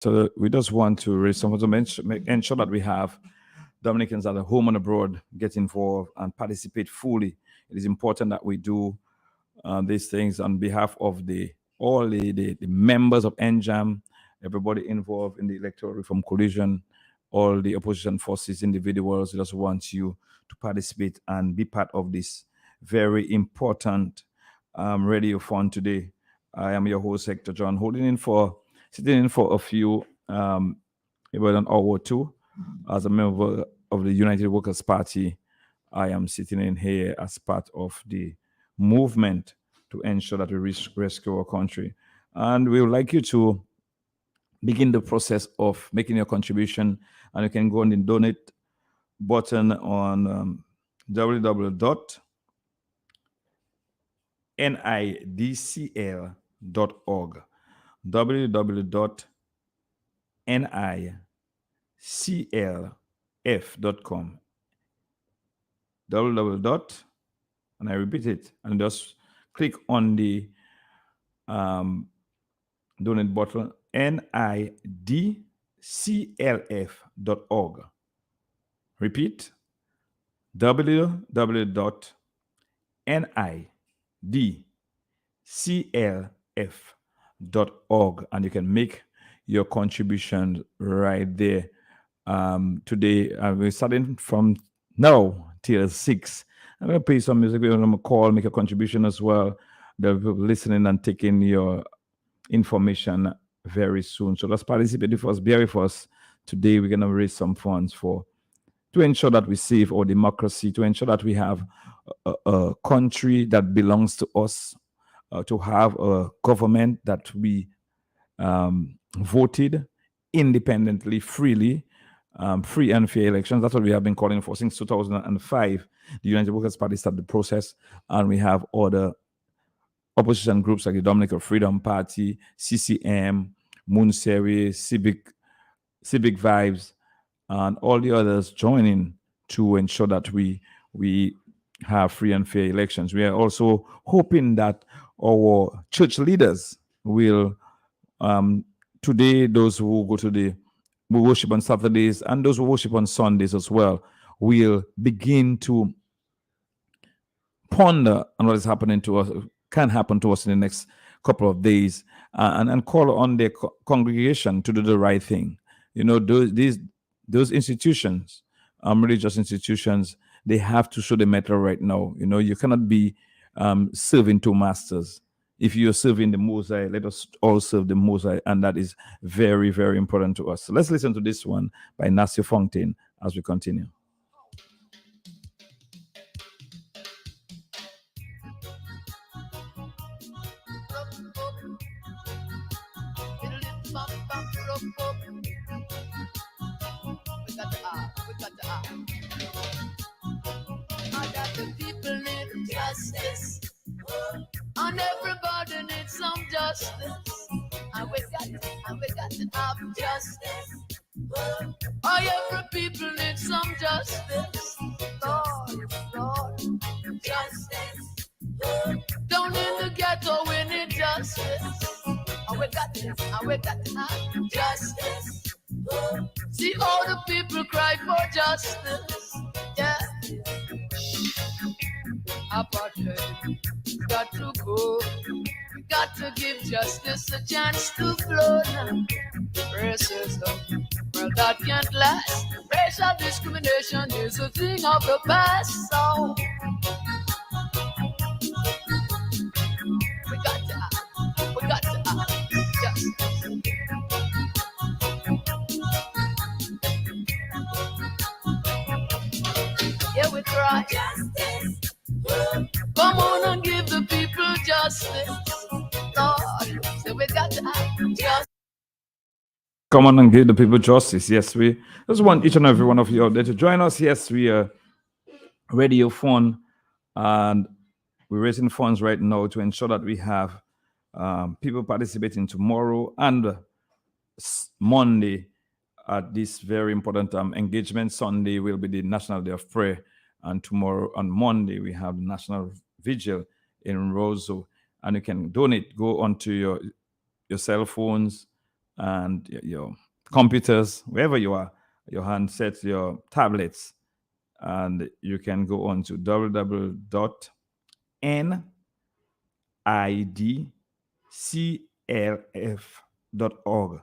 So we just want to raise some to ensure that we have Dominicans at home and abroad get involved and participate fully. It is important that we do these things on behalf of the members of NJAM, everybody involved in the electoral reform coalition, all the opposition forces, individuals. Just want you to participate and be part of this very important radio fund today. I am your host Hector John, sitting in for a few about an hour or two as a member of the United Workers Party. I am sitting in here as part of the movement to ensure that we rescue our country. And we would like you to begin the process of making your contribution. And you can go on the donate button on www.nidcl.org. www.nidclf.com. www. And I repeat it, and just click on the donate button, nidclf.org. Repeat, www.nidclf.org, and you can make your contribution right there. Today, we're starting from now till 6. I'm going to play some music. We're going to call, make a contribution as well. They'll be listening and taking your information very soon. So let's participate with us, bear with us. Today, we're going to raise some funds to ensure that we save our democracy, to ensure that we have a country that belongs to us, to have a government that we voted independently, freely, free and fair elections. That's what we have been calling for since 2005. The United Workers Party started the process, and we have other opposition groups like the Dominican Freedom Party, CCM, Munseri, Civic Vibes, and all the others joining to ensure that we have free and fair elections. We are also hoping that our church leaders will today, those who go to the worship on Saturdays and those who worship on Sundays as well, will begin to ponder on what is happening to us, can happen to us in the next couple of days, and call on their congregation to do the right thing. You know, those institutions, religious institutions, they have to show the mettle right now. You know, you cannot be serving two masters. If you're serving the Mosai, let us all serve the Mosai, and that is very, very important to us. So let's listen to this one by Nasir Fontaine as we continue. The people need justice, and everybody needs some justice, and we got to have justice. Oh, every people need some justice, Lord, justice. Down in the ghetto we need justice, and we got to have justice. See all the people cry for justice, yeah. Apartheid got to go. We got to give justice a chance to flow now. Racism, well, that can't last. Racial discrimination is a thing of the past. So we got to have justice. Yeah, we cry justice. Come on and give the people justice, Lord. So we got to have justice. Come on and give the people justice. Yes, we just want each and every one of you out there to join us. Yes, we are Radiothon, and we're raising funds right now to ensure that we have people participating tomorrow and Monday at this very important engagement. Sunday will be the National Day of Prayer, and tomorrow on Monday we have the National Vigil in Roseau. And you can donate. Go onto your cell phones, and your computers, wherever you are, your handsets, your tablets, and you can go on to www.nidclf.org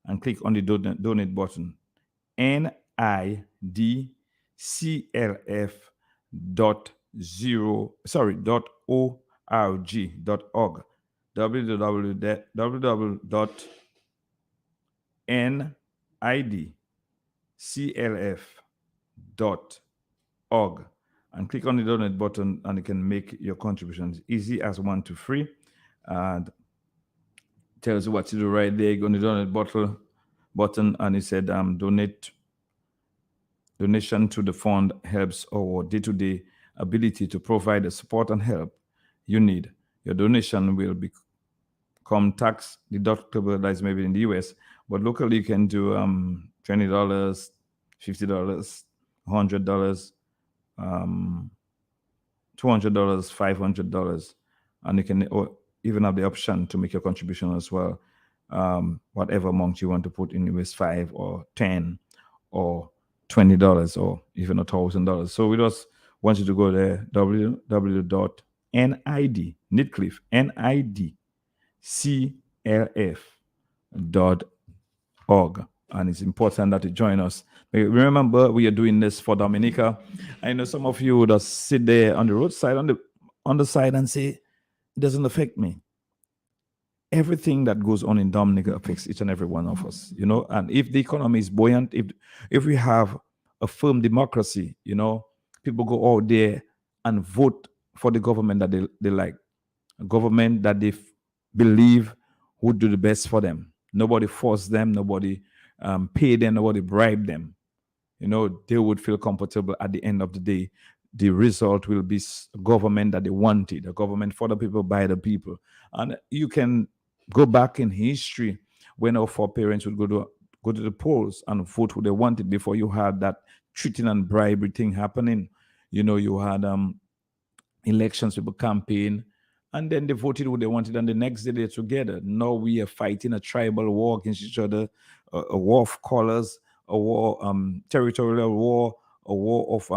and click on the donate button. NIDCLF dot zero sorry dot org www.nidclf.org and click on the donate button, and you can make your contributions easy as 1 to 3, and tells you what to do right there. Go on the donate button, and it said donation to the fund helps our day-to-day ability to provide the support and help you need. Your donation will become tax deductible, that's maybe in the US, but locally you can do $20, $50, $100, um, $200, $500, and you can even have the option to make your contribution as well. Whatever amount you want to put in, US 5 or 10 or $20 or even $1,000. So we just want you to go there, www.nid, Nidcliff, NIDCLF.org. And it's important that you join us. Remember, we are doing this for Dominica. I know some of you would just sit there on the roadside, on the side, and say, it doesn't affect me. Everything that goes on in Dominica affects each and every one of us, And if the economy is buoyant, if we have a firm democracy, people go out there and vote for the government that they like, a government that they believe would do the best for them. Nobody forced them, nobody paid them, nobody bribed them. They would feel comfortable at the end of the day. The result will be a government that they wanted, a government for the people, by the people. And you can go back in history when our foreparents would go to the polls and vote who they wanted before you had that cheating and bribery thing happening. You had elections, people campaign, and then they voted who they wanted, and the next day they're together. Now we are fighting a tribal war against each other, a war of colors, a war, territorial war, a war of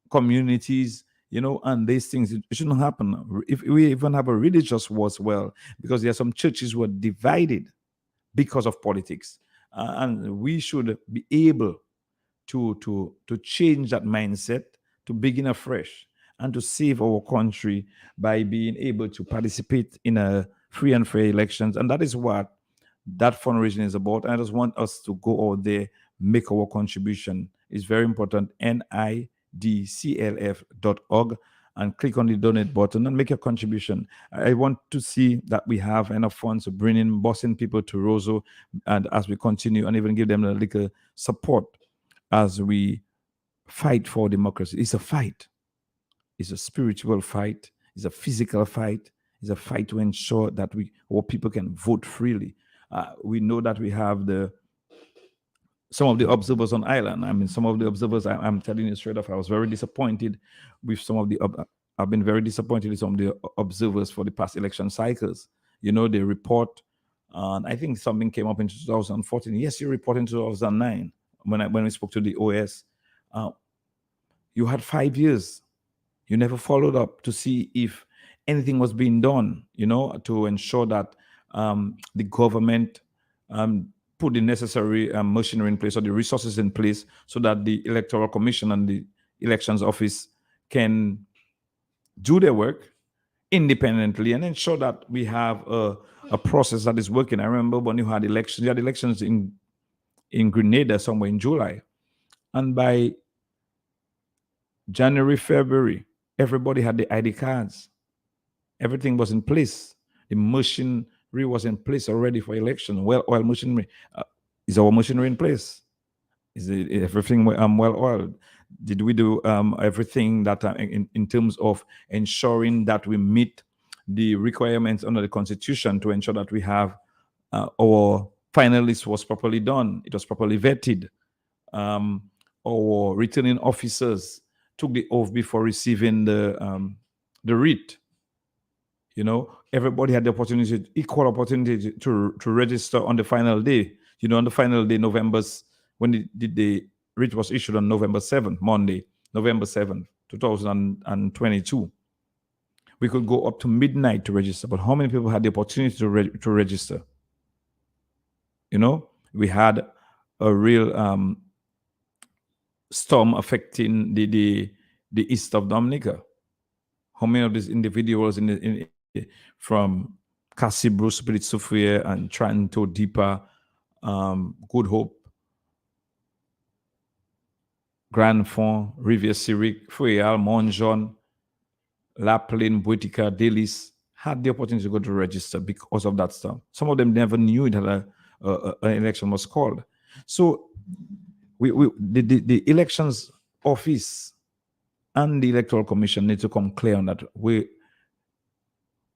communities, and these things, it shouldn't happen. If we even have a religious war as well, because there are some churches who are divided because of politics, and we should be able to change that mindset, to begin afresh, and to save our country by being able to participate in a free and fair elections. And that is what that fundraising is about. And I just want us to go out there, make our contribution. It's very important. NIDCLF.org, and click on the donate button and make your contribution. I want to see that we have enough funds to bring in Boston people to Roseau, and as we continue, and even give them a little support as we fight for democracy. It's a fight. It's a spiritual fight. It's a physical fight. It's a fight to ensure that our people can vote freely. We know that we have some of the observers on island. I mean, some of the observers, I'm telling you straight off, I was very disappointed with some of the, I've been very disappointed with some of the observers for the past election cycles. They report, and I think something came up in 2014. Yes, you reported in 2009 when we spoke to the OS. You had 5 years. You never followed up to see if anything was being done, to ensure that the government put the necessary machinery in place, or the resources in place, so that the Electoral Commission and the Elections Office can do their work independently and ensure that we have a process that is working. I remember when you had elections in Grenada somewhere in July. And by January, February, everybody had the ID cards. Everything was in place. The machinery was in place already for election. Well-oiled machinery. Is our machinery in place? Is everything well-oiled? Did we do everything that in terms of ensuring that we meet the requirements under the Constitution to ensure that we have our finalist was properly done? It was properly vetted. Our returning officers took the oath before receiving the writ. everybody had the opportunity, equal opportunity to register on the final day. On the final day, when the writ was issued on November 7th, Monday, November 7th, 2022. We could go up to midnight to register, but how many people had the opportunity to register? We had a real storm affecting the east of Dominica. How many of these individuals from Cassie, Spirit Sophia, and Tranto, Deepa, Good Hope, Grand Fond, Rivière Syric, Fouéal, Monjon, La Plaine, Boetica, Delis had the opportunity to go to register because of that stuff. Some of them never knew that an election was called. So the elections office and the Electoral Commission need to come clear on that. We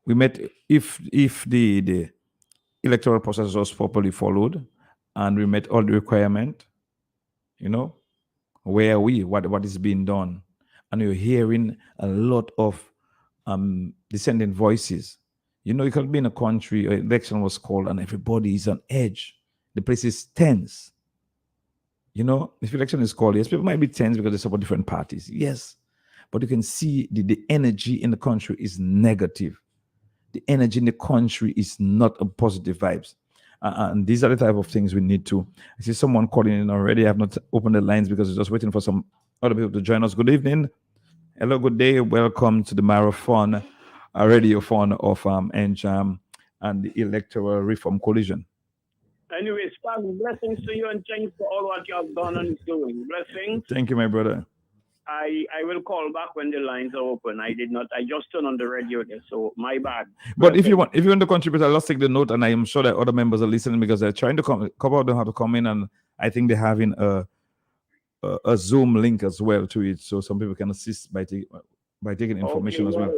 met, if the electoral process was properly followed and we met all the requirement, where are we? What is being done? And you're hearing a lot of dissenting voices. You could be in a country, an election was called, and everybody is on edge. The place is tense. If election is called, yes, people might be tense because they support different parties. Yes. But you can see the energy in the country is negative. The energy in the country is not a positive vibes. And these are the type of things we need to. I see someone calling in already. I have not opened the lines because we're just waiting for some other people to join us. Good evening. Hello, good day. Welcome to the marathon, a radiothon of NJAM and the Electoral Reform Coalition. Anyway, Spark, blessings to you and thanks for all what you have done and doing. Blessings. Thank you, my brother. I will call back when the lines are open. I did not. I just turned on the radio there, so my bad. But if you want to contribute, I'll just take the note, and I am sure that other members are listening because they're trying to come. A couple of them have to come in, and I think they're having a Zoom link as well to it, so some people can assist by taking information as well.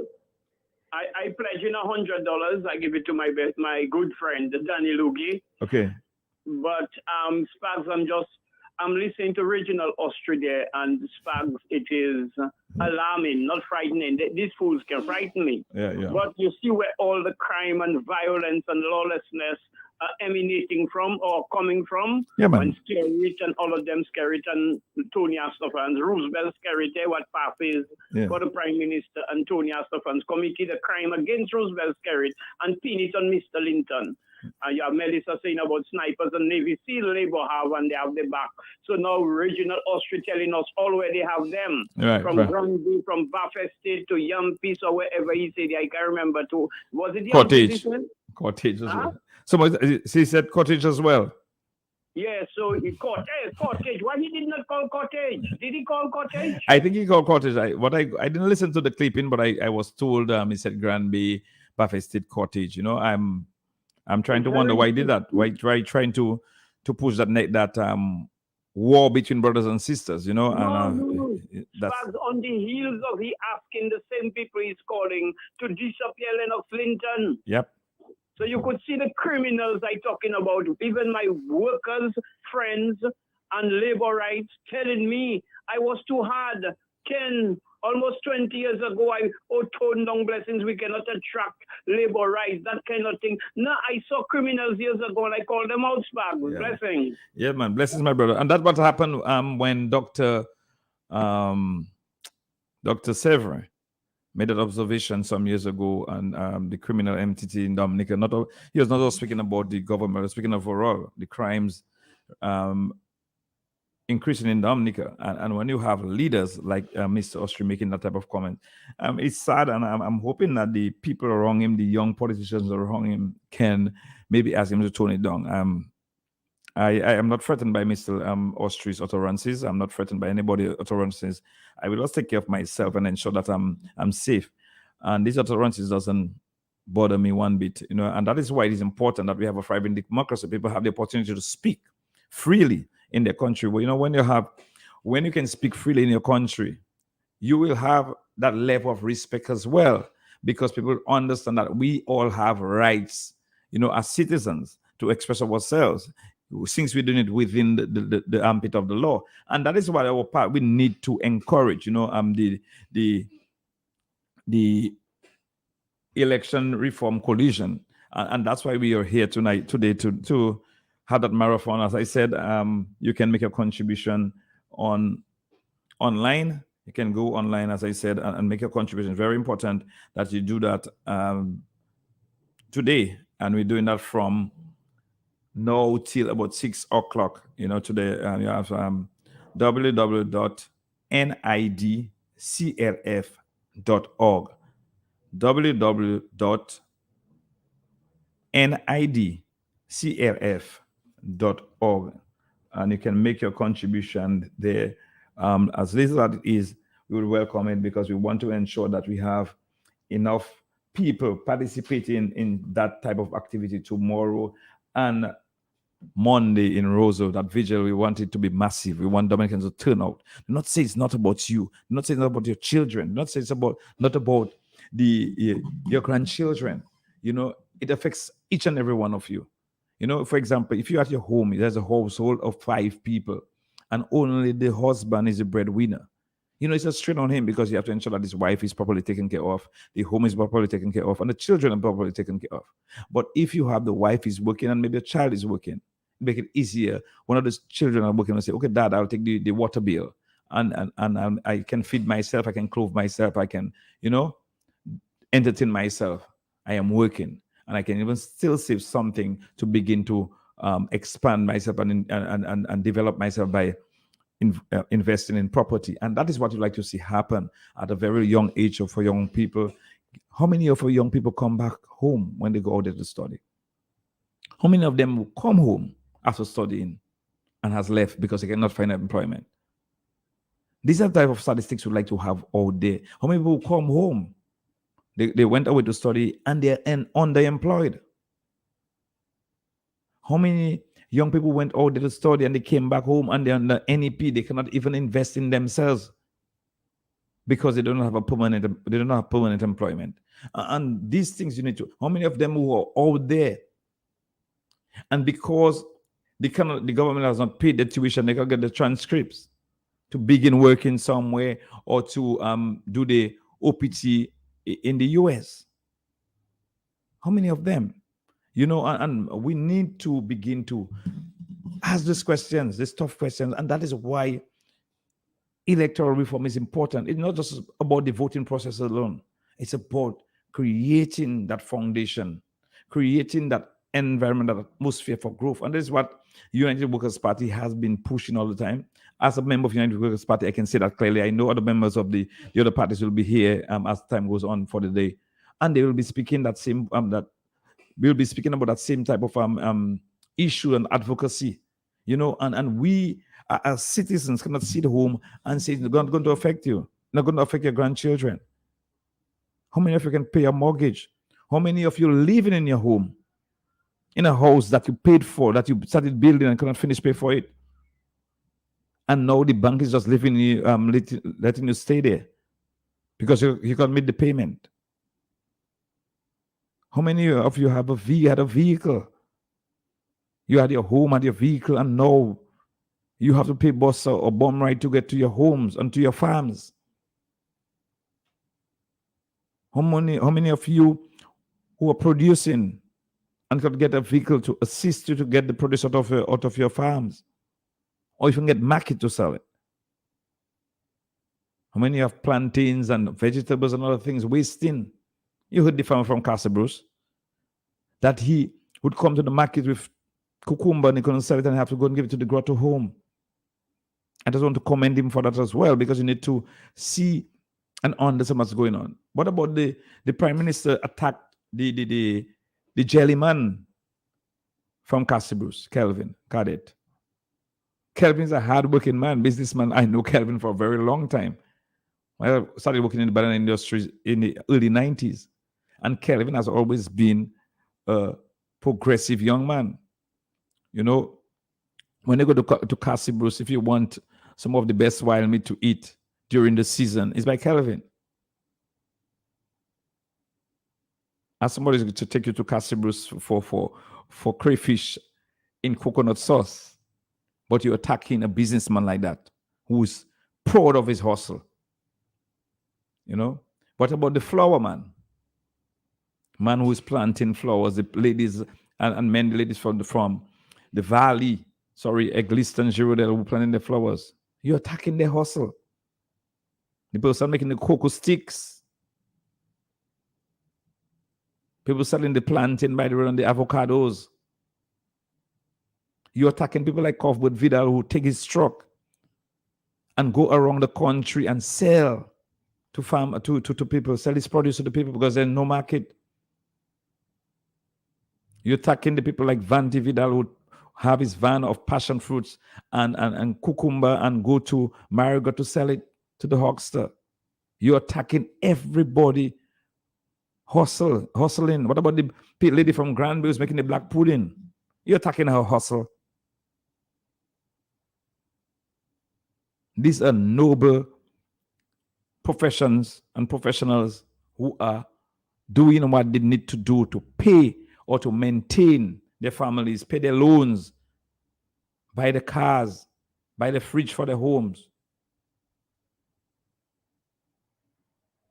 I pledge in $100. I give it to my good friend Danny Lugi. Okay. But Sparks, I'm listening to Regional Austria, and Sparks, it is alarming, not frightening. These fools can frighten me. Yeah. But you see where all the crime and violence and lawlessness are emanating from or coming from. Yeah, man. When Skerrit and all of them, Skerrit and Tony Astafans, Roosevelt Skerrit, what path is for the Prime Minister and Tony Astafans committed a crime against Roosevelt Skerrit and pin it on Mr. Linton. And you have Melissa saying about snipers and Navy SEAL Labour have and they have the back. So now Regional Austria telling us already have them. From Granby, from Bath Estate to Yampis or wherever he said. I can't remember to. Was it Cottage? Cottage as well. Somebody he said Cottage as well. Yeah, so he Cottage. Why he did not call Cottage? Did he call Cottage? I think he called Cottage. I didn't listen to the clipping, but I was told he said Granby, Bath Estate, Cottage. I'm trying to wonder why he did that. Why trying to push that war between brothers and sisters, No. That's on the heels of he asking the same people he's calling to disappear Lennox Linton. Yep. So you could see the criminals I talking about, even my workers, friends, and labor rights telling me I was too hard. Almost 20 years ago, I toned down blessings. We cannot attract labor rights, that kind of thing. Now, I saw criminals years ago and I called them out, Spark. Blessings. Yeah, man. Blessings, my brother. And that's what happened when Dr. Severin made that observation some years ago, and the criminal entity in Dominica. He was not just speaking about the government, he was speaking overall the crimes increasing in Dominica. And when you have leaders like Mr. Austria making that type of comment, it's sad, and I'm hoping that the people around him, the young politicians around him, can maybe ask him to tone it down. I am not threatened by Mr. Austria's utterances. I'm not threatened by anybody's utterances. I will just take care of myself and ensure that I'm safe. And these utterances doesn't bother me one bit, and that is why it is important that we have a thriving democracy. People have the opportunity to speak freely in their country. Well, when you can speak freely in your country, you will have that level of respect as well, because people understand that we all have rights, as citizens, to express ourselves, since we're doing it within the ambit of the law. And that is why our part, we need to encourage, the Election Reform Coalition, and that's why we are here today to have that marathon. As I said, you can make a contribution online. You can go online, as I said, and make a contribution. Very important that you do that today, and we're doing that from now till about 6 o'clock. Today you have www.nidcrf.org, www.nidcrf.org, and you can make your contribution there. As little as it is, we will welcome it, because we want to ensure that we have enough people participating in that type of activity tomorrow and Monday in Roseau. That vigil, we want it to be massive. We want Dominicans to turn out. Do not say it's not about you. Do not say it's not about your children. Do not say it's not about your grandchildren. It affects each and every one of you. For example, if you're at your home, there's a household of 5 people, and only the husband is the breadwinner. It's a strain on him, because you have to ensure that his wife is properly taken care of, the home is properly taken care of, and the children are properly taken care of. But if you have the wife is working and maybe a child is working, make it easier. One of the children are working and say, okay, Dad, I'll take the water bill, and I can feed myself, I can clothe myself, I can, entertain myself. I am working, and I can even still save something to begin to expand myself and develop myself by investing in property. And that is what you like to see happen at a very young age for young people. How many of our young people come back home when they go out there to study? How many of them will come home after studying and has left because they cannot find employment? These are the type of statistics we like to have all day. How many people come home? They went away to study and they're underemployed. How many young people went out there to study and they came back home and they're under NEP? They cannot even invest in themselves because they don't have permanent employment. And these things you need to. How many of them who are out there, and because the government has not paid the tuition, they can get the transcripts to begin working somewhere or to do the OPT in the US? How many of them? And we need to begin to ask these questions, these tough questions. And that is why electoral reform is important. It's not just about the voting process alone. It's about creating that foundation, creating that environment, that atmosphere for growth. And this is what United Workers' Party has been pushing all the time. As a member of United Workers' Party, I can say that clearly. I know other members of the other parties will be here as time goes on for the day, and they will be speaking that same we'll be speaking about that same type of issue and advocacy, and we as citizens cannot sit home and say it's not going to affect you, not going to affect your grandchildren. How many of you can pay a mortgage? How many of you living in your home, in a house that you paid for, that you started building and cannot finish pay for it? And now the bank is just letting you stay there because you can't meet the payment. How many of you had a vehicle? You had your home, had your vehicle, and now you have to pay bus or bomb ride to get to your homes and to your farms. How many of you who are producing and could get a vehicle to assist you to get the produce out of your farms, or you can get market to sell it? How many have plantains and vegetables and other things wasting? You heard the farmer from Castle Bruce that he would come to the market with cucumber and he couldn't sell it and have to go and give it to the grotto home. I just want to commend him for that as well, because you need to see and understand what's going on. What about the Prime Minister attacked the jelly man from Castle Bruce, Kelvin Cadet? Kelvin's a hard-working man, businessman. I know Kelvin for a very long time. I started working in the banana industry in the early 90s. And Kelvin has always been a progressive young man. When you go to Castle Bruce, if you want some of the best wild meat to eat during the season, it's by Kelvin. As somebody is to take you to Castle Bruce for crayfish in coconut sauce, but you're attacking a businessman like that who's proud of his hustle. What about the flour man? Man who is planting flowers, the ladies and men, the ladies from the valley, sorry, Egliston, Girodel, who planting the flowers. You're attacking their hustle. The person making the cocoa sticks. People selling the plantain by the road and the avocados. You're attacking people like Cuthbert Vidal who take his truck and go around the country and sell to people, sell his produce to the people because there's no market. You're attacking the people like Vanti Vidal who have his van of passion fruits and cucumber and go to Marigot to sell it to the huckster. You're attacking everybody hustling. What about the lady from Granby who's making the black pudding? You're attacking her hustle. These are noble professions and professionals who are doing what they need to do to pay or to maintain their families, pay their loans, buy the cars, buy the fridge for their homes.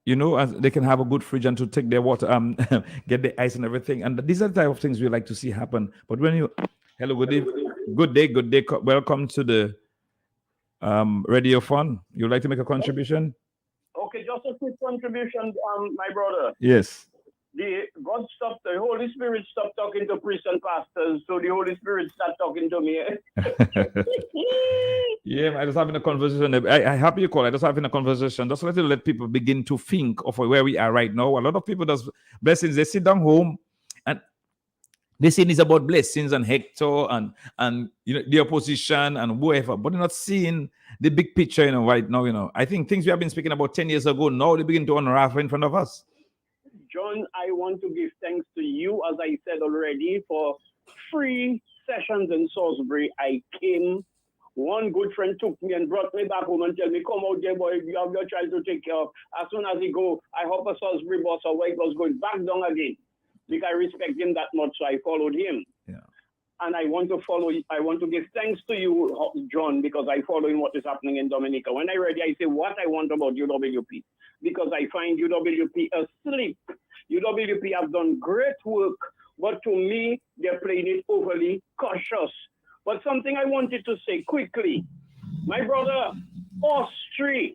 You know, as they can have a good fridge and to take their water, get the ice and everything. And these are the type of things we like to see happen. But when you, hello, good day, good day, good day. Welcome to the Radiothon. You'd like to make a contribution? Okay, just a quick contribution, my brother. Yes. The Holy Spirit stopped talking to priests and pastors, so the Holy Spirit started talking to me. Yeah, I was having a conversation. I happy you call. I just having a conversation. Just let people begin to think of where we are right now. A lot of people does blessings. They sit down home and they say it's about blessings and Hector and you know the opposition and whoever, but they're not seeing the big picture, you know, right now. You know, I think things we have been speaking about 10 years ago now they begin to unravel in front of us. John, I want to give thanks to you, as I said already, for 3 sessions in Salisbury. I came. One good friend took me and brought me back home and tell me, come out there, boy, you have your child to take care of. As soon as he go, I hope a Salisbury bus or white was going back down again. Because I respect him that much, so I followed him. Yeah. And I want to give thanks to you, John, because I follow in what is happening in Dominica. When I read it, I say what I want about UWP. Because I find UWP asleep. UWP have done great work, but to me, they're playing it overly cautious. But something I wanted to say quickly. My brother, Austria,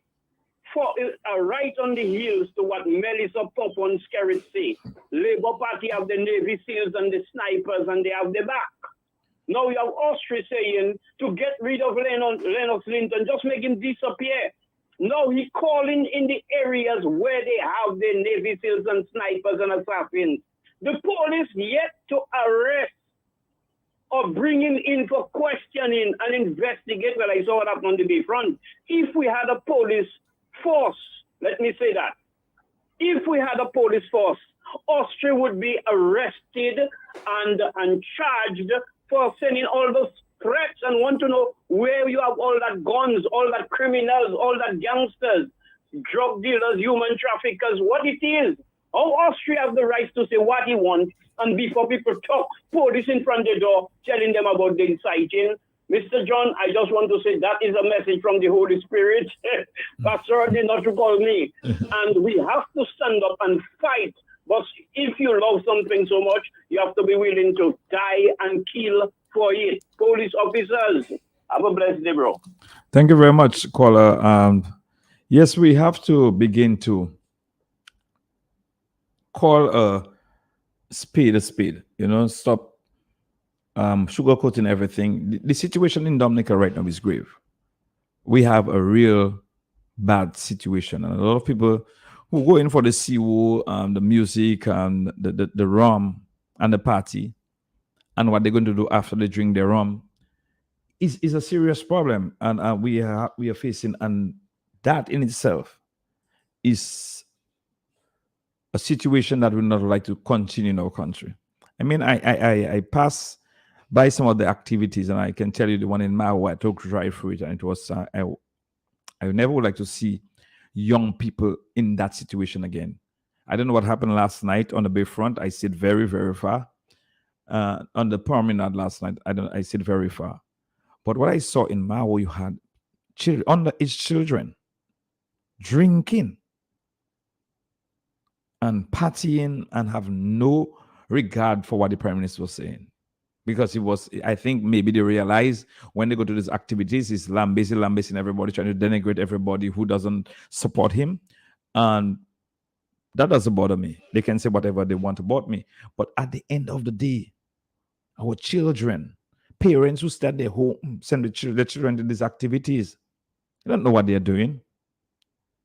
are right on the heels to what Melissa Popon Skerrit say. Labour Party have the Navy SEALs and the snipers, and they have the back. Now you have Austria saying to get rid of Lennox Linton, just make him disappear. Now he's calling in the areas where they have the Navy SEALs and snipers and assassins. The police yet to arrest or bring him in for questioning and investigate. Well, I saw what happened on the Bayfront. If we had a police force, let me say that. If we had a police force, Austria would be arrested and charged for sending all those threats and want to know where you have all that guns, all that criminals, all that gangsters, drug dealers, human traffickers, what it is. How Austria have the right to say what he wants, and before people talk, police in front of the door telling them about the inciting. Mr. John, I just want to say that is a message from the Holy Spirit. Pastor did not to call me. And we have to stand up and fight. But if you love something so much, you have to be willing to die and kill for it. Police officers, have a blessed day, bro. Thank you very much, caller. Yes, we have to begin to call a speed. You know, stop sugarcoating everything. The situation in Dominica right now is grave. We have a real bad situation, and a lot of people who go in for the CWO, the music, and the rum and the party, and what they're going to do after they drink their rum is a serious problem, and we are facing, and that in itself is a situation that we would not like to continue in our country. I mean, I pass by some of the activities, and I can tell you the one in Maui, I took right through it, and it was I never would like to see young people in that situation again. I don't know what happened last night on the Bayfront. I sit very, very far. On the promenade last night, I sit very far. But what I saw in Maui, you had underage children drinking. and partying and have no regard for what the prime minister was saying. Because I think maybe they realize when they go to these activities, he's lambasting everybody, trying to denigrate everybody who doesn't support him. And that doesn't bother me. They can say whatever they want about me. But at the end of the day, our children, parents who stay at their home, send their children to these activities, you don't know what they're doing.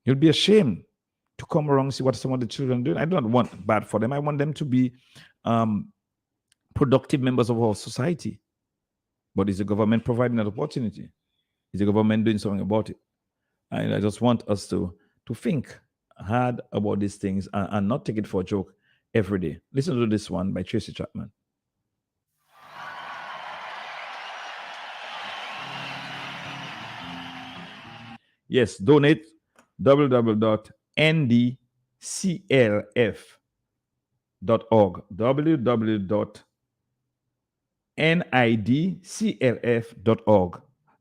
You'll be ashamed to come around and see what some of the children are doing. I don't want bad for them. I want them to be productive members of our society. But is the government providing that opportunity? Is the government doing something about it? And I just want us to think hard about these things and not take it for a joke every day. Listen to this one by Tracy Chapman. Yes, donate www.ndclf.org. www.nidclf.org.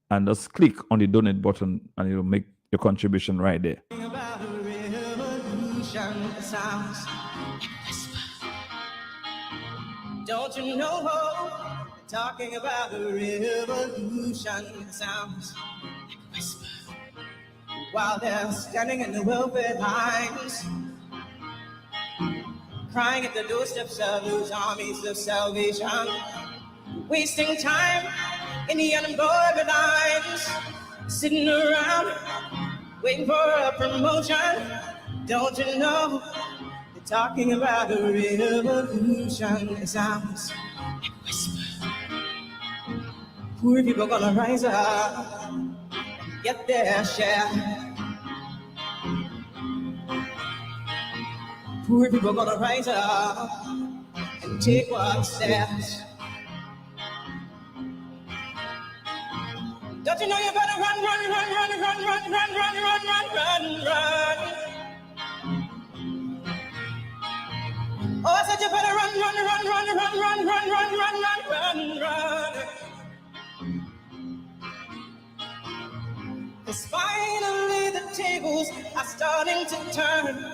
And just click on the donate button and it'll make your contribution right there. Don't you know? Talking about a revolution sounds like a whisper while they're standing in the welfare lines, crying at the doorsteps of those armies of salvation, wasting time in the unemployment lines, sitting around waiting for a promotion. Don't you know? They're talking about a revolution. It sounds like a whisper. Poor people gonna rise up and get their share. Poor people gonna rise up and take what's theirs. Don't you know you better run, run, run, run, run, run, run, run, run, run, run, run. Oh, I said you better run, run, run, run, run, run, run, run, run, run, run, run. 'Cause finally the tables are starting to turn.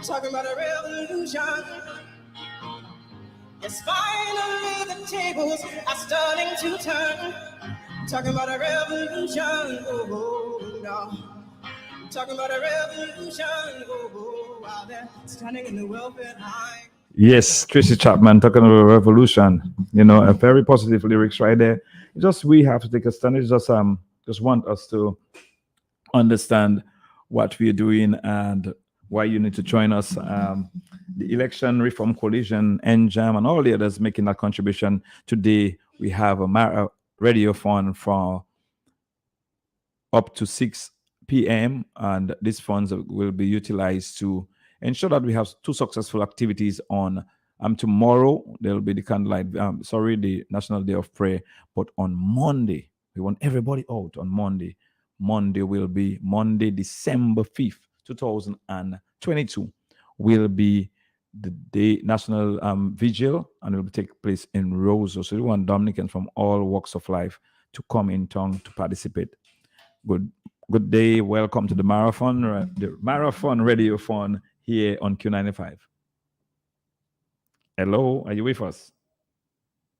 Talking about a revolution. Yes, finally the tables are starting to turn. Talking about a revolution. Oh, no. Talking about a revolution. Oh, while they're standing in the welfare line. Yes, Tracy Chapman talking about a revolution. You know, a very positive lyrics right there. Just we have to take a stand. It's just want us to understand what we're doing and why you need to join us. The Election Reform Coalition, NJAM, and all the others making that contribution. Today, we have a radiothon for up to 6 p.m. and these funds will be utilized to ensure that we have 2 successful activities on tomorrow. There will be the candlelight, the National Day of Prayer, but on Monday, we want everybody out on Monday. Monday will be Monday, December 5th, 2022, will be the day national vigil, and it will take place in Roseau. So we want Dominicans from all walks of life to come in town to participate. Good day. Welcome to the marathon radiothon here on Q95. Hello, are you with us?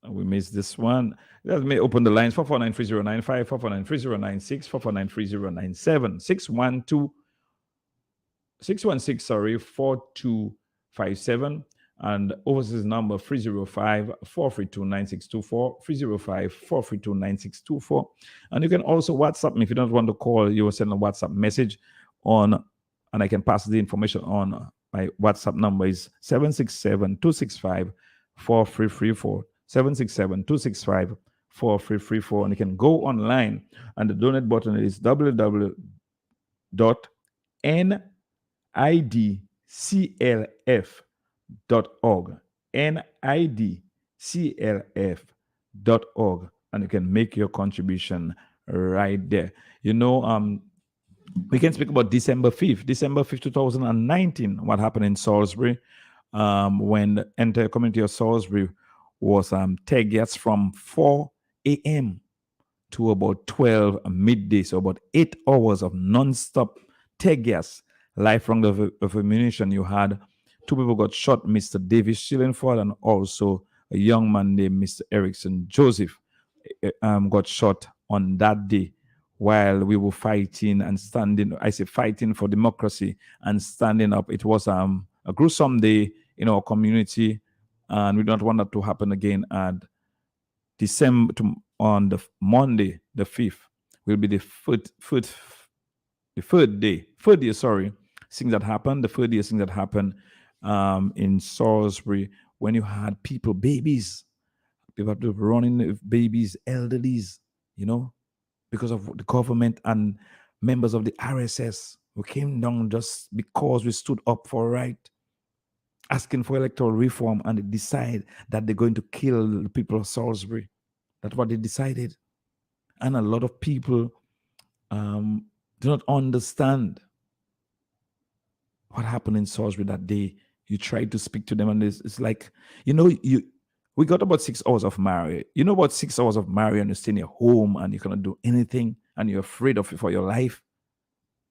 We missed this one. Let me open the lines: 4493095, 4493096, 4493097, 616, and overseas number 305-432-9624, 305-432-9624. And you can also WhatsApp me if you don't want to call. You will send a WhatsApp message on, and I can pass the information on. My WhatsApp number is 767-265-4334, 767-265-4334. And you can go online, and the donate button is www.nidclf.org, nidclf.org, and you can make your contribution right there. You know, we can speak about December 5th, 2019, what happened in Salisbury, when the entire community of Salisbury was tear gas from 4 a.m. to about 12 midday, so about 8 hours of non-stop tear gas, life round of ammunition. You had Two people got shot, Mr. Davis Shillingford and also a young man named Mr. Erickson Joseph got shot on that day while we were fighting and standing. I say fighting for democracy and standing up. It was a gruesome day in our community, and we don't want that to happen again. And on the Monday, the 5th, will be the third year, sorry, things that happened, the third year thing that happened in Salisbury when you had babies running with babies, elderlies, because of the government and members of the RSS who came down just because we stood up for right, asking for electoral reform, and they decide that they're going to kill the people of Salisbury. That's what they decided. And a lot of people do not understand what happened in Salisbury that day. You tried to speak to them, and it's like, we got about 6 hours of marriage. About 6 hours of marriage, and you stay in your home and you cannot do anything, and you're afraid of it for your life.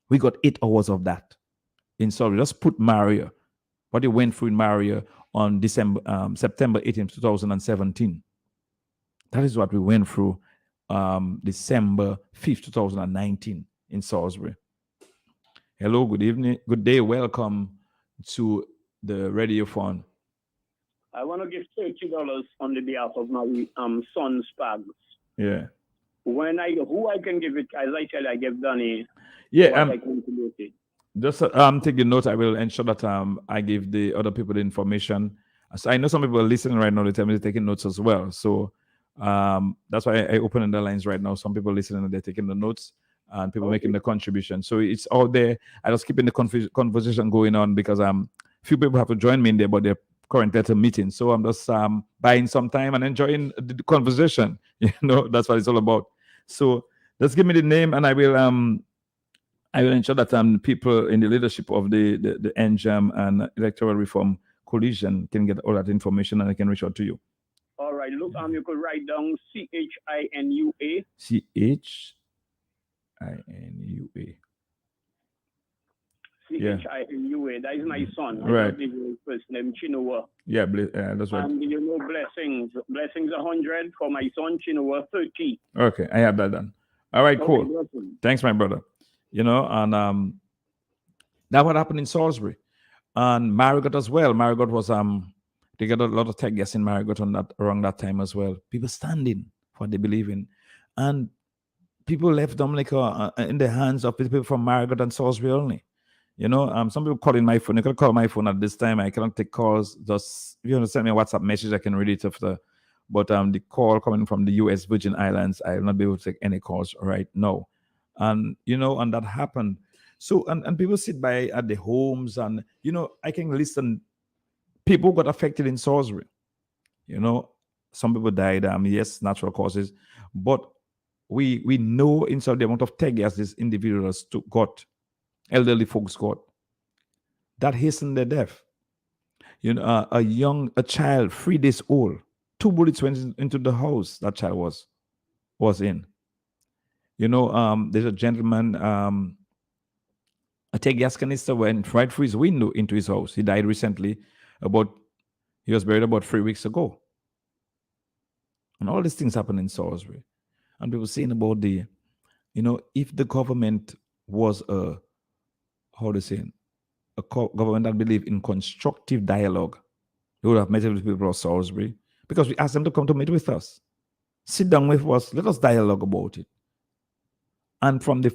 We got 8 hours of that in Salisbury. Just put Maria, what you went through in Maria on September 18th, 2017. That is what we went through December 5th, 2019 in Salisbury. Hello, good evening, good day, welcome to the Radiothon. I want to give $30 on the behalf of my son's Spags. Yeah. Who I can give it? As I tell, I give Danny. Yeah. I contributed. Just take a note. I will ensure that I give the other people the information. So I know some people are listening right now. They tell me they're taking notes as well. So that's why I open the lines right now. Some people listening and they're taking the notes, and people making the contribution. So it's out there. I just keeping the conversation going on because few people have to join me in there, but they're currently at a meeting. So I'm just buying some time and enjoying the conversation. That's what it's all about. So just give me the name, and I will ensure that people in the leadership of the NJAM and Electoral Reform Coalition can get all that information, and I can reach out to you. All right. Look, you could write down CHINUA. CHINUA. CHINUA. That is my son. Right. First name Chinua. Yeah, that's right. And blessings. Blessings 100 for my son Chinua 30. Okay, I have that done. All right, cool. Okay, thanks, my brother. And that what happened in Salisbury. And Marigot as well. Marigot was they got a lot of tech gas in Marigot around that time as well. People standing for what they believe in. And people left Dominica in the hands of people from Marigot and Salisbury only. Some people calling my phone. You can call my phone at this time. I cannot take calls. Just if you want to send me a WhatsApp message, I can read it after. But the call coming from the U.S. Virgin Islands, I will not be able to take any calls right now. And and that happened. So and people sit by at the homes, and I can listen. People got affected in Salisbury. Some people died. Yes, natural causes, but we know inside the amount of tech gas these individuals got. Elderly folks got that hastened their death. A child 3 days old, 2 bullets went into the house that child was in. There's a gentleman, a tech gas canister went right through his window into his house. He died recently. He was buried about 3 weeks ago. And all these things happen in Salisbury. And people saying about if the government was a government that believe in constructive dialogue, they would have met with people of Salisbury, because we asked them to come to meet with us, sit down with us, let us dialogue about it. And from you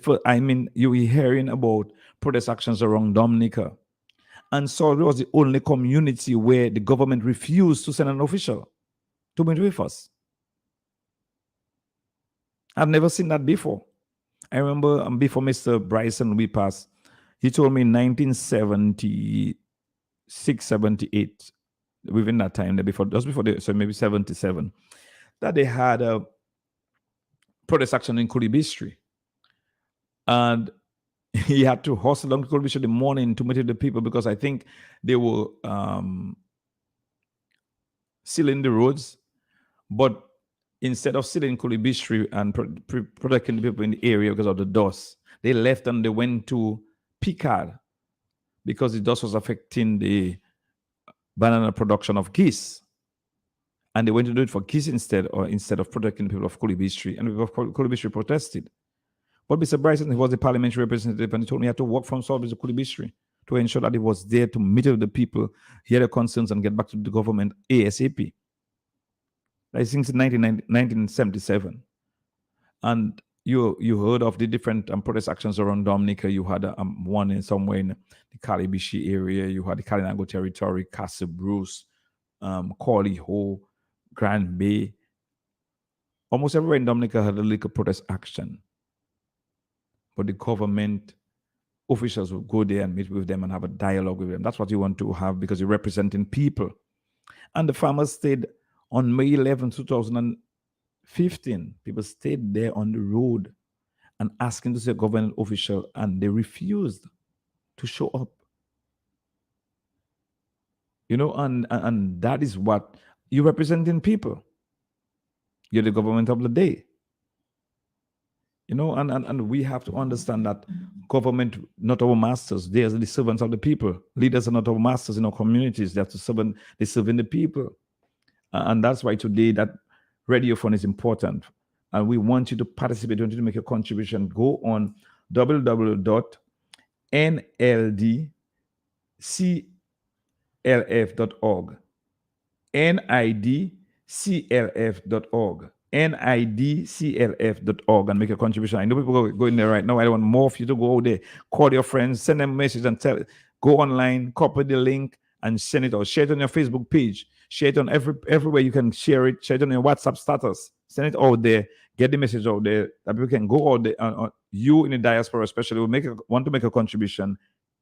were hearing about protest actions around Dominica, and Salisbury was the only community where the government refused to send an official to meet with us. I've never seen that before. I remember before Mr. Bryson we passed, he told me in 1976, 78, within that time, so maybe 77, that they had a protest action in Kulibistri. And he had to hustle down to Kulibistri in the morning to meet with the people, because I think they were sealing the roads. But instead of sitting in Kulibistri and protecting the people in the area because of the dust, they left and they went to Picard, because the dust was affecting the banana production of geese. And they went to do it for geese instead of protecting the people of Kulibistri. And the people of Kulibistri protested. But Mr. Bryson, he was the parliamentary representative, and he told me he had to work from South to Kulibistri to ensure that he was there to meet with the people, hear their concerns, and get back to the government ASAP. I think it's 1977. And you heard of the different protest actions around Dominica. You had one in somewhere in the Calibishi area. You had the Kalinago territory, Castle Bruce, Corley Ho, Grand Bay. Almost everywhere in Dominica had a liquor protest action. But the government officials would go there and meet with them and have a dialogue with them. That's what you want to have because you're representing people. And the farmers stayed on May 11, 2015. People stayed there on the road and asking to see a government official, and they refused to show up. You know, and that is what you're representing people. You're the government of the day. You know, and we have to understand that government, not our masters. They are the servants of the people. Leaders are not our masters in our communities. They have to serve, they serving the people. And that's why today that Radiothon is important. And we want you to participate. We want you to make a contribution. Go on www.nldclf.org. nidclf.org. nidclf.org and make a contribution. I know people go in there right now. I want more of you to go out there. Call your friends, send them a message and go online, copy the link and send it, or share it on your Facebook page. Share it on everywhere you can share it. Share it on your WhatsApp status. Send it out there. Get the message out there that people can go out there. You in the diaspora especially want to make a contribution.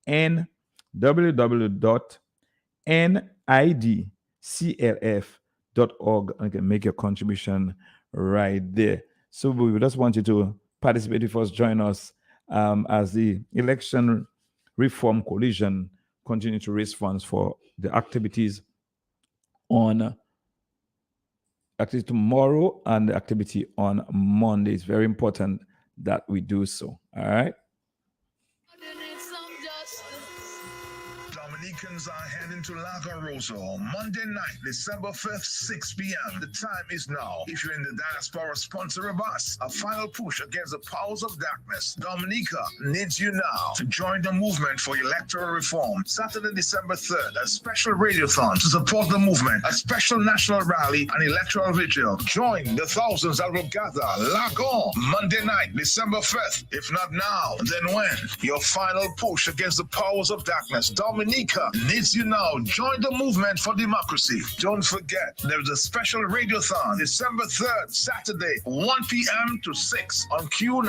www.nidclf.org and can make your contribution right there. So we just want you to participate with us, join us as the Election Reform Coalition continue to raise funds for the activities on activity tomorrow and the activity on Monday. It's very important that we do so. All right. Dominicans are heading to Lago Rosso Monday night, December 5th, 6 p.m. The time is now. If you're in the diaspora, sponsor a bus. A final push against the powers of darkness. Dominica needs you now to join the movement for electoral reform. Saturday, December 3rd, a special radiothon to support the movement, a special national rally, and electoral vigil. Join the thousands that will gather. Lago Monday night, December 5th. If not now, then when? Your final push against the powers of darkness. Dominica needs you now. Join the movement for democracy. Don't forget, there's a special radiothon December 3rd, Saturday, 1 p.m. to 6 on Q95. And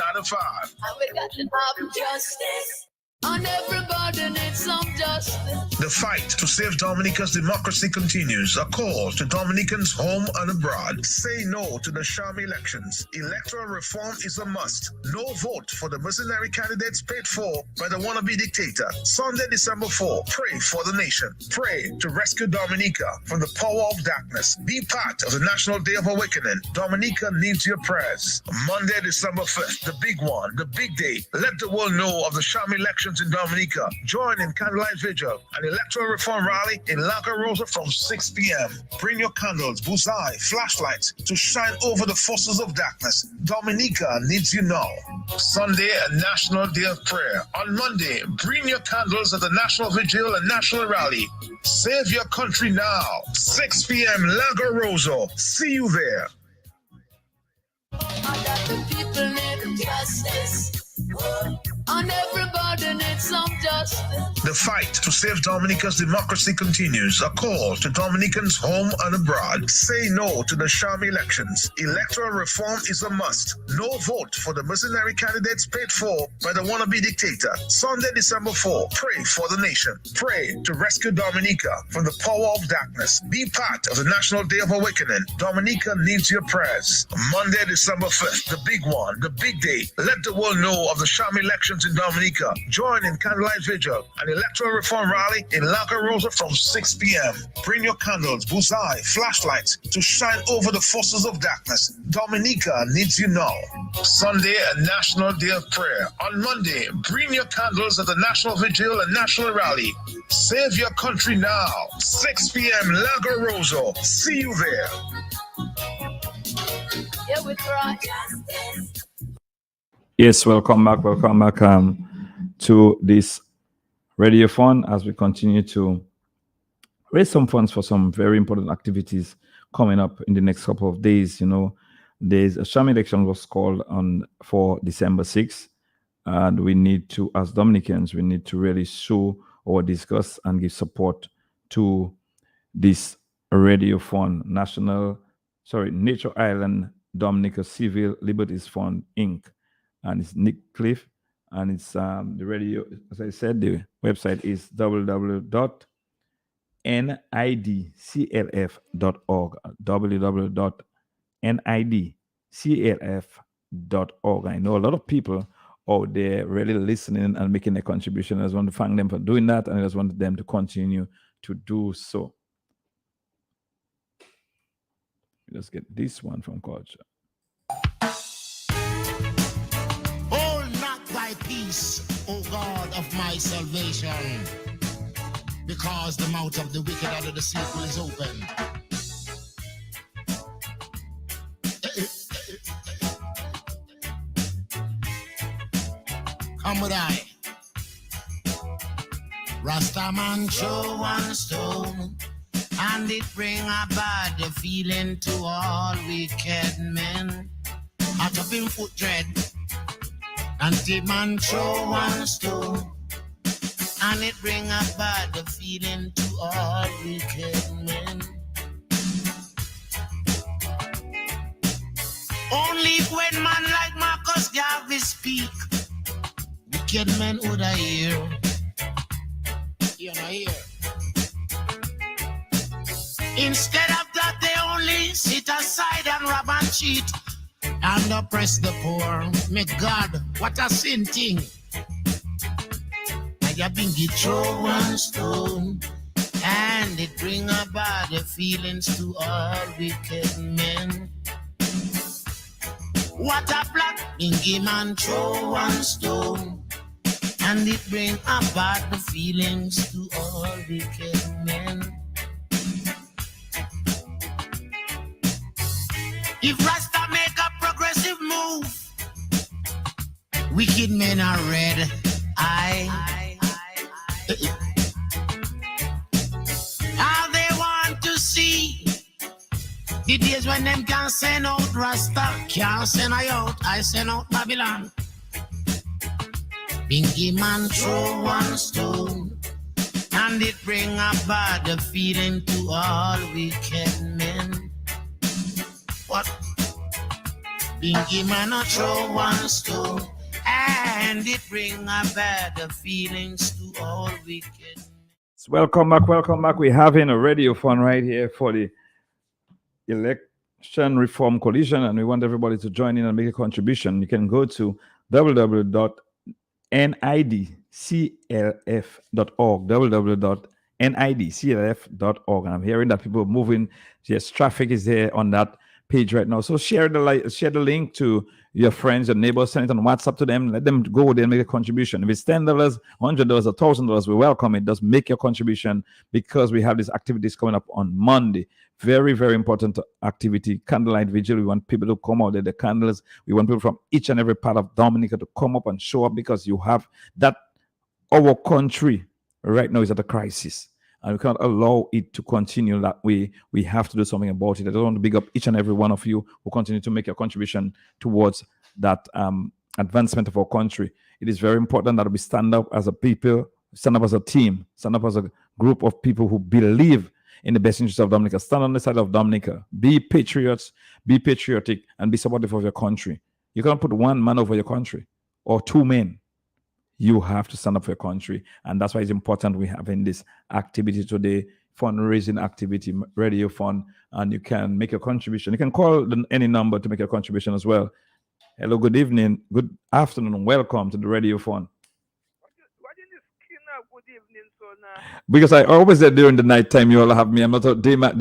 we got to have justice. And everybody needs some justice. The fight to save Dominica's democracy continues. A call to Dominicans home and abroad. Say no to the sham elections. Electoral reform is a must. No vote for the mercenary candidates paid for by the wannabe dictator. Sunday, December 4. Pray for the nation. Pray to rescue Dominica from the power of darkness. Be part of the National Day of Awakening. Dominica needs your prayers. Monday, December 5th. The big one. The big day. Let the world know of the sham elections in Dominica. Join in candlelight vigil and electoral reform rally in Lago Rosa from 6 p.m. Bring your candles, bullseye, flashlights to shine over the forces of darkness. Dominica needs you now. Sunday, a national day of prayer. On Monday, bring your candles at the national vigil and national rally. Save your country now. 6 p.m. Lago Rosa. See you there. The people need justice. And everybody needs some justice. The fight to save Dominica's democracy continues. A call to Dominicans home and abroad. Say no to the sham elections. Electoral reform is a must. No vote for the mercenary candidates paid for by the wannabe dictator. Sunday, December 4. Pray for the nation. Pray to rescue Dominica from the power of darkness. Be part of the National Day of Awakening. Dominica needs your prayers. Monday, December 5th. The big one. The big day. Let the world know of the sham elections in Dominica. Join in candlelight vigil and Electoral Reform Rally in La Rosa from 6 p.m. Bring your candles, bullseye, flashlights to shine over the forces of darkness. Dominica needs you now. Sunday, a National Day of Prayer. On Monday, bring your candles at the National Vigil and National Rally. Save your country now. 6 p.m. La Rosa. See you there. Yeah, we try. Yes, welcome back to this Radiothon as we continue to raise some funds for some very important activities coming up in the next couple of days. You know, there's a sham election was called on for December 6th, and we need to, as Dominicans, we need to really show or discuss and give support to this Radiothon Nature Island Dominica Civil Liberties Fund Inc. And it's Nick Cliff, and it's the radio. As I said, the website is www.nidclf.org. www.nidclf.org. I know a lot of people out there really listening and making a contribution. I just want to thank them for doing that, and I just want them to continue to do so. Let's get this one from Culture. Peace, O God of my salvation, because the mouth of the wicked and of the sinful is open. Come with I. Rastaman throw one stone, and it bring a bad feeling to all wicked men. Out of him foot dread. And the man throw one stone, and it bring a bad feeling to all wicked men. Only when man like Marcus Garvey speak, wicked men would I hear. You know hear. Instead of that, they only sit aside and rob and cheat and oppress the poor. May God, what a sin thing. I have been get throw one stone, and it bring about the feelings to all wicked men. What a plot, bingy man throw one stone, and it bring about the feelings to all wicked men. If Rasta make a progressive move, wicked men are red. How they want to see the days when them can send out Rasta, can't send I out, I send out Babylon. Bingy man throw one stone, and it bring a bad feeling to all wicked men. What? Bingy man a throw one stone, and it bring a bad feelings to all wicked. Welcome back. We're having a Radiothon right here for the Election Reform Coalition, and we want everybody to join in and make a contribution. You can go to www.nidclf.org, www.nidclf.org. And I'm hearing that people are moving. Yes, traffic is there on that page right now. So share the link to your friends, your neighbors, send it on WhatsApp to them. Let them go there and make a contribution. If it's $10, $100, $1,000, we welcome it. Just make your contribution, because we have these activities coming up on Monday. Very, very important activity. Candlelight vigil. We want people to come out there, the candles. We want people from each and every part of Dominica to come up and show up, because you have that. Our country right now is at a crisis, and we cannot allow it to continue that way. We have to do something about it. I just want to big up each and every one of you who continue to make a contribution towards that advancement of our country. It is very important that we stand up as a people, stand up as a team, stand up as a group of people who believe in the best interest of Dominica. Stand on the side of Dominica. Be patriots, be patriotic, and be supportive of your country. You can't put one man over your country or two men. You have to stand up for your country. And that's why it's important we have in this activity today, fundraising activity, Radiothon, and you can make a contribution. You can call any number to make a contribution as well. Hello, good evening, good afternoon, welcome to the Radiothon. What in the skin of good evening? Because I always there during the night time. You all have me. I'm not a day night.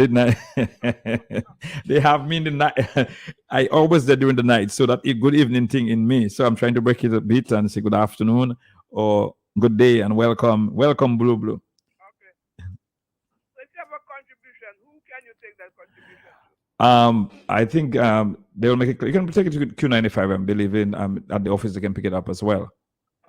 They have me in the night. I always there during the night, so that a good evening thing in me. So I'm trying to break it a bit and say good afternoon or good day and welcome, Blue. Okay. So if you have a contribution, who can you take that contribution to? I think they will make it. You can take it to Q95. I'm believing at the office they can pick it up as well.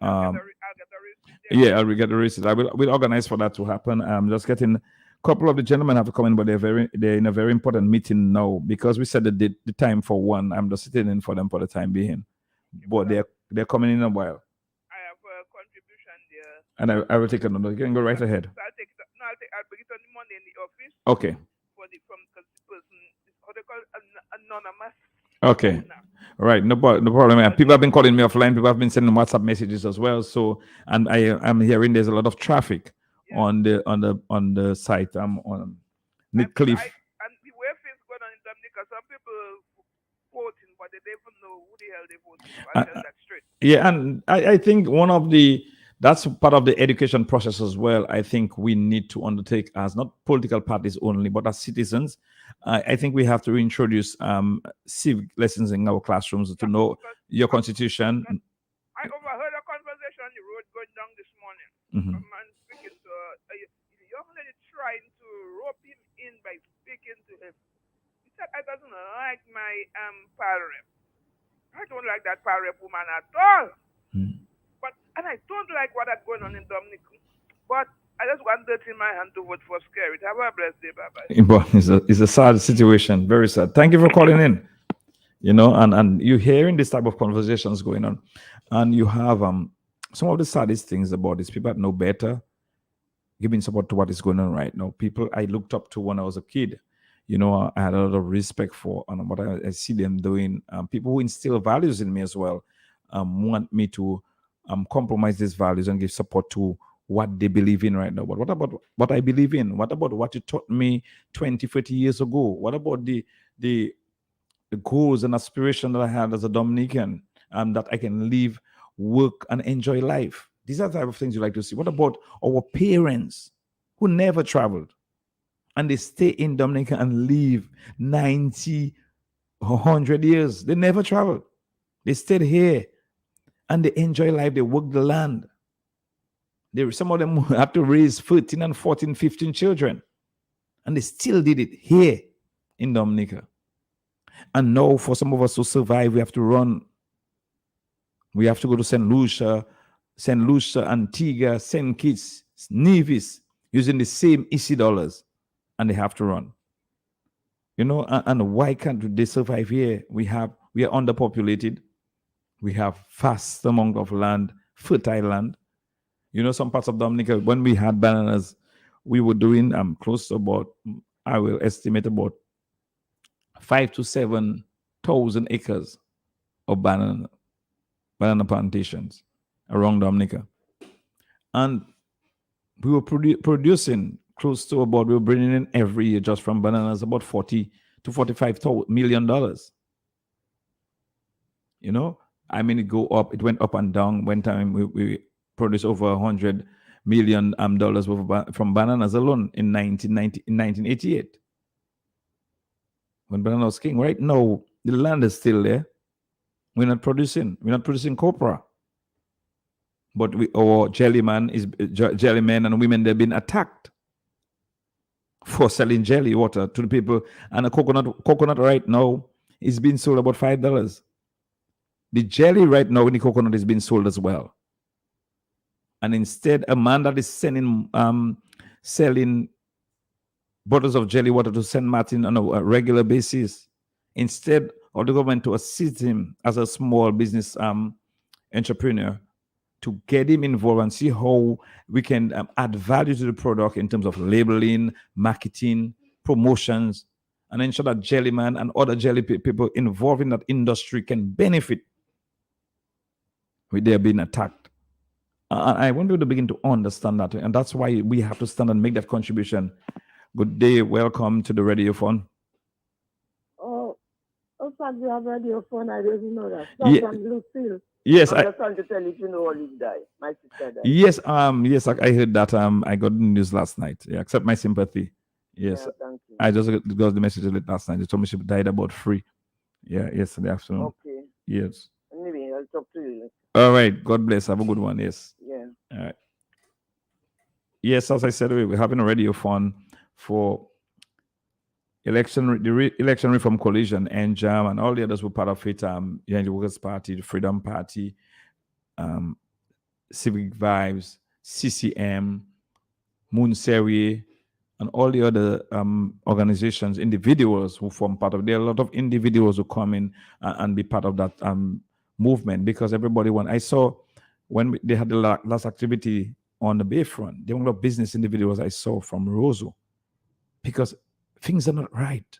I'll get the receipt. Yeah, I'll get the receipt. We'll organize for that to happen. I'm just getting a couple of the gentlemen have to come in, but they're in a very important meeting now because we said the time for 1. I'm just sitting in for them for the time being, but they're coming in a while. I have a contribution there, and I will take another. You can go right ahead. So I'll bring it on Monday in the office. Okay. Because the person is how they call it, anonymous. Okay. All right. No problem. People have been calling me offline. People have been sending WhatsApp messages as well. So, and I'm hearing there's a lot of traffic on the site. I'm on Nick Cliff. And the way things going on in Dominica, some people voting, but they don't even know who the hell they voting. I'll tell that straight. Yeah, and I think that's part of the education process as well. I think we need to undertake as not political parties only, but as citizens. I think we have to introduce civic lessons in our classrooms to know your constitution. I overheard a conversation on the road going down this morning. A man speaking to a young lady trying to rope him in by speaking to him. He said, I doesn't like my parrot. I don't like that parrot woman at all. And I don't like what is going on in Dominica. But I just want that in my hand to vote for Scary. Have a blessed day. Bye-bye. It's a sad situation. Very sad. Thank you for calling in. And you're hearing this type of conversations going on. And you have some of the saddest things about this. People that know better, giving support to what is going on right now. People I looked up to when I was a kid. I had a lot of respect for and what I see them doing. People who instill values in me as well want me to compromise these values and give support to what they believe in right now. But what about what I believe in? What about what you taught me 20, 30 years ago? What about the goals and aspirations that I had as a Dominican that I can live, work, and enjoy life? These are the type of things you like to see. What about our parents who never traveled and they stay in Dominica and live 90, 100 years? They never traveled. They stayed here and they enjoy life. They work the land. Some of them had to raise 13 and 14, 15 children. And they still did it here in Dominica. And now for some of us to survive, we have to run. We have to go to St. Lucia, Antigua, St. Kitts, Nevis, using the same EC dollars. And they have to run. And why can't they survive here? We are underpopulated. We have vast amount of land, fertile land. Some parts of Dominica, when we had bananas, we were doing close to about, I will estimate about 5,000 to 7,000 acres of banana plantations around Dominica. And we were producing close to about, we were bringing in every year just from bananas about $40 to $45 million. It went up and down. One time we produced over $100 million from bananas alone in 1988. When banana was king. Right now, the land is still there. We're not producing copra. But our jellymen and women, they've been attacked for selling jelly water to the people. And a coconut right now is being sold about $5. The jelly right now in the coconut is being sold as well. And instead, a man that is selling bottles of jelly water to St. Martin on a regular basis, instead of the government to assist him as a small business entrepreneur, to get him involved and see how we can add value to the product in terms of labeling, marketing, promotions, and ensure that Jellyman and other jelly people involved in that industry can benefit with their being attacked. I want you to begin to understand that, and that's why we have to stand and make that contribution. Good day, welcome to the Radiothon. Oh, you have Radiothon, I didn't know that. From Lucille. Yes, I'm just trying to tell you, you know, Olive died. My sister died. yes, I heard that. I got the news last night. Yeah, accept my sympathy. Yes, Yeah, thank you. I just got the message late last night. They told me she died about 3. Yeah, yesterday afternoon. Okay. Yes. Anyway, I'll talk to you. All right. God bless. Have a good one. Yes. Yeah. All right. Yes, as I said, we're having a radiothon for election reform coalition, NJAM, and all the others were part of it. United Workers Party, the Freedom Party, Civic Vibes, CCM, Moonseri, and all the other organizations, individuals who form part of. There are a lot of individuals who come in and be part of that movement, because everybody I saw when they had the last activity on the Bayfront, there were a lot of business individuals I saw from Roseau, because things are not right.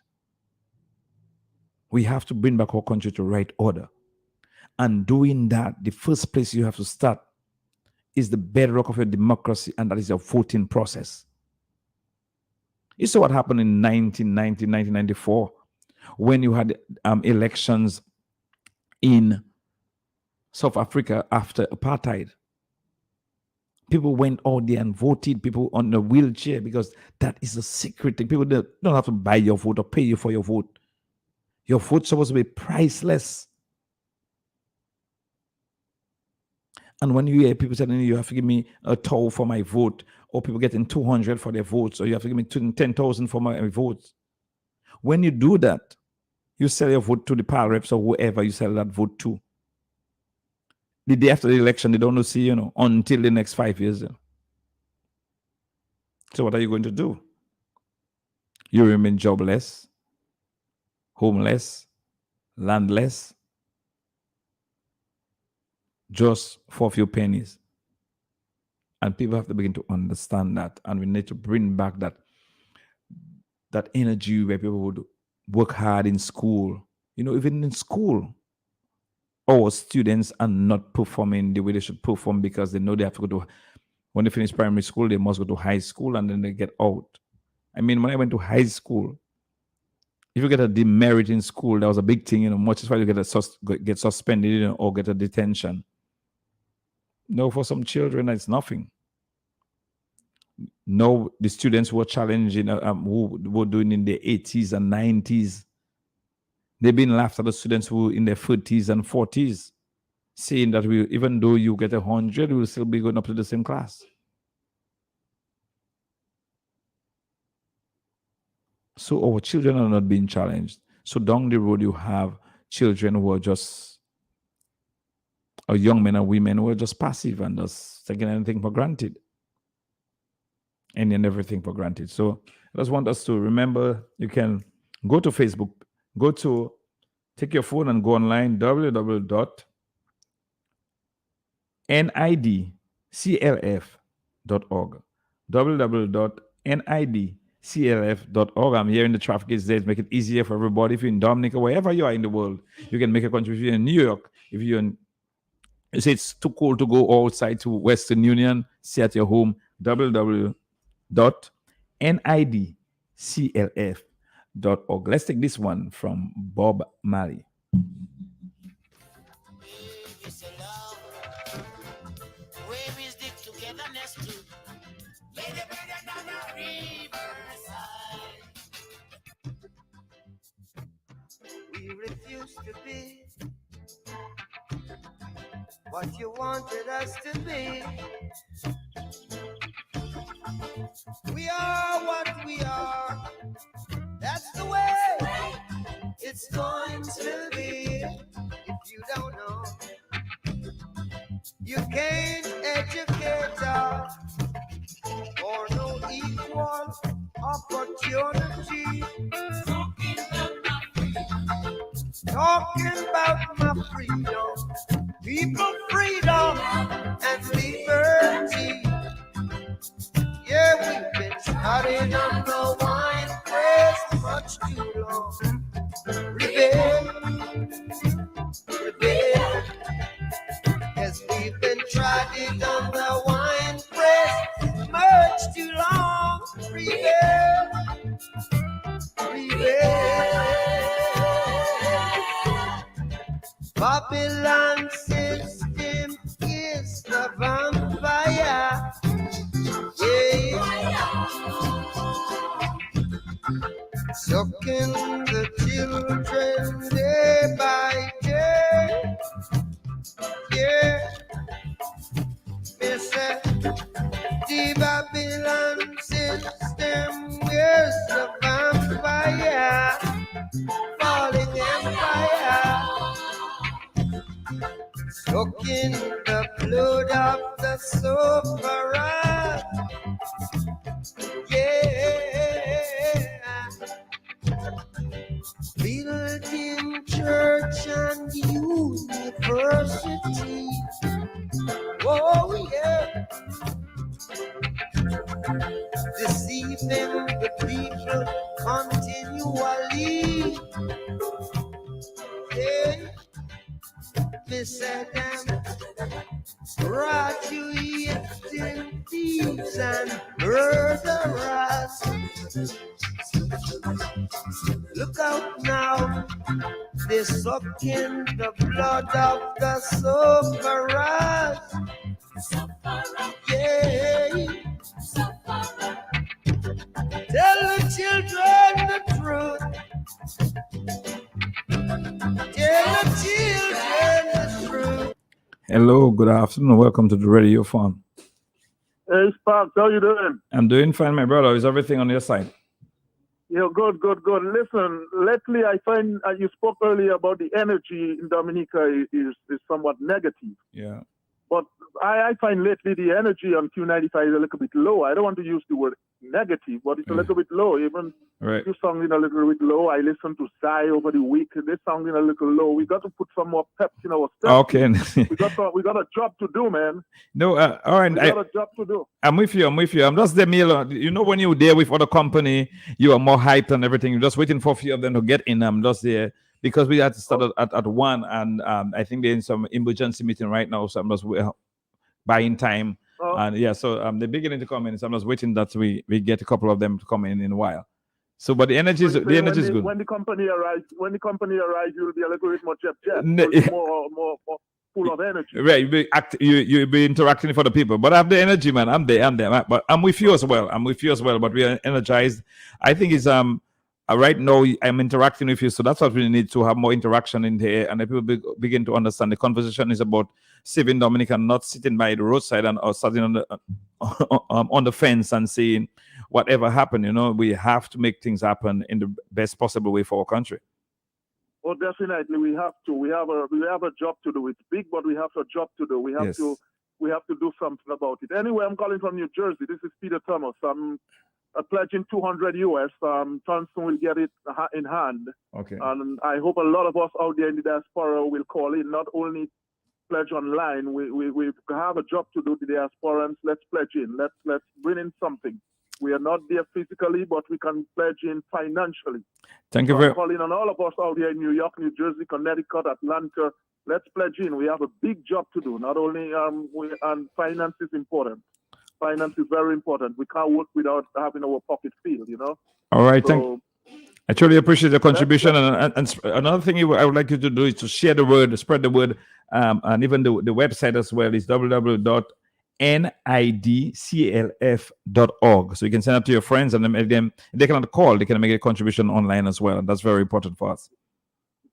We have to bring back our country to right order. And doing that, the first place you have to start is the bedrock of your democracy, and that is your voting process. You saw what happened in 1990, 1994, when you had elections in South Africa after apartheid. People went out there and voted, people on the wheelchair, because that is a secret thing. People don't have to buy your vote or pay you for your vote. Your vote's supposed to be priceless. And when you hear people telling you have to give me a toll for my vote, or people getting 200 for their votes, or you have to give me 10,000 for my votes. When you do that, you sell your vote to the power reps or whoever you sell that vote to. The day after the election, they don't see, until the next 5 years. So what are you going to do? You remain jobless, homeless, landless, just for a few pennies. And people have to begin to understand that. And we need to bring back that energy where people would work hard in school. Even in school, our students are not performing the way they should perform, because they know they have to go to, when they finish primary school, they must go to high school, and then they get out. I mean, when I went to high school, if you get a demerit in school, that was a big thing, much as well you get suspended, or get a detention. No, for some children, it's nothing. No, the students who are challenging, who were doing in the 80s and 90s, they've been laughed at. The students who in their 30s and 40s, saying that even though you get 100, we'll still be going up to the same class. So our children are not being challenged. So down the road, you have children who are just, or young men and women who are just passive and just taking anything for granted. And everything for granted. So I just want us to remember, you can go to Facebook, take your phone and go online, www.nidclf.org. www.nidclf.org. I'm here in the traffic these days, make it easier for everybody. If you're in Dominica, wherever you are in the world, you can make a contribution. In New York, if you say it's too cold to go outside to Western Union, stay at your home, www.nidclf.org. Let's take this one from Bob Marley. We refuse to be what you wanted us to be. We are what we are. That's the way it's going to be. If you don't know, you can't educate us for no equal opportunity. Talking about my freedom, people freedom and liberty. Yeah, we've been starting on the wine press much too long. Rebel, yes, we've been trying on the wine press much too long. Rebel. Babylon says sucking the children day by day. Yeah, me say the Babylon system is the vampire, falling empire, sucking the blood of the sufferer. Yeah, building church and university. Oh yeah, deceiving the people continually. Yeah, me say them graduating thieves and murderers. Look out now, they're sucking the blood of the sufferers. Yeah. Tell the children the truth. Tell the children the truth. Hello, good afternoon. Welcome to the Radiothon. Hey, Sparks, how you doing? I'm doing fine, my brother. Is everything on your side? Yeah, good. Listen, lately I find you spoke earlier about the energy in Dominica is somewhat negative. Yeah. But I find lately the energy on Q95 is a little bit low. I don't want to use the word negative, but it's a little bit low. Even you sounding a little bit low. I listened to Sai over the week. They sounding a little low. We got to put some more pep in our step. Okay. we got a job to do, man. No, all right. We got a job to do. I'm with you. I'm just the meal. You know, when you're there with other company, you are more hyped and everything. You're just waiting for a few of them to get in. I'm just there because we had to start at 1, and I think they're in some emergency meeting right now. So I'm just buying time. And yeah, so they're beginning to come in. So I'm just waiting that we get a couple of them to come in a while. So, but the energy is good. When the company arrives, you'll be a little bit more jet, more full of energy. Right, you'll be interacting for the people. But I have the energy, man. I'm there. But I'm with you as well. But we are energized. I think it's right now I'm interacting with you, so that's what we need to have more interaction in here, and the people begin to understand the conversation is about saving Dominica, not sitting by the roadside and or sitting on the fence and saying whatever happened. You know, we have to make things happen in the best possible way for our country. Oh, definitely, we have to. We have a job to do. It's big, but we have a job to do. We have to do something about it. Anyway, I'm calling from New Jersey. This is Peter Thomas. I'm pledging 200 US. Johnson will get it in hand. Okay. And I hope a lot of us out there in the diaspora will call in, not only pledge online. We have a job to do to the diasporans. Let's pledge in. Let's bring in something. We are not there physically, but we can pledge in financially. Thank you very much. Calling on all of us out here in New York, New Jersey, Connecticut, Atlanta. Let's pledge in. We have a big job to do. Not only and finance is important. Finance is very important. We can't work without having our pocket filled, you know. All right, I truly appreciate your contribution. And another thing I would like you to do is to share the word, spread the word, and even the website as well is www.nidclf.org. So you can send it to your friends, and then they cannot call. They can make a contribution online as well. And that's very important for us.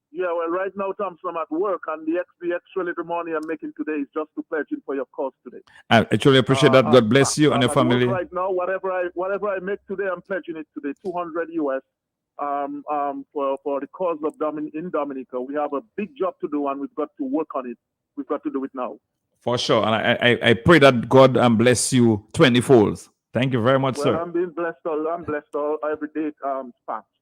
Yeah, well, right now, Thompson, I'm at work, and the extra little money I'm making today is just to pledge in for your cause today. I truly appreciate that. God bless you and your family. Right now, whatever I make today, I'm pledging it today, 200 US, for the cause of in Dominica. We have a big job to do, and we've got to work on it. We've got to do it now. For sure, and I pray that God bless you 20-fold. Thank you very much, sir. I'm being blessed. I'm blessed every day.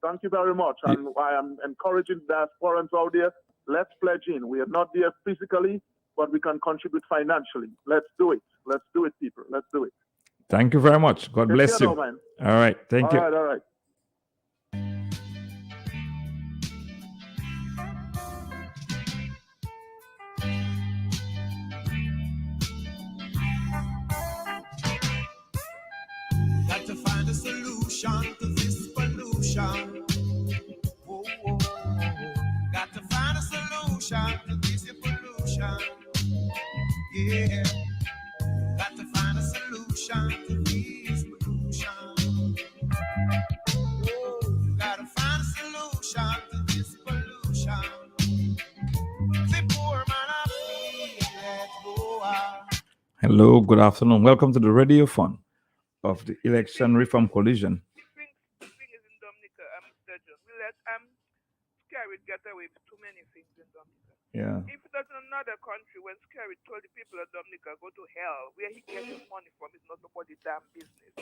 Thank you very much. And I am encouraging the diasporans out there. Let's pledge in. We are not there physically, but we can contribute financially. Let's do it. Let's do it, people. Let's do it. Thank you very much. God bless you. All right. Thank you. All right. Got to find a solution to this pollution. Oh, oh, oh. Got to find a solution to this pollution. Yeah. Got to find a solution to this pollution. Oh, got to find a Hello, good afternoon. Welcome to the Radiothon of the Election Reform Coalition. The thing is in Dominica, Mr. John, we let Scarrett get away with too many things in Dominica. Yeah. If it was in another country, when Scarrett told the people of Dominica, go to hell, where he gets his money from is not nobody's damn business.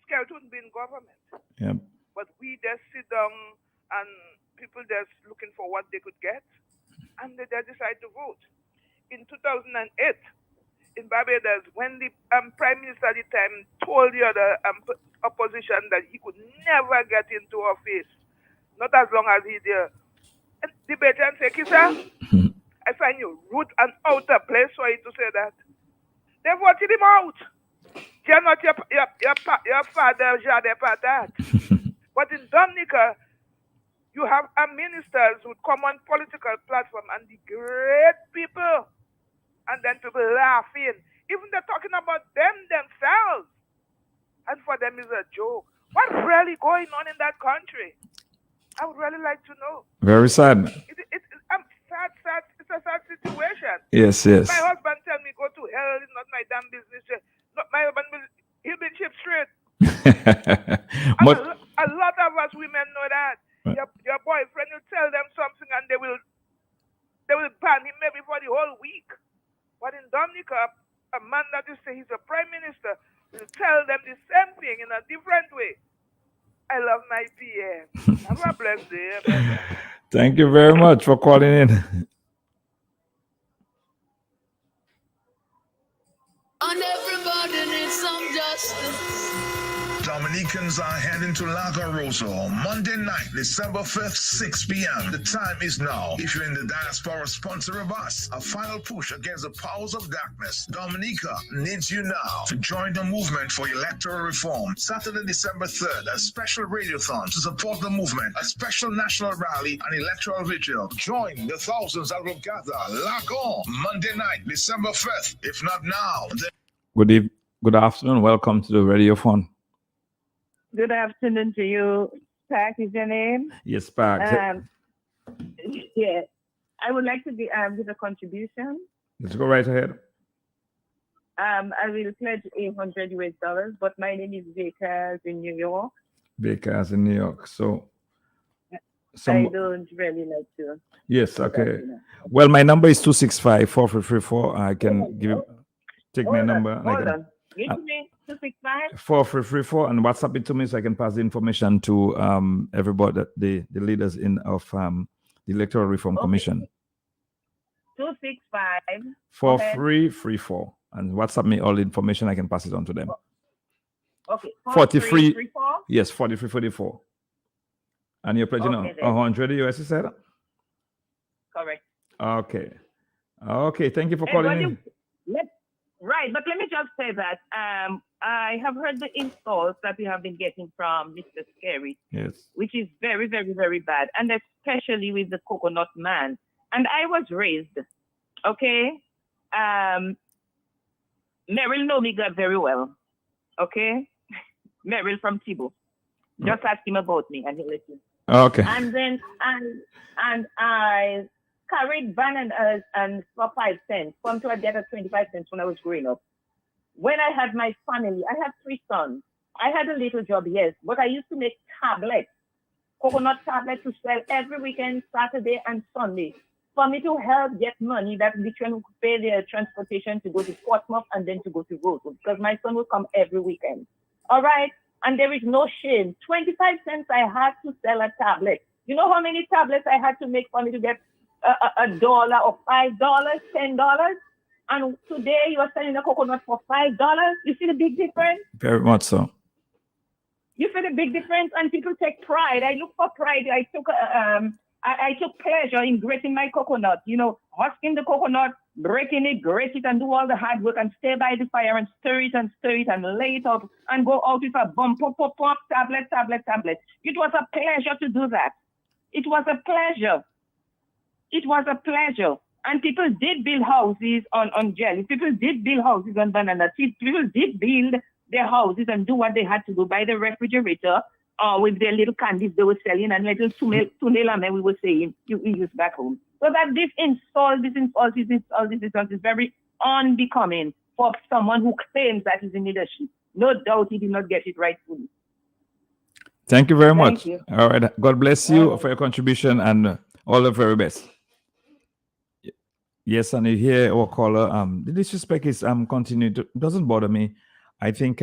Scarrett wouldn't be in government. Yeah. But we just sit down and people just looking for what they could get, and they just decide to vote. In 2008, in Barbados, when the Prime Minister at the time told the other opposition that he could never get into office, not as long as he's there, and the Belgians say, Kisa, I find you rude and out of place for you to say that. They voted him out. You're not your father, Jade Patat. But in Dominica, you have ministers with common political platform and the great people, and then people laughing. Even they're talking about themselves. And for them is a joke. What's really going on in that country? I would really like to know. Very sad. It's sad. It's a sad situation. Yes. My husband tell me go to hell. It's not my damn business. Not my husband. He'll be chip straight. But a lot of us women know that. Your boyfriend will tell them something and they will ban him maybe for the whole week. But in Dominica, a man that you say he's a prime minister will tell them the same thing in a different way. I love my PM. Have a blessed day. thank you very much for calling in. And everybody needs some justice. Dominicans are heading to Lago Rosso Monday night, December 5th, 6 p.m. The time is now. If you're in the diaspora, sponsor of us. A final push against the powers of darkness. Dominica needs you now to join the movement for electoral reform. Saturday, December 3rd, a special radiothon to support the movement, a special national rally, and electoral vigil. Join the thousands that will gather. Lago, Monday night, December 5th. If not now, then... Good afternoon. Welcome to the Radiothon. Good afternoon to you. Spark is your name? Yes, Spark. Yeah. I would like to give a contribution. Let's go right ahead. I will pledge $800, but my name is Bakers in New York. Bakers in New York. So I don't really like to. Yes, okay. Well, my number is 265-4334. I can take my number. Hold on. Give me 265 4334 and WhatsApp it to me so I can pass the information to everybody, the leaders of the Electoral Reform Commission. 265 4334 and WhatsApp me all the information. I can pass it on to them. Okay. 43. Yes, 4344. And you're pledging 100 US, you said? Correct. Okay. Thank you for calling in. Right, but let me just say that I have heard the insults that we have been getting from Mr. Scary, yes, which is very, very, very bad, and especially with the coconut man. And I was raised, okay? Meryl know me God very well, okay? Meryl from Tibo. Just ask him about me and he'll let you. Okay. And then I carried bananas and for 5 cents, come to a debt of 25 cents when I was growing up. When I had my family, I had 3 sons. I had a little job, yes, but I used to make tablets, coconut tablets to sell every weekend, Saturday and Sunday, for me to help get money that we can pay their transportation to go to Portsmouth and then to go to Rosewood, because my son would come every weekend. All right? And there is no shame. 25 cents I had to sell a tablet. You know how many tablets I had to make for me to get $1 or $5, $10? And today you are selling a coconut for $5. You see the big difference? Very much so. You see the big difference, and people take pride. I look for pride. I took pleasure in grating my coconut. You know, husking the coconut, breaking it, grate it, and do all the hard work, and stay by the fire and stir it and lay it out and go out with a bump, pop, tablet. It was a pleasure to do that. It was a pleasure. And people did build houses on jelly. People did build houses on banana. People did build their houses and do what they had to do by the refrigerator with their little candies they were selling and little tunelame we were saying you use back home. So that this insult is very, unbecoming for someone who claims that he's in leadership. No doubt he did not get it right fully. Thank you very much. you. All right. God bless you for your contribution and all the very best. Yes, and you hear our caller. The disrespect is continuing to doesn't bother me. I think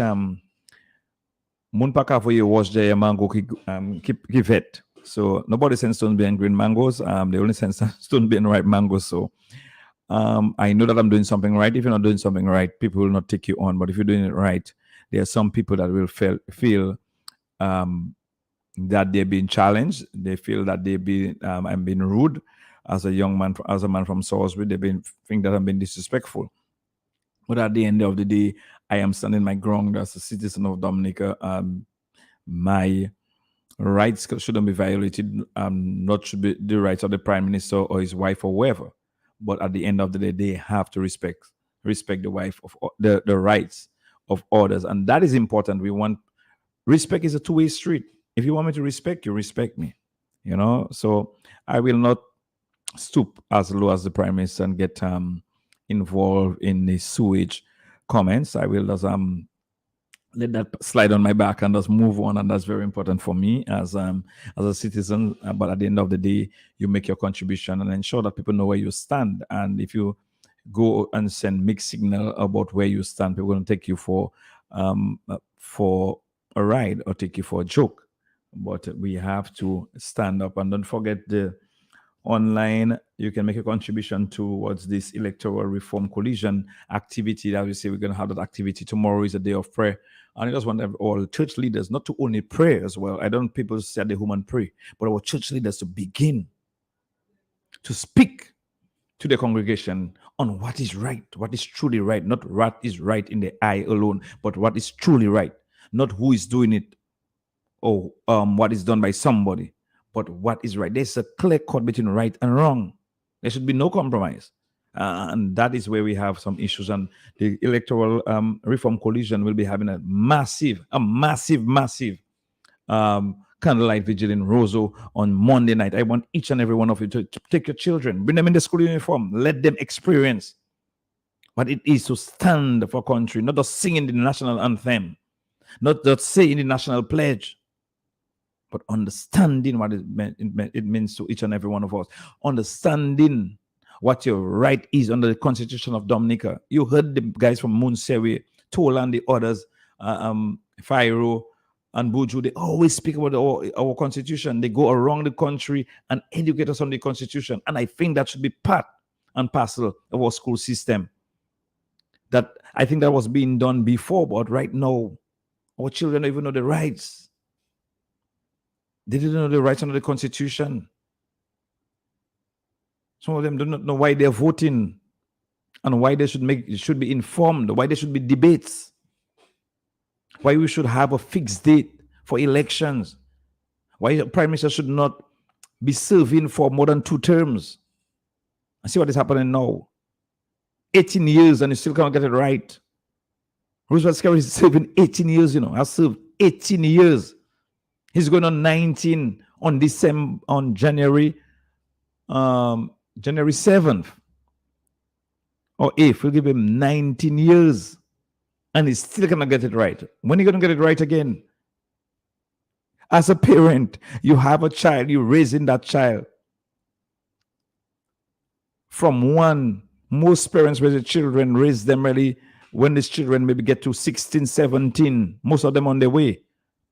Munpaka for you watch the mango keep it. So nobody sends stone being green mangoes. They only send stone being ripe mangoes. So I know that I'm doing something right. If you're not doing something right, people will not take you on. But if you're doing it right, there are some people that will feel that they're being challenged. They feel that I'm being rude as a young man, as a man from Salisbury. They think that I'm being disrespectful. But at the end of the day, I am standing my ground as a citizen of Dominica. My rights shouldn't be violated. Not should be the rights of the prime minister or his wife or whoever. But at the end of the day, they have to respect the wife of the rights of others, and that is important. We want respect is a two-way street. If you want me to respect you, respect me. So I will not stoop as low as the prime minister and get involved in the sewage comments. I will just let that slide on my back and just move on, and that's very important for me as a citizen. But at the end of the day, you make your contribution and ensure that people know where you stand. And if you go and send mixed signal about where you stand, people are going to take you for a ride or take you for a joke. But we have to stand up, and don't forget the online. You can make a contribution towards this electoral reform collision activity that we say we're going to have. That activity tomorrow is a day of prayer, and I just want all church leaders not to only pray as well. I don't people say at the home and pray, but our church leaders to begin to speak to the congregation on what is right, what is truly right, not what is right in the eye alone, but what is truly right, not who is doing it or what is done by somebody, but what is right. There's a clear cut between right and wrong. There should be no compromise. And that is where we have some issues. And the electoral reform coalition will be having a massive candlelight vigil in Roseau on Monday night. I want each and every one of you to take your children, bring them in the school uniform, let them experience what it is to stand for country, not just singing the national anthem, not just saying the national pledge, but understanding what it means to each and every one of us. Understanding what your right is under the Constitution of Dominica. You heard the guys from Munsewe, Tola, and the others, Fairo and Buju. They always speak about our Constitution. They go around the country and educate us on the Constitution. And I think that should be part and parcel of our school system. That I think that was being done before, but right now, our children don't even know the rights. They didn't know the rights under the Constitution. Some of them do not know why they're voting and why they should be informed, why there should be debates, why we should have a fixed date for elections, why the prime minister should not be serving for more than 2 terms. And see what is happening now. 18 years and you still can't get it right. Roosevelt Scary is serving 18 years, I've served 18 years. He's going on 19 on January 7th or 8th. We'll give him 19 years and he's still going to get it right. When are you going to get it right again? As a parent, you have a child, you're raising that child. From one, most parents raise their children, raise them really when these children maybe get to 16, 17, most of them on their way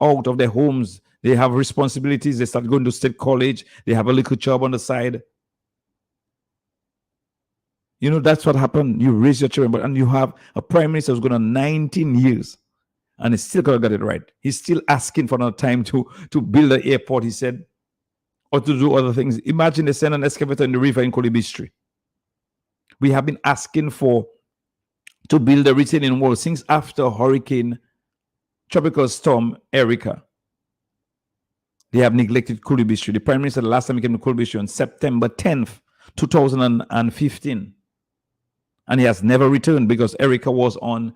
out of their homes. They have responsibilities. They start going to state college. They have a little job on the side. That's what happened. You raise your children, and you have a prime minister who's going on 19 years, and he's still going to get it right. He's still asking for another time to build an airport, he said, or to do other things. Imagine they send an excavator in the river in Kolibistri. We have been asking to build a retaining wall since after tropical storm Erica. They have neglected Kolibistri. The prime minister, the last time he came to Kolibistri on September 10th, 2015. And he has never returned because Erica was on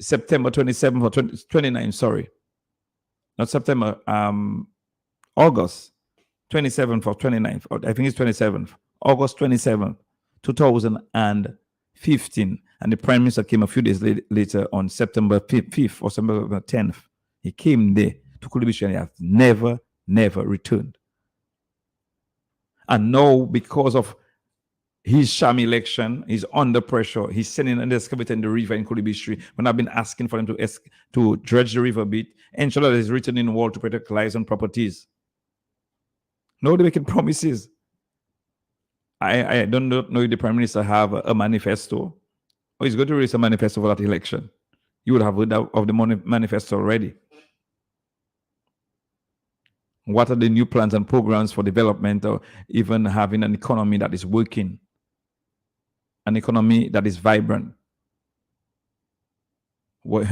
September 27th or 29th, sorry. Not September, August 27th or 29th. I think it's 27th. August 27th, 2015. 15, and the Prime Minister came a few days later on September 5th or September 10th. He came there to Kulibisha and he has never returned. And now, because of his sham election, he's under pressure. He's sending an excavator in the river in Kulibisha. When I've been asking for them to dredge the river bit, ensure that there's written in wall to protect lives and properties. No, they're making promises. I don't know if the Prime Minister have a manifesto, or he's going to release a manifesto for that election. You would have heard of the manifesto already. What are the new plans and programs for development, or even having an economy that is working, an economy that is vibrant? Where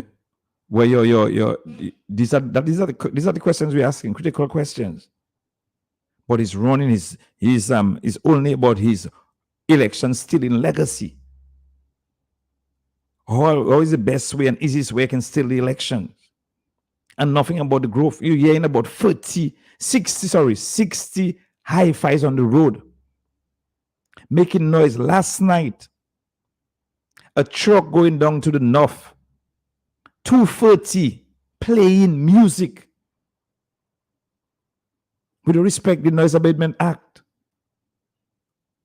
these are the questions we're asking, critical questions. But he's running is only about his election still in legacy. How is the best way and easiest way I can steal the election? And nothing about the growth. You're hearing about 60 hi-fis on the road, making noise. Last night, a truck going down to the north, 2:30, playing music with respect to the Noise Abatement Act.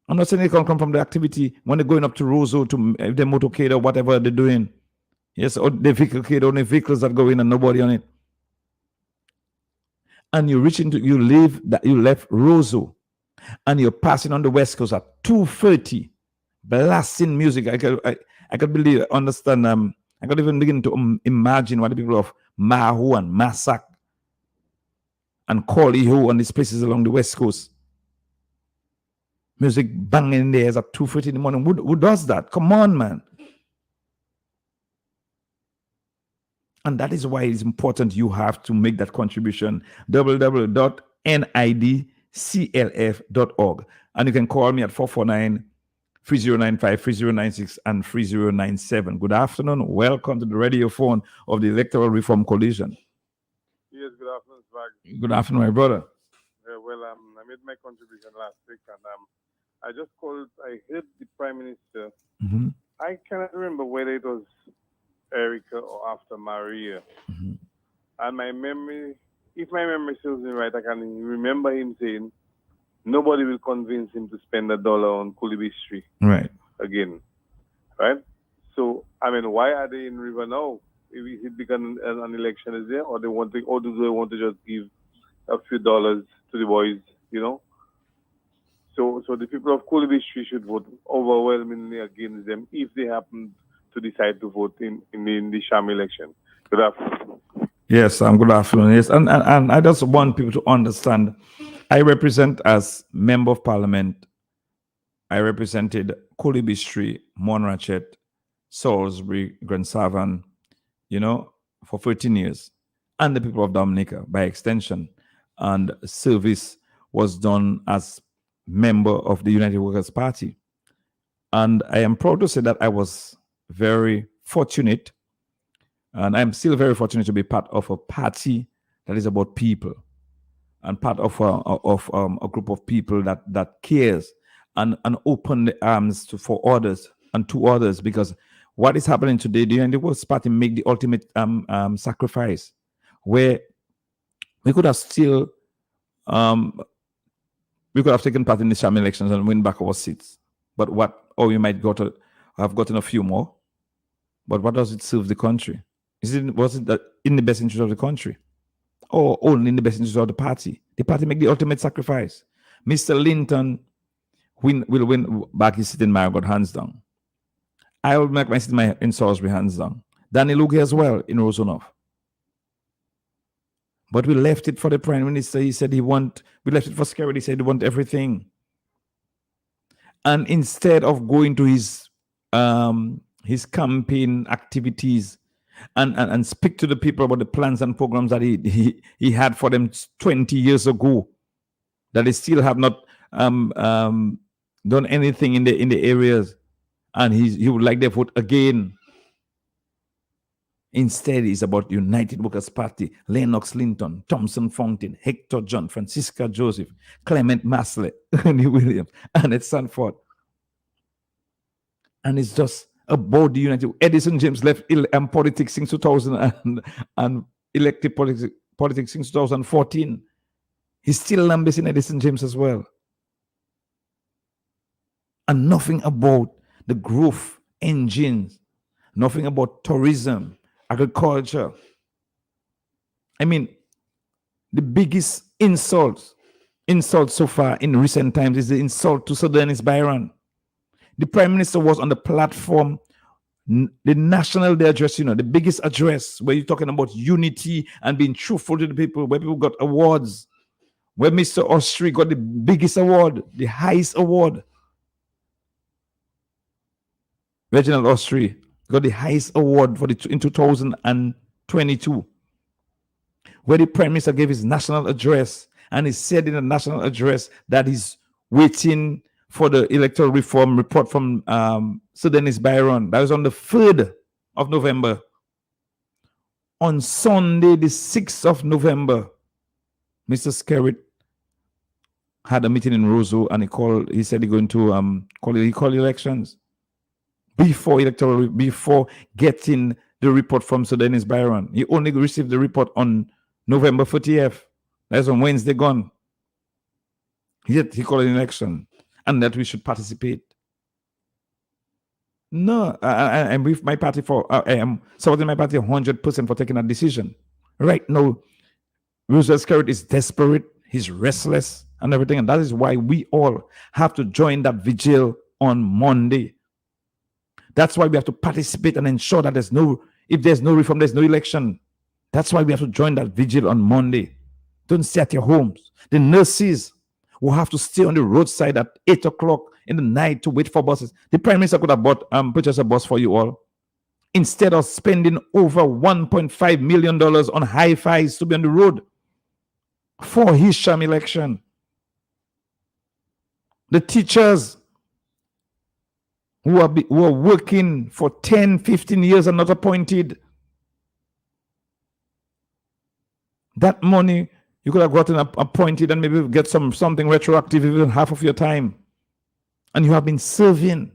I'm not saying it can come from the activity when they're going up to Roseau to the motorcade or whatever they're doing. Yes, or the vehicle, only vehicles that go in and nobody on it. And you left Roseau and you're passing on the West Coast at 2:30, blasting music. I could understand. I could even begin to imagine what the people of Mahu and Massac and Corley and these places along the West Coast. Music banging in the ears at 2:30 in the morning. Who does that? Come on, man. And that is why it's important you have to make that contribution. www.nidclf.org. And you can call me at 449-3095, 3096, and 3097. Good afternoon. Welcome to the Radiothon of the Electoral Reform Coalition. Yes, good afternoon, Swag. Good afternoon, my brother. Well, I made my contribution last week, and I just called. I heard the Prime Minister. Mm-hmm. I cannot remember whether it was Erica or after Maria. Mm-hmm. And my memory, if my memory serves me right, I can remember him saying, nobody will convince him to spend $1 on Kulibisha right again. Right? So, I mean, why are they in River now? If it began an election is there, or do they want to just give a few dollars to the boys, you know? So the people of Kulibisha should vote overwhelmingly against them if they happen to decide to vote in the sham election. Good afternoon. Yes, good afternoon. Yes, and I just want people to understand. I represent as Member of Parliament. I represented Kulibisha, Monrachet, Salisbury, Grand Savan, for 13 years, and the people of Dominica by extension. And service was done as member of the United Workers' Party. And I am proud to say that I was very fortunate, and I'm still very fortunate to be part of a party that is about people, and part of a group of people that cares and open the arms for others and to others. Because what is happening today, the United Workers' Party make the ultimate sacrifice, where we could have still we could have taken part in the sham elections and win back our seats. But we might have gotten a few more. But what does it serve the country? Was it in the best interest of the country, or only in the best interest of the party? The party make the ultimate sacrifice. Mr. Linton will win back his seat in Marigot, hands down. I will make my seat in Salisbury, hands down. Danny Luque as well in Rosanov. But we left it for the Prime Minister. He said we left it for security. He said he want everything. And instead of going to his campaign activities and speak to the people about the plans and programs that he had for them 20 years ago, that they still have not done anything in the areas, and he would like their vote again. Instead, it's about United Workers' Party, Lennox Linton, Thompson Fountain, Hector John, Francisca Joseph, Clement Masley, Ernie Williams, Annette Sanford. And it's just about the unity. Edison James left politics in 2000 and elected politics in 2014. He's still lambasting Edison James as well. And nothing about the growth engines, nothing about tourism, agriculture. I mean, the biggest insult so far in recent times is the insult to Sir Dennis Byron. The Prime Minister was on the platform, the National Day address, the biggest address where you're talking about unity and being truthful to the people, where people got awards, where Mr. Austri got the biggest award, the highest award. Reginald Austri got the highest award in 2022, where the Prime Minister gave his national address, and he said in the national address that he's waiting for the electoral reform report from Sir Dennis Byron. That was on the 3rd of November. On Sunday, the 6th of November, Mr. Skerritt had a meeting in Roseau, and he said he's going to call elections before getting the report from Sir Dennis Byron. He only received the report on November 30th. That's on Wednesday gone. Yet he called an election, and that we should participate. No, I'm with my party I am supporting my party 100% for taking a decision. Right now, Roosevelt Skerritt is desperate, he's restless and everything, and that is why we all have to join that vigil on Monday. That's why we have to participate and ensure that if there's no reform, there's no election. That's why we have to join that vigil on Monday. Don't stay at your homes. The nurses will have to stay on the roadside at 8 o'clock in the night to wait for buses. The Prime Minister could have purchased a bus for you all, instead of spending over $1.5 million on hi-fis to be on the road for his sham election. The teachers who are working for 10, 15 years and not appointed, that money you could have gotten appointed and maybe get something retroactive, even half of your time. And you have been serving.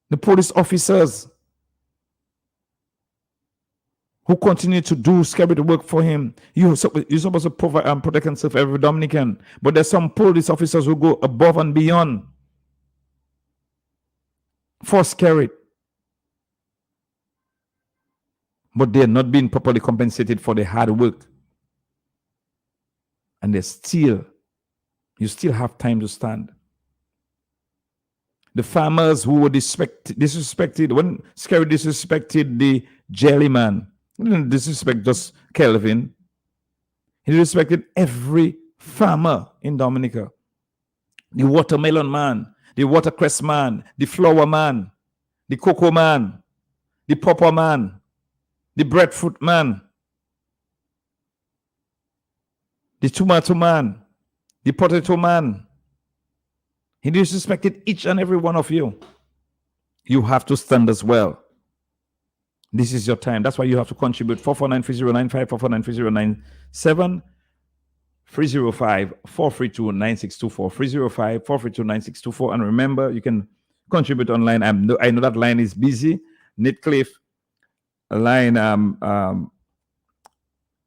The police officers who continue to do Skerritt work for him. You're supposed to provide protect and serve every Dominican. But there's some police officers who go above and beyond for Skerritt. But they're not being properly compensated for their hard work. And you still have time to stand. The farmers who were disrespected, when Skerritt disrespected the jellyman, he didn't disrespect just Kelvin. He disrespected every farmer in Dominica. The watermelon man, the watercress man, the flower man, the cocoa man, the pawpaw man, the breadfruit man, the tomato man, the potato man. He disrespected each and every one of you. You have to stand as well. This is your time. That's why you have to contribute. 449-3095, 449-3097, 305-432-9624, 305-432-9624. And remember, you can contribute online. I know that line is busy. Netcliffe line,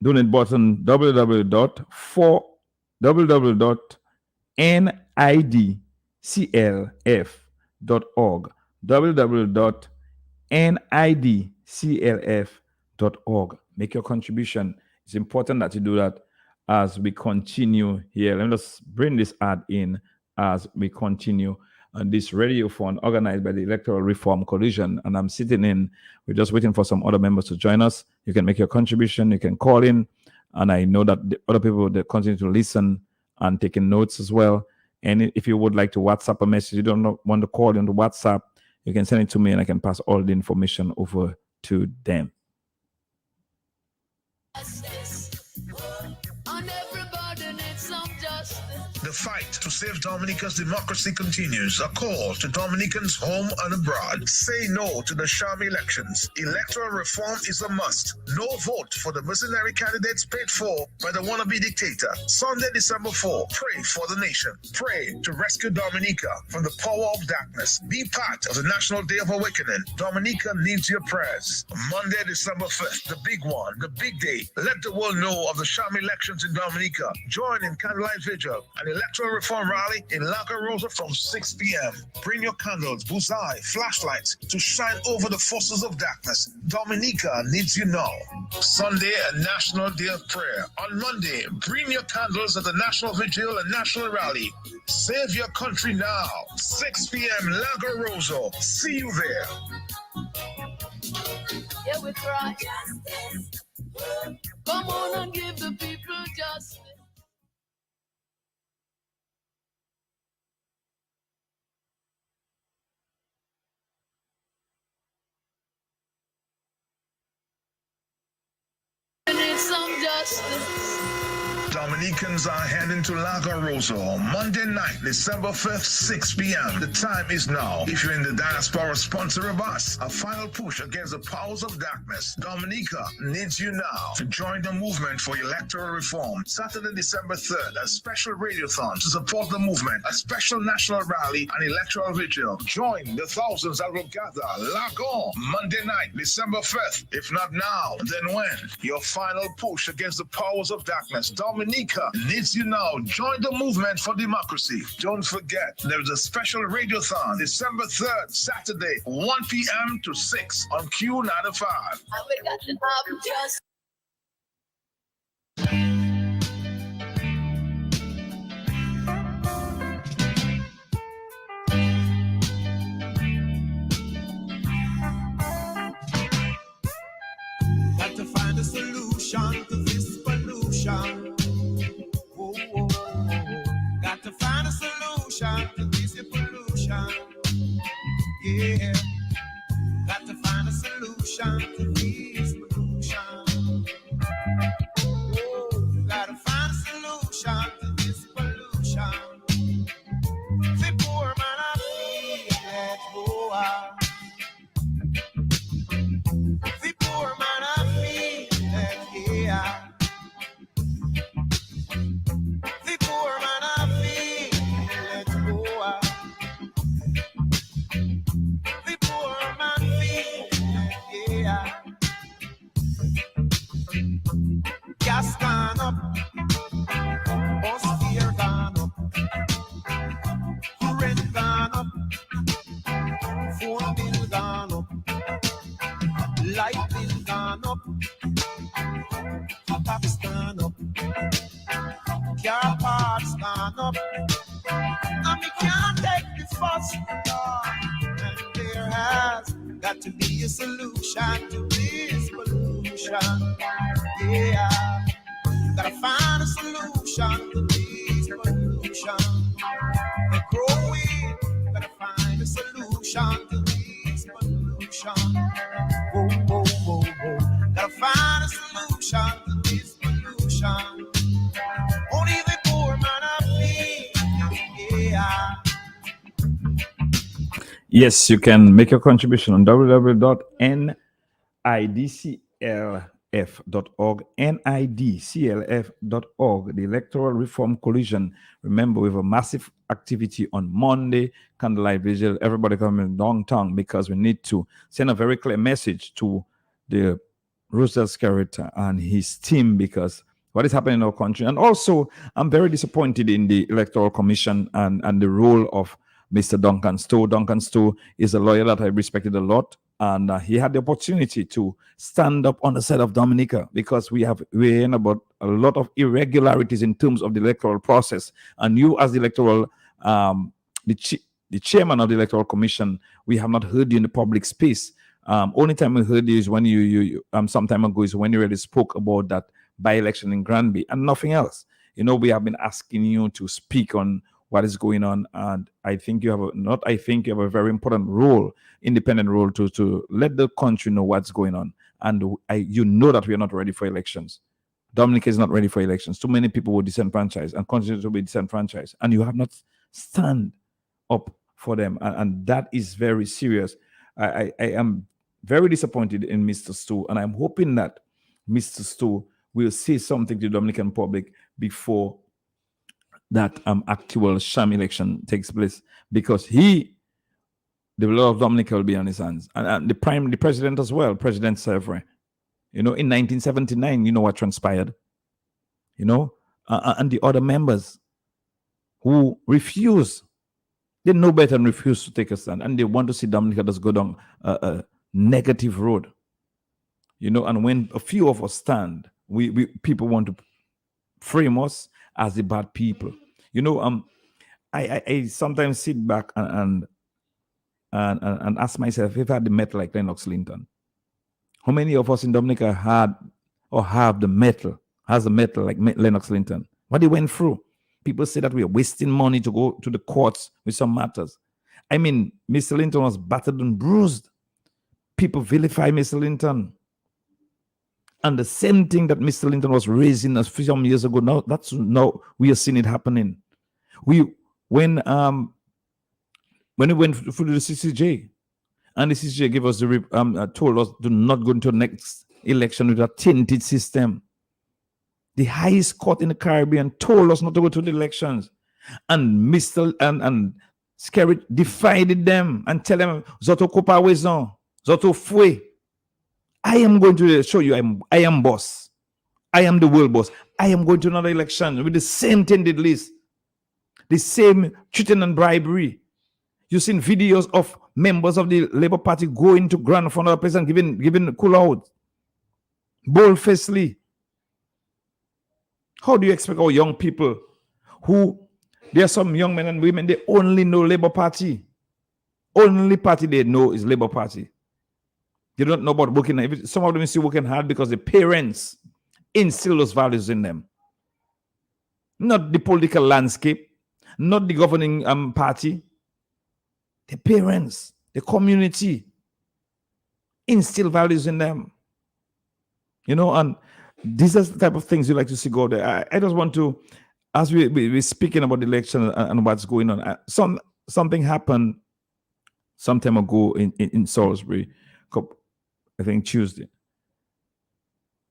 donate button, www.nidclf.org, www.nidclf.org. Make your contribution. It's important that you do that as we continue here. Let me just bring this ad in as we continue on this radiothon organized by the Electoral Reform Coalition. And I'm sitting in, we're just waiting for some other members to join us. You can make your contribution, you can call in. And I know that the other people that continue to listen and taking notes as well. And if you would like to WhatsApp a message, you don't want to call into WhatsApp, you can send it to me and I can pass all the information over to them. The The fight to save Dominica's democracy continues. A call to Dominicans home and abroad. Say no to the sham elections. Electoral reform is a must. No vote for the mercenary candidates paid for by the wannabe dictator. Sunday, December 4. Pray for the nation. Pray to rescue Dominica from the power of darkness. Be part of the National Day of Awakening. Dominica needs your prayers. Monday, December 5th, the big one, the big day. Let the world know of the sham elections in Dominica. Join in candlelight vigil and electoral reform rally in La Rosa from 6 p.m. Bring your candles, bullseye, flashlights to shine over the forces of darkness. Dominica needs you now. Sunday, a National Day of Prayer. On Monday, bring your candles at the National Vigil and National Rally. Save your country now. 6 p.m. Lago Rosa. See you there. Yeah, we cry. Come on and give the people justice. We need some justice. Dominicans are heading to Lago Rosa Monday night, December 5th, 6 p.m. The time is now. If you're in the diaspora, sponsor of us. A final push against the powers of darkness. Dominica needs you now to join the movement for electoral reform. Saturday, December 3rd, a special radiothon to support the movement. A special national rally and electoral vigil. Join the thousands that will gather. Lago, Monday night, December 5th. If not now, then when? Your final push against the powers of darkness. Dominica needs you now. Join the movement for democracy. Don't forget, there's a special radiothon December 3rd, Saturday, 1 p.m. to 6 on Q95. And we got to have justice. Got to find a solution to this pollution. Whoa, whoa, whoa. Got to find a solution to this pollution. Yeah. Got to find a solution to this pollution. Whoa. Got to find a solution to this pollution. The poor man I feel let go out. The poor man I feel let go out. The poor man I feel let go out. The poor man feel let go out. Gas gone up, bus fare gone up, rent gone up, phone bill gone up, light bill gone up, tax gone up, car parts gone up, and we can't take this fuss, and there has got to be a solution to this pollution. Yeah, gotta find a solution to this pollution. They're growing, gotta find a solution to this pollution. Whoa, whoa, whoa, whoa. Gotta find a solution to this pollution. Only the poor man of me, yeah. Yes, you can make your contribution on www.nidclf.org, nidclf.org, the Electoral Reform Coalition. Remember, we have a massive activity on Monday, candlelight vigil. Everybody coming downtown because we need to send a very clear message to the Roosevelt Scarrett and his team because what is happening in our country. And also, I'm very disappointed in the Electoral Commission and the role of Mr. Duncan Stowe. Duncan Stowe is a lawyer that I respected a lot, and he had the opportunity to stand up on the side of Dominica because we're in about a lot of irregularities in terms of the electoral process. And you, as the electoral, the chairman of the Electoral Commission, we have not heard you in the public space. Only time we heard you is when you some time ago is when you really spoke about that by-election in Granby and nothing else. You know, we have been asking you to speak on what is going on, and I think you have a very important role, independent role to let the country know what's going on. And you know that we are not ready for elections. Dominica is not ready for elections. Too many people were disenfranchised and continue to be disenfranchised. And you have not stand up for them. And that is very serious. I am very disappointed in Mr. Stu. And I'm hoping that Mr. Stu will say something to the Dominican public before that actual sham election takes place. Because the law of Dominica will be on his hands. And the president as well, President Sevre. In 1979, you know what transpired, and the other members who refuse, they know better and refuse to take a stand, and they want to see Dominica just go down a negative road, and when a few of us stand, we people want to frame us as the bad people. I sometimes sit back and ask myself, if I had the metal like Lennox Linton, how many of us in Dominica had or have the metal, has the metal like Lennox Linton? What they went through. People say that we are wasting money to go to the courts with some matters. I mean, Mr. Linton was battered and bruised. People vilify Mr. Linton. And the same thing that Mr. Linton was raising us some years ago, now we are seeing it happening. When we went through the CCJ, and the CCJ gave us told us do not go into the next election with a tainted system. The highest court in the Caribbean told us not to go to the elections, and Mr. and Skerrit defied them and tell them, "Zoto kopa wezon, zoto fwe. I am going to show you I am boss. I am the world boss. I am going to another election with the same tainted list, the same cheating and bribery." You've seen videos of members of the Labour Party going to ground for another person, giving cool out, bold-facedly. How do you expect our young people there are some young men and women, they only know Labour Party. Only party they know is Labour Party. They don't know about working. Some of them still working hard because the parents instill those values in them. Not the political landscape, not the governing party. The parents, the community instill values in them. And these are the type of things you like to see go there. I just want to, as we're speaking about the election and what's going on, something happened some time ago in Salisbury, I think Tuesday.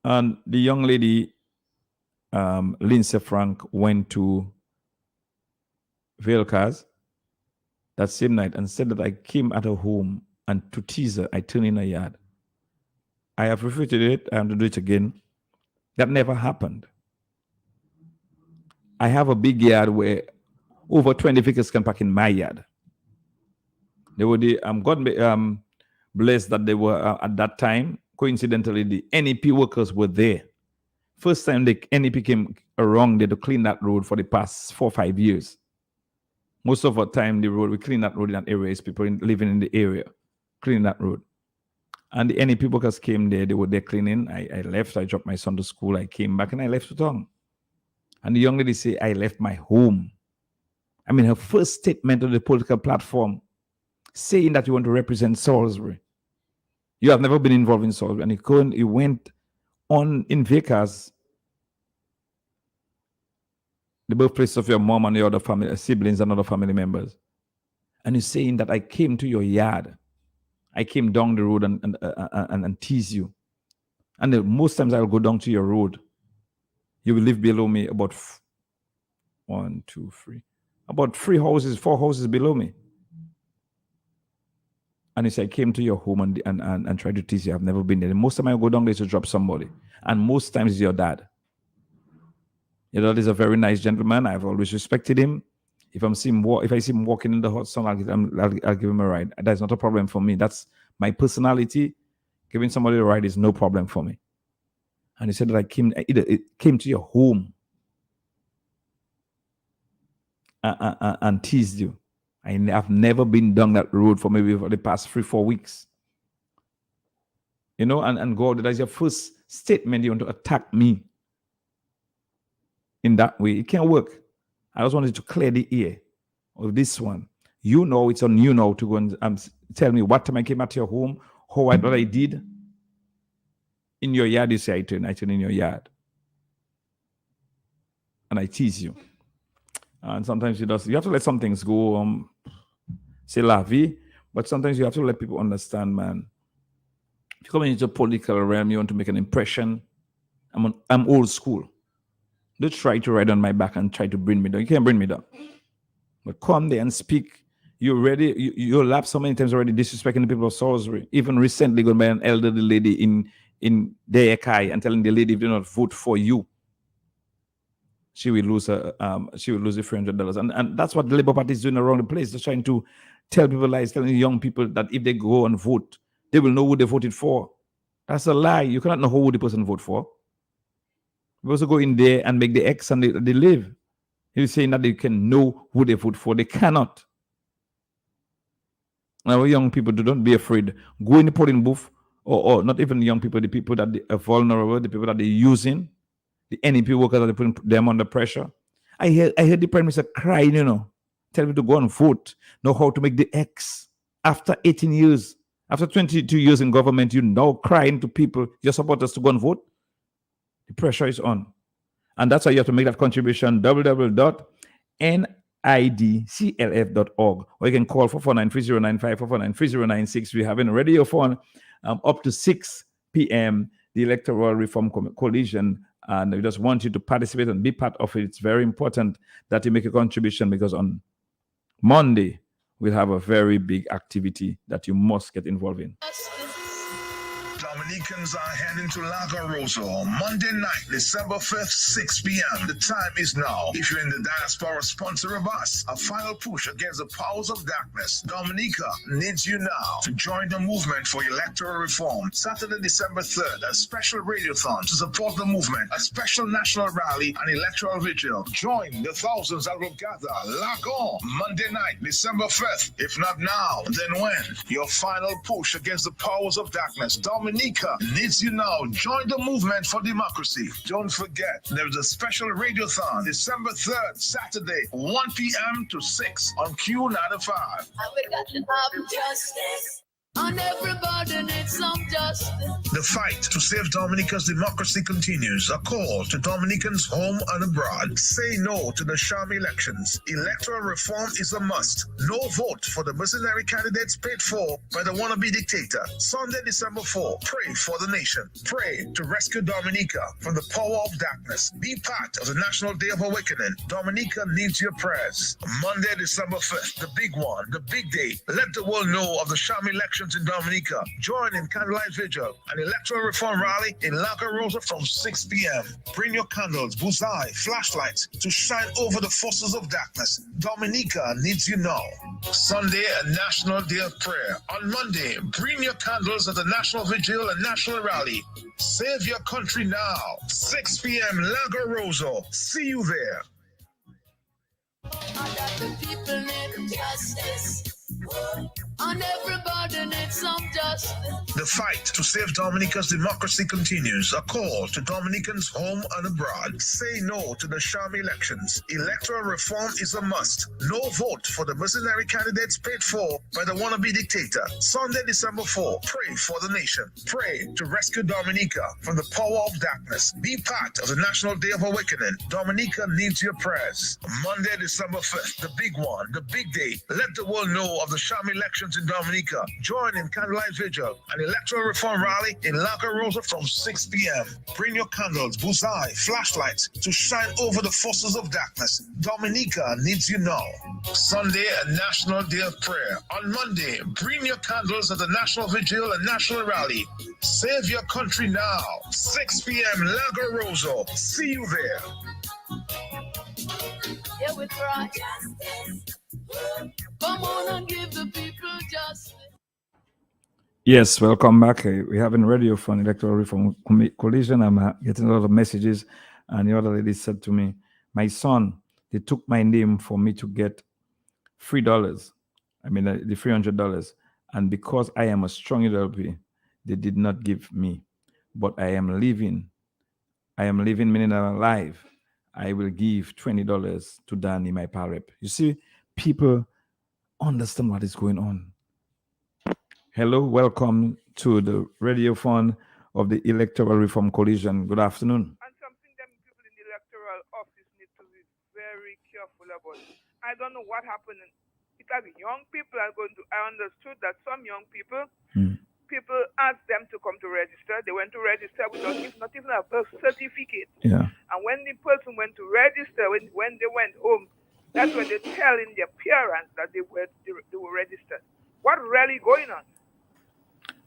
And the young lady, Lindsay Frank, went to Vailcars that same night and said that I came at her home and to tease her, I turned in her yard. I have refuted it. I have to do it again. That never happened. I have a big yard where over 20 vehicles can park in my yard. They were God blessed that they were at that time. Coincidentally, the NEP workers were there. First time the NEP came around there to clean that road for the past 4 or 5 years. Most of the time, we clean that road in that area. It's people living in the area, cleaning that road. And the NEP workers came there. They were there cleaning. I left. I dropped my son to school. I came back and I left to town. And the young lady said, I left my home. I mean, her first statement on the political platform saying that you want to represent Salisbury. You have never been involved in Salisbury. And he went on in Vickers, the birthplace of your mom and your other family, siblings and other family members. And he's saying that I came to your yard. I came down the road and tease you. And most times I'll go down to your road. You will live below me about 1, 2, 3. About 4 houses below me. And he said, I came to your home and tried to tease you. I've never been there. And most of the time I go down there to drop somebody. And most times it's your dad. Your dad is a very nice gentleman. I've always respected him. If I see him walking in the hot sun, I'll give him a ride. That's not a problem for me. That's my personality. Giving somebody a ride is no problem for me. And he said that it came to your home and teased you. I've never been down that road for the past 3-4 weeks. And God, that's your first statement. You want to attack me in that way. It can't work. I just wanted to clear the air of this one. It's on you now to go and tell me what time I came at your home, what I did. In your yard, you say I turn in your yard. and I tease you. And sometimes you have to let some things go. C'est la vie, but sometimes you have to let people understand, man. If you come into the political realm, you want to make an impression. I'm old school. Don't try to ride on my back and try to bring me down. You can't bring me down. But come there and speak. You're ready. You laughed so many times already disrespecting the people of Salisbury. Even recently, going by an elderly lady in Deakai and telling the lady if they not vote for you, she will lose the $300. And that's what the Labour Party is doing around the place. They're trying to tell people lies, telling young people that if they go and vote, they will know who they voted for. That's a lie. You cannot know who the person vote for. You also go in there and make the X and they live. He's saying that they can know who they vote for. They cannot. Now, young people, don't be afraid. Go in the polling booth, or not even young people, the people that are vulnerable, the people that they're using, the NEP workers that are putting them under pressure. I heard the Prime Minister crying, tell me to go and vote, know how to make the X. After 18 years, after 22 years in government, you now crying to people, your supporters to go and vote. The pressure is on. And that's why you have to make that contribution, www.nidclf.org, or you can call 449-3095, 449-3096. We're having a radiothon up to 6 p.m., the Electoral Reform Coalition, and we just want you to participate and be part of it. It's very important that you make a contribution, because on Monday, we'll have a very big activity that you must get involved in. Dominicans are heading to Lago Rosso Monday night, December 5th, 6 p.m. The time is now. If you're in the diaspora, sponsor of us. A final push against the powers of darkness. Dominica needs you now to join the movement for electoral reform. Saturday, December 3rd, a special radiothon to support the movement, a special national rally, and electoral vigil. Join the thousands that will gather. Lago, Monday night, December 5th. If not now, then when? Your final push against the powers of darkness. Dominica needs you now. Join the movement for democracy. Don't forget, there's a special radiothon December 3rd, Saturday, 1 p.m. to 6 on Q95. And we got to have justice. And everybody needs some justice. The fight to save Dominica's democracy continues. A call to Dominicans home and abroad. Say no to the sham elections. Electoral reform is a must. No vote for the mercenary candidates paid for by the wannabe dictator. Sunday, December 4. Pray for the nation. Pray to rescue Dominica from the power of darkness. Be part of the National Day of Awakening. Dominica needs your prayers. Monday, December 5th. The big one. The big day. Let the world know of the sham elections in Dominica. Join in candlelight vigil and electoral reform rally in Lago Rosa from 6 p.m. Bring your candles, bullseye, flashlights to shine over the forces of darkness. Dominica needs you now. Sunday, a national day of prayer. On Monday, bring your candles at the national vigil and national rally. Save your country now. 6 p.m. Lago Rosa. See you there. The people need justice. And everybody needs some justice. The fight to save Dominica's democracy continues. A call to Dominicans home and abroad. Say no to the sham elections. Electoral reform is a must. No vote for the mercenary candidates paid for by the wannabe dictator. Sunday, December 4. Pray for the nation. Pray to rescue Dominica from the power of darkness. Be part of the National Day of Awakening. Dominica needs your prayers. Monday, December 5th. The big one. The big day. Let the world know of the sham elections in Dominica. Join in candlelight vigil and electoral reform rally in Lago Rosa from 6 p.m. Bring your candles, bullseye, flashlights to shine over the forces of darkness. Dominica needs you now. Sunday, a national day of prayer. On Monday, bring your candles at the national vigil and national rally. Save your country now. 6 p.m. Lago Rosa. See you there. Yeah, we try. Come on and give the people justice. Yes, welcome back. We're having radio from Electoral Reform Coalition. I'm getting a lot of messages, and the other lady said to me, "My son, they took my name for me to get $3. I mean, the $300, and because I am a strong LP, they did not give me. But I am living, meaning I'm alive. I will give $20 to Danny, my pal rep." You see, people understand what is going on. Hello, welcome to the radiothon of the Electoral Reform Coalition. Good afternoon. And something that people in the electoral office need to I don't know what happened. Because young people are going to, I understood that some young people, people asked them to come to register. They went to register without not even a birth certificate. Yeah. And when the person went to register, when they went home, that's when they telling their parents that they were registered. What really going on?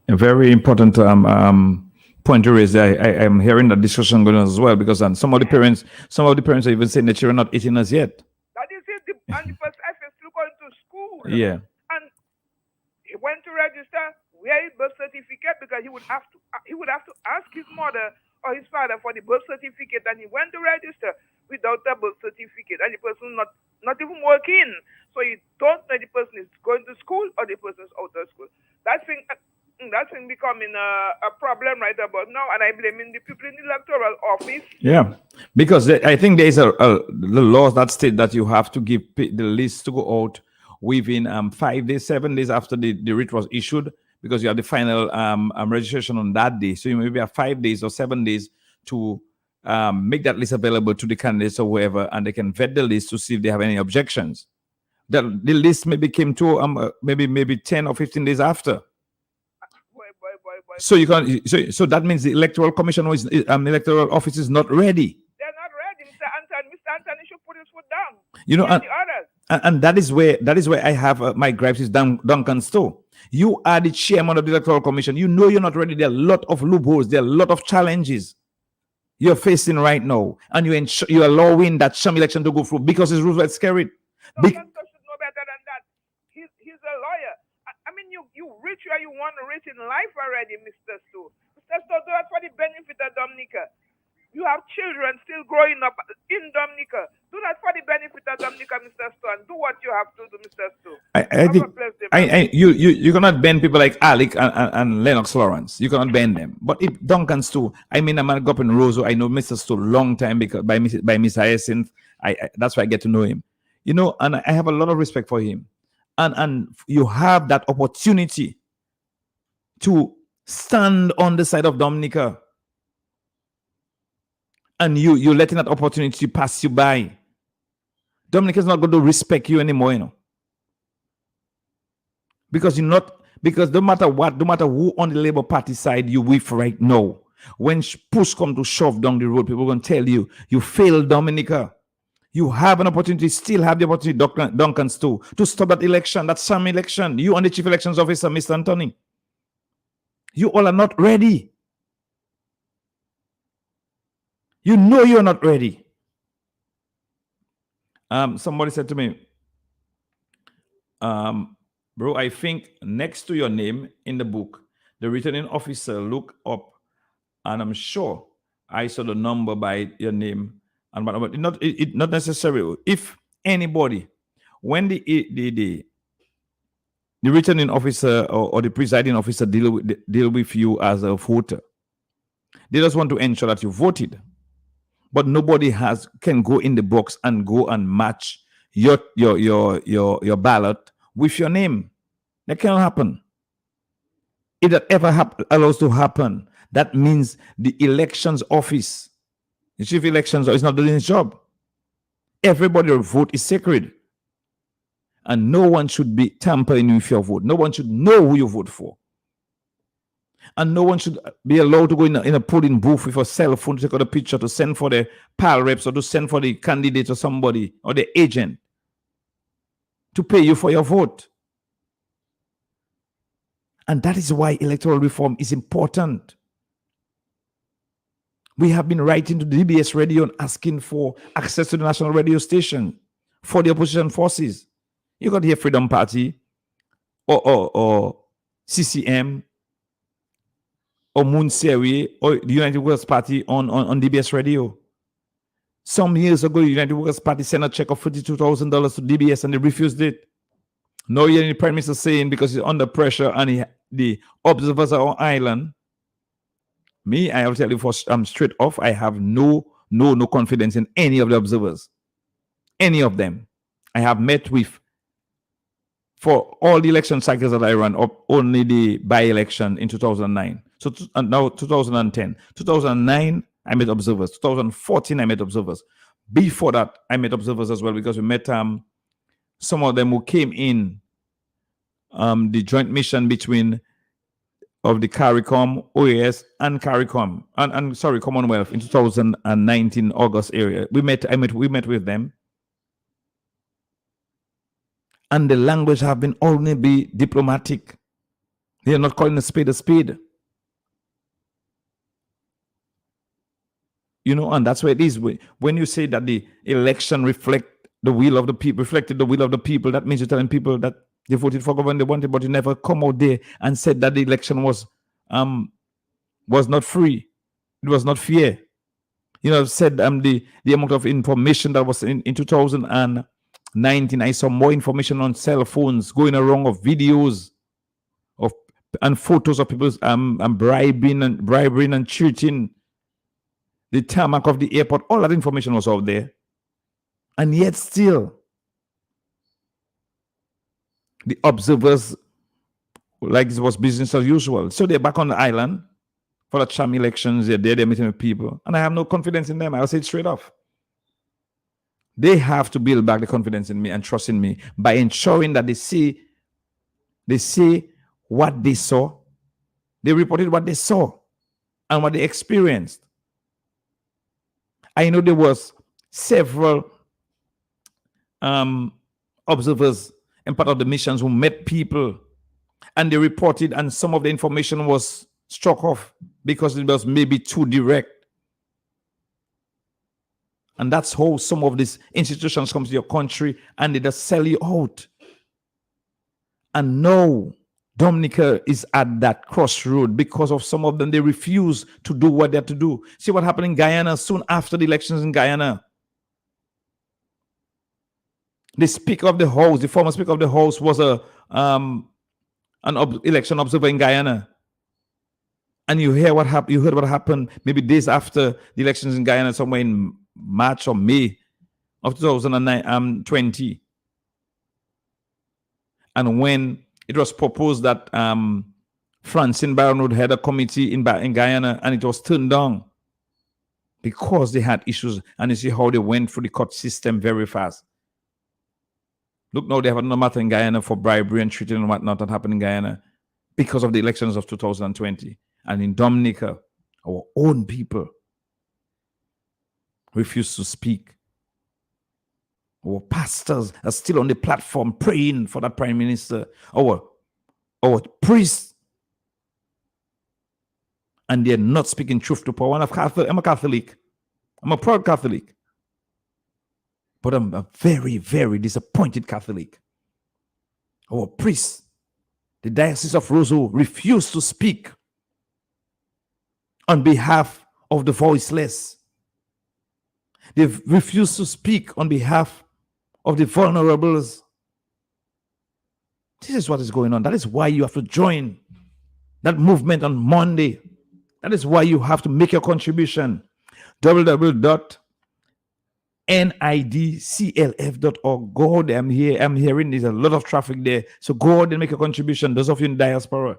A very important point to raise. I am hearing that discussion going on as well, because some of the parents are even saying that children are not 18 as yet. That is it. And the person is still going to school. Yeah. And he went to register, where his birth certificate, because he would have to ask his mother or his father for the birth certificate, and he went to register without a birth certificate, and the person not even working. So you don't know the person is going to school or the person is out of school. That's been becoming a problem right about now, and I blaming the people in the electoral office. Yeah, because I think there is the laws that state that you have to give the list to go out within 5 days, 7 days after the writ was issued, because you have the final registration on that day. So you maybe have 5 days or 7 days to make that list available to the candidates or whoever, and they can vet the list to see if they have any objections. The list maybe came to maybe 10 or 15 days after. So you can so that means the electoral commission is electoral office is not ready. They're not ready. Mr. Anthony should put his foot down. You know, and that is where I have my gripes is Duncan Stowe. You are the chairman of the electoral commission. You know you're not ready. There are a lot of loopholes. There are a lot of challenges you're facing right now, and you're allowing that sham election to go through because it's Roosevelt scared. Duncan Stowe should know better than that. He's a lawyer. I mean, you rich where you want to rich in life already, Mr. Stowe. Mr. Stowe, do that for the benefit of Dominica. You have children still growing up in Dominica. Do that for the benefit of Dominica, Mr. Stowe, and do what you have to do, Mr. Stowe. I think you cannot ban people like Alec and Lennox Lawrence. You cannot ban them. But if Duncan Stowe, I mean, I'm up in Roseau. I know Mr. Stowe long time because by Miss Hyacinth. That's why I get to know him. You know, and I have a lot of respect for him. And you have that opportunity to stand on the side of Dominica, and you're letting that opportunity pass you by. Dominica is not going to respect you anymore, you know, because no matter what, no matter who on the Labour Party side you with right now, when push come to shove down the road, people are going to tell you failed Dominica. You have an opportunity, still have the opportunity, Duncan Stowe, to stop that election, that sham election. You and the Chief Elections Officer, Mr. Anthony. You all are not ready. You know you're not ready. Somebody said to me, bro, I think next to your name in the book, the returning officer look up, and I'm sure I saw the number by your name. But not necessarily. If anybody, when the returning officer or the presiding officer deal with you as a voter, they just want to ensure that you voted. But nobody can go in the box and go and match your ballot with your name. That cannot happen. If that ever allows to happen, that means the elections office, the chief elections is not doing his job. Everybody's vote is sacred. And no one should be tampering with your vote. No one should know who you vote for. And no one should be allowed to go in a polling booth with a cell phone to take out a picture to send for the PAL reps or to send for the candidate or somebody or the agent to pay you for your vote. And that is why electoral reform is important. We have been writing to the DBS radio and asking for access to the national radio station for the opposition forces. You got here Freedom Party or CCM or Moonsewi or the United Workers Party on DBS radio. Some years ago, the United Workers Party sent a check of $42,000 to DBS and they refused it. Now you're the Prime Minister saying because he's under pressure and the observers are on island. Me, I will tell you straight off, I have no confidence in any of the observers. Any of them. I have met with, for all the election cycles that I ran, up only the by-election in 2009. So now 2010. 2009, I met observers. 2014, I met observers. Before that, I met observers as well because we met some of them who came in the joint mission between of the CARICOM, OAS, and CARICOM, and sorry, Commonwealth in 2019 August area. We met with them, and the language have been only be diplomatic. They are not calling a spade a spade. You know, and that's where it is. When you say that the election reflected the will of the people, that means you're telling people that they voted for government they wanted, but you never come out there and said that the election was not free, it was not fair. You know, said the amount of information that was in 2019, I saw more information on cell phones going around of videos of and photos of people bribing and cheating. The tarmac of the airport, all that information was out there. And yet still, the observers, like it was business as usual. So they're back on the island for the sham elections. They're there, they're meeting with people. And I have no confidence in them. I'll say it straight off. They have to build back the confidence in me and trust in me by ensuring that they see what they saw. They reported what they saw and what they experienced. I know there was several observers and part of the missions who met people and they reported, and some of the information was struck off because it was maybe too direct. And that's how some of these institutions come to your country and they just sell you out. And now Dominica is at that crossroad because of some of them. They refuse to do what they have to do. See what happened in Guyana soon after the elections in Guyana. The Speaker of the House, the former Speaker of the House, was an election observer in Guyana. And you heard what happened maybe days after the elections in Guyana, somewhere in March or May of 2020. And when it was proposed that Francine Baron would head a committee in Guyana, and it was turned down because they had issues. And you see how they went through the court system very fast. Look, now they have another matter in Guyana for bribery and cheating and whatnot that happened in Guyana because of the elections of 2020. And in Dominica, our own people refuse to speak. Our pastors are still on the platform praying for that prime minister. Our priests, and they're not speaking truth to power. I'm a Catholic. I'm a proud Catholic. But I'm a very, very disappointed Catholic. Our priests, the Diocese of Roseau, refuse to speak on behalf of the voiceless. They've refused to speak on behalf of the vulnerables. This is what is going on. That is why you have to join that movement on Monday. That is why you have to make your contribution. www.nidclf.org. Go there. I'm hearing there's a lot of traffic there. So go out and make a contribution. Those of you in diaspora.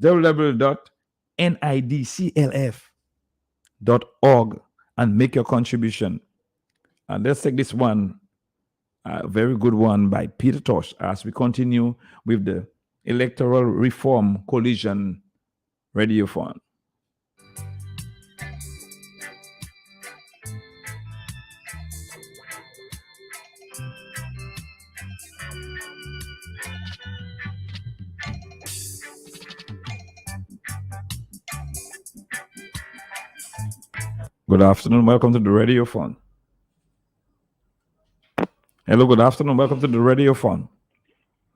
www.nidclf.org and make your contribution. And let's take this one. A very good one by Peter Tosh as we continue with the Electoral Reform Coalition Radiothon. Good afternoon. Welcome to the Radiothon. Hello, good afternoon. Welcome to the Radiothon.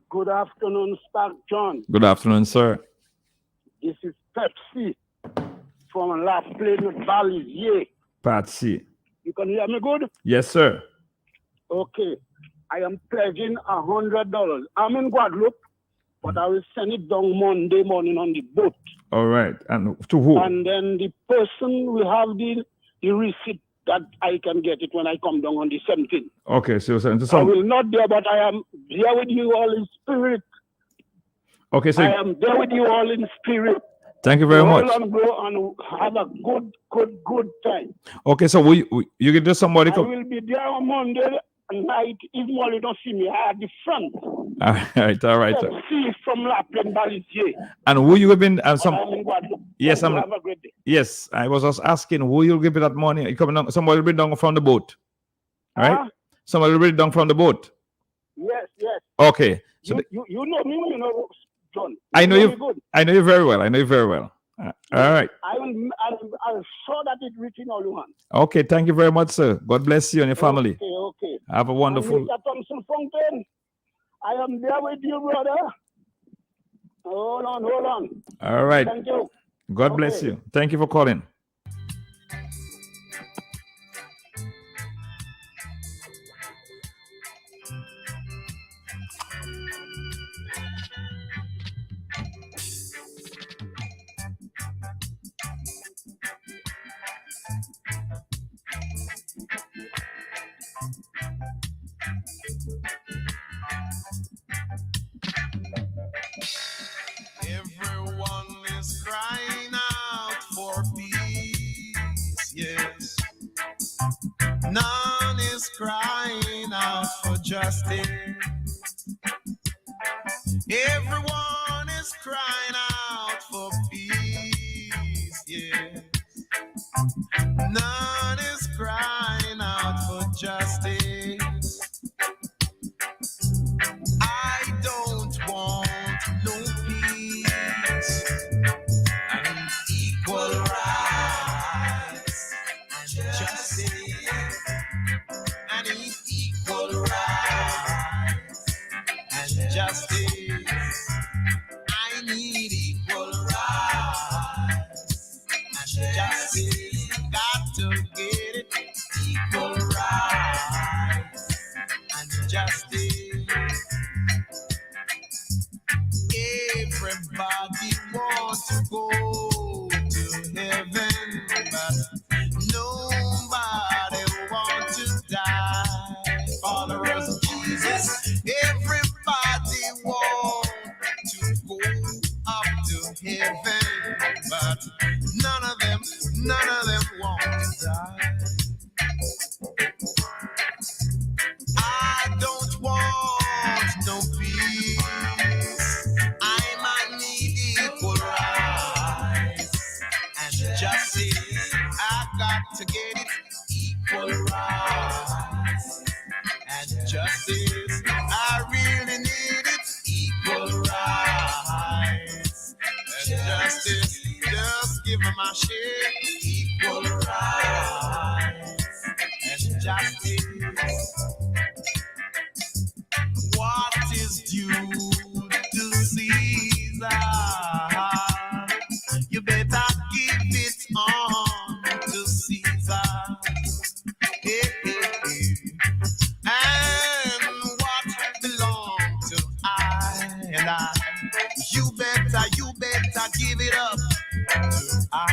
Good afternoon, Spark John. Good afternoon, sir. This is Pepsi from La Plaine Valley. Yeah. Patsy. You can hear me good? Yes, sir. Okay. I am pledging $100. I'm in Guadeloupe, but I will send it down Monday morning on the boat. All right. And to who? And then the person will have the receipt that I can get it when I come down on the 17th. Okay, so I will not there, but I am there with you all in spirit. Okay, so I am there with you all in spirit. Thank you very much. Roll and go and have a good time. Okay, so you can do somebody. I will be there on Monday night, even while you don't see me, I at the front. All right. See from La Plaine Balisier. And who you have been? Yes, have a great day. Yes, I was just asking who you'll give it that morning. You coming down? Somebody will be down from the boat, right? Somebody will be down from the boat. Yes. Okay. So you know me, you know John. I know you. Good. I know you very well. All right. I'm sure that it's written all you want. Okay, thank you very much, sir. God bless you and your family. Okay. Have a wonderful. And Mr. Thompson Fountain, I am there with you, brother. Hold on. All right. Thank you. God bless you. Thank you for calling. Everyone is crying out for peace, yes. None is crying out for justice. Everyone is crying out for peace, yes. None is crying out for justice. I don't want no peace. I need equal rights and justice. I need equal rights and justice. I need equal rights and justice. Got to get it. Equal rights and justice. Everybody wants to go to heaven, but nobody wants to die. Followers of Jesus, everybody wants to go up to heaven, but none of them want to die. I don't want no peace. I might need equal rights and justice. I got to get it. Equal rights and justice. I really need it. Equal rights and justice. Just give me my share. Equal rights and justice. What is due to Caesar? You better give it on to Caesar. And what belongs to I and I? You better give it up to I.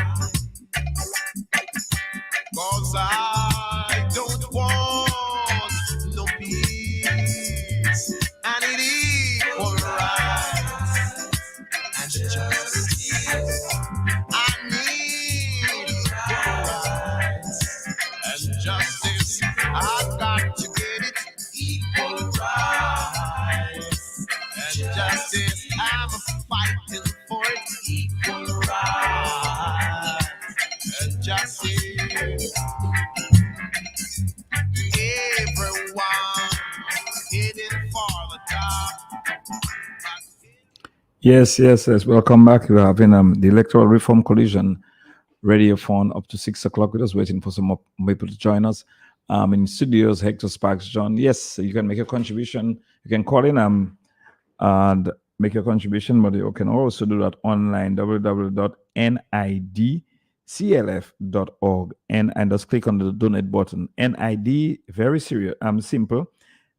'Cause I don't want no peace. I need equal rights and justice. I need equal rights and justice. I got to get it. Equal rights and justice. I'm fighting for it. Equal rights and justice. Everyone heading for the top. Yes. Welcome back. We're having the Electoral Reform Collision Radiothon up to 6 o'clock. We're just waiting for some more people to join us. In studios, Hector Sparks, John. Yes, you can make a contribution. You can call in and make your contribution, but you can also do that online, www.nidclf.org, and just click on the donate button. NID, very serious, simple,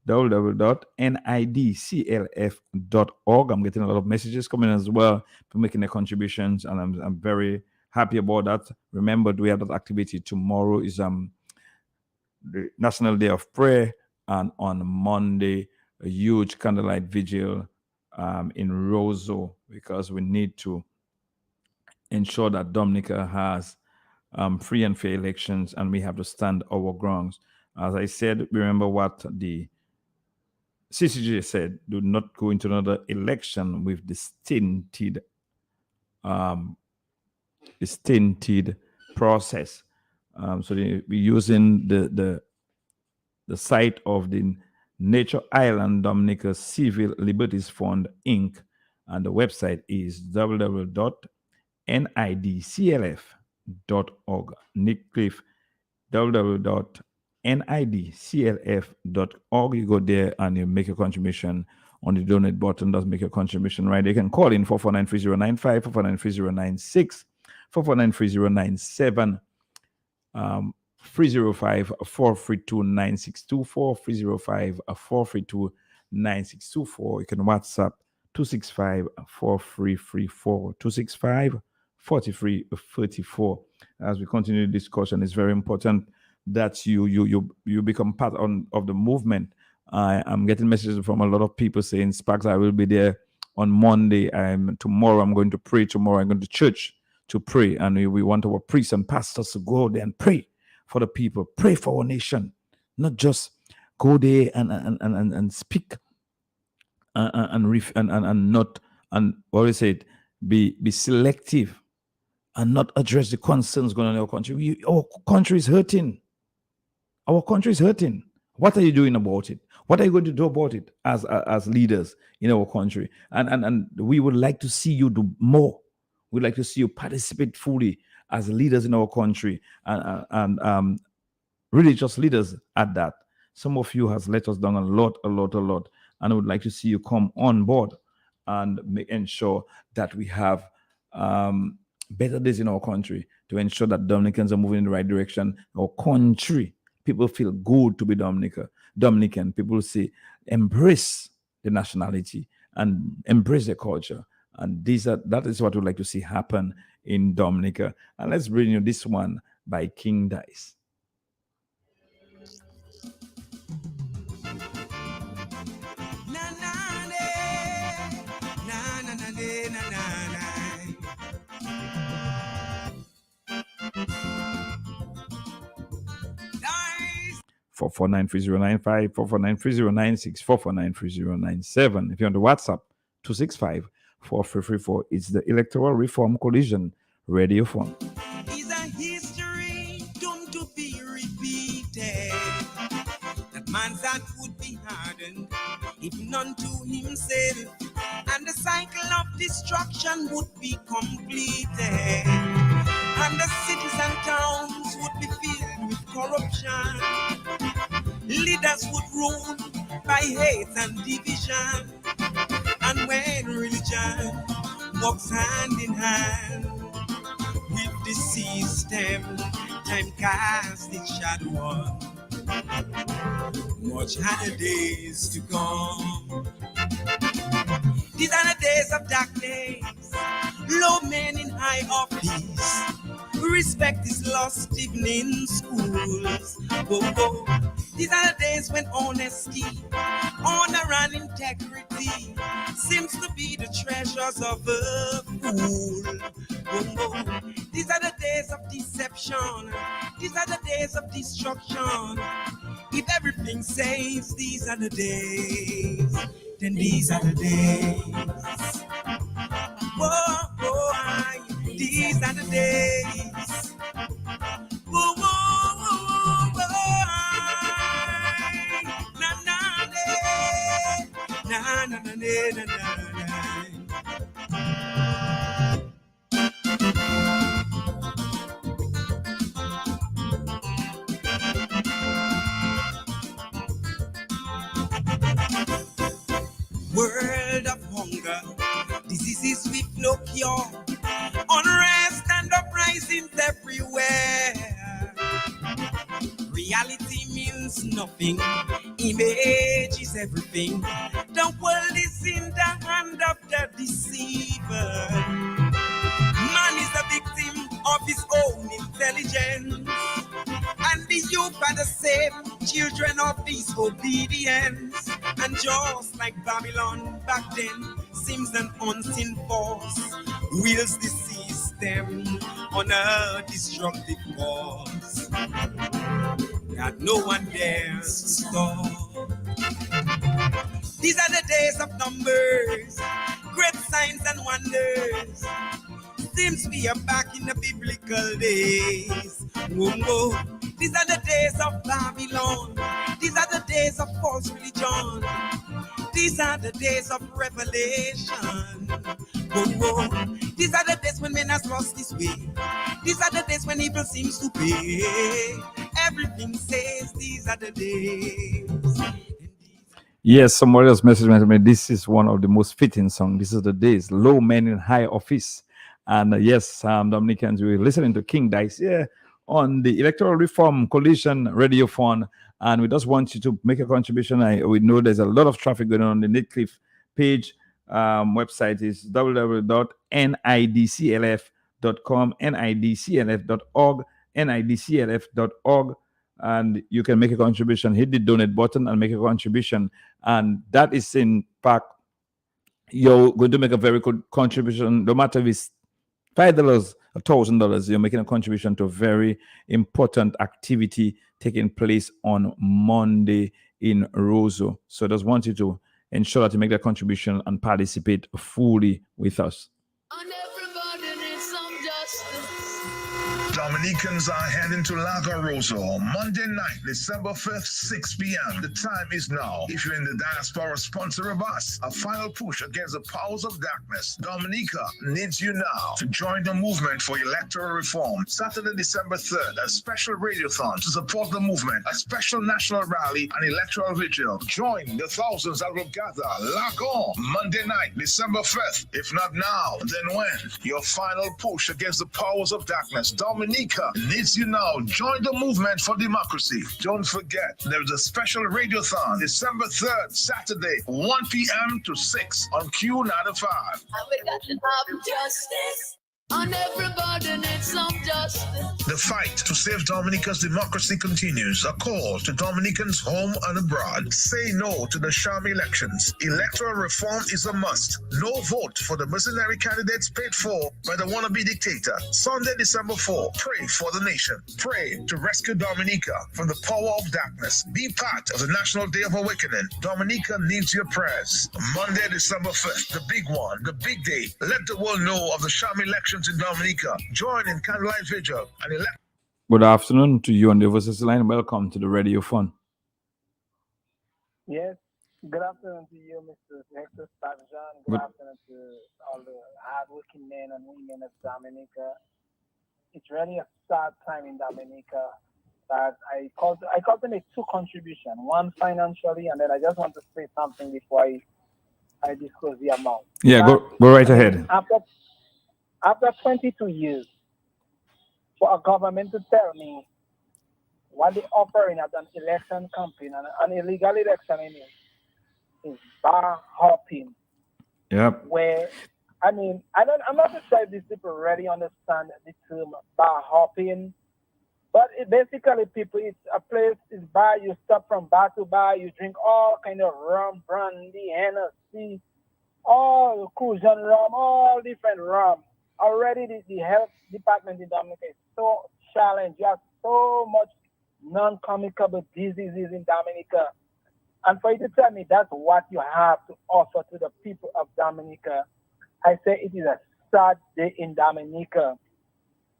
www.nidclf.org. I'm getting a lot of messages coming as well for making the contributions, and I'm very happy about that. Remember, we have that activity. Tomorrow is the National Day of Prayer, and on Monday, a huge candlelight vigil in Roseau, because we need to ensure that Dominica has free and fair elections, and we have to stand our grounds. As I said, remember what the CCJ said: do not go into another election with the stinted process. So we're using the site of the Nature Island Dominica Civil Liberties Fund Inc. And the website is www.nidclf.org. Nick Cliff, www.nidclf.org. You go there and you make a contribution on the donate button. Does make a contribution, right? You can call in 449-3095, 449-3096, 449-3097, 305-432-9624, 305-432-9624. You can WhatsApp 265-4334, 265-4334. As we continue the discussion, it's very important that you become part of the movement. I'm getting messages from a lot of people saying, Sparks, I will be there on Monday. Tomorrow I'm going to pray. Tomorrow I'm going to church to pray. And we want our priests and pastors to go there and pray for the people, pray for our nation, not just go there and speak and not, and what we said, be selective and not address the concerns going on in our country. Our country is hurting. Our country is hurting. What are you doing about it? What are you going to do about it as leaders in our country? And we would like to see you do more. We'd like to see you participate fully as leaders in our country and religious leaders at that. Some of you has let us down a lot. And I would like to see you come on board and ensure that we have better days in our country, to ensure that Dominicans are moving in the right direction. Our country, people feel good to be Dominican. People say, embrace the nationality and embrace the culture. And that is what we'd like to see happen in Dominica. And let's bring you this one by King Dice. For 4493095, 4493096, 4493097. If you're on the WhatsApp, 265-4334. It's the Electoral Reform Coalition Radiothon. Is a history doomed to be repeated. That man's heart would be hardened if none to himself, and the cycle of destruction would be completed. And the cities and towns would be filled with corruption. Leaders would rule by hate and division. And when religion walks hand in hand with the system, time casts its shadow on much harder days to come. These are the days of darkness, low men in high office. Respect is lost even in schools. Oh. These are the days when honesty, honor and integrity seems to be the treasures of a fool. Oh. These are the days of deception. These are the days of destruction. If everything says these are the days, then these are the days. These are the days. World of hunger, diseases with no cure, unrest and uprisings everywhere. Reality means nothing, image is everything. The world is in the hand of the deceiver. Man is a victim of his own intelligence, and the youth are the same children of disobedience. And just like Babylon back then, seems an unseen force wields the system on a destructive course. that no one dares to stop. These are the days of numbers, great signs and wonders. Seems we are back in the biblical days. Whoa, whoa. These are the days of Babylon. These are the days of false religion. These are the days of revelation. Whoa, whoa. These are the days when men has lost his way. These are the days when evil seems to pay. Everything says these are the days. Yes, somebody else messaged me. This is one of the most fitting songs. This is the days, low men in high office. And yes, Dominicans, we're listening to King Dice here on the Electoral Reform Coalition Radiothon. And we just want you to make a contribution. We know there's a lot of traffic going on the Netcliffe page. Website is www.nidclf.com, nidclf.org, nidclf.org. And you can make a contribution. Hit the donate button and make a contribution. And that is in fact, you're going to make a very good contribution. No matter if it's $5, $1,000, you're making a contribution to a very important activity taking place on Monday in Roseau. So I just want you to ensure that you make that contribution and participate fully with us. And everybody needs some justice. Dominicans are heading to Lago Rosso Monday night, December 5th, 6 p.m. The time is now. If you're in the diaspora, sponsor of us. A final push against the powers of darkness. Dominica needs you now to join the movement for electoral reform. Saturday, December 3rd, a special radiothon to support the movement, a special national rally, and electoral vigil. Join the thousands that will gather. Lago, Monday night, December 5th. If not now, then when? Your final push against the powers of darkness. Dominica needs you now. Join the movement for democracy. Don't forget, there's a special radiothon December 3rd, Saturday, 1 p.m. to 6 on Q95. And we got to have justice. And everybody needs some justice. The fight to save Dominica's democracy continues. A call to Dominicans home and abroad. Say no to the sham elections. Electoral reform is a must. No vote for the mercenary candidates paid for by the wannabe dictator. Sunday, December 4. Pray for the nation. Pray to rescue Dominica from the power of darkness. Be part of the National Day of Awakening. Dominica needs your prayers. Monday, December 5th. The big one. The big day. Let the world know of the sham elections in Dominica. Join in candlelight vigil and elect. Good afternoon to you on the overseas line. Welcome to the Radiothon. Yes. Good afternoon to you, Mr. Hector Stavijan. Good afternoon to all the hardworking men and women of Dominica. It's really a sad time in Dominica that I called to make two contributions. One financially, and then I just want to say something before I disclose the amount. Yeah, go right ahead. After 22 years, for a government to tell me what they're offering at an election campaign, an illegal election, is bar hopping. Yep. Where, I'm not sure if these people really understand the term bar hopping, but basically, people, it's a place, it's bar, you stop from bar to bar, you drink all kind of rum, brandy, Hennessy, all Crucian rum, all different rum. Already the health department in Dominica is so challenged. You have so much non-communicable diseases in Dominica. And for you to tell me that's what you have to offer to the people of Dominica, I say it is a sad day in Dominica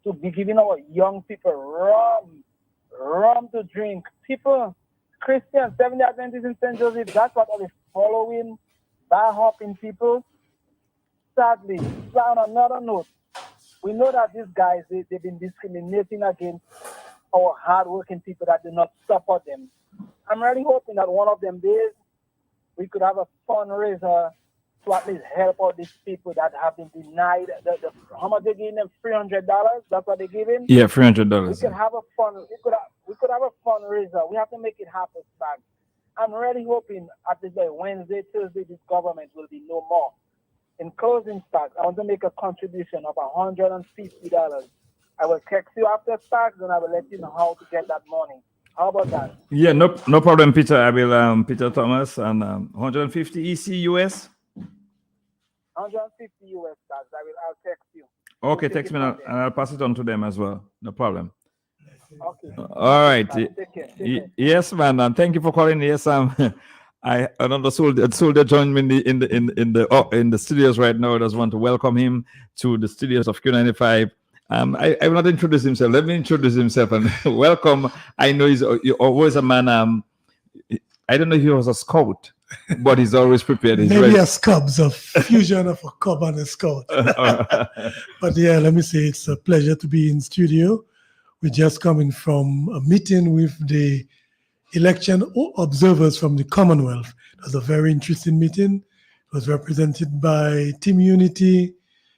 to be giving our young people rum to drink. People, Christians, Seventh-day Adventists in St. Joseph, that's what are they following, bar hopping people. Sadly, on another note, we know that these guys, they've been discriminating against our hardworking people that do not support them. I'm really hoping that one of them days we could have a fundraiser to at least help out these people that have been denied how much they giving them? $300. That's what they giving. Yeah, $300. We could have a we could have a fundraiser. We have to make it happen, man. I'm really hoping at least by Wednesday, Thursday, this government will be no more. In closing, Sparks, I want to make a contribution of $150. I will text you after Sparks, and I will let you know how to get that money. How about that? Yeah, no problem, Peter. I will, Peter Thomas, and 150 EC US. 150 US, Sparks. I'll text you. Okay, text me, and I'll pass it on to them as well. No problem. Okay. All right. Take care. Yes, man. And thank you for calling. Yes, I another soldier joined me in the studios right now. I just want to welcome him to the studios of Q95. I will not introduce himself. Let me introduce himself and welcome. I know you're always a man. I don't know if he was a scout, but he's always prepared. He's Maybe ready. a Cubs, a fusion of a Cub and a Scout. But yeah, let me say it's a pleasure to be in studio. We're just coming from a meeting with the election observers from the Commonwealth. It was a very interesting meeting. It was represented by Team Unity,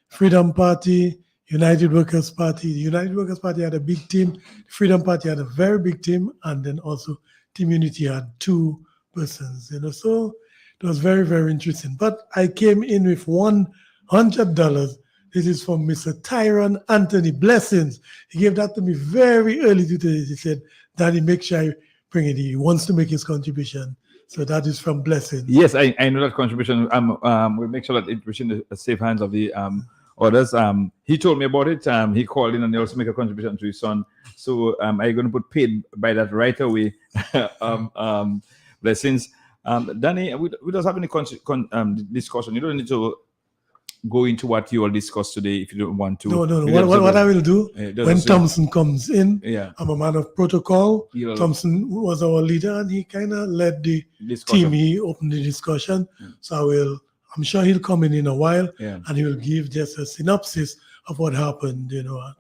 Freedom Party, United Workers Party. The United Workers Party had a big team. The Freedom Party had a very big team, and then also Team Unity had 2 persons. So it was very, very interesting. But I came in with $100. This is from Mr. Tyron Anthony. Blessings. He gave that to me very early today. He said, Daddy, make sure I bring it. He wants to make his contribution. So that is from Blessings. Yes, I know that contribution. We'll make sure that it reaches in the safe hands of the others. He told me about it. He called in and he also make a contribution to his son. So I'm going to put paid by that right away. Blessings. Danny, we don't have any discussion. You don't need to go into what you all discussed today if you don't want to. No. What I will do when Thompson comes in, yeah, I'm a man of protocol. Thompson was our leader and he kind of led the team. He opened the discussion. So I'm sure he'll come in a while and he will give just a synopsis of what happened,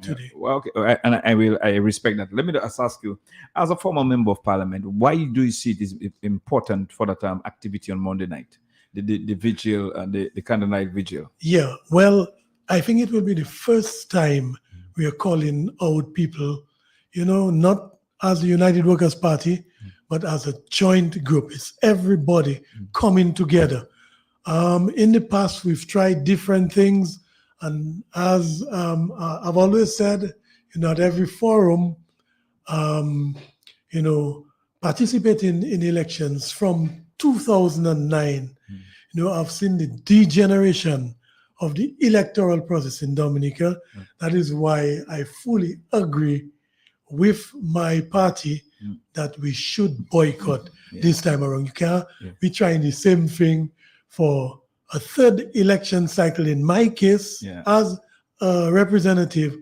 today. Well, okay, and I respect that. Let me just ask you, as a former member of parliament, why do you see it is important for that activity on Monday night? The vigil and the candlelight vigil. Yeah, well, I think it will be the first time we are calling out people, not as the United Workers Party, but as a joint group. It's everybody coming together. In the past, we've tried different things, and as I've always said, at every forum, participating in elections from 2009. I've seen the degeneration of the electoral process in Dominica. That is why I fully agree with my party that we should boycott this time around. You can't be trying the same thing for a 3rd election cycle, in my case, as a representative,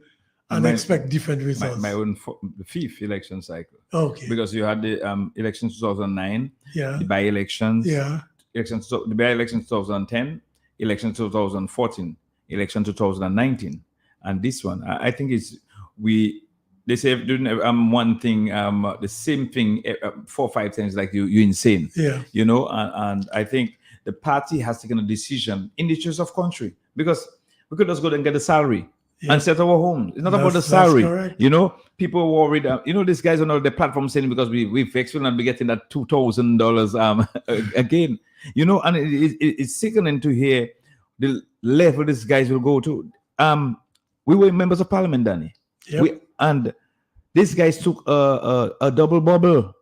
and expect different results. My own the 5th election cycle. Okay. Because you had the election 2009, the by-elections, the by-election 2010, election 2014, election 2019, and this one. I think they say doing one thing, the same thing 4 or 5 times, like you're insane. Yeah. And I think the party has taken a decision in the interest of country, because we could just go and get a salary. And set our homes. It's not about the salary. People worried. These guys on the platform saying because we fixed, we'll not be getting that $2,000 again. And it's sickening to hear the level these guys will go to. We were members of parliament, Danny. Yep. And these guys took a double bubble.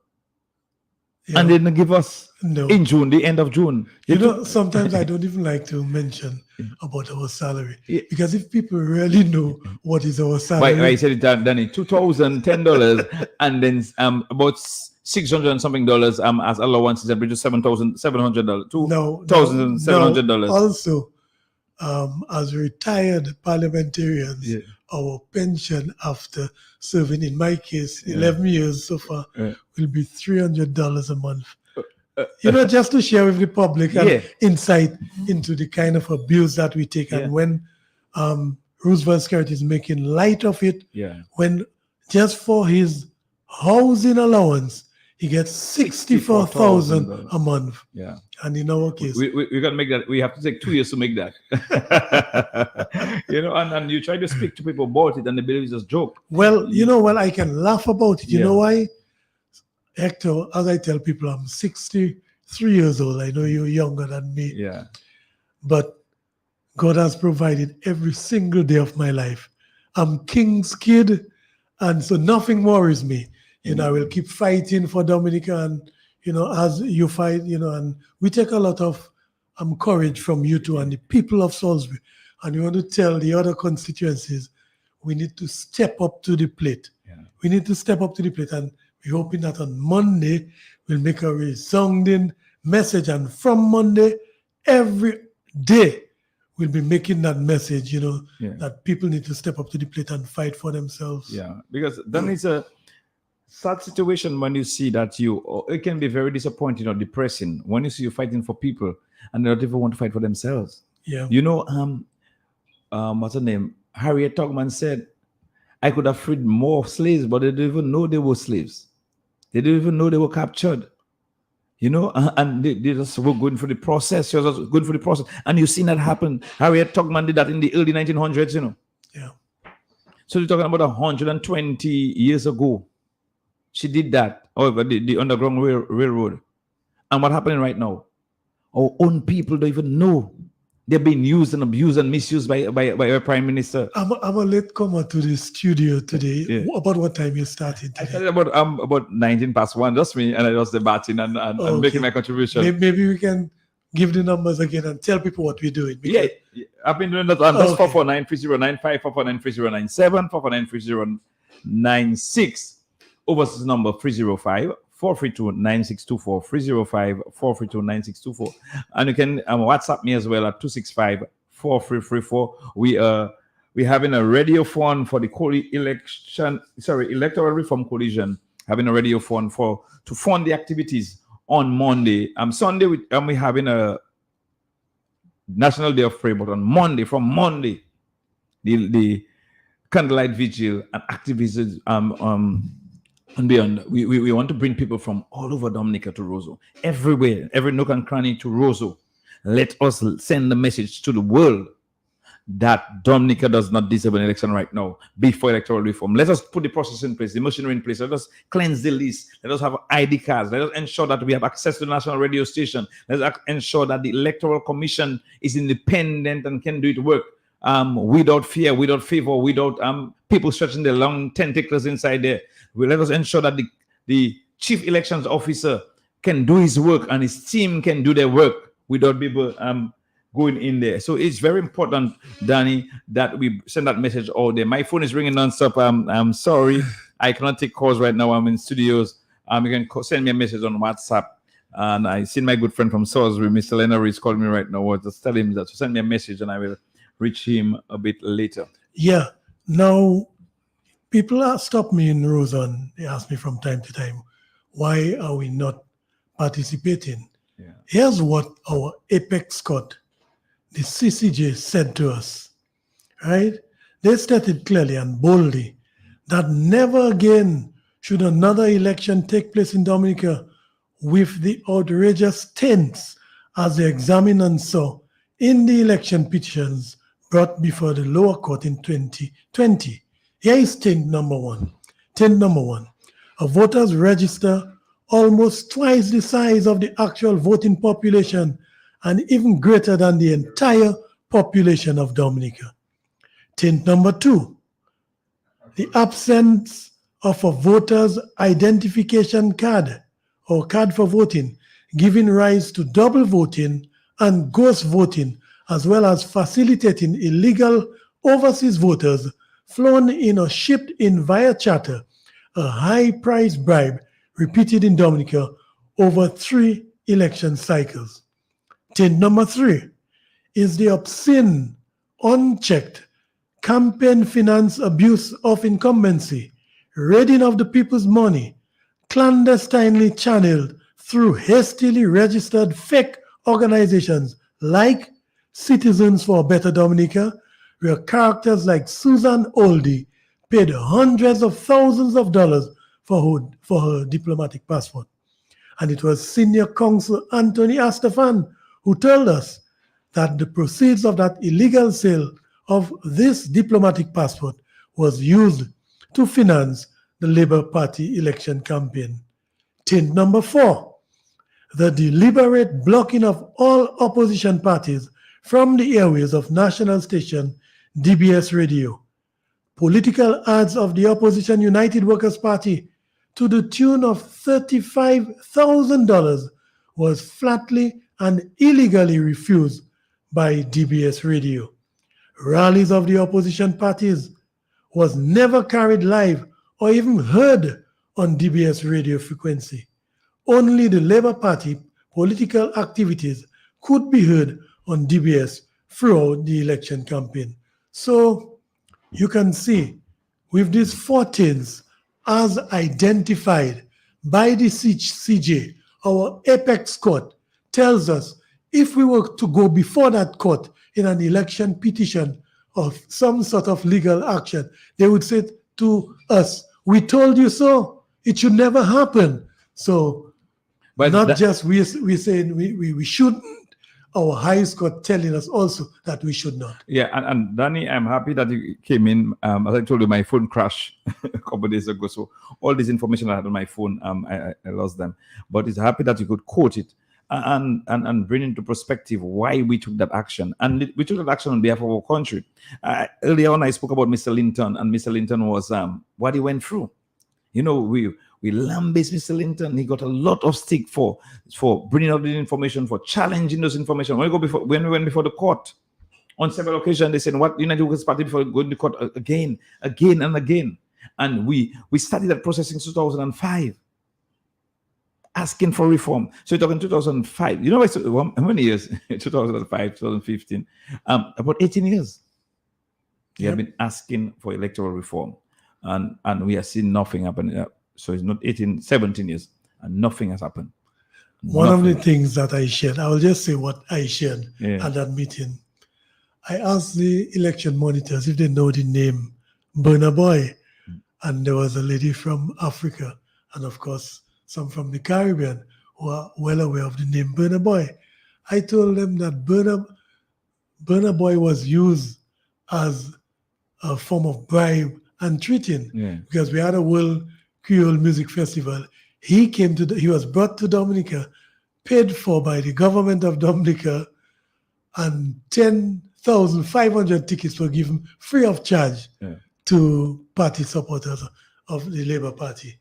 And they didn't give us in June, the end of June. Sometimes I don't even like to mention about our salary, because if people really know what is our salary. I said it, Danny, $2,010 and then about $600 and something as allowances, and just $7,700. $2,700. Also, as retired parliamentarians, our pension after serving, in my case, 11 years so far, will be $300 a month. Just to share with the public and insight into the kind of abuse that we take. And when Roosevelt Skerrit is making light of it, when just for his housing allowance, he gets $64,000 a month. Yeah. And in our case, we got to make that. We have to take 2 years to make that. And you try to speak to people about it, and they believe it's just a joke. Well, I can laugh about it. You know why? Hector, as I tell people, I'm 63 years old. I know you're younger than me. Yeah. But God has provided every single day of my life. I'm King's kid, and so nothing worries me. I will keep fighting for Dominica, and as you fight, and we take a lot of courage from you two and the people of Salisbury. And you want to tell the other constituencies, we need to step up to the plate. We need to step up to the plate, and we're hoping that on Monday we'll make a resounding message. And from Monday, every day we'll be making that message, that people need to step up to the plate and fight for themselves. Yeah, because then it's a sad situation when you see that it can be very disappointing or depressing when you see you fighting for people and they don't even want to fight for themselves. Yeah. What's her name? Harriet Tubman said, I could have freed more slaves, but they didn't even know they were slaves. They didn't even know they were captured. And they just were going through the process. She was also going through the process. And you've seen that happen. Harriet Tubman did that in the early 1900s, Yeah. So you're talking about 120 years ago. She did that. However, the Underground Railroad. And what's happening right now? Our own people don't even know. They're being used and abused and misused by our Prime Minister. I'm a late comer to the studio today. Yeah. About what time you started today? I started about 1:19, just me, and I was debating and making my contribution. Maybe we can give the numbers again and tell people what we're doing. Yeah, I've been doing that. That's 449-3095, 449-3097, 449-3096. Overseas number 305-432-9624, 305-432-9624. And you can WhatsApp me as well at 265-4334. We're having a radiothon for the Electoral Reform Coalition, having a radiothon to fund the activities on Monday. Sunday we're having a National Day of Prayer, but on Monday, the candlelight vigil and activities and beyond, we want to bring people from all over Dominica to Roseau, everywhere, every nook and cranny to Roseau. Let us send the message to the world that Dominica does not deserve an election right now before electoral reform. Let us put the process in place, the machinery in place. Let us cleanse the list. Let us have ID cards. Let us ensure that we have access to the national radio station. Let us ensure that the Electoral Commission is independent and can do its work without fear, without favor, without people stretching their long tentacles inside there. Let us ensure that the chief elections officer can do his work and his team can do their work without people going in there. So it's very important, Danny, that we send that message all day. My phone is ringing nonstop. I'm sorry, I cannot take calls right now. I'm in studios. You can send me a message on WhatsApp. And I seen my good friend from Salisbury, Mr. Leonard, is calling me right now. I'll just tell him that to send me a message and I will reach him a bit later. Yeah. Now, people stop me in Roseau and they ask me from time to time, why are we not participating? Yeah. Here's what our apex court, the CCJ, said to us, right? They stated clearly and boldly that never again should another election take place in Dominica with the outrageous taints as the examiners saw in the election petitions brought before the lower court in 2020. Here is taint number one. Taint number one, a voters register almost twice the size of the actual voting population and even greater than the entire population of Dominica. Taint number two, the absence of a voter's identification card or card for voting, giving rise to double voting and ghost voting, as well as facilitating illegal overseas voters flown in or shipped in via charter, a high-price bribe repeated in Dominica over 3 election cycles. Taint number 3 is the obscene, unchecked campaign finance abuse of incumbency, raiding of the people's money, clandestinely channeled through hastily registered fake organizations like Citizens for a Better Dominica, where characters like Susan Oldie paid hundreds of thousands of dollars for her diplomatic passport. And it was Senior Counsel Anthony Astafan who told us that the proceeds of that illegal sale of this diplomatic passport was used to finance the Labour Party election campaign. Taint number 4, the deliberate blocking of all opposition parties from the airways of national station DBS Radio. Political ads of the opposition United Workers' Party to the tune of $35,000 was flatly and illegally refused by DBS Radio. Rallies of the opposition parties was never carried live or even heard on DBS radio frequency. Only the Labour Party political activities could be heard on DBS throughout the election campaign. So you can see with these 14 as identified by the CJ, our apex court tells us if we were to go before that court in an election petition of some sort of legal action, they would say to us, we told you so, it should never happen. So but not just we're saying we shouldn't, our highest court telling us also that we should not. Yeah, and Danny, I'm happy that you came in. As I told you, my phone crashed a couple of days ago. So all this information I had on my phone, I lost them. But it's happy that you could quote it and bring into perspective why we took that action. And we took that action on behalf of our country. Earlier on, I spoke about Mr. Linton, and Mr. Linton was what he went through. You know, we lambast Mr. Linton. He got a lot of stick for bringing out the information, for challenging those information. When we went before the court, on several occasions, they said, "What United Workers Party before going to court again and again?" And we started that process in 2005, asking for reform. So you're talking 2005. You know how many years? 2005, 2015, about 18 years. We have been asking for electoral reform, and we are seeing nothing happening. So it's not 18, 17 years, and nothing has happened. One of the things that I shared, I will just say what I shared at that meeting. I asked the election monitors if they know the name Burna Boy, and there was a lady from Africa, and of course, some from the Caribbean who are well aware of the name Burna Boy. I told them that Burna Boy was used as a form of bribe and treating, because we had a World Creole Music Festival. He was brought to Dominica, paid for by the government of Dominica, and 10,500 tickets were given free of charge to party supporters of the Labour Party.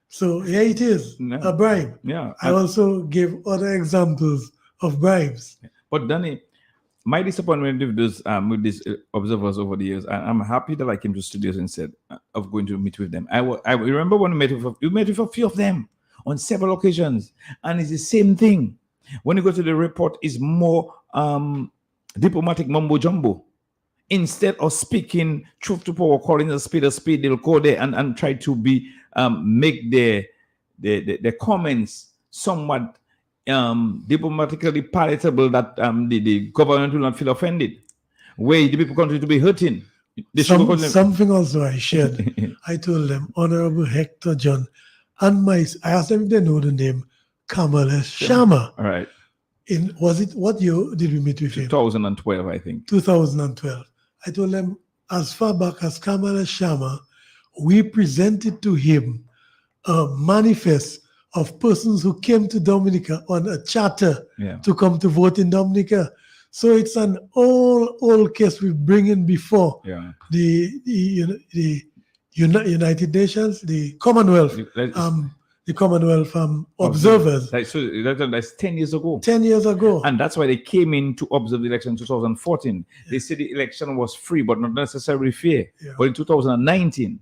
So here it is, a bribe. I also gave other examples of bribes. But Danny, my disappointment with these observers over the years, I'm happy that I came to studios instead of going to meet with them. I remember when we met with a few of them on several occasions, and it's the same thing. When you go to the report, it's more diplomatic mumbo jumbo. Instead of speaking truth to power, calling a speed, they'll go there and try to make their comments somewhat diplomatically palatable, that the government will not feel offended, where the people continue to be hurting. Something also I shared. I told them, Honorable Hector John, and I asked them if they know the name Kamala Sharma. All right. What year did we meet with him? 2012, I think. 2012. I told them, as far back as Kamala Sharma, we presented to him a manifest of persons who came to Dominica on a charter to come to vote in Dominica. So it's an old case we bring in before the United Nations, the Commonwealth, observers. That's 10 years ago. 10 years ago. And that's why they came in to observe the election in 2014. They said the election was free, but not necessarily fair. But in 2019,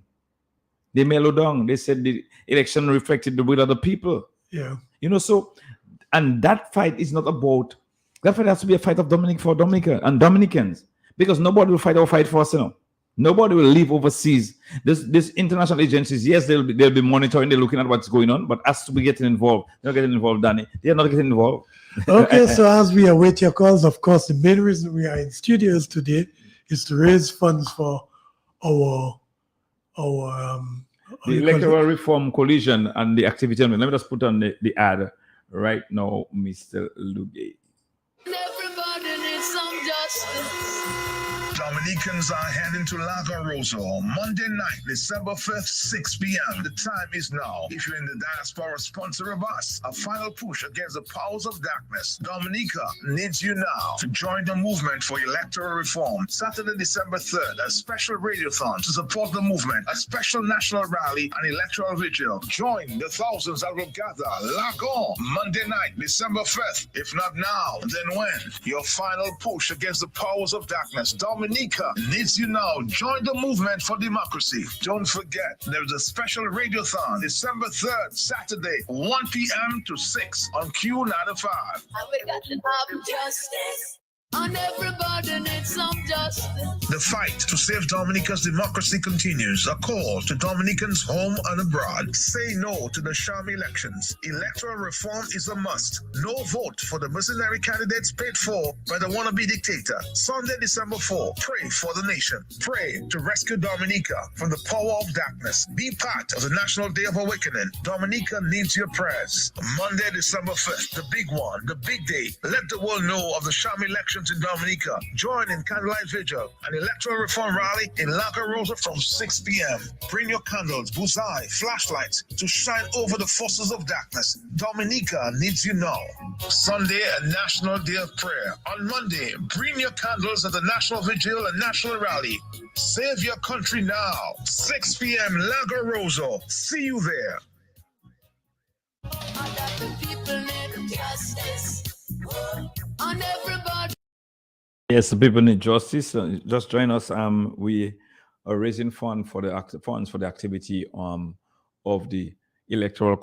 they mellowed down. They said the election reflected the will of the people. You know, so, and that fight is not about, that fight has to be a fight of for Dominica and Dominicans, because nobody will fight our fight for us, you know. Nobody will live overseas. This international agencies, yes, they'll be monitoring, they're looking at what's going on, but us to be getting involved, they're not getting involved, Danny. They're not getting involved. Okay, so as we await your calls, of course, the main reason we are in studios today is to raise funds for our the Electoral Reform Coalition and the activity. Let me just put on the ad right now, Mr. Lugay. Everybody needs some justice. Dominicans are heading to Lago Rosa on Monday night, December 5th, 6 p.m. The time is now. If you're in the diaspora, sponsor of us. A final push against the powers of darkness. Dominica needs you now to join the movement for electoral reform. Saturday, December 3rd, a special radiothon to support the movement, a special national rally, and electoral vigil. Join the thousands that will gather. Lago, Monday night, December 5th. If not now, then when? Your final push against the powers of darkness. Dominica Dominica needs you now. Join the movement for democracy. Don't forget, there's a special radiothon December 3rd, Saturday, 1 p.m. to 6 on Q95. And we got to have justice. And everybody needs some justice. The fight to save Dominica's democracy continues. A call to Dominicans home and abroad. Say no to the sham elections. Electoral reform is a must. No vote for the mercenary candidates paid for by the wannabe dictator. Sunday, December 4. Pray for the nation. Pray to rescue Dominica from the power of darkness. Be part of the National Day of Awakening. Dominica needs your prayers. Monday, December 5th. The big one. The big day. Let the world know of the sham elections in Dominica. Join in candlelight vigil and electoral reform rally in La Rosa from 6 p.m. Bring your candles, bullseye, flashlights to shine over the forces of darkness. Dominica needs you now. Sunday, a national day of prayer. On Monday, bring your candles at the national vigil and national rally. Save your country now. 6 p.m. La Rosa. See you there. The people need justice. And everybody. Yes, the people need justice. Just join us. We are raising funds for the activity of the electoral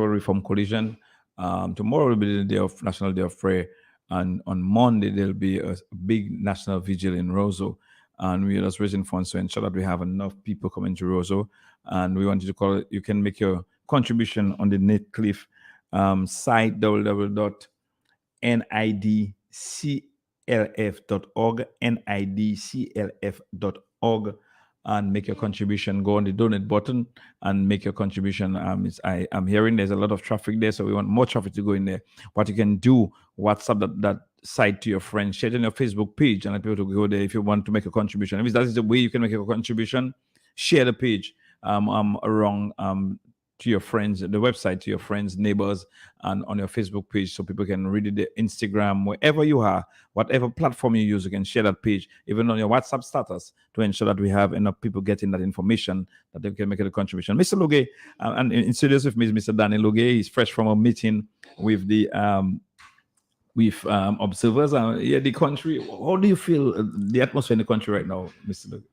reform coalition. Tomorrow will be the day of National Day of Prayer, and on Monday there'll be a big national vigil in Roseau, and we are just raising funds to ensure that we have enough people coming to Roseau. And we want you to call it. You can make your contribution on the Netcliffe site www.nidclf.org, nidclf.org, and make your contribution. Go on the donate button and make your contribution. I'm hearing there's a lot of traffic there, so we want more traffic to go in there. What you can do, WhatsApp that site to your friends, share it on your Facebook page, and let people to go there if you want to make a contribution. If that is the way you can make a contribution, share the page around to your friends, the website, to your friends, neighbors, and on your Facebook page, so people can read it, the Instagram, wherever you are, whatever platform you use, you can share that page, even on your WhatsApp status, to ensure that we have enough people getting that information that they can make a contribution. Mr. Loge, and in studios with me is Mr. Danny Loge. He's fresh from a meeting with the observers here the country. How do you feel the atmosphere in the country right now, Mr. Loge?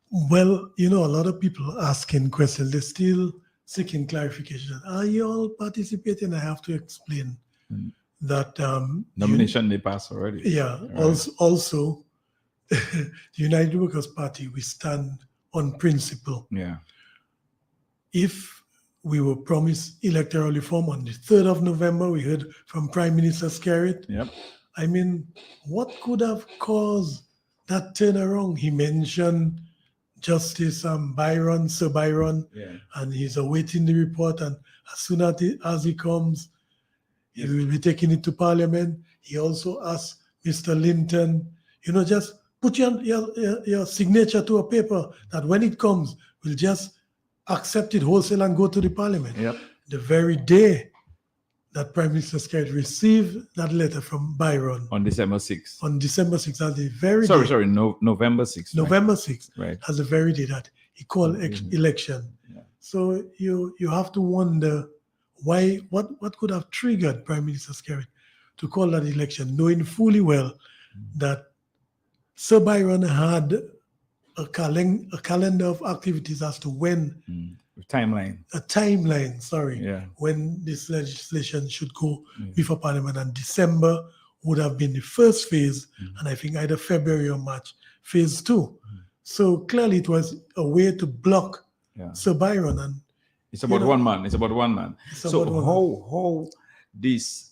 Well, a lot of people asking questions. They're still seeking clarification. Are you all participating? I have to explain that nomination they passed already. Yeah. Right. Also, the United Workers' Party, we stand on principle. Yeah. If we were promised electoral reform on the 3rd of November, we heard from Prime Minister Skerrit. Yep. I mean, what could have caused that turnaround? He mentioned Justice Sir Byron, and he's awaiting the report. And as soon as he comes, he will be taking it to Parliament. He also asked Mr. Linton, just put your signature to a paper that when it comes, we'll just accept it wholesale and go to the Parliament. Yep. The very day that Prime Minister Skerrit received that letter from Byron. On December 6th. On December 6th, that's the very day. Sorry, November 6th. November 6th. Right. That's the very day that he called election. Yeah. So you have to wonder what could have triggered Prime Minister Skerrit to call that election, knowing fully well that Sir Byron had a calendar of activities as to when a timeline, when this legislation should go before Parliament, and December would have been the first phase, and I think either February or March, phase 2. So clearly it was a way to block Sir Byron. And it's about one man. So how this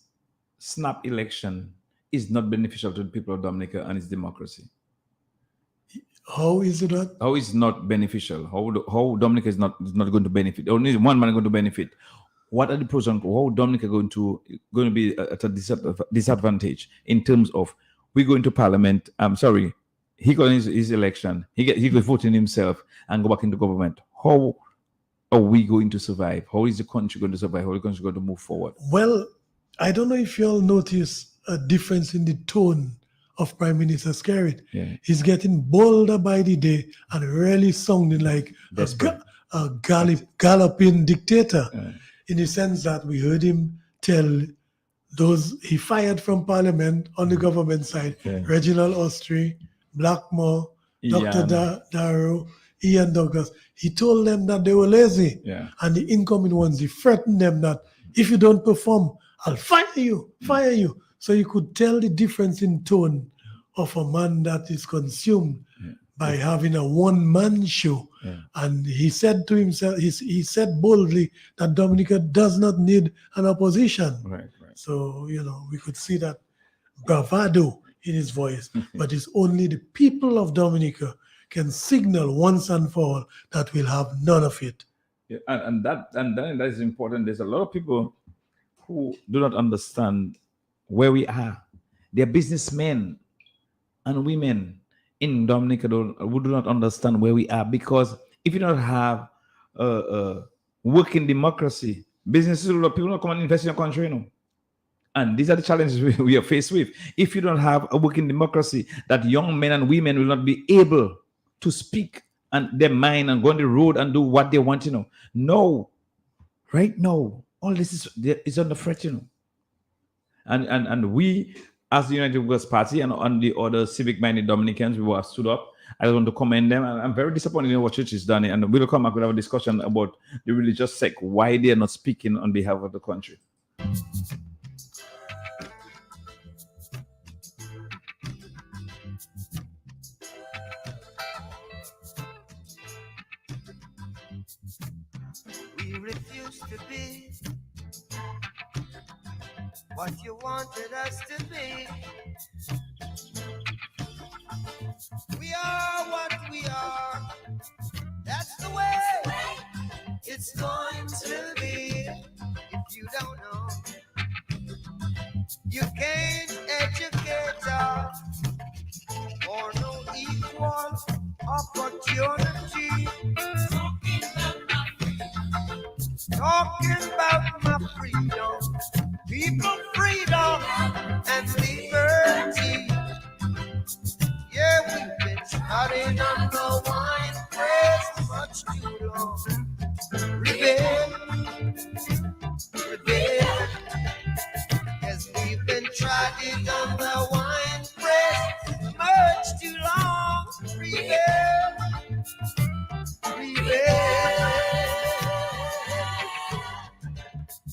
snap election is not beneficial to the people of Dominica and its democracy? How is it not? How is it not beneficial? How Dominica is not going to benefit? Only one man is going to benefit. What are the pros and cons? How Dominica going to be at a disadvantage in terms of we go into Parliament? He got his election. He could vote in himself and go back into government. How are we going to survive? How is the country going to survive? How is the country going to move forward? Well, I don't know if you all notice a difference in the tone of Prime Minister Skerrit. Yeah. He's getting bolder by the day and really sounding like a galloping dictator, in the sense that we heard him tell those he fired from Parliament on the government side, Reginald Austrie Blackmore, Dr. Ian. Darrow, Ian Douglas. He told them that they were lazy. Yeah. And the incoming ones, he threatened them that if you don't perform, I'll fire you, fire you. So you could tell the difference in tone of a man that is consumed by having a one-man show. Yeah. And he said to himself, he said boldly that Dominica does not need an opposition. Right. So, we could see that bravado in his voice, but it's only the people of Dominica can signal once and for all that we'll have none of it. Yeah, and that is important. There's a lot of people who do not understand where we are. They're businessmen and women in Dominica who do not understand where we are, because if you don't have working democracy, businesses, people don't come and invest in your country, And these are the challenges we are faced with. If you don't have a working democracy, that young men and women will not be able to speak and their mind and go on the road and do what they want, No, right now, all this is on the threat, And we, as the United Workers Party and the other civic-minded Dominicans who have stood up, I want to commend them. And I'm very disappointed in what church is done. And we'll come back with a discussion about the religious sect, why they are not speaking on behalf of the country. We refuse to be what you wanted us to be. We are what we are. That's the way it's going to be. If you don't know, you can't educate us for no equal opportunity. Talking about my freedom, people freedom and liberty. Yeah, we've been shouting on the wine press much too long. Rebel, rebel. Yes, we've been trying on the wine press much too long. Rebel, rebel.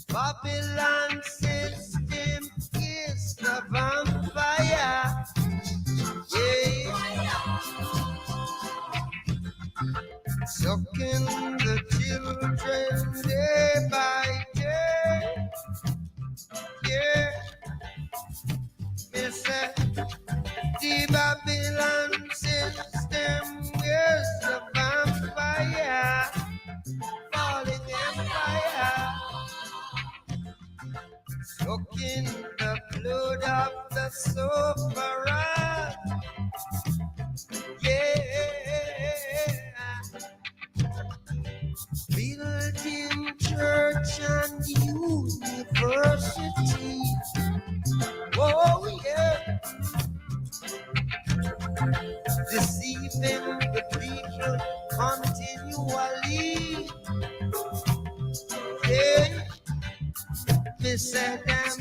Babylon system is the vampire. Yeah. Sucking the children day by day. Yeah. Me say the Babylon system is the vampire. Falling empire. Sucking the blood of the sufferer. Yeah. Building church and university. Oh, yeah. Deceiving the people continually. Yeah. Me say them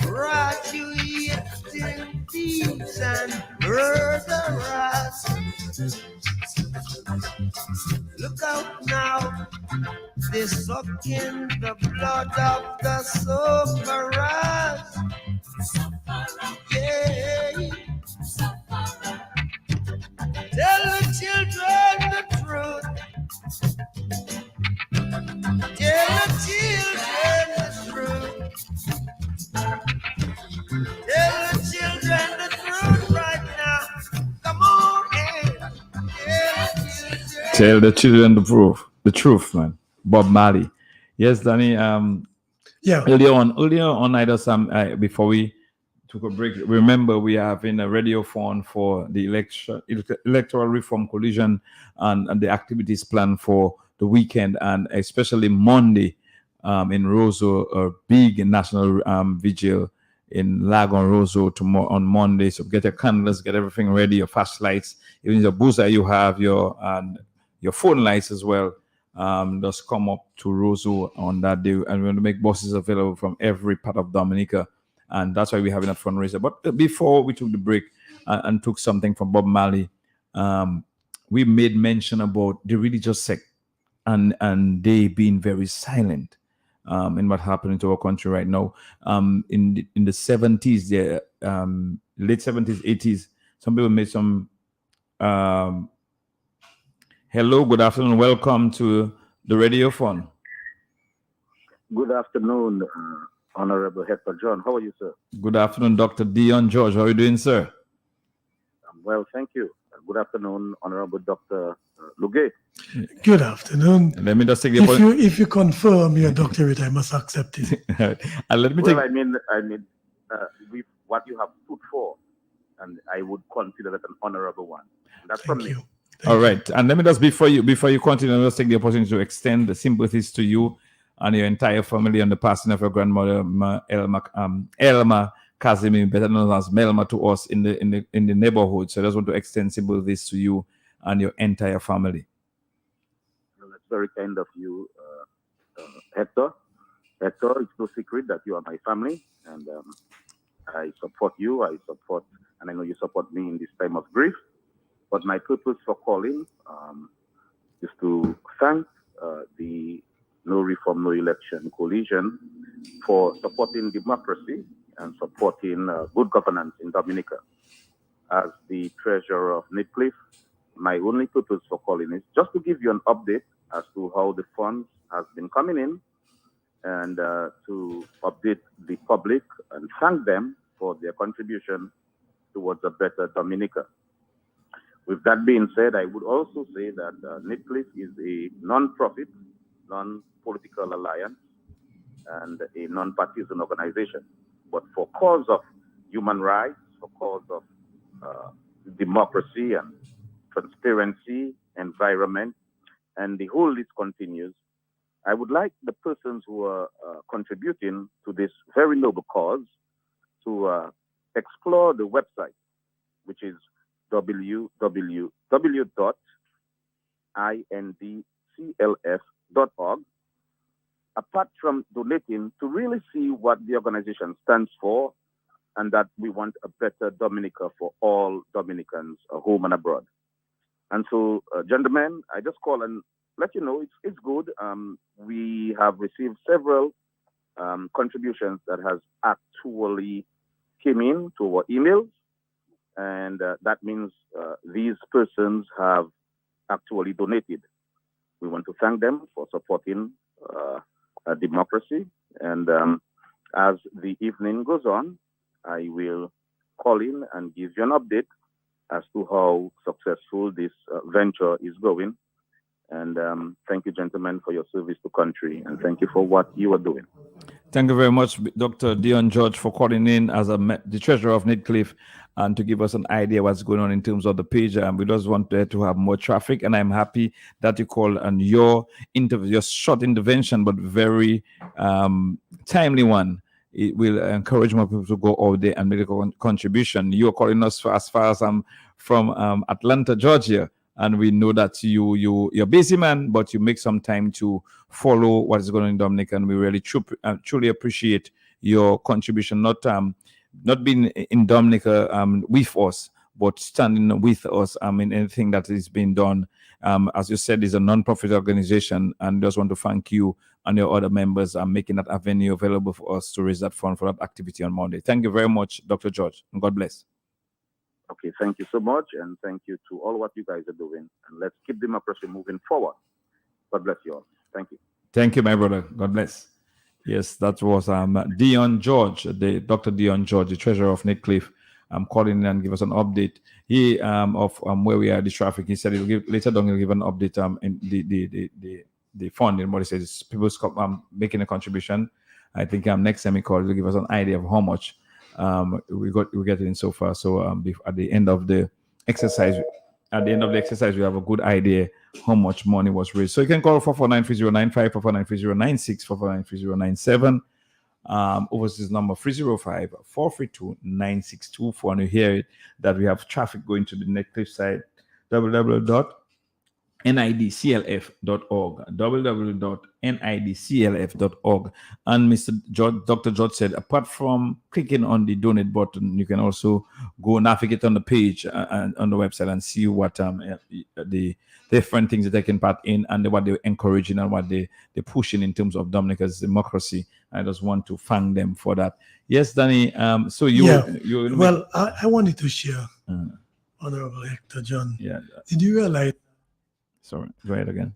graduating thieves and murderers. Look out now, they're sucking the blood of the sufferers. Yeah. Tell the children the truth. Tell the children the truth. Tell the children the truth right now. Come on, man. Tell the children the truth, man. Bob Marley. Yes, Danny. Yeah. Earlier on, before we took a break, remember we are having a radiothon for the Electoral Reform Coalition and the activities planned for the weekend and especially Monday in Roseau, a big national vigil in Lagon Roseau on Monday. So get your candles, get everything ready, your flashlights, even your boozer you have, your phone lights as well. Just come up to Roseau on that day, and we're going to make buses available from every part of Dominica, and that's why we're having a fundraiser. But before we took the break, and took something from Bob Marley, we made mention about the religious sect and they being very silent in what happened to our country right now. In the 70s, the late 70s, 80s, some people made some. Hello, good afternoon. Welcome to the Radiothon. Good afternoon, Honorable Hector John. How are you, sir? Good afternoon, Dr. Dion George. How are you doing, sir? Well, thank you. Good afternoon, Honorable Dr. Lugay. Good afternoon. Let me just take the if you confirm your doctorate, I must accept it. And let me well, I mean, with what you have put for, and I would consider that an honorable one. That's from me. All right, and let me just before you continue, let's take the opportunity to extend the sympathies to you and your entire family on the passing of your grandmother, Elma Kazimi, better known as Melma to us in the neighborhood. So I just want to extend sympathies to you and your entire family. Well, that's very kind of you, Hector. Hector, it's no secret that you are my family, and I support you. And I know you support me in this time of grief. But my purpose for calling is to thank the No Reform, No Election Coalition for supporting democracy and supporting good governance in Dominica. As the treasurer of Netcliffe, my only purpose for calling is just to give you an update as to how the funds has been coming in and to update the public and thank them for their contribution towards a better Dominica. With that being said, I would also say that Netcliffe is a non-profit, non-political alliance and a non-partisan organization. But for cause of human rights, for cause of democracy and transparency, environment, and the whole list continues, I would like the persons who are contributing to this very noble cause to explore the website, which is www.indclf.org. Apart from donating, to really see what the organization stands for and that we want a better Dominica for all Dominicans, home and abroad. And so, gentlemen, I just call and let you know it's good. We have received several contributions that has actually came in to our emails. And that means these persons have actually donated. We want to thank them for supporting democracy. And as the evening goes on, I will call in and give you an update as to how successful this venture is going. And thank you, gentlemen, for your service to country. And thank you for what you are doing. Thank you very much, Dr. Dion George, for calling in as the treasurer of Netcliffe and to give us an idea what's going on in terms of the page. And we just want to have more traffic. And I'm happy that you called and your short intervention, but very timely one. It will encourage more people to go out there and make a contribution. You're calling us as far as I'm from Atlanta, Georgia. And we know that you're a busy man, but you make some time to follow what is going on in Dominica. And we really truly appreciate your contribution, not being in Dominica with us, but standing with us in anything that is being done. As you said, it's a non-profit organization, and just want to thank you and your other members making that avenue available for us to raise that fund for that activity on Monday. Thank you very much, Dr. George, and God bless. Okay, thank you so much, and thank you to all what you guys are doing. And let's keep democracy moving forward. God bless you all. Thank you. Thank you, my brother. God bless. Yes, that was Dion George, Dr. Dion George, the treasurer of Netcliffe. Calling in and give us an update. He of where we are, the traffic. He said he'll give later on. He'll give an update in the fund. And what he says, people making a contribution. I think next time he calls, he'll give us an idea of how much we get in so far. So at the end of the exercise, we have a good idea how much money was raised. So you can call 449-3095, 449-3096, 449-3097. Overseas number 305-432-9624. And you hear it that we have traffic going to the Netcliffe side, www.indclf.org. nidclf.org, www.nidclf.org. And Dr. George said, apart from clicking on the donate button, you can also go navigate on the page and on the website and see what the different things that they can part in and what they're encouraging and what they're pushing in terms of Dominica's democracy. I just want to thank them for that. Yes, Danny. So I wanted to share, Honorable Hector John. Yeah. Did you realize? Sorry, go ahead again.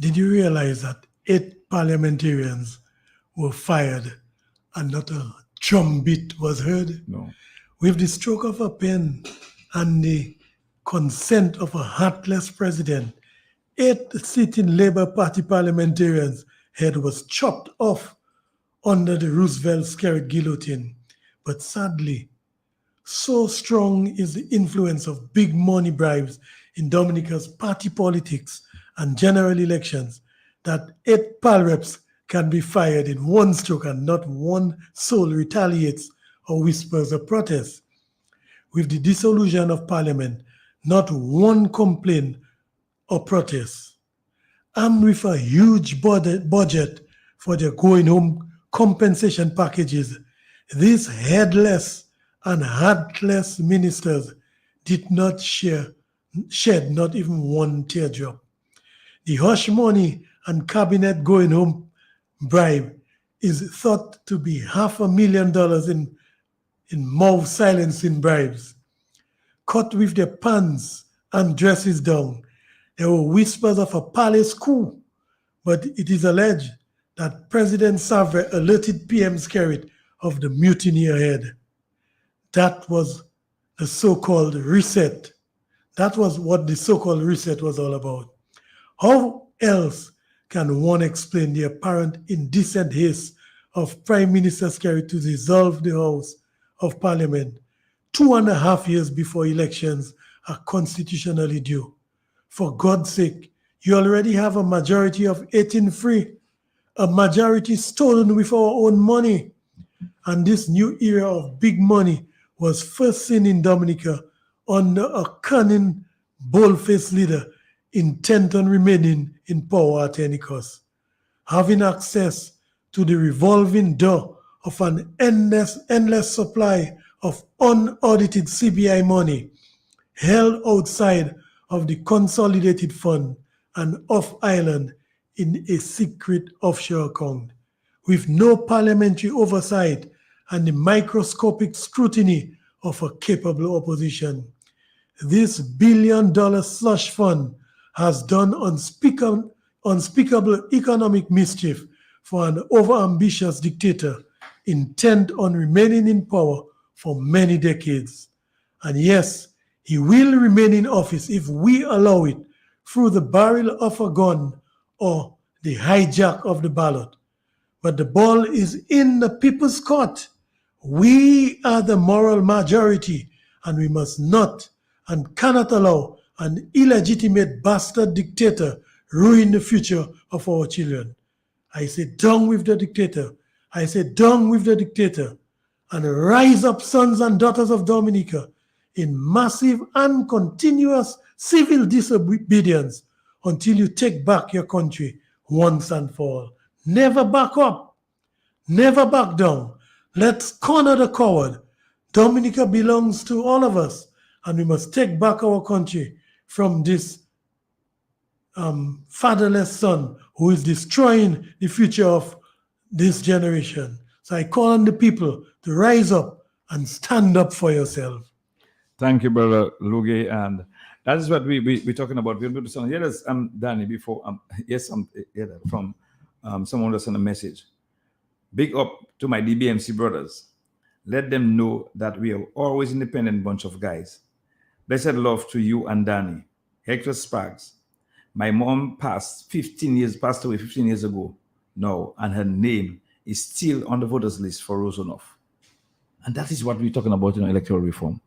Did you realize that 8 parliamentarians were fired and not a drumbeat was heard? No. With the stroke of a pen and the consent of a heartless president, 8 sitting Labour Party parliamentarians' head was chopped off under the Roosevelt-Skerrit guillotine. But sadly, so strong is the influence of big money bribes in Dominica's party politics and general elections that 8 pal reps can be fired in one stroke and not one soul retaliates or whispers a protest. With the dissolution of parliament, not one complaint or protest. Armed with a huge budget for their going home compensation packages, these headless and heartless ministers did not shed not even one teardrop. The hush money and cabinet going home bribe is thought to be $500,000 in mouth silencing bribes. Cut with their pants and dresses down, there were whispers of a palace coup, but it is alleged that President Savre alerted PM Skerrit of the mutiny ahead. That was the so-called reset. That was what the so-called reset was all about. How else can one explain the apparent indecent haste of Prime Minister Skerrit to dissolve the House of Parliament 2.5 years before elections are constitutionally due? For God's sake, you already have a majority of 18 free, a majority stolen with our own money. And this new era of big money was first seen in Dominica under a cunning, bold-faced leader intent on remaining in power at any cost. Having access to the revolving door of an endless supply of unaudited CBI money held outside of the consolidated fund and off-island in a secret offshore account, with no parliamentary oversight and the microscopic scrutiny of a capable opposition. This billion-dollar slush fund has done unspeakable economic mischief for an overambitious dictator intent on remaining in power for many decades. And yes, he will remain in office if we allow it through the barrel of a gun or the hijack of the ballot. But the ball is in the people's court. We are the moral majority, and we must not and cannot allow an illegitimate bastard dictator ruin the future of our children. I say down with the dictator. I say down with the dictator. And rise up, sons and daughters of Dominica, in massive and continuous civil disobedience until you take back your country once and for all. Never back up. Never back down. Let's corner the coward. Dominica belongs to all of us, and we must take back our country from this fatherless son who is destroying the future of this generation. So I call on the people to rise up and stand up for yourself. Thank you, Brother Luge. And that is what we're talking about. We're going to send here is Danny before from someone that sent a message. Big up to my DBMC brothers. Let them know that we are always independent bunch of guys. Blessed love to you and Danny. Hector Sparks. My mom passed away 15 years ago now, and her name is still on the voters list for Rosanov. And that is what we're talking about in electoral reform.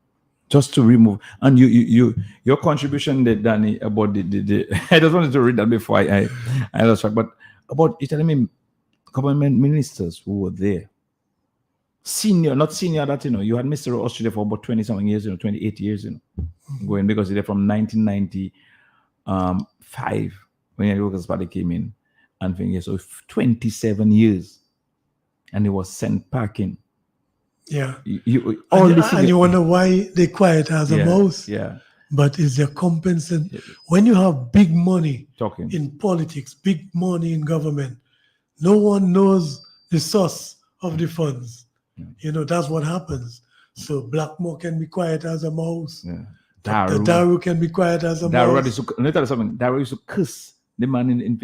Just to remove, and your contribution there, Danny, about the I just wanted to read that before I lost track, but about you telling me government ministers who were there. Not senior that, you had Mr. Australia for about 20-something years, 28 years, going, because they're from 1990 5 when the Workers' Party came in, and things. So 27 years, and it was sent packing. Yeah. All and you wonder why they quiet as a mouse. Yeah. But is there compensation? When you have big money Talking in politics, big money in government, no one knows the source of the funds. That's what happens. So Blackmore can be quiet as a mouse. Yeah. Dr. Daru can be quiet as a mouse. Let me tell you something. Daru used to curse the man in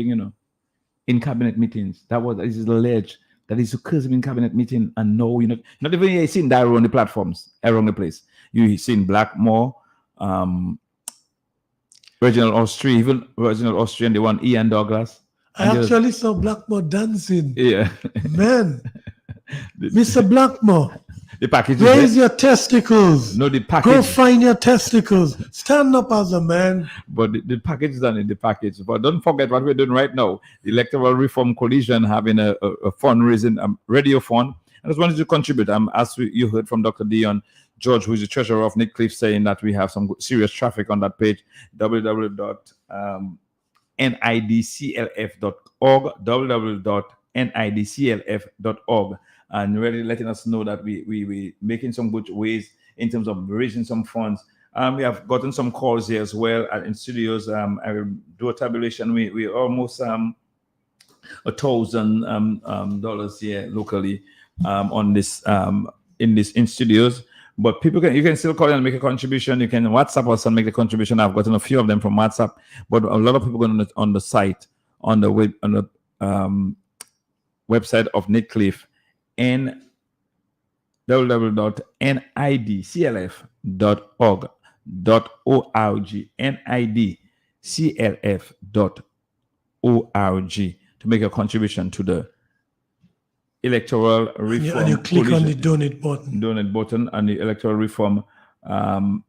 cabinet meetings. This is alleged that he used to curse him in cabinet meeting, and no, not even you seen Daru on the platforms around the place. You seen Blackmore, Reginald Austrian, the one Ian Douglas. I actually saw Blackmore dancing. Yeah. Man. Mr. Blackmore. The package. Raise your testicles. No, the package. Go find your testicles. Stand up as a man. But the package is done in the package. But don't forget what we're doing right now. The Electoral Reform Coalition having a fundraising radiothon. I just wanted to contribute. As you heard from Dr. Dion George, who is the treasurer of Nickliffe, saying that we have some serious traffic on that page. www.nidclf.org, www.nidclf.org, and really letting us know that we making some good ways in terms of raising some funds. We have gotten some calls here as well in studios. I will do a tabulation. We almost $1,000 here locally on this in studios. But you can still call in and make a contribution. You can WhatsApp us and make a contribution. I've gotten a few of them from WhatsApp, but a lot of people going on the site, on the web, on the website of Nickliffe, www.nidclf.org, nidclf.org to make a contribution to the Electoral Reform. And you click on the donate button. Donate button and the Electoral Reform, what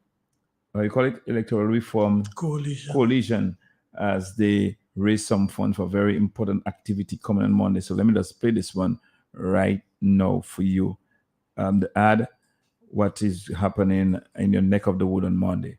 do you call it? Electoral Reform Coalition, as they raise some funds for very important activity coming on Monday. So let me just play this one right now for you. The ad, what is happening in your neck of the wood on Monday.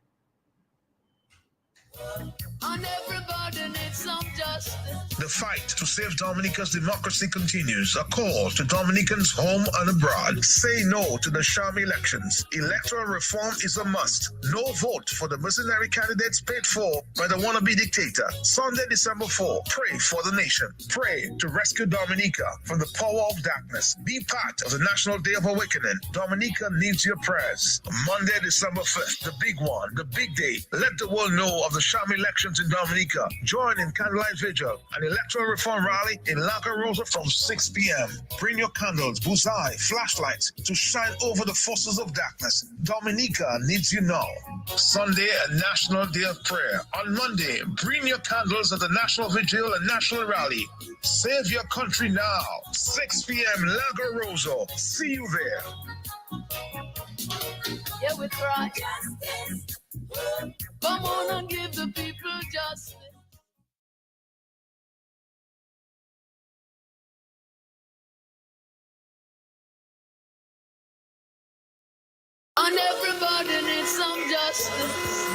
The fight to save Dominica's democracy continues. A call to Dominicans home and abroad. Say no to the sham elections. Electoral reform is a must. No vote for the mercenary candidates paid for by the wannabe dictator. Sunday, December 4, pray for the nation. Pray to rescue Dominica from the power of darkness. Be part of the National Day of Awakening. Dominica needs your prayers. Monday, December 5th, the big one, the big day. Let the world know of the sham elections in Dominica. Join in candlelight vigil and electoral reform rally in La Rosa from 6 p.m. Bring your candles, bullseye, flashlights to shine over the forces of darkness. Dominica needs you now. Sunday, a national day of prayer. On Monday, bring your candles at the national vigil and national rally. Save your country now. 6 p.m. La Rosa. See you there. Yeah, we cry. Come on and give the people justice. And everybody needs some justice.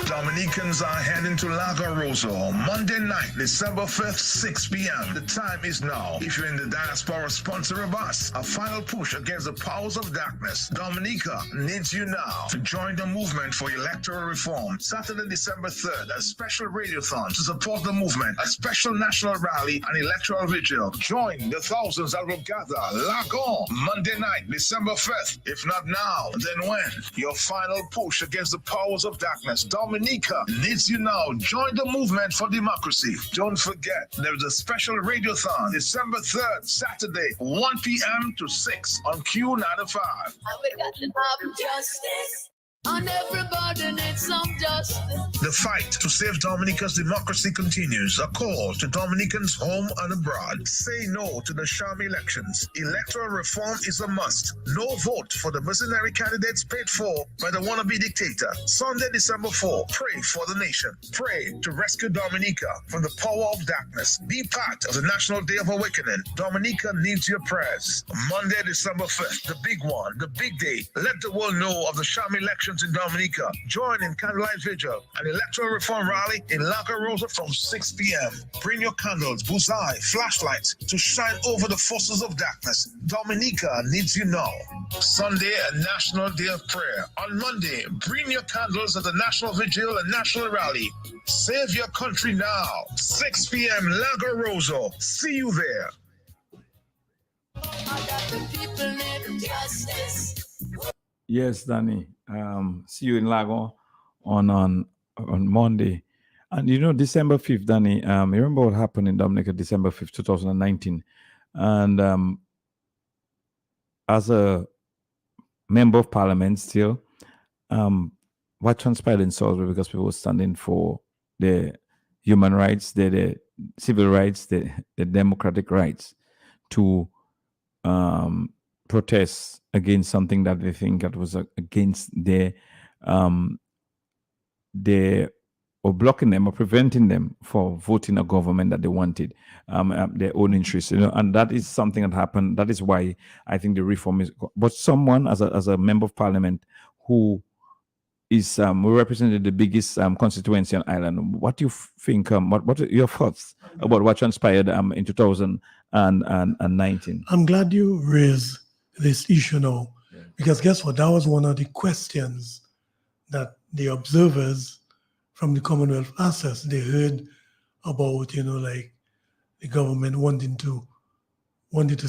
Dominicans are heading to La Rosa Monday night, December 5th, 6 p.m. The time is now. If you're in the diaspora, sponsor of us. A final push against the powers of darkness. Dominica needs you now to join the movement for electoral reform. Saturday, December 3rd, a special radiothon to support the movement. A special national rally and electoral vigil. Join the thousands that will gather. Log on Monday night, December 5th. If not now, then when? Your final push against the powers of darkness. Dominica needs you now. Join the movement for democracy. Don't forget, there's a special radiothon December 3rd, Saturday, 1 p.m. to 6 on Q95. And we got to have justice. And everybody needs some justice. The fight to save Dominica's democracy continues. A call to Dominicans home and abroad. Say no to the sham elections. Electoral reform is a must. No vote for the mercenary candidates paid for by the wannabe dictator. Sunday, December 4, pray for the nation. Pray to rescue Dominica from the power of darkness. Be part of the National Day of Awakening. Dominica needs your prayers. Monday, December 5th, the big one, the big day. Let the world know of the sham election elections in Dominica. Join in candlelight vigil and electoral reform rally in La Rosa from 6 p.m. Bring your candles, bullseye, flashlights to shine over the forces of darkness. Dominica needs you now. Sunday, a national day of prayer. On Monday, bring your candles at the National Vigil and National Rally. Save your country now. 6 p.m. La Rosa. See you there. Yes, Danny. See you in Lago on Monday. And you know, December 5th, Danny, you remember what happened in Dominica December 5th, 2019? And as a member of parliament still, what transpired in Salisbury, because people were standing for the human rights, the civil rights, the democratic rights to protest against something that they think that was against or blocking them or preventing them for voting a government that they wanted, their own interests, and that is something that happened. That is why I think the reform is. But someone as a member of parliament who is who represented the biggest constituency on Ireland, what do you think? What are your thoughts about what transpired in 2019? I'm glad you raised this issue now, because guess what? That was one of the questions that the observers from the Commonwealth asked us. They heard about, like the government wanted to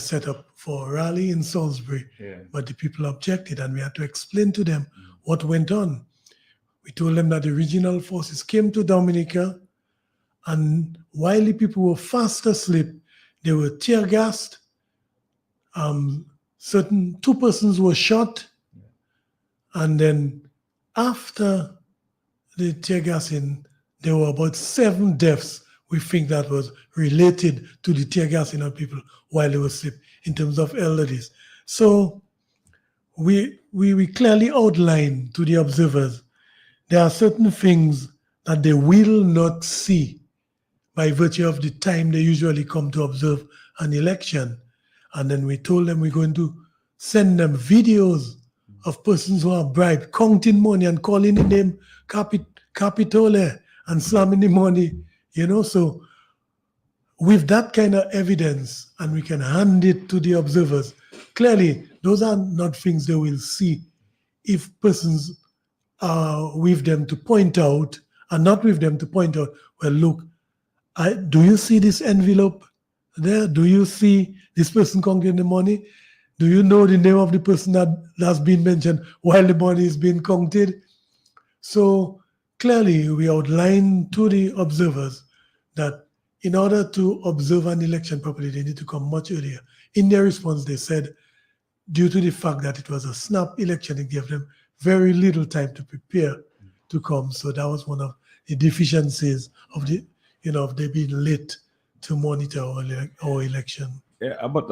set up for a rally in Salisbury, but the people objected, and we had to explain to them what went on. We told them that the regional forces came to Dominica, and while the people were fast asleep, they were tear gassed. Two persons were shot, and then after the tear gassing, there were about 7 deaths. We think that was related to the tear gassing of people while they were asleep in terms of elderlies. So we clearly outlined to the observers there are certain things that they will not see by virtue of the time they usually come to observe an election. And then we told them we're going to send them videos of persons who are bribed, counting money and calling the name Capitole and slamming the money, So with that kind of evidence, and we can hand it to the observers, clearly those are not things they will see if persons are with them to point out, and not with them to point out, well, look, do you see this envelope there? Do you see this person counting the money? Do you know the name of the person that's been mentioned while the money is being counted? So clearly, we outlined to the observers that in order to observe an election properly, they need to come much earlier. In their response, they said, due to the fact that it was a snap election, it gave them very little time to prepare to come. So that was one of the deficiencies of they being late to monitor our election. Yeah, but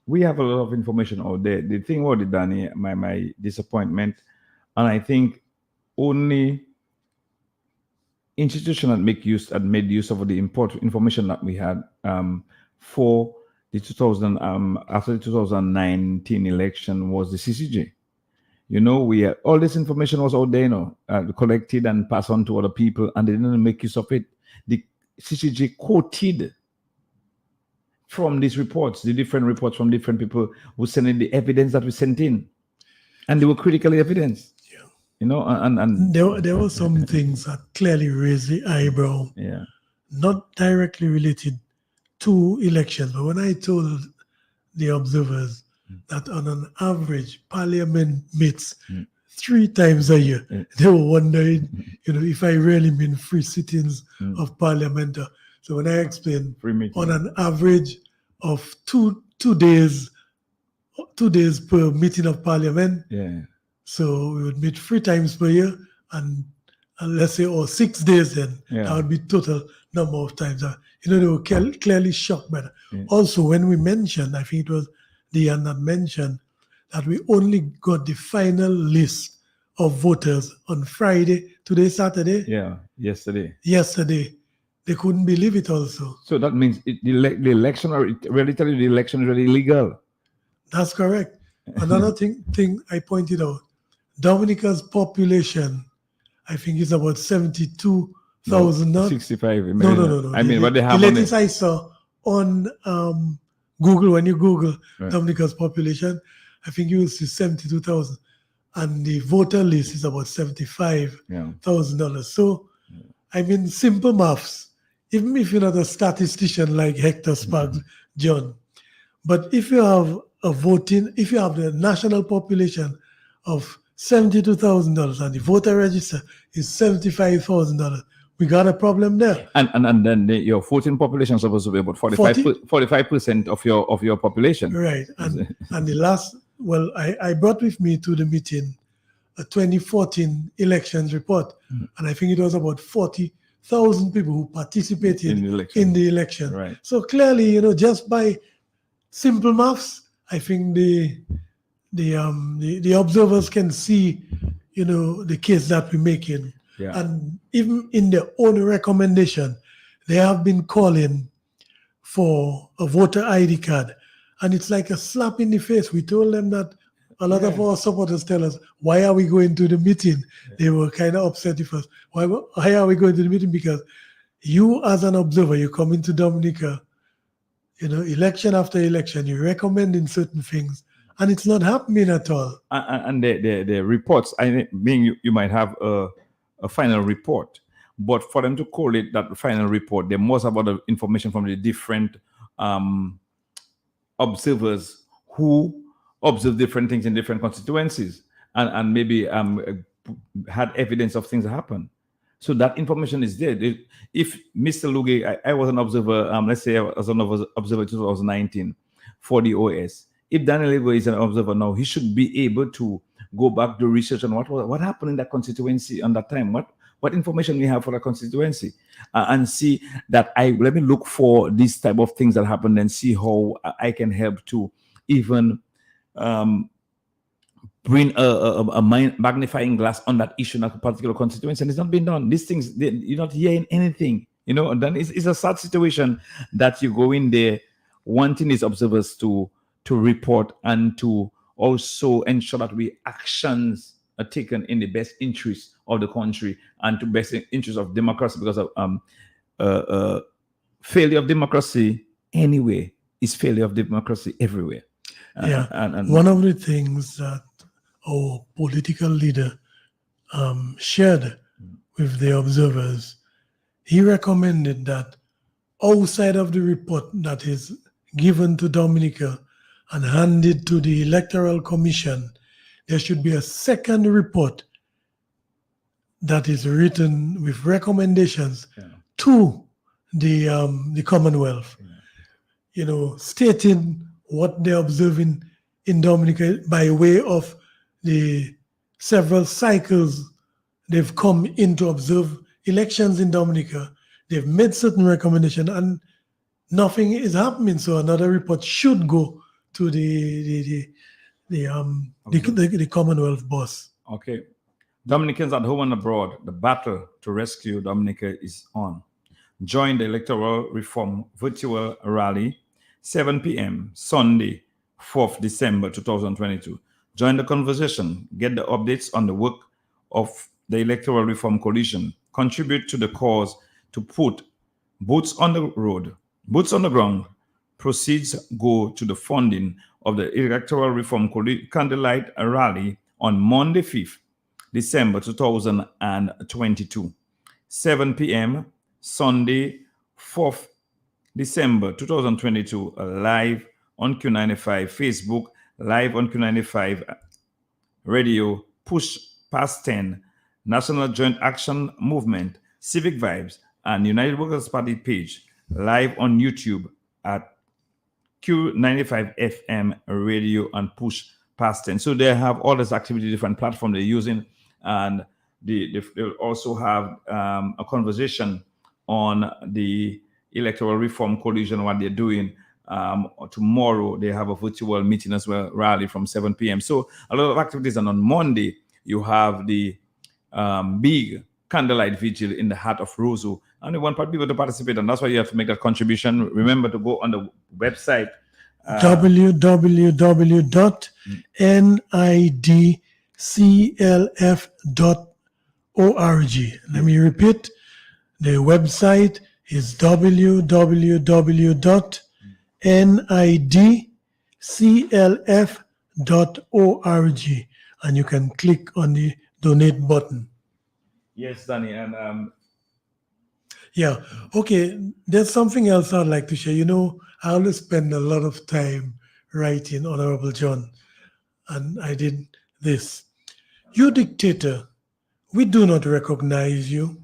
we have a lot of information out there. The thing about it, Danny, my disappointment, and I think only institutions that made use of the important information that we had for the after the 2019 election was the CCJ. We had, all this information was out there, collected and passed on to other people, and they didn't make use of it. The CCJ quoted from these reports, the different reports from different people who sent in the evidence that we sent in, and they were critical evidence. And there were some things that clearly raised the eyebrow. Yeah, not directly related to elections, but when I told the observers that on an average, Parliament meets 3 times a year, they were wondering, if I really mean free sittings of Parliament. So when I explained on an average of two days per meeting of Parliament, so we would meet 3 times per year, and let's say, 6 days, then that would be total number of times. They were clearly shocked by that. Also, when we mentioned, I think it was Diane that mentioned that we only got the final list of voters on Friday, today, Saturday. Yeah, yesterday. They couldn't believe it also. So that means the election, or relatively the election is really illegal. That's correct. Another thing I pointed out, Dominica's population, I think, is about 72,000. No, 65. No. I mean, what they have the on latest I saw on Google, when you Google Right. Dominica's population, I think you will see 72,000. And the voter list is about $75,000. So, I mean, simple maths, even if you're not a statistician like Hector Spagg, John, but if you have if you have the national population of $72,000 and the voter register is $75,000, we got a problem there. And then your voting population is supposed to be about 45% of your population. Right. And the last, well, I brought with me to the meeting a 2014 elections report, and I think it was about 40,000 people who participated in the election. Right. So clearly, just by simple maths, I think the observers can see, the case that we're making. Yeah. And even in their own recommendation, they have been calling for a voter ID card. And it's like a slap in the face. We told them that a lot of our supporters tell us, why are we going to the meeting? They were kind of upset with us. Why are we going to the meeting? Because you as an observer, you come into Dominica, election after election, you're recommending certain things, and it's not happening at all. And the reports, I mean, you might have a final report, but for them to call it that final report, they must have other information from the different observers who observe different things in different constituencies and maybe had evidence of things that happen. So that information is there. If Mr. Luge, I was an observer, let's say I was an observer in 2019 for the OS. If Daniel Luge is an observer now, he should be able to go back to research on what happened in that constituency on that time. What information we have for the constituency, and see that let me look for these type of things that happen and see how I can help to even bring a magnifying glass on that issue in a particular constituency, and it's not been done. These things, you're not hearing anything, and then it's a sad situation that you go in there wanting these observers to report and to also ensure that actions are taken in the best interest of the country and to best interest of democracy, because of failure of democracy anyway is failure of democracy everywhere. And one of the things that our political leader shared with the observers, he recommended that outside of the report that is given to Dominica and handed to the Electoral Commission, there should be a second report that is written with recommendations to the Commonwealth, stating what they're observing in Dominica by way of the several cycles they've come in to observe elections in Dominica. They've made certain recommendations and nothing is happening. So another report should go to the Commonwealth boss. Okay. Dominicans at home and abroad, the battle to rescue Dominica is on. Join the Electoral Reform Virtual Rally, 7 p.m. Sunday, 4th December 2022. Join the conversation. Get the updates on the work of the Electoral Reform Coalition. Contribute to the cause to put boots on the road, boots on the ground. Proceeds go to the funding of the Electoral Reform Candlelight Rally on Monday, 5th December 2022. 7 p.m. Sunday, 4th December 2022, live on Q95 Facebook, live on Q95 Radio, Push Past 10, National Joint Action Movement, Civic Vibes, and United Workers Party page, live on YouTube at Q95 FM Radio and Push Past 10. So they have all this activity, different platform they're using, and they'll also have a conversation on the Electoral Reform Coalition, what they're doing. Tomorrow they have a virtual meeting as well, rally from 7 p.m. So a lot of activities, and on Monday you have the big candlelight vigil in the heart of Roseau, and we want people to participate, and that's why you have to make that contribution. Remember to go on the website www.nidcc.org Let me repeat. The website is www.nidclf.org, and you can click on the donate button. Yes, Danny, and Yeah. Okay. There's something else I'd like to share. You know, I always spend a lot of time writing, Honorable John, and I did this. You dictator, we do not recognize you.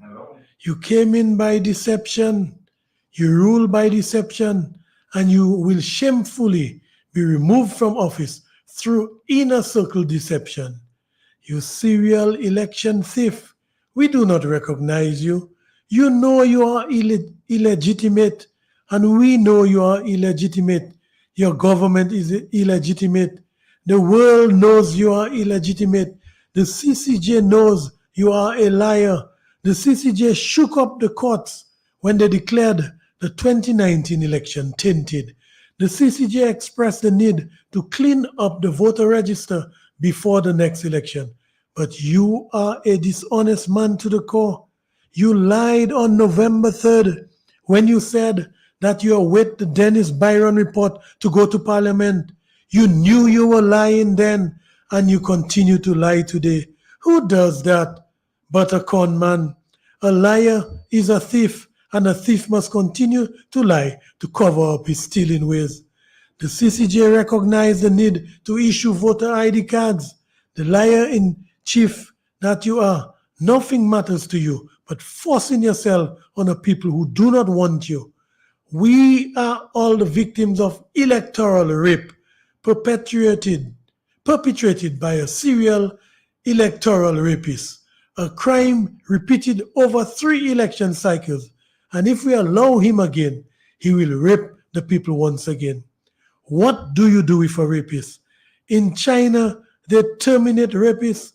You came in by deception, you rule by deception, and you will shamefully be removed from office through inner circle deception. You serial election thief, we do not recognize you. You know you are illegitimate, and we know you are illegitimate. Your government is illegitimate. The world knows you are illegitimate. The CCJ knows you are a liar. The CCJ shook up the courts when they declared the 2019 election tainted. The CCJ expressed the need to clean up the voter register before the next election. But you are a dishonest man to the core. You lied on November 3rd when you said that you await the Dennis Byron report to go to Parliament. You knew you were lying then, and you continue to lie today. Who does that but a con man? A liar is a thief, and a thief must continue to lie to cover up his stealing ways. The CCJ recognized the need to issue voter ID cards. The liar in chief that you are, nothing matters to you but forcing yourself on the people who do not want you. We are all the victims of electoral rape perpetrated by a serial electoral rapist, a crime repeated over 3 election cycles. And if we allow him again, he will rape the people once again. What do you do with a rapist? In China, they terminate rapists.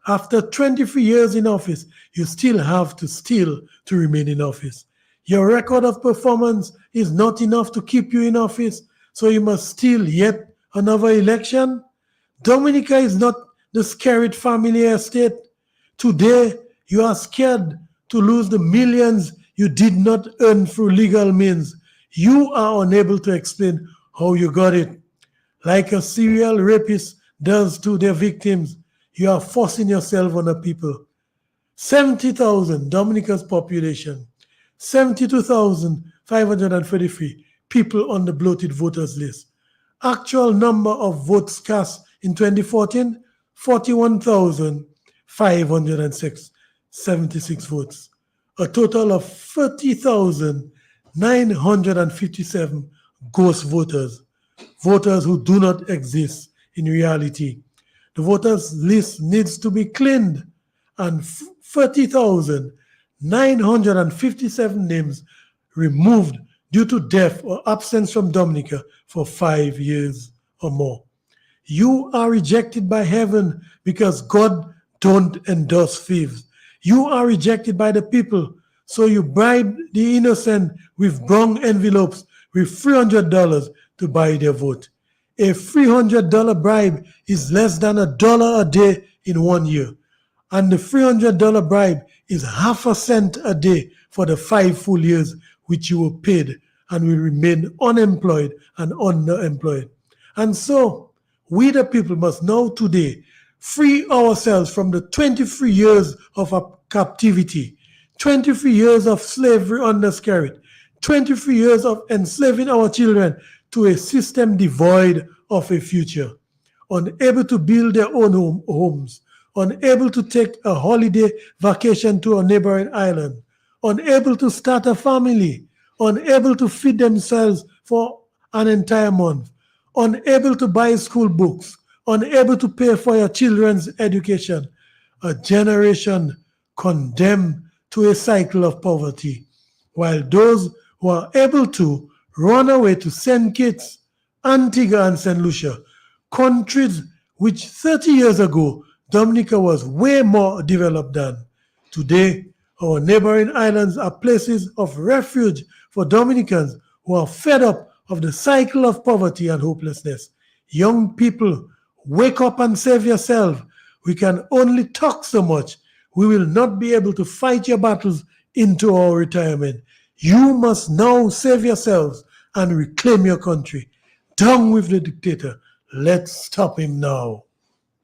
After 23 years in office, you still have to steal to remain in office. Your record of performance is not enough to keep you in office, so you must steal yet another election. Dominica is not the Skerritt family estate. Today, you are scared to lose the millions you did not earn through legal means. You are unable to explain how you got it. Like a serial rapist does to their victims, you are forcing yourself on the people. 70,000 Dominica's population, 72,533 people on the bloated voters list. Actual number of votes cast in 2014, 41,576 votes. A total of 30,957 ghost voters, voters who do not exist in reality. The voters list needs to be cleaned, and 30,957 names removed due to death or absence from Dominica for 5 years or more. You are rejected by heaven because God don't endorse thieves. You are rejected by the people, so you bribe the innocent with brown envelopes with $300 to buy their vote. A $300 bribe is less than $1 a day in 1 year. And the $300 bribe is half a cent a day for the 5 full years which you were paid and will remain unemployed and underemployed. And so, we the people must now today free ourselves from the 23 years of our captivity, 23 years of slavery under Skerritt, 23 years of enslaving our children to a system devoid of a future, unable to build their own homes, unable to take a holiday vacation to a neighboring island, unable to start a family, unable to feed themselves for an entire month, unable to buy school books, unable to pay for your children's education, a generation condemned to a cycle of poverty, while those who are able to run away to St. Kitts, Antigua, and St. Lucia, countries which 30 years ago Dominica was way more developed than. Today, our neighboring islands are places of refuge for Dominicans who are fed up of the cycle of poverty and hopelessness. Young people, wake up and save yourself. We can only talk so much. We will not be able to fight your battles into our retirement. You must now save yourselves and reclaim your country. Down with the dictator. Let's stop him now.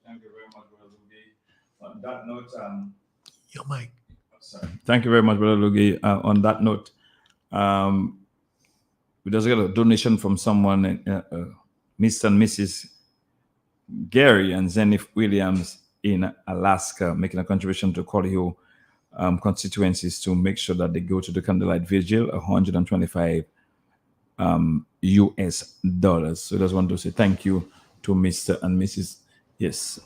Thank you very much, Brother Lugi. On that note, your mic. Sorry. Thank you very much, Brother Lugi. On that note, we just got a donation from someone, Mr. and Mrs. Gary and Zenith Williams in Alaska, making a contribution to Call Hill constituencies to make sure that they go to the candlelight vigil, $125 US dollars. So I just want to say thank you to Mr. and Mrs. Yes,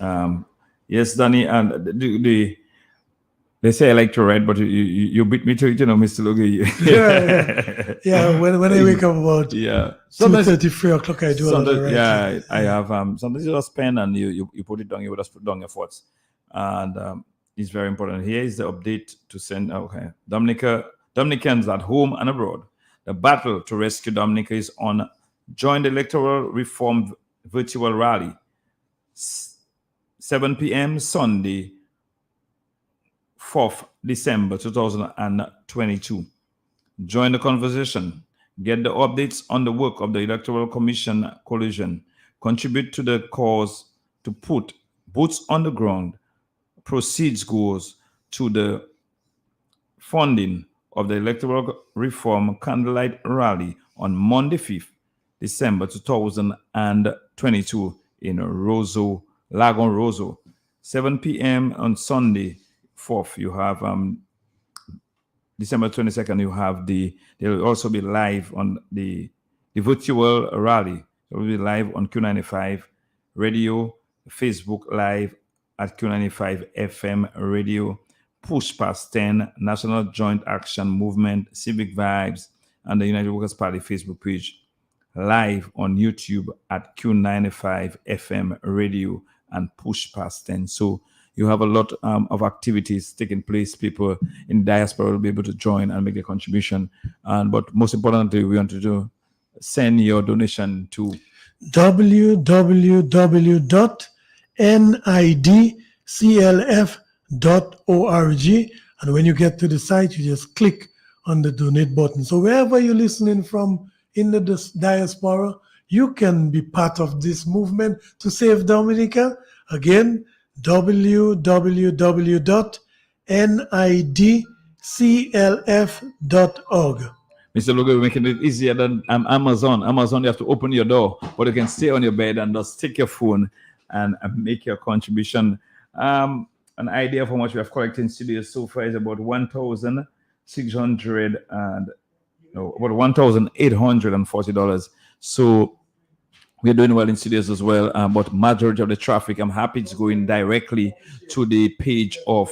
yes, Danny, and they say I like to write, but you beat me to it, Mr. Lugi. yeah. When I wake up about 2:30, 3 o'clock, I do a lot of writing. Yeah, I have sometimes you just pen and you put it down. You just put down your thoughts, and it's very important. Here is the update to send. Okay, Dominicans at home and abroad. The battle to rescue Dominica is on. Join the Electoral Reform virtual rally, 7 p.m. Sunday, 4th December 2022. Join the conversation. Get the updates on the work of the Electoral Commission Coalition. Contribute to the cause to put boots on the ground. Proceeds goes to the funding of the Electoral Reform Candlelight Rally on Monday, 5th December 2022 in Lagon Roseau. 7 p.m. on Sunday, 4th, you have December 22nd, you have they'll also be live on the virtual rally. It will be live on Q95 radio, Facebook live at Q95 FM radio, Push Past 10, National Joint Action Movement, Civic Vibes, and the United Workers Party Facebook page, live on YouTube at Q95 FM radio and Push Past 10. So you have a lot of activities taking place. People in diaspora will be able to join and make a contribution. But most importantly, we want to send your donation to www.nidclf.org. And when you get to the site, you just click on the donate button. So wherever you're listening from in the diaspora, you can be part of this movement to save Dominica. Again, www.nidclf.org. Mr. Lugo, we're making it easier than Amazon. Amazon, you have to open your door, but you can stay on your bed and just take your phone and make your contribution. An idea of how much we have collected in studios so far is about $1,840. So we're doing well in studios as well, but majority of the traffic, I'm happy it's going directly to the page of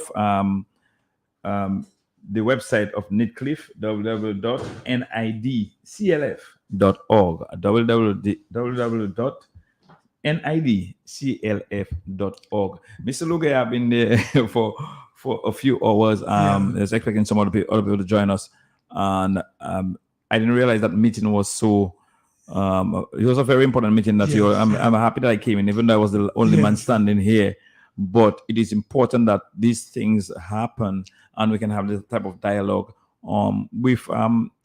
the website of NIDCLIF, www.nidclf.org, www.nidclf.org. Mr. Luge, I've been there for a few hours. I was expecting some other people to join us, and I didn't realize that meeting was so. It was a very important meeting that I'm happy that I came in, even though I was the only man standing here. But it is important that these things happen and we can have this type of dialogue with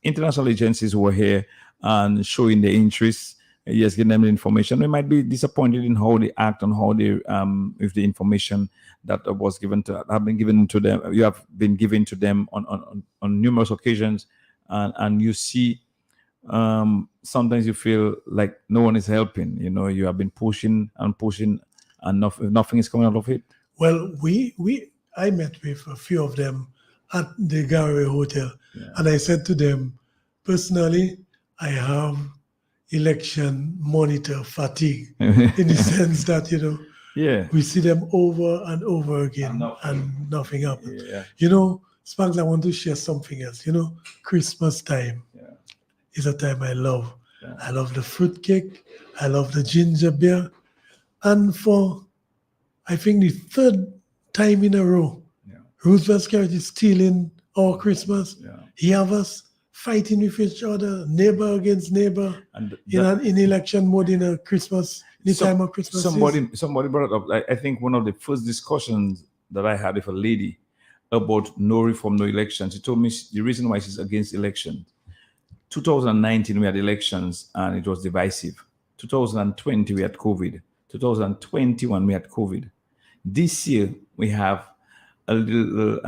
international agencies who are here and showing their interest. Yes, giving them the information. We might be disappointed in how they act and how they with the information that was given to have been given to them. You have been given to them on numerous occasions, and you see. Sometimes you feel like no one is helping. You have been pushing and nothing is coming out of it. Well, I met with a few of them at the Gallery Hotel, and I said to them, personally, I have election monitor fatigue in the sense that we see them over and over again and nothing happens. Spanks, I want to share something else. Christmas time. Is a time I love. I love the fruitcake. I love the ginger beer. And for, I think, the third time in a row, Roosevelt Scarrett is stealing our Christmas. He have us fighting with each other, neighbor against neighbor, And in election mode in a Christmas, in the time of Christmas. Somebody brought it up. I think one of the first discussions that I had with a lady about no reform, no elections. She told me the reason why she's against elections. 2019 we had elections and it was divisive. 2020 we had COVID. 2021 we had COVID. This year we have a little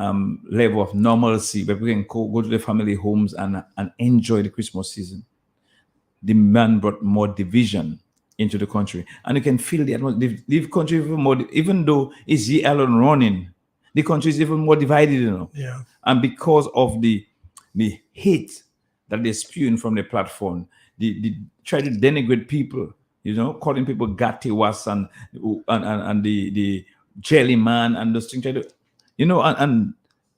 level of normalcy where we can go to the family homes and enjoy the Christmas season. The man brought more division into the country, and you can feel the country even more. Even though it's Ye Allen running, the country is even more divided, you know. Yeah. And because of the hate that they're spewing from the platform, the try to denigrate people, you know, calling people Gatiwas and the jelly man and those things, you know, and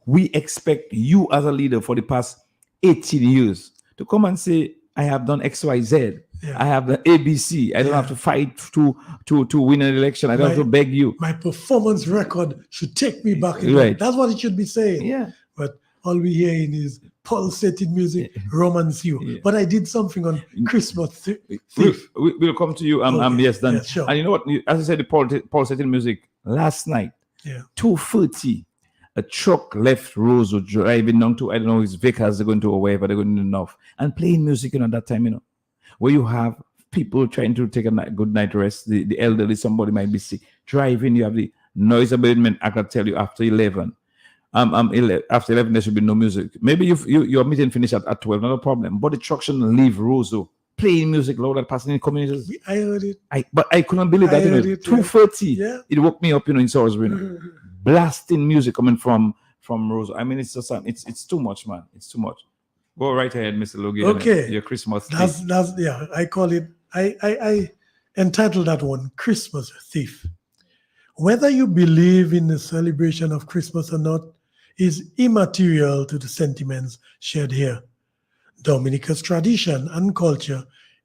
we expect you as a leader for the past 18 years to come and say, I have done XYZ. Yeah. I have the ABC. I don't have to fight to win an election. I don't have to beg you. My performance record should take me back. Right. That's what it should be saying. Yeah. But all we're hearing is pulsating music, romance you. Yeah. But I did something on Christmas Thief. We'll come to you. Okay. Yes, then. Yeah, sure. And you know what? As I said, the pulsating music last night, 2:30. A truck left Rose driving down to, I don't know, his vehicles they're going to or wherever they're going to North and playing music, you know, at that time, you know, where you have people trying to take a good night rest, the elderly, somebody might be sick, driving, you have the noise abatement, I can tell you, after 11. After 11, there should be no music. Maybe your meeting finish at 12, not a problem, but the truck shouldn't leave Roseau playing music loud and passing in communities. I heard it. But I couldn't believe that, you know, 2:30, it woke me up, you know, in Salisbury, you know. Blasting music coming from Rose. I mean, it's just it's too much, man. It's too much. Go right ahead, Mr. Logan. Okay, your Christmas. That's yeah. I call it. I entitled that one Christmas Thief. Whether you believe in the celebration of Christmas or not is immaterial to the sentiments shared here. Dominica's tradition and culture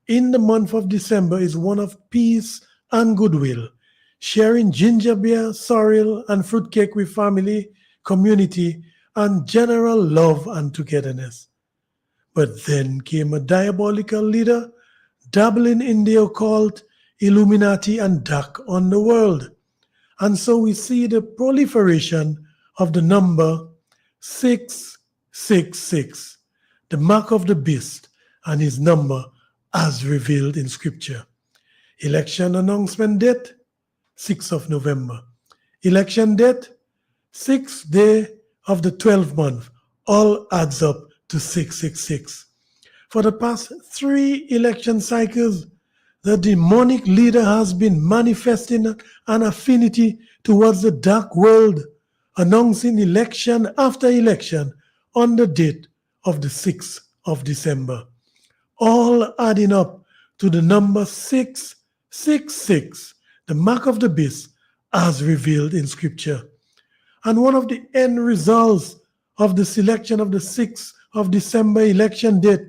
in the month of December is one of peace and goodwill, sharing ginger beer, sorrel, and fruitcake with family, community, and general love and togetherness. But then came a diabolical leader, dabbling in the occult, Illuminati, and dark on the world. And so we see the proliferation of the number 666, the mark of the beast, and his number as revealed in Scripture. Election announcement date, 6th of November. Election date, 6th day of the 12th month. All adds up to 666. For the past 3 election cycles, the demonic leader has been manifesting an affinity towards the dark world, announcing election after election on the date of the 6th of December. All adding up to the number 666, the mark of the beast, as revealed in Scripture. And one of the end results of the selection of the 6th of December election date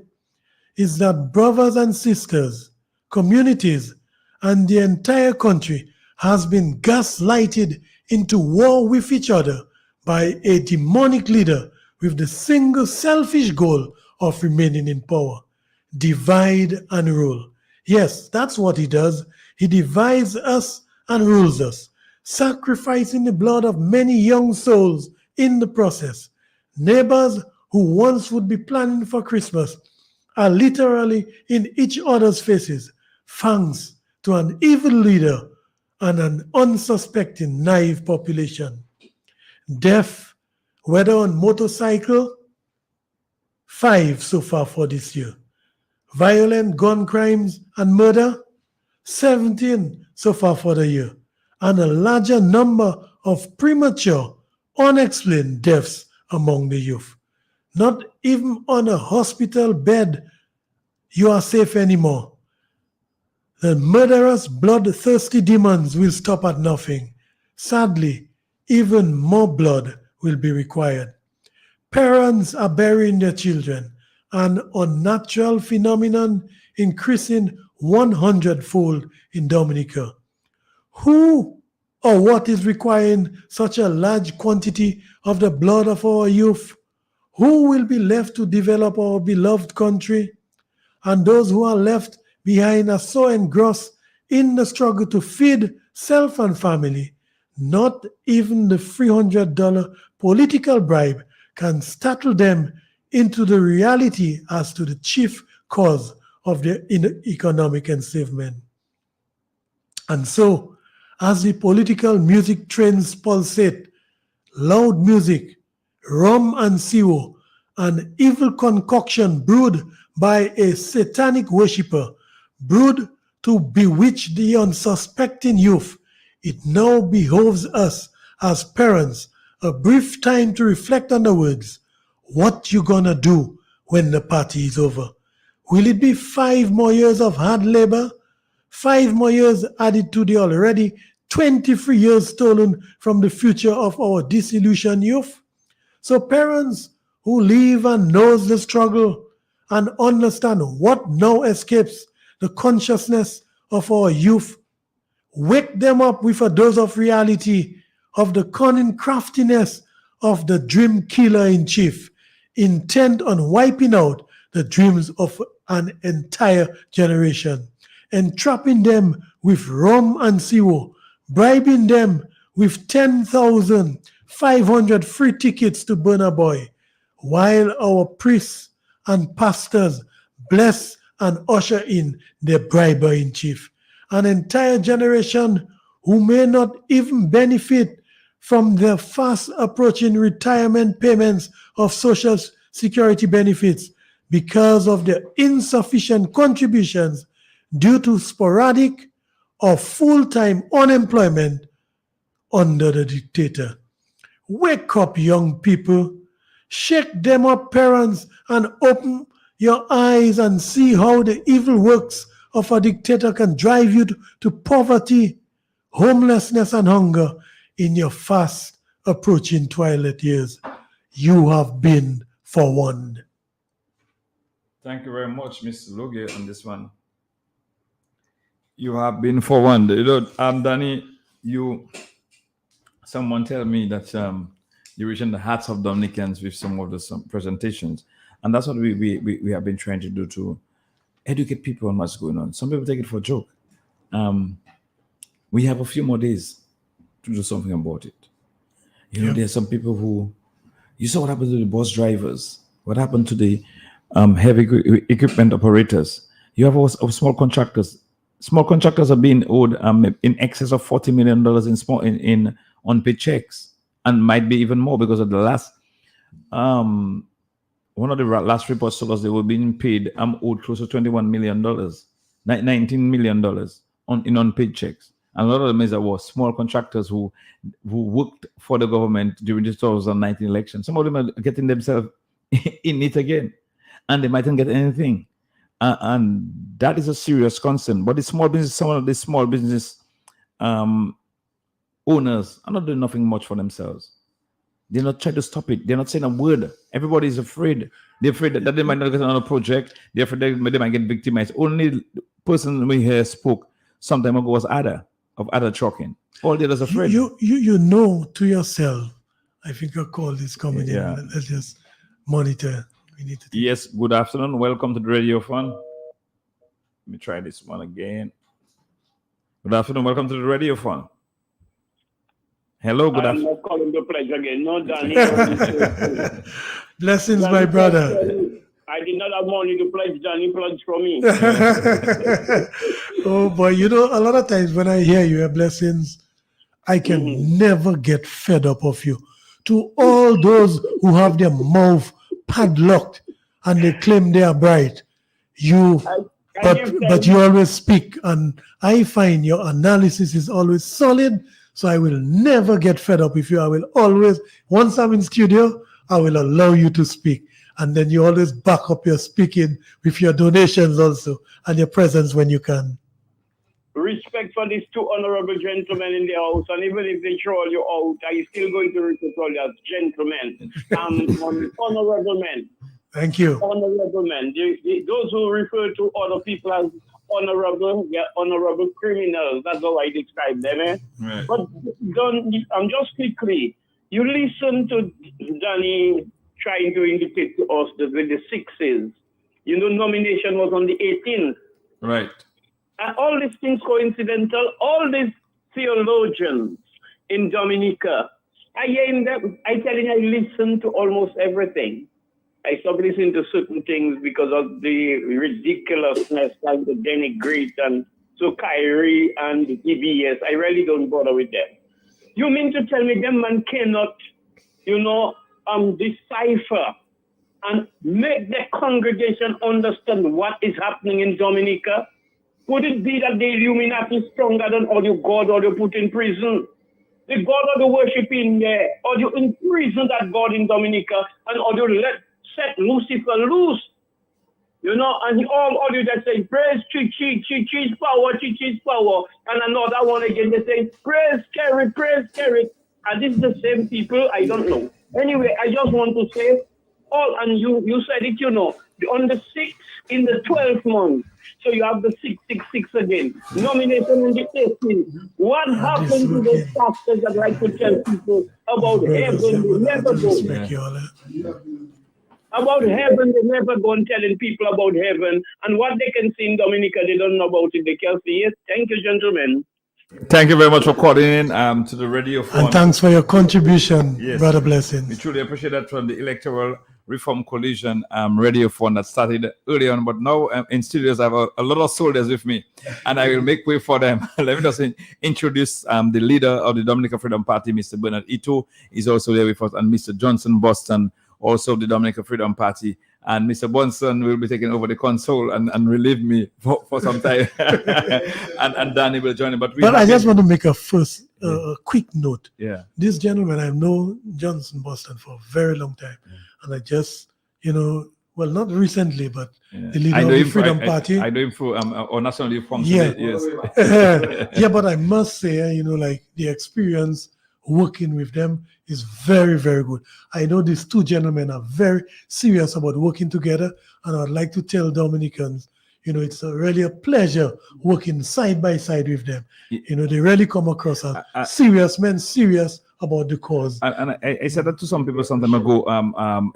is that brothers and sisters, communities, and the entire country has been gaslighted into war with each other by a demonic leader with the single selfish goal of remaining in power. Divide and rule. Yes, that's what he does. He divides us and rules us, sacrificing the blood of many young souls in the process. Neighbors who once would be planning for Christmas are literally in each other's faces, thanks to an evil leader and an unsuspecting naive population. Death, whether on motorcycle, 5 so far for this year. Violent gun crimes and murder, 17 so far for the year, and a larger number of premature, unexplained deaths among the youth. Not even on a hospital bed you are safe anymore. The murderous, bloodthirsty demons will stop at nothing. Sadly, even more blood will be required. Parents are burying their children, an unnatural phenomenon increasing 100-fold in Dominica. Who or what is requiring such a large quantity of the blood of our youth? Who will be left to develop our beloved country? And those who are left behind are so engrossed in the struggle to feed self and family. Not even the $300 political bribe can startle them into the reality as to the chief cause of their economic enslavement. And so, as the political music trends pulsate, loud music, rum and siwo, an evil concoction brewed by a satanic worshipper, brewed to bewitch the unsuspecting youth, it now behoves us as parents a brief time to reflect on the words, what you gonna do when the party is over? Will it be 5 more years of hard labor? 5 more years added to the already 23 years stolen from the future of our disillusioned youth? So parents who live and knows the struggle and understand what now escapes the consciousness of our youth, wake them up with a dose of reality of the cunning craftiness of the dream killer in chief, intent on wiping out the dreams of an entire generation, entrapping them with rum and siwo, bribing them with 10,500 free tickets to Burna Boy, while our priests and pastors bless and usher in their briber in chief. An entire generation who may not even benefit from the fast approaching retirement payments of Social Security benefits because of their insufficient contributions due to sporadic or full-time unemployment under the dictator. Wake up, young people. Shake them up, parents, and open your eyes and see how the evil works of a dictator can drive you to poverty, homelessness, and hunger in your fast approaching twilight years. You have been forewarned. Thank you very much, Mr. Loge, on this one. You have been forewarned. You know, Danny, someone tell me that you're reaching the hearts of Dominicans with some of the presentations. And that's what we have been trying to do, to educate people on what's going on. Some people take it for a joke. We have a few more days to do something about it. You know, there's some people who, you saw what happened to the bus drivers, what happened to the heavy equipment operators. You have also small contractors. Small contractors are being owed in excess of $40 million in unpaid checks, and might be even more because of the last one of the last reports told us they were being paid owed close to $21 million, $19 million in unpaid checks. And a lot of them were small contractors who worked for the government during the 2019 election. Some of them are getting themselves in it again, and they mightn't get anything. And that is a serious concern. But the small business, some of the small business owners are not doing nothing much for themselves. They're not trying to stop it. They're not saying a word. Everybody is afraid. They're afraid that they might not get another project. They're afraid they might get victimized. Only the person we hear spoke some time ago was Ada, of Ada Trucking. All the others are afraid. You know to yourself, I think a call is coming in. Let's just monitor. We need to. Yes, good afternoon. Welcome to the Radiothon. Let me try this one again. Good afternoon. Welcome to the Radiothon. Hello, good afternoon. I'm not calling the pledge again. No, Danny. Blessings, my brother. I did not have money to pledge. Danny pledged for me. Oh boy, you know, a lot of times when I hear your blessings, I can never get fed up of you. To all those who have their mouth padlocked and they claim they are bright, but you always speak, and I find your analysis is always solid. So I will never get fed up with you. I will always, once I'm in studio, I will allow you to speak. And then you always back up your speaking with your donations also and your presence when you can. Respect for these two honorable gentlemen in the house. And even if they throw you out, I'm still going to refer to you as gentlemen. Honorable men. Thank you. Honorable men. Those who refer to other people as honorable, they're honorable criminals. That's how I describe them. Right. But just quickly, you listen to Danny trying to indicate to us that with the 6s, nomination was on the 18th. Right. And all these things coincidental, all these theologians in Dominica, I listen to almost everything. I stopped listening to certain things because of the ridiculousness and the denigrate and so Kyrie and the TBS. I really don't bother with them. You mean to tell me them man cannot, decipher and make the congregation understand what is happening in Dominica? Could it be that the Illuminati is stronger than all you God or you put in prison? The God or the worship in there, or you imprison that God in Dominica, and or you set Lucifer loose? And all you that say, praise Chichi's power, Chichi's power. And another one again, they say, praise Kerry, praise Kerry. And this is the same people, I don't know. Anyway, I just want to say, and you said it, on the 6th in the 12th month. So you have the 666 again. Nomination in the 18th. What happened to those pastors that like to tell people about heaven? They never go. About heaven, they never go and telling people about heaven. And what they can see in Dominica, they don't know about it. They can't see it. Thank you, gentlemen. Thank you very much for calling in to the Radiothon. And thanks for your contribution, Brother Blessings. We truly appreciate that from the Electoral Reform Coalition Radiothon that started early on, but now in studios I have a lot of soldiers with me, and I will make way for them. Let me just introduce the leader of the Dominican Freedom Party, Mr. Bernard Ito, is also there with us, and Mr. Johnson Boston, also of the Dominican Freedom Party. And Mr. Bonson will be taking over the console and relieve me for some time. and Danny will join him. But I just want to make a first quick note. Yeah. This gentleman, I've known Johnson Boston for a very long time. And I just, well, not recently, but the leader of the Freedom Party. I know him through or National Youth Function. Yes. Yeah, but I must say, like the experience working with them is very, very good. I know these two gentlemen are very serious about working together, and I'd like to tell Dominicans, it's really a pleasure working side by side with them. They really come across as serious men, serious about the cause. And I said that to some people some time ago.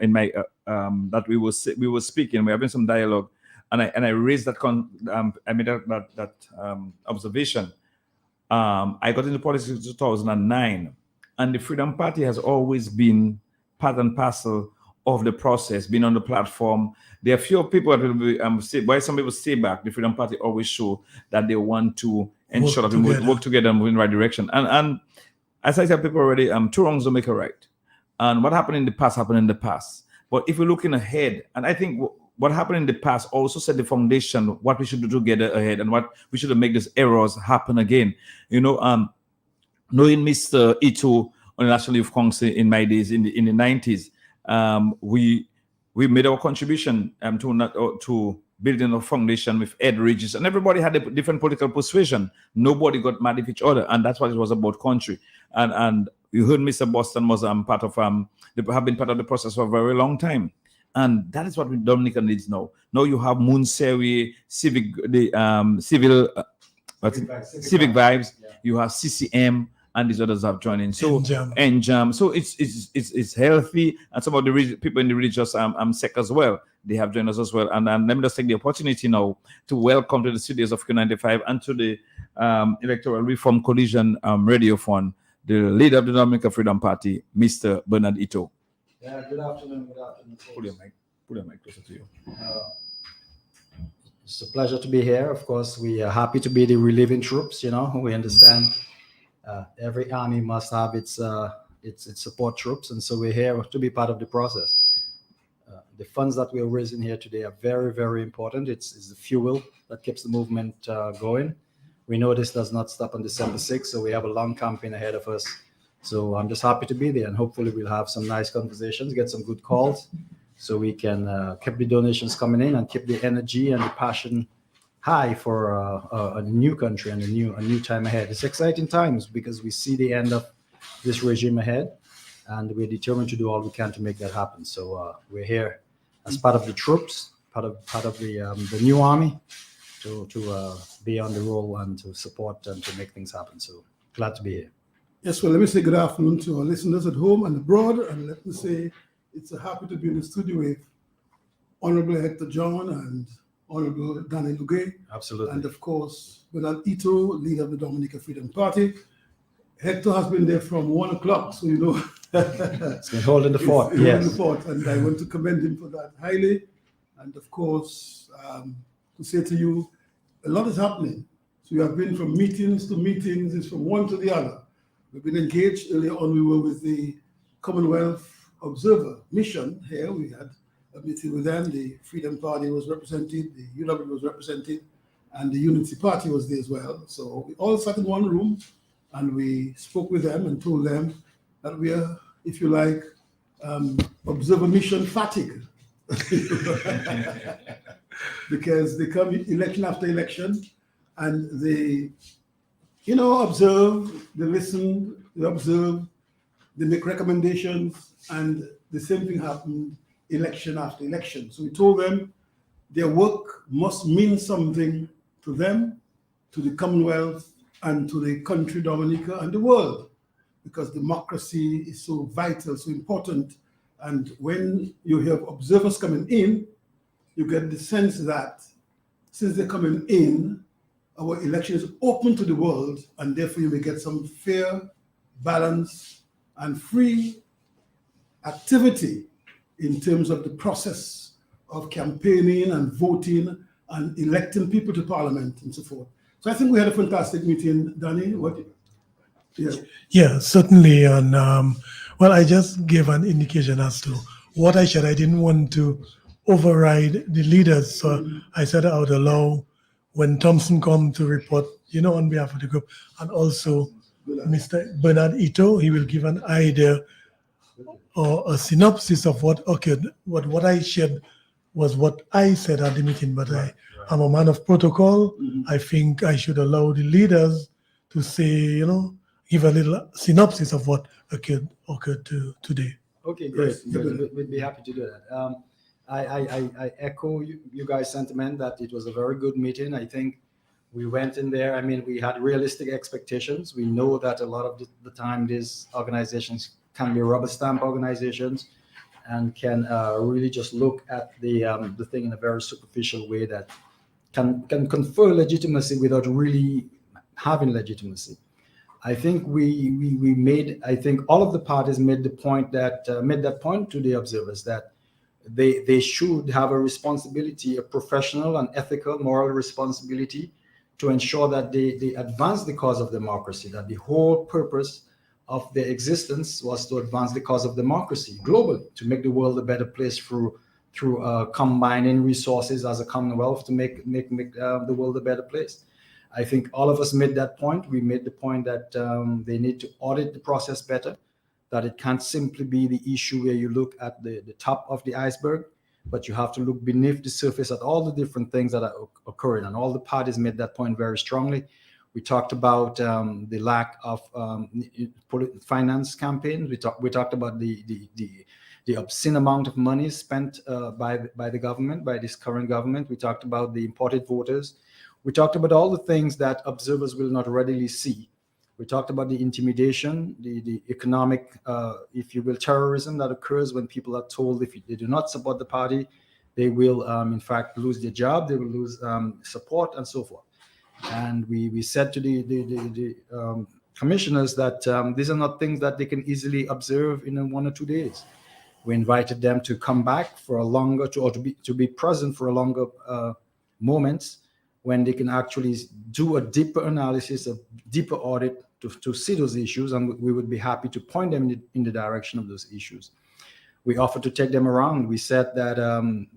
In my that we were speaking, we're having some dialogue, and I raised that I made that observation. I got into politics in 2009. And the Freedom Party has always been part and parcel of the process, been on the platform. There are few people that will be, why some people stay back. The Freedom Party always show that they want to ensure that we work together and move in the right direction. And as I said, people already, two wrongs don't make a right. And what happened in the past happened in the past. But if we're looking ahead, and I think what happened in the past also set the foundation, what we should do together ahead and what we should make these errors happen again. Knowing Mr. Ito on the National Youth Council in my days in the 90s, we made our contribution to building a foundation with Ed Regis, and everybody had a different political persuasion. Nobody got mad at each other, and that's what it was about country. And you heard Mr. Boston was part of they have been part of the process for a very long time. And that is what Dominica needs now. Now you have Moonsewi, civic vibes. Yeah. You have CCM, and these others have joined in. So NJAM. So it's healthy, and some of the people in the religious sect as well, they have joined us as well. And let me just take the opportunity now to welcome to the studios of Q95 and to the Electoral Reform Coalition Radiothon, the leader of the Dominican Freedom Party, Mr. Bernard Ito. Yeah, good afternoon. Pull your mic closer to you. It's a pleasure to be here. Of course, we are happy to be the relieving troops. We understand every army must have its support troops, and so we're here to be part of the process. The funds that we're raising here today are very, very important. It's the fuel that keeps the movement going. We know this does not stop on December 6th, so we have a long campaign ahead of us. So I'm just happy to be there, and hopefully we'll have some nice conversations, get some good calls, so we can keep the donations coming in and keep the energy and the passion high for a new country and a new time ahead. It's exciting times because we see the end of this regime ahead, and we're determined to do all we can to make that happen. So we're here as part of the troops, part of the new army, to be on the roll and to support and to make things happen. So glad to be here. Yes, well, let me say good afternoon to our listeners at home and abroad, and let me say it's a happy to be in the studio with Honorable Hector John and Honorable Danny Lugay. Absolutely. And of course, Bernard Ito, leader of the Dominica Freedom Party. Hector has been there from 1 o'clock, so you know. It's been holding the fort, yes. Holding the fort, and I want to commend him for that highly. And of course, to say to you, a lot is happening. So we have been from meetings to meetings, it's from one to the other. We've been engaged. Earlier on, we were with the Commonwealth Observer Mission here. We had a meeting with them. The Freedom Party was represented, the UW was represented, and the Unity Party was there as well. So we all sat in one room and we spoke with them and told them that we are, if you like, observer mission fatigue. Because they come election after election and they, you know, observe, they listen, they observe, they make recommendations, and the same thing happened election after election. So we told them their work must mean something to them, to the Commonwealth, and to the country Dominica and the world, because democracy is so vital, so important. And when you have observers coming in, you get the sense that since they're coming in, our election is open to the world, and therefore you may get some fair, balanced, and free activity in terms of the process of campaigning and voting and electing people to parliament and so forth. So I think we had a fantastic meeting, Danny. What? Yeah, certainly. And well, I just gave an indication as to what I said. I didn't want to override the leaders, so I said I would allow when Thompson come to report, you know, on behalf of the group, and also Mr. Bernard Ito, he will give an idea or a synopsis of what occurred. What I shared was what I said at the meeting, but I'm a man of protocol. I think I should allow the leaders to say, you know, give a little synopsis of what occurred today. Okay, great. We'd be happy to do that. I echo you guys' sentiment that it was a very good meeting. I think we went in there. I mean, we had realistic expectations. We know that a lot of the time these organizations can be rubber stamp organizations and can really just look at the thing in a very superficial way that can confer legitimacy without really having legitimacy. I think we made, I think all of the parties made the point that made that point to the observers that they should have a responsibility, a professional and ethical, moral responsibility to ensure that they advance the cause of democracy, that the whole purpose of their existence was to advance the cause of democracy globally, to make the world a better place through combining resources as a commonwealth to make the world a better place. I think all of us made that point. We made the point that they need to audit the process better, that it can't simply be the issue where you look at the top of the iceberg, but you have to look beneath the surface at all the different things that are occurring. And all the parties made that point very strongly. We talked about the lack of finance campaigns. We talked about the obscene amount of money spent by the government, by this current government. We talked about the imported voters. We talked about all the things that observers will not readily see. We talked about the intimidation, the economic, if you will, terrorism that occurs when people are told if they do not support the party, they will, in fact, lose their job, they will lose support, and so forth. And we said to the commissioners that these are not things that they can easily observe in 1 or 2 days. We invited them to come back for a longer, to be present for a longer moments when they can actually do a deeper analysis, a deeper audit to see those issues, and we would be happy to point them in the direction of those issues. We offered to take them around. We said that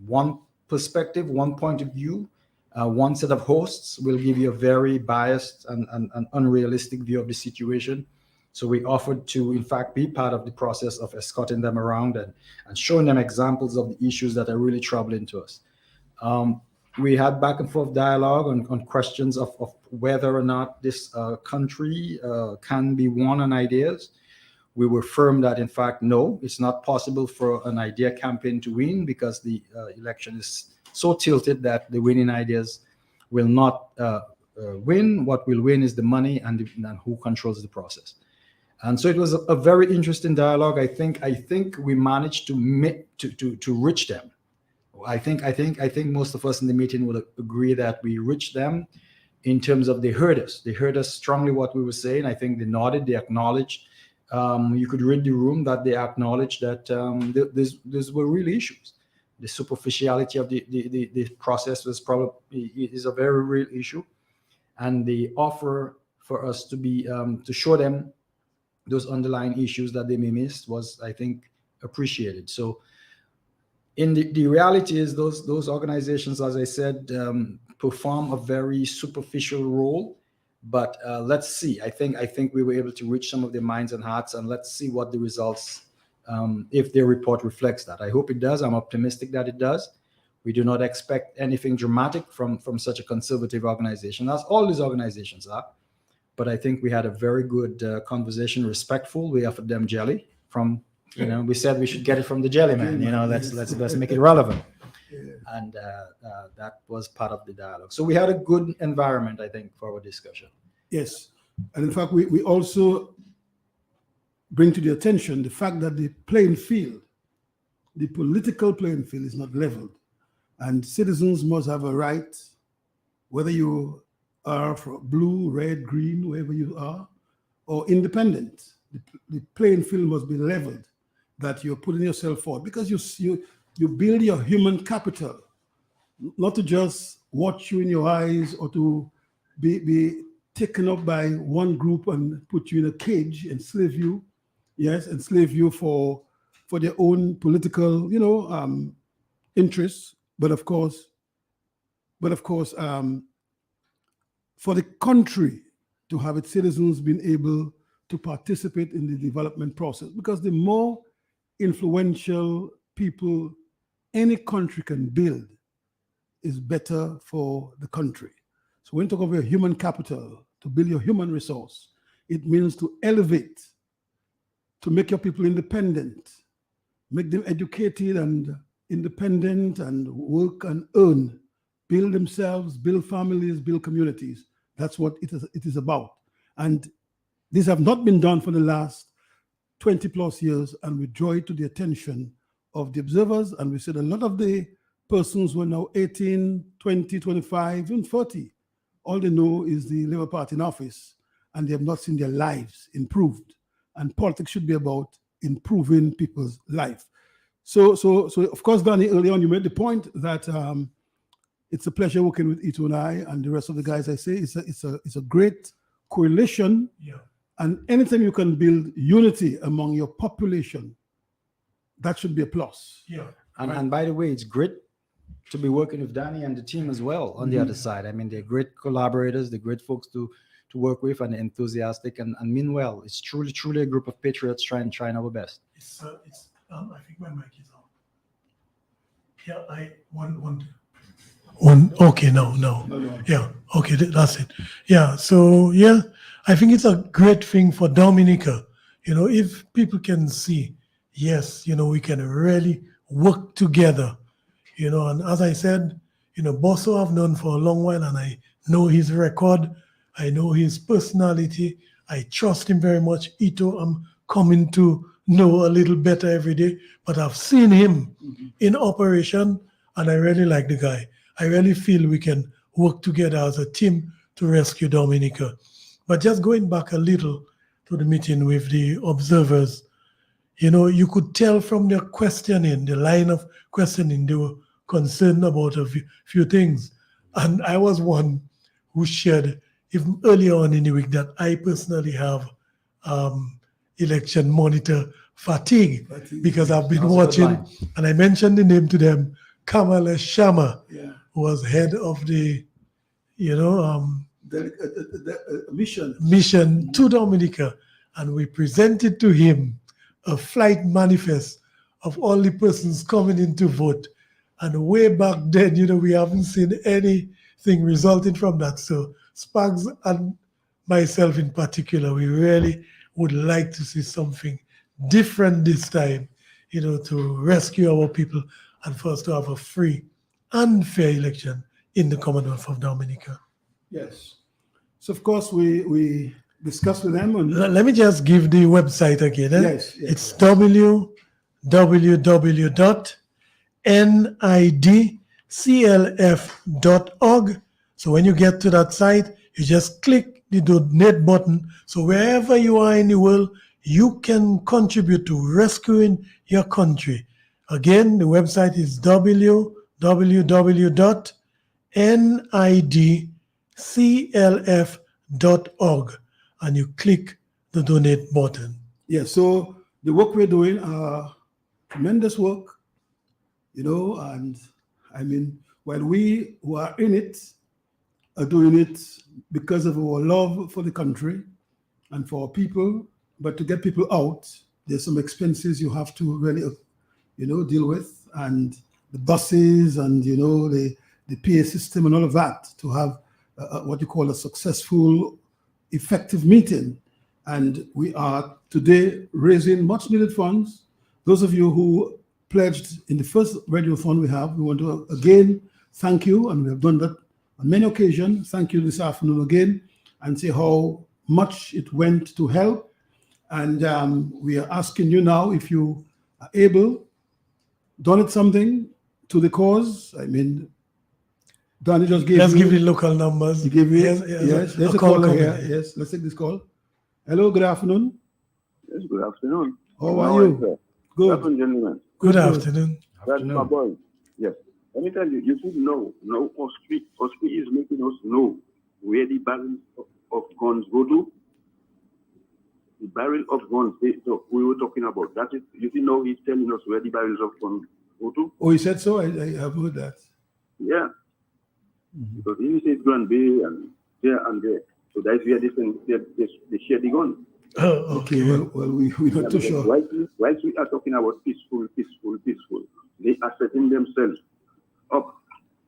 one perspective, one point of view, one set of hosts will give you a very biased and unrealistic view of the situation. So we offered to, in fact, be part of the process of escorting them around and showing them examples of the issues that are really troubling to us. We had back and forth dialogue on questions of whether or not this country can be won on ideas. We were firm that, in fact, no, it's not possible for an idea campaign to win because the election is so tilted that the winning ideas will not win. What will win is the money and who controls the process. And so it was a very interesting dialogue. I think we managed to reach them. I think most of us in the meeting would agree that we reached them in terms of they heard us. They heard us strongly what we were saying. I think they nodded, they acknowledged. You could read the room that they acknowledged that these were real issues. The superficiality of the process is a very real issue, and the offer for us to be to show them those underlying issues that they may miss was, I think, appreciated. So in the reality is those organizations, as I said, perform a very superficial role, but let's see. I think we were able to reach some of their minds and hearts, and let's see what the results, if their report reflects that. I hope it does. I'm optimistic that it does. We do not expect anything dramatic from such a conservative organization, as all these organizations are. But I think we had a very good conversation, respectful. We offered them jelly from, we said we should get it from the jelly man. Let's make it relevant. And that was part of the dialogue. So we had a good environment, I think, for our discussion. Yes. And in fact, we also bring to the attention the fact that the playing field, the political playing field, is not leveled. And citizens must have a right, whether you are from blue, red, green, wherever you are, or independent. The playing field must be leveled, that you're putting yourself forward, because you build your human capital, not to just watch you in your eyes or to be taken up by one group and put you in a cage, enslave you, enslave you for their own political, interests, but of course, for the country to have its citizens being able to participate in the development process, because the more influential people any country can build is better for the country. So when you talk about your human capital, to build your human resource, it means to elevate, to make your people independent, make them educated and independent and work and earn, build themselves, build families, build communities. That's what it is about. And these have not been done for the last 20 plus years, and we draw it to the attention of the observers. And we said a lot of the persons who are now 18, 20, 25, and 40, all they know is the Labour Party in office, and they have not seen their lives improved. And politics should be about improving people's life. So of course, Danny, early on, you made the point that it's a pleasure working with Ito and I and the rest of the guys. I say it's a great coalition. Yeah. And anytime you can build unity among your population, that should be a plus. Yeah. And by the way, it's great to be working with Danny and the team as well on the other side. I mean, they're great collaborators, they're great folks to work with, and enthusiastic, and mean well. It's truly a group of patriots trying our best. I think my mic is on. Yeah, one. Okay, no. Yeah, okay, that's it. Yeah, so yeah, I think it's a great thing for Dominica. If people can see, yes, we can really work together. And as I said, Bosso I've known for a long while, and I know his record, I know his personality, I trust him very much. Ito, I'm coming to know a little better every day, but I've seen him in operation, and I really like the guy. I really feel we can work together as a team to rescue Dominica. But just going back a little to the meeting with the observers, you could tell from their questioning, the line of questioning, they were concerned about a few things. And I was one who shared, even earlier on in the week, that I personally have election monitor fatigue because I've been watching, and I mentioned the name to them, Kamala Sharma, who was head of the, mission to Dominica, and we presented to him a flight manifest of all the persons coming in to vote. And way back then, we haven't seen anything resulting from that. So Spags and myself in particular, we really would like to see something different this time, to rescue our people and for us to have a free and fair election in the Commonwealth of Dominica. Yes. So of course, we discuss with them. And Let me just give the website again. Yes, yes, It's www.nidclf.org. So when you get to that site, you just click the donate button. So wherever you are in the world, you can contribute to rescuing your country. Again, the website is www.nidclf.org, and you click the donate button. yeah, so the work we're doing, tremendous work, and I mean, while we who are in it are doing it because of our love for the country and for our people, but to get people out, there's some expenses you have to really, deal with, and the buses and, the PA system and all of that to have what you call a successful, effective meeting. And we are today raising much needed funds. Those of you who pledged in the first Radiothon we want to again thank you, and we have done that on many occasions. Thank you this afternoon again, and say how much it went to help. And we are asking you now, if you are able, donate something to the cause. I mean, Danny just gave Let's you. give the local numbers. He gave you. Yes, There's a a call caller coming here. in. Yes, let's take this call. Hello, good afternoon. Yes, good afternoon. How are you? Good. Good afternoon, gentlemen. Good afternoon. That's my boy. Yes. Let me tell you, you should know. No, Osprey is making us know where the barrels of guns go to. The barrel of guns we were talking about. That is, you see, now he's telling us where the barrels of guns go to. Oh, he said so? I have heard that. Yeah. Because he says Grand Bay and there and there. So that's where they share the gun. Oh, okay. Well, we're not too sure. Whilst we are talking about peaceful, they are setting themselves up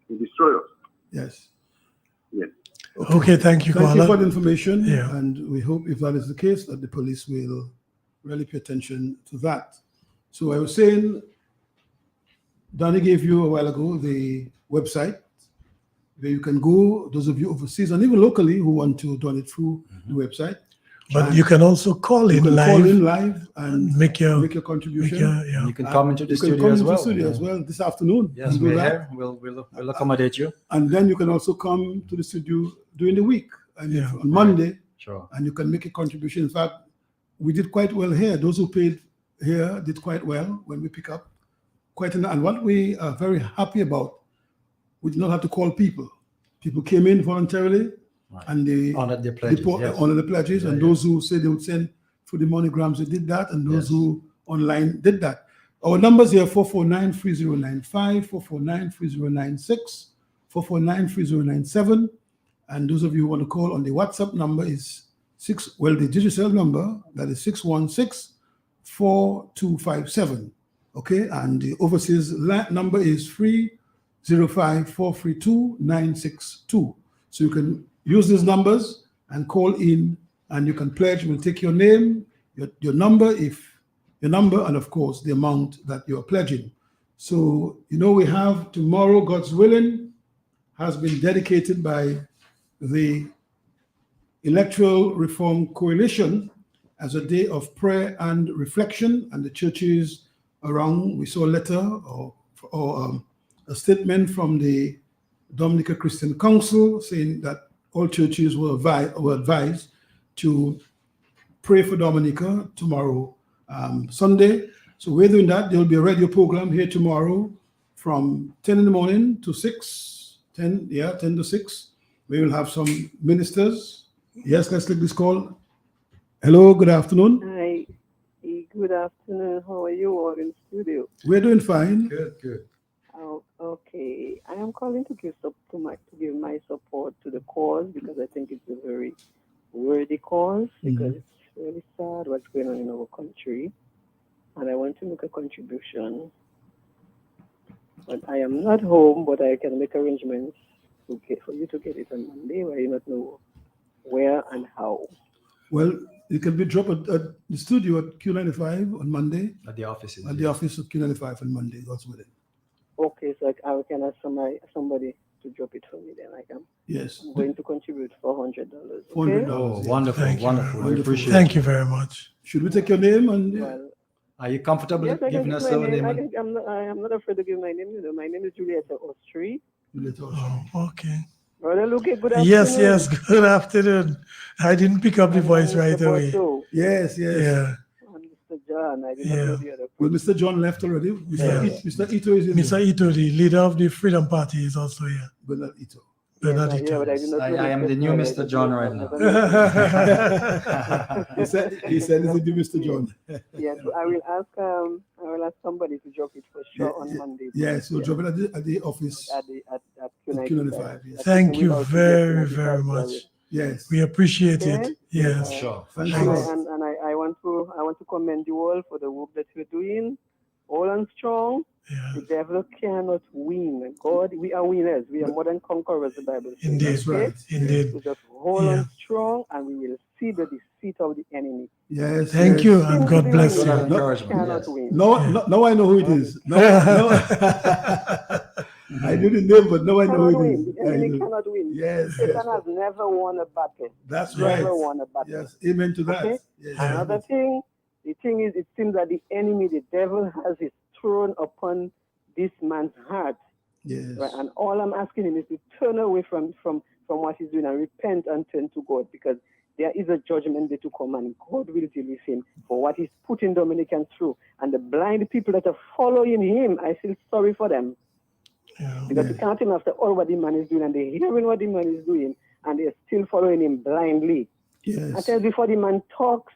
to destroy us. Yes. Yes. Okay, thank you, Thank you caller. for the information. Yeah. And we hope, if that is the case, that the police will really pay attention to that. So I was saying, Danny gave you a while ago the website where you can go, those of you overseas and even locally who want to donate through the website. But you can also call in live and make your contribution. You can come into the You can studio come as into well. the studio as well this afternoon. Yes, You do we're that. here. We'll accommodate you. And then you can also come to the studio during the week, and on Monday, Sure. and you can make a contribution. In fact, we did quite well here. Those who paid here did quite well when we pick up and what we are very happy about, we did not have to call people. People came in voluntarily, and they honored their pledges. honored the pledges, and those who said they would send for the MoneyGrams, they did that, and those who online did that. Our numbers here: 449-3095, 449-3096, 449-3097, and those of you who want to call on the WhatsApp number is the digital number, that is 616-4257. Okay, and the overseas number is 305-432-962. So you can use these numbers and call in, and you can pledge. We'll take your name, your number, and of course the amount that you're pledging. So we have tomorrow, God's willing, has been dedicated by the Electoral Reform Coalition as a day of prayer and reflection, and the churches around. We saw a letter or a statement from the Dominica Christian Council saying that all churches were advised to pray for Dominica tomorrow, Sunday. So we're doing that. There will be a radio program here tomorrow from 10 in the morning to 6, 10 to 6. We will have some ministers. Yes, let's take this call. Hello, good afternoon. Hi, good afternoon. How are you all in studio? We're doing fine. Good. Oh, okay. I am calling to give my support to the cause, because I think it's a very worthy cause, because it's really sad what's going on in our country, and I want to make a contribution. But I am not home, but I can make arrangements for you to get it on Monday, where you not know where and how. Well, it can be dropped at the studio at Q95 on Monday. At the offices. At the office of Q95 on Monday. God's willing. Okay, so I can ask somebody to to drop it for me, then Yes. I'm going to contribute $400. $400. Oh, yes. wonderful, Thank you. wonderful. We Wonderful. appreciate Thank it. you very much. Should we take your name and Well, Are you comfortable yes, I can giving give us my our name. name? I am not afraid to give my name. You know, my name is Julieta Ostri. Okay. Brother Luke, good Yes, afternoon. yes. Good afternoon. I didn't pick up the voice right away. Yes, yes. Yeah. And Mr. John, I did not Yeah. know the other. Well, Mr. John left already. Mr. Ito is in Mr. Ito, the leader of the Freedom Party, is also here. Bernard Ito. Bernard Yes, Ito. but I did not know I am the new Mr. John right now. He said it's the Mr. John. Yes, I will ask somebody to drop it for sure on Monday. Yes, we'll drop it at the office. At Q95. Yes. Thank you very, very much. Yes. We appreciate it. Okay? Yes. Sure. Thank And you. I want to commend you all for the work that you're doing. All and strong. The devil cannot win. God, we are winners. We are more than conquerors, the Bible says. Indeed. That's right. Indeed. So just hold on strong and we will see the defeat of the enemy. Yes. Thank you, and God bless you. Cannot win. Now I know who it is. No. I knew the name, but now I know who it is. The enemy cannot win. Yes. Satan has never won a battle. That's Never right. won a battle. Yes. Amen to that. Okay? Yes. Another thing, the thing is, it seems that the enemy, the devil, has his throne upon this man's heart. Yes. Right? And all I'm asking him is to turn away from what he's doing and repent and turn to God, because there is a judgment day to come and God will deal with him for what he's putting Dominicans through. And the blind people that are following him, I feel sorry for them. Because you can't him after all what the man is doing, and they're hearing what the man is doing, and they're still following him blindly. Yes. I tell you, before the man talks,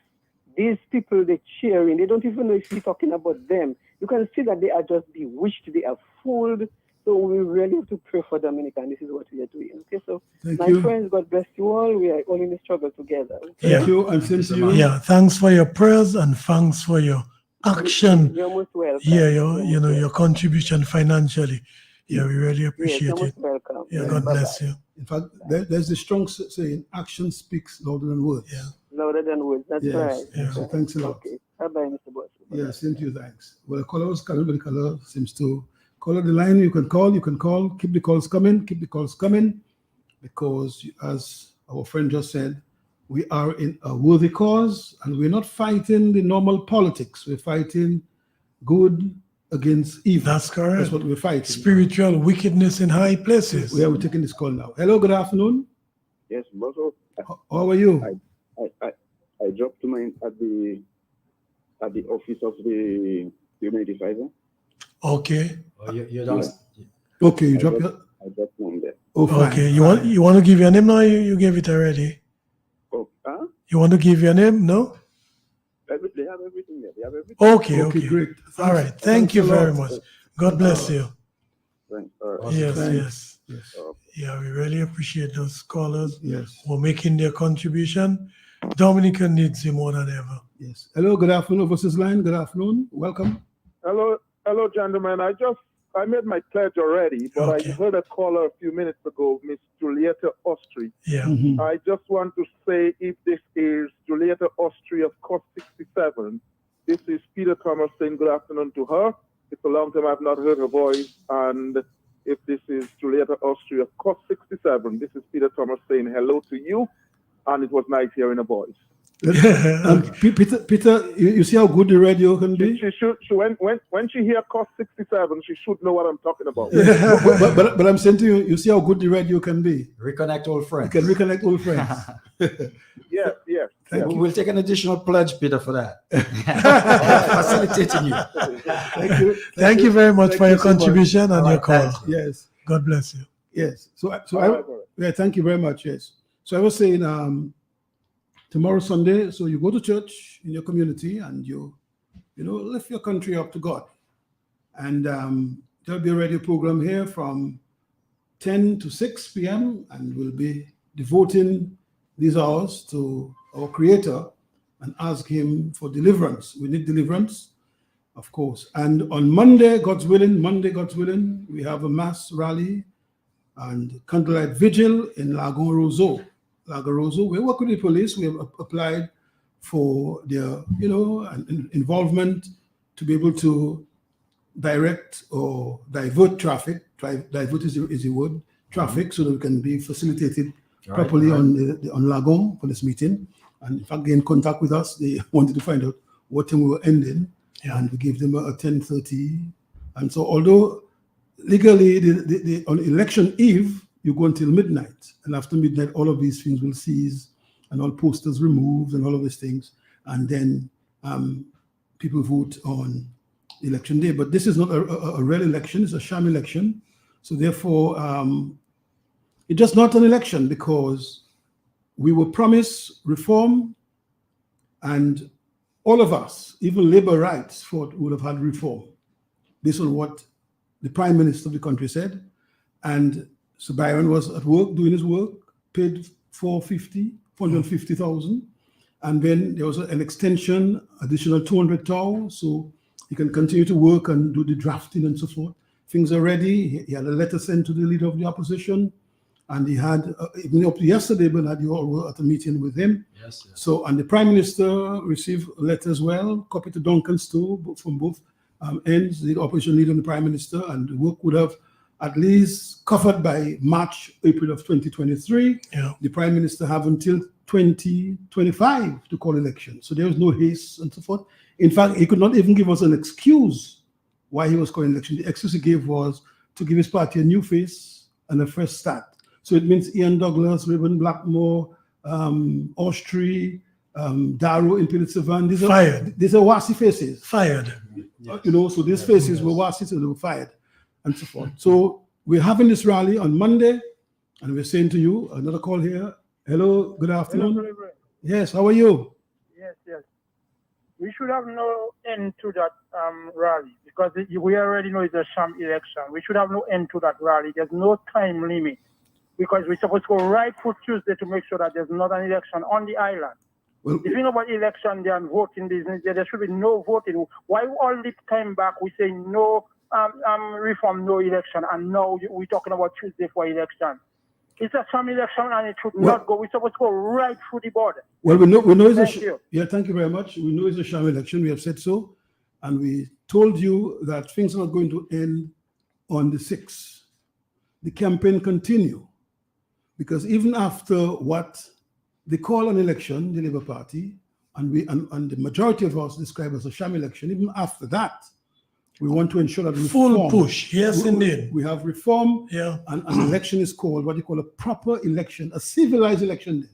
these people, they're cheering. They don't even know if he's talking about them. You can see that they are just bewitched. They are fooled. So we really have to pray for Dominica, and this is what we are doing. Okay, so Thank my you. friends, God bless you all. We are all in the struggle together. Okay? Thank you, and same to you. Yeah, thanks for your prayers and thanks for your action. You're most welcome. Yeah, your contribution financially. Yeah, we really Yes, appreciate you're it. most welcome. Yeah, God bless you. In fact, there's a strong saying, action speaks louder than words. Yeah. Louder than words. That's Yes. right. Yeah. So thanks a lot. Okay. Bye-bye, Mr. Boss. Yeah, same to you, thanks. Well, the caller was coming, but the caller seems to call on the line. You can call, keep the calls coming, because as our friend just said, we are in a worthy cause, and we're not fighting the normal politics. We're fighting good against evil. That's correct. That's what we're fighting. Spiritual wickedness in high places. We're taking this call now. Hello, good afternoon. Yes, Bosso. How are you? I dropped mine at the office of the Humanity Fighter. Okay. Oh, you don't. Okay, you drop your. I dropped one there. Oh, fine. Okay. You want to give your name now? You gave it already. Oh, huh? You want to give your name? No? They have everything there. They have everything. Okay. Great. All right. Thank you very much. God bless you. Thanks. Yes. Yeah, we really appreciate those callers who are making their contribution. Dominica needs you more than ever. Yes. Hello, good afternoon, versus line. Good afternoon. Welcome. Hello, gentlemen. I made my pledge already, but I heard a caller a few minutes ago, Miss Julieta Ostri. Yeah. I just want to say, if this is Julieta Ostri of Cost 67, this is Peter Thomas saying good afternoon to her. It's a long time I've not heard her voice, and if this is Julieta Ostri of Cost 67, this is Peter Thomas saying hello to you, and it was nice hearing a voice. Peter, you see how good the radio can be? She should. When she hear Cost 67, she should know what I'm talking about. but I'm saying to you, you see how good the radio can be. Reconnect old friends. You can reconnect old friends. Yes. We'll take an additional pledge, Peter, for that. Facilitating you. Thank you very much for your contribution and your call. Yes. God bless you. Yes. Thank you very much. Yes. So I was saying, tomorrow Sunday, so you go to church in your community and you lift your country up to God. And there'll be a radio program here from 10 to 6 p.m. and we'll be devoting these hours to our Creator and ask Him for deliverance. We need deliverance, of course. And on Monday, God's willing, we have a mass rally and candlelight vigil in Lago Roseau. We work with the police. We have applied for their, involvement to be able to direct or divert traffic. Divert is the word. traffic so that we can be facilitated Right, properly right. on Lagom for this meeting. And in fact, they in contact with us. They wanted to find out what time we were ending, and we gave them a 10:30. And so, although legally on election eve you go until midnight, and after midnight all of these things will cease, and all posters removed, and all of these things, and then people vote on election day. But this is not a real election; it's a sham election. So therefore, it's just not an election because we were promised reform, and all of us, even labor rights, thought would have had reform based on what the Prime Minister of the country said. And Sir Byron was at work doing his work, paid 450,000. And then there was an extension, additional 200,000, so he can continue to work and do the drafting and so forth. Things are ready. He had a letter sent to the leader of the opposition, and he had, even up to yesterday, Bernard, you all were at a meeting with him. Yes. So, and the Prime Minister received a letter as well, copied to Duncan's too, from both ends, the opposition leader and the Prime Minister, and the work would have at least covered by March, April of 2023. The Prime Minister have until 2025 to call elections. So there was no haste and so forth. In fact, he could not even give us an excuse why he was calling election. The excuse he gave was to give his party a new face and a fresh start. So it means Ian Douglas, Reuben Blackmore, Austri, Darrow in Pilisavan. These are Wasi faces. Fired. You know, so these faces were Wasi, so they were fired and so forth. So we're having this rally on Monday, and we're saying to you, another call here. Hello, good afternoon. Hello, Brother. Yes, how are you? Yes. We should have no end to that rally because we already know it's a sham election. We should have no end to that rally. There's no time limit because we're supposed to go right for Tuesday to make sure that there's not an election on the island. Well, if you know about election there and voting business, there should be no voting. Why all this time back we say no reform, no election, and now we're talking about Tuesday for election? It's a sham election and it should not go. We're supposed to go right through the border. Well, we know it's Thank you. Yeah, thank you very much. We know it's a sham election. We have said so, and we told you that things are not going to end on the 6th. The campaign continue because even after what they call an election, the Labour Party, and the majority of us describe as a sham election, even after that, we want to ensure that full push. Yes, indeed. We have reform, and an election is called what you call a proper election, a civilized election,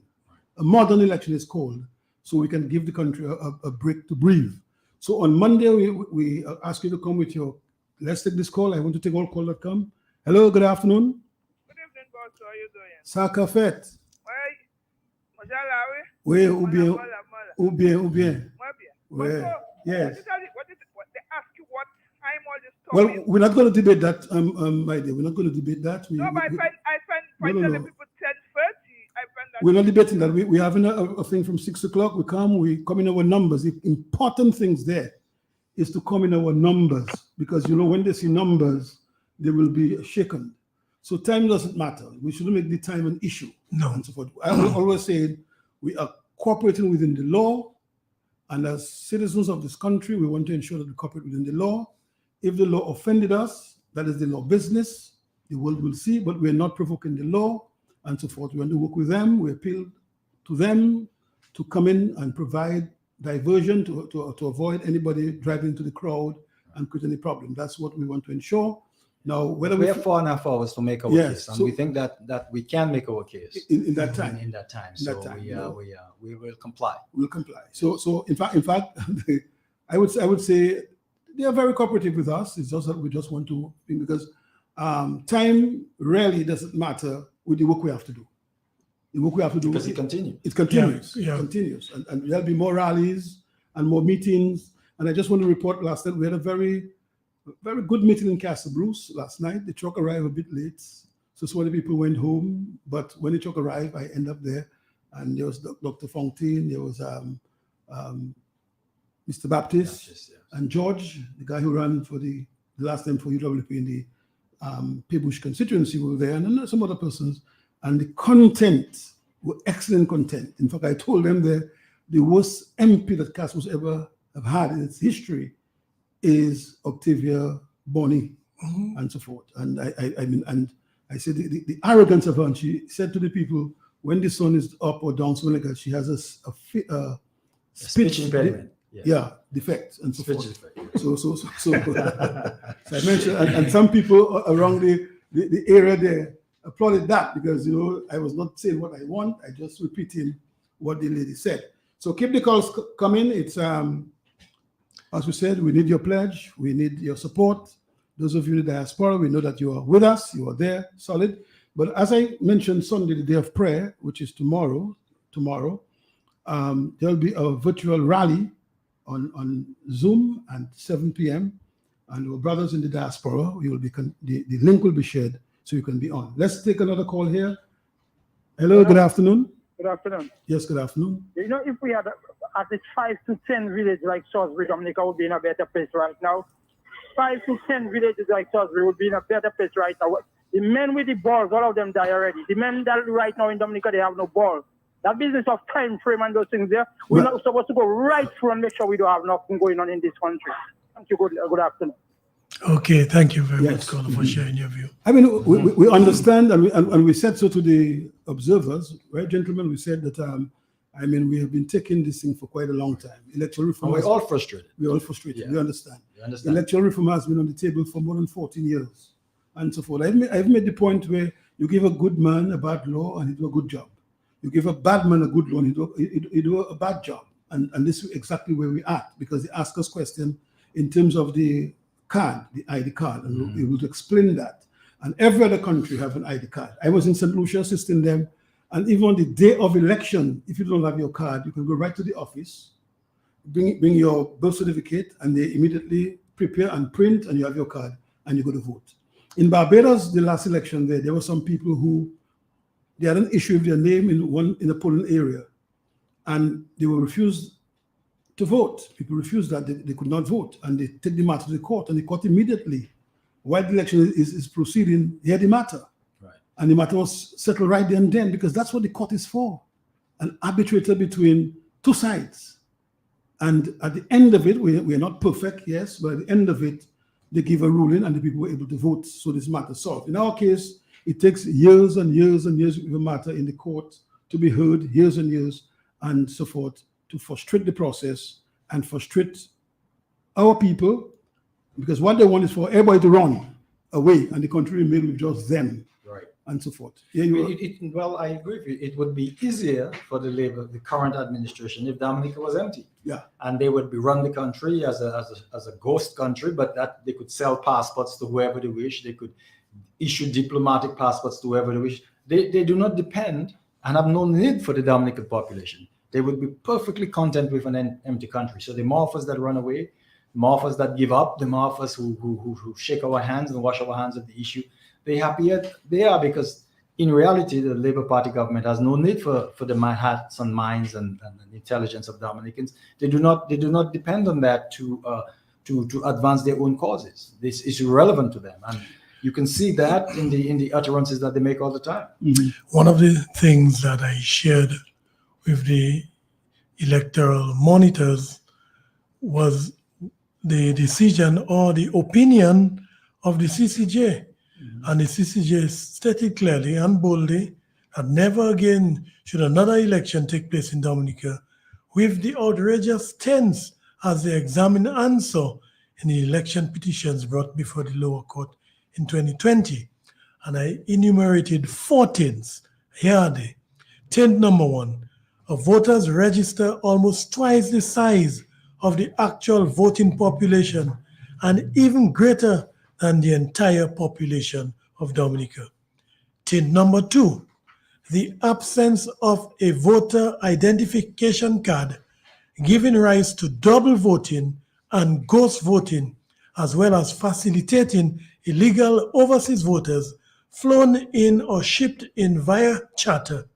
a modern election is called, so we can give the country a break to breathe. So on Monday, we ask you to come with your, let's take this call. I want to take all calls that come. Hello, good afternoon. Good evening, boss. How are you doing? Saka Fet. Oui, ou bien. Yes. Well, we're not going to debate that, my dear. We're not going to debate that. I find telling people 10:30. I find that we're not debating that. We're having a thing from 6 o'clock. We come in our numbers. The important things there is to come in our numbers because, you know, when they see numbers, they will be shaken. So time doesn't matter. We shouldn't make the time an issue. No. And so forth. I will always say we are cooperating within the law, and as citizens of this country, we want to ensure that we cooperate within the law. If the law offended us, that is the law business. The world will see, but we're not provoking the law and so forth. We want to work with them. We appeal to them to come in and provide diversion to avoid anybody driving into the crowd and create any problem. That's what we want to ensure. Now, whether we have 4.5 hours to make our case, and so we think that we can make our case in that time. In that time, so we will comply. We'll comply. So in fact, I would say they are very cooperative with us. It's just that we just want to, because time really doesn't matter with the work we have to do. The work we have to do because it continues. It continues. Yeah. It continues, and there'll be more rallies and more meetings. And I just want to report last night we had a very good meeting in Castle Bruce last night. The truck arrived a bit late, so some of the people went home. But when the truck arrived, I ended up there, and there was Dr. Fontaine, there was Mr. Baptist, and George, the guy who ran for the last time for UWP in the Paybush constituency, were there, and then some other persons. And the content were excellent content. In fact, I told them the worst MP that Castle ever have had in its history is Octavia Bonney, and so forth. And I mean, and I said the arrogance of her, and she said to the people, when the sun is up or down, something like that, she has a speech impediment. Defect and so Speech forth. defect. So so I mentioned, and some people around the area there applauded that because I was not saying what I want, I just repeating what the lady said. So keep the calls coming. It's as we said, we need your pledge, we need your support. Those of you in the diaspora, we know that you are with us, you are there, solid. But as I mentioned Sunday, the day of prayer, which is tomorrow, there'll be a virtual rally on Zoom at 7 p.m. And our brothers in the diaspora, the link will be shared so you can be on. Let's take another call here. Hello, good afternoon. Good afternoon. Yes, good afternoon. If we had at least 5 to 10 villages like Salisbury, Dominica would be in a better place right now. 5 to 10 villages like Salisbury would be in a better place right now. The men with the balls, all of them die already. The men that right now in Dominica, they have no ball. That business of time frame and those things there, we're not supposed to go right through and make sure we don't have nothing going on in this country. Thank you. Good afternoon. Okay, thank you very much, Colin, for sharing your view. I mean, we understand, and we said so to the observers, right, gentlemen? We said that, we have been taking this thing for quite a long time. Electoral reform. We're all frustrated. We're all frustrated. Yeah. We understand. We understand. Electoral reform has been on the table for more than 14 years, and so forth. I've made the point where you give a good man a bad law and he do a good job. You give a bad man a good law and he do a bad job. And this is exactly where we are, because they ask us questions in terms of the card, the ID card, and we will explain that. And every other country have an ID card. I was in St. Lucia assisting them, and even on the day of election, if you don't have your card, you can go right to the office, bring your birth certificate, and they immediately prepare and print, and you have your card, and you go to vote. In Barbados, the last election there were some people who they had an issue with their name in a polling area, and they were refused to vote. People refused that. They could not vote, and they take the matter to the court, and the court immediately, while the election is proceeding, hear the matter. Right. And the matter was settled right there and then, because that's what the court is for, an arbitrator between two sides. And at the end of it, we are not perfect, yes, but at the end of it, they give a ruling and the people were able to vote, so this matter is solved. In our case, it takes years and years and years of a matter in the court to be heard, years and years, and so forth, to frustrate the process and frustrate our people, because what they want is for everybody to run away and the country remain with just them, right, and so forth. Well, I agree with you. It would be easier for the current administration, if Dominica was empty. Yeah, and they would be run the country as a ghost country, but that they could sell passports to whoever they wish. They could issue diplomatic passports to whoever they wish. They do not depend and have no need for the Dominican population. They would be perfectly content with an empty country. So the more of us that run away, the more of us that give up, the more of us who shake our hands and wash our hands of the issue, the happier they are, because in reality, the Labour Party government has no need for the hearts and minds and intelligence of Dominicans. They do not depend on that to advance their own causes. This is irrelevant to them, and you can see that in the utterances that they make all the time. Mm-hmm. One of the things that I shared with the electoral monitors was the decision or the opinion of the CCJ. And the CCJ stated clearly and boldly that never again should another election take place in Dominica with the outrageous tense as the examined answer in the election petitions brought before the lower court in 2020. And I enumerated 4 tenths. Here are they. Tenth number 1, voters register almost twice the size of the actual voting population and even greater than the entire population of Dominica. Tenth number 2, the absence of a voter identification card giving rise to double voting and ghost voting, as well as facilitating illegal overseas voters flown in or shipped in via charter,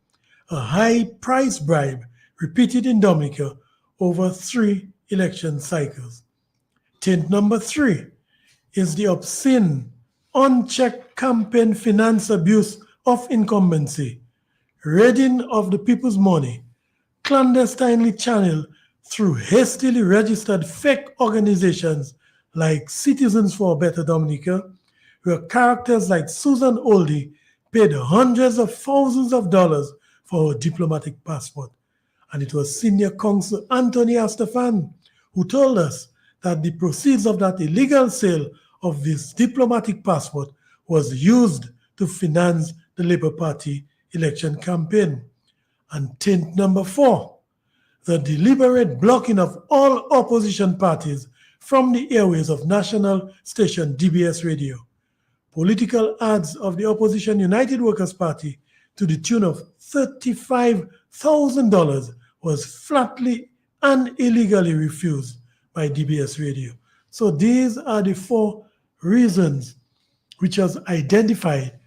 a high price bribe repeated in Dominica over 3 election cycles. Tenth number 3 is the obscene, unchecked campaign finance abuse of incumbency, raiding of the people's money, clandestinely channeled through hastily registered fake organizations like Citizens for a Better Dominica, where characters like Susan Oldie paid hundreds of thousands of dollars for a diplomatic passport. And it was Senior Counsel Anthony Astafan who told us that the proceeds of that illegal sale of this diplomatic passport was used to finance the Labour Party election campaign. And tint number 4, the deliberate blocking of all opposition parties from the airways of national station DBS Radio. Political ads of the opposition United Workers' Party to the tune of $35,000 was flatly and illegally refused by DBS Radio. So these are the 4 reasons which was identified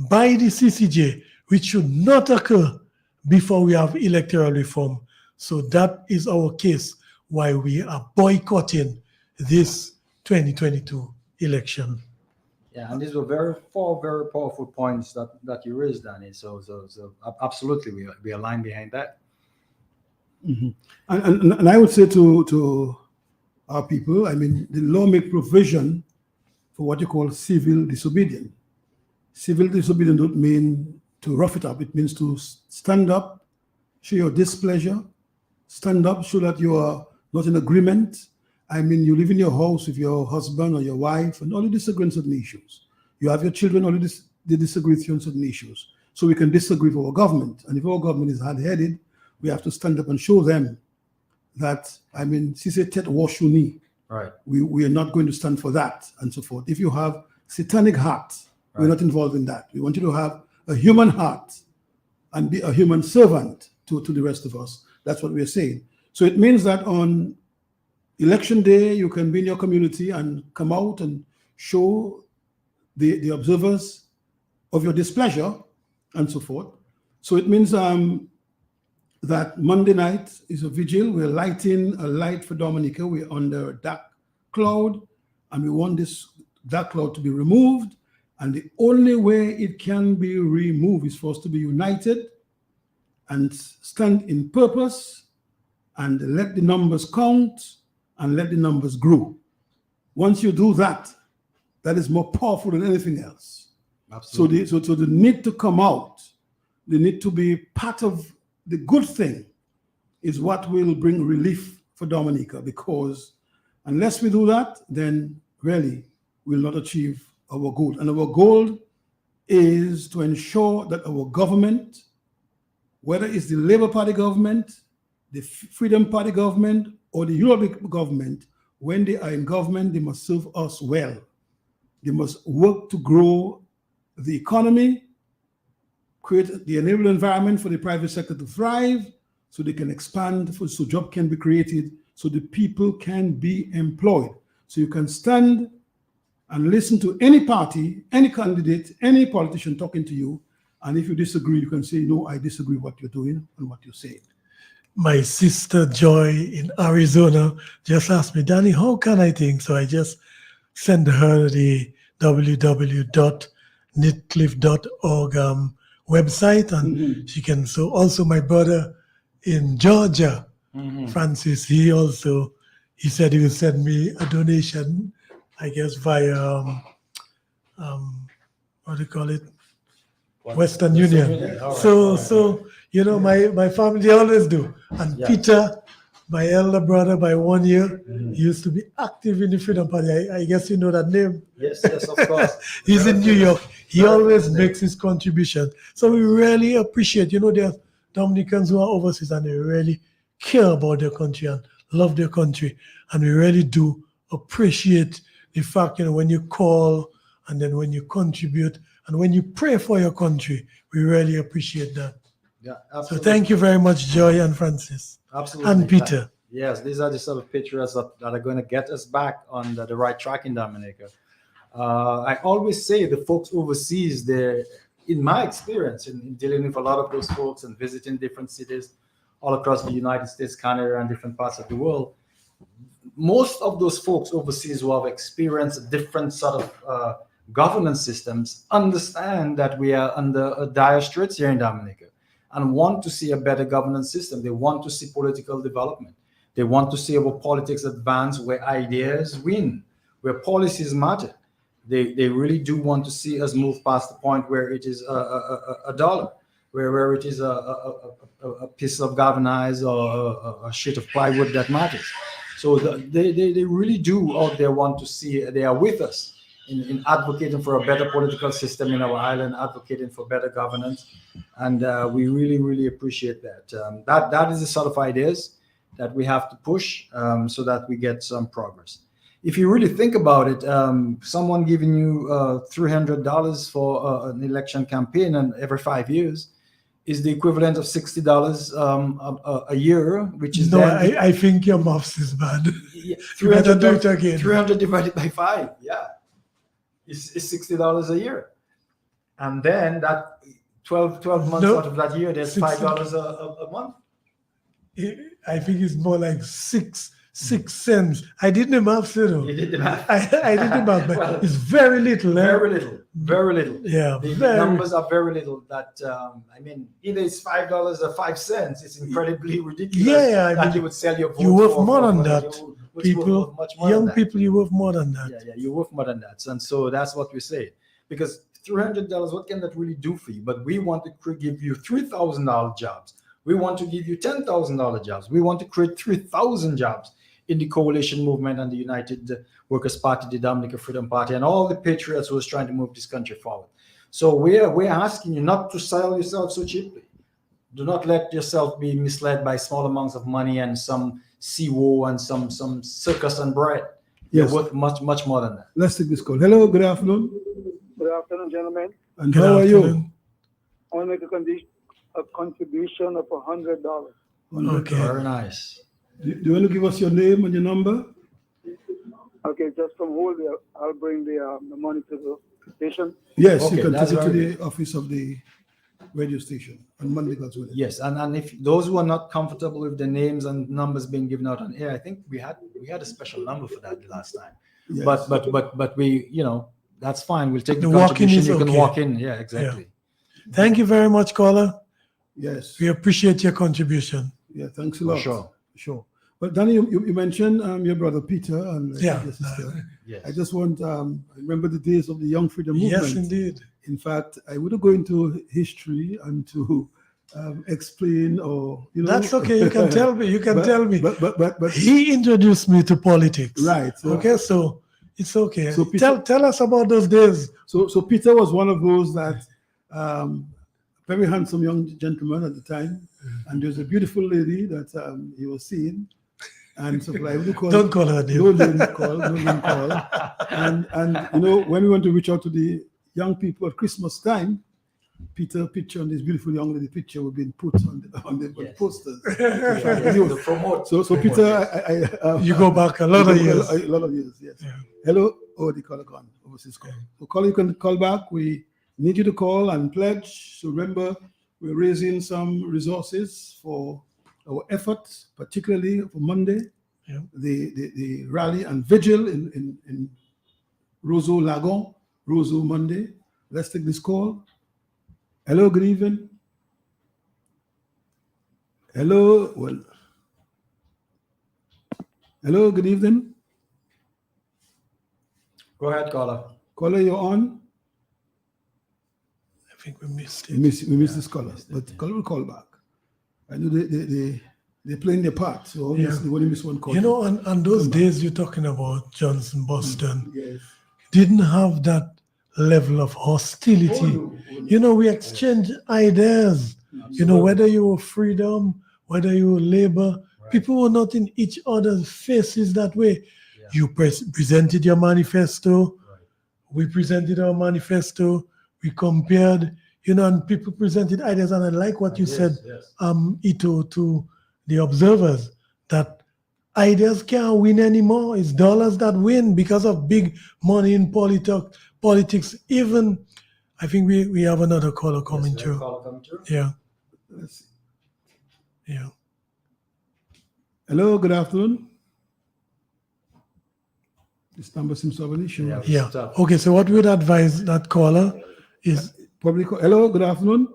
by the CCJ which should not occur before we have electoral reform. So that is our case why we are boycotting this 2022 election. Yeah, and these were 4 very powerful points that you raised, Danny. So absolutely, we align behind that. Mm-hmm. And I would say to our people, I mean, the law make provision for what you call civil disobedience. Civil disobedience don't mean to rough it up. It means to stand up, show your displeasure, stand up, show that you are not in agreement. I mean, you live in your house with your husband or your wife and only disagree on certain issues. You have your children, only they disagree with you on certain issues. So we can disagree with our government. And if our government is hard-headed, we have to stand up and show them that, I mean, si c'est tête washuni. Right. We are not going to stand for that and so forth. If you have satanic heart, we're not involved in that. We want you to have a human heart and be a human servant to the rest of us. That's what we're saying. So it means that on election day, you can be in your community and come out and show the observers of your displeasure and so forth. So it means that Monday night is a vigil. We're lighting a light for Dominica. We're under a dark cloud, and we want this dark cloud to be removed. And the only way it can be removed is for us to be united and stand in purpose and let the numbers count and let the numbers grow. Once you do that, that is more powerful than anything else. Absolutely. So the need to come out, the need to be part of the good thing is what will bring relief for Dominica, because unless we do that, then really we'll not achieve our goal. And our goal is to ensure that our government, whether it's the Labour Party government, the Freedom Party government, or the European government, when they are in government, they must serve us well. They must work to grow the economy, create the enabling environment for the private sector to thrive, so they can expand, so jobs can be created, so the people can be employed. So you can stand and listen to any party, any candidate, any politician talking to you, and if you disagree, you can say, no, I disagree with what you're doing and what you're saying. My sister Joy in Arizona just asked me, Danny, how can I think? So I just sent her the www.nitcliff.org website, and she can. So also my brother in Georgia, Francis, he said he will send me a donation, I guess via what do you call it? Western Union. So you know, my family always do. And Peter, my elder brother by 1 year, he used to be active in the Freedom Party. I guess you know that name. Yes, of course. He's in New York. He always makes his contribution. So we really appreciate, you know, there are Dominicans who are overseas and they really care about their country and love their country. And we really do appreciate the fact, you know, when you call and then when you contribute and when you pray for your country, we really appreciate that. Yeah, So absolutely. thank you very much, Joy and Francis. Absolutely. And Peter. Yes, these are the sort of pictures that are going to get us back on the right track in Dominica. I always say the folks overseas, they're, in my experience, in dealing with a lot of those folks and visiting different cities all across the United States, Canada, and different parts of the world, most of those folks overseas who have experienced different sort of governance systems understand that we are under a dire straits here in Dominica and want to see a better governance system. They want to see political development. They want to see our politics advance where ideas win, where policies matter. They really do want to see us move past the point where it is a dollar, where it is a piece of galvanized or a sheet of plywood that matters. So they really do out there want to see, they are with us in advocating for a better political system in our island, advocating for better governance. And we really, really appreciate that. That is the sort of ideas that we have to push so that we get some progress. If you really think about it, someone giving you $300 for an election campaign and every 5 years is the equivalent of $60 a year, which is no. I think your maths is bad. Yeah, You better do it again. 300 divided by 5, yeah, is $60 a year, and then that 12 months out of that year, there's $5 a month. I think it's more like 6 cents. I did the math, you know. You did the math. I did the math, but it's very little. Very little. Very little. Yeah, the very numbers are very little. That I mean, either it's $5 or 5 cents. It's incredibly ridiculous. Yeah, that you would sell your vote. You worth for more than for- that. much People, much more young than that. people, you worth more than that. Yeah, you're worth more than that. And so that's what we say. Because $300, what can that really do for you? But we want to give you $3,000 jobs. We want to give you $10,000 jobs. We want to create 3,000 jobs in the coalition movement and the United Workers' Party, the Dominican Freedom Party, and all the patriots who is trying to move this country forward. So we're asking you not to sell yourself so cheaply. Do not let yourself be misled by small amounts of money and some CWO and some circus and bread. Yes. You're worth much more than that. Let's take this call. Hello, good afternoon. Good afternoon, gentlemen. And how are you? I want to make a contribution of $100. Okay. Very nice. Do you want to give us your name and your number? Okay, just from hold there, I'll bring the money to the station. Yes, Okay, you can that's take it to very the office of the radio station on Monday, God's willing. Yes, and if those who are not comfortable with the names and numbers being given out on air, I think we had a special number for that the last time. Yes. But we, that's fine. We'll take the The walk-in contribution. is You can okay. walk in. Yeah, exactly. Thank you very much, caller. Yes. We appreciate your contribution. Yeah, thanks a For lot. sure. Sure. But Danny, you mentioned your brother Peter and Yeah. your sister. Yes. I just want I remember the days of the Young Freedom Movement. Yes, indeed. In fact, I wouldn't go into history and to explain or That's okay. You can tell me. You can tell me. But He introduced me to politics. Right. Okay, so it's okay. So Peter- tell us about those days. So Peter was one of those that very handsome young gentleman at the time, and there was a beautiful lady that he was seeing, and so I would call Don't call her name. no name call, no name call, and when we want to reach out to the young people at Christmas time, Peter picture and this beautiful young lady picture were being put on the posters. The promote. So Peter, You go back a lot of years. A lot of years, yes. Hello. Oh, the caller gone. Overseas call. So caller, you can call back. We need you to call and pledge. So remember, we're raising some resources for our efforts, particularly for Monday, Yeah. the rally and vigil in Roseau Lagon, Roseau Monday. Let's take this call. Hello, good evening. Hello, well. Hello, good evening. Go ahead, caller. Caller, you're on. I think we missed We it. missed this caller, but caller will call back. I know they're playing their part, so obviously when you miss one call. On those days you're talking about, Johnson, Boston, Yes. didn't have that level of hostility. We exchange ideas. Whether you were freedom, whether you were labor, people were not in each other's faces that way. You presented your manifesto. We presented our manifesto. We compared, and people presented ideas. And I like what you said, Ito, to the observers, that ideas can't win anymore. It's dollars that win because of big money in politics. Even, I think we have another caller coming through. Yeah. Let's see. Yeah. Hello, good afternoon. This number seems to have an issue. Yeah. Okay, so what we would advise that caller is Probably call. Hello, good afternoon.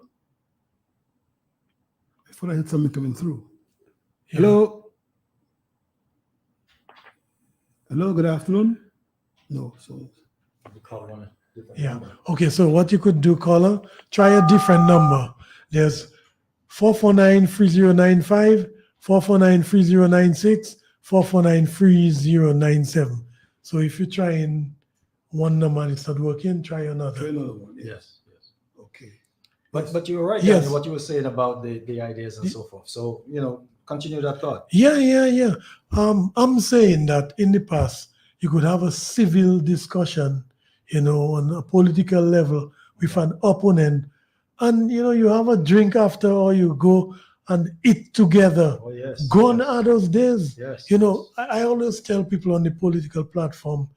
I thought I had something coming through. Hello. Hello, good afternoon. No, so Yeah. Okay, so what you could do, caller, try a different number. There's 449-3095, 449-3096, 449-3097. So if you try in one number and it's not working, try another. Try another one. Yes. Okay. But you were right, Yes. Daniel, what you were saying about the ideas and so forth. So, continue that thought. Yeah. I'm saying that in the past, you could have a civil discussion, on a political level with an opponent, and you have a drink after, or you go and eat together. Oh, yes. Gone are those days. Yes. I always tell people on the political platform,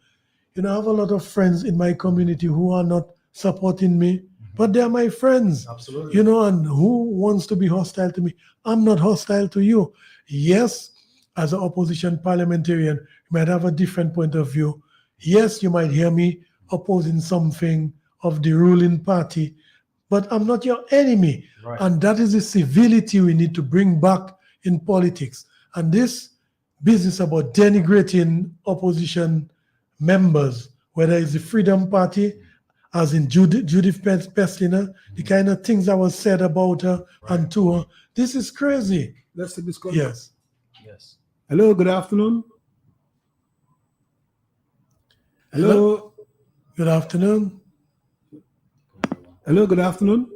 I have a lot of friends in my community who are not supporting me, but they're my friends. Absolutely. And who wants to be hostile to me? I'm not hostile to you. Yes, as an opposition parliamentarian, you might have a different point of view. Yes, you might hear me opposing something of the ruling party, but I'm not your enemy. Right. And that is the civility we need to bring back in politics. And this business about denigrating opposition members, whether it's the Freedom Party, as in Judith Pestliner, the kind of things that was said about her and to her, this is crazy. Let's take this call. Yes. Hello, good afternoon. Hello. Good afternoon. Hello, good afternoon.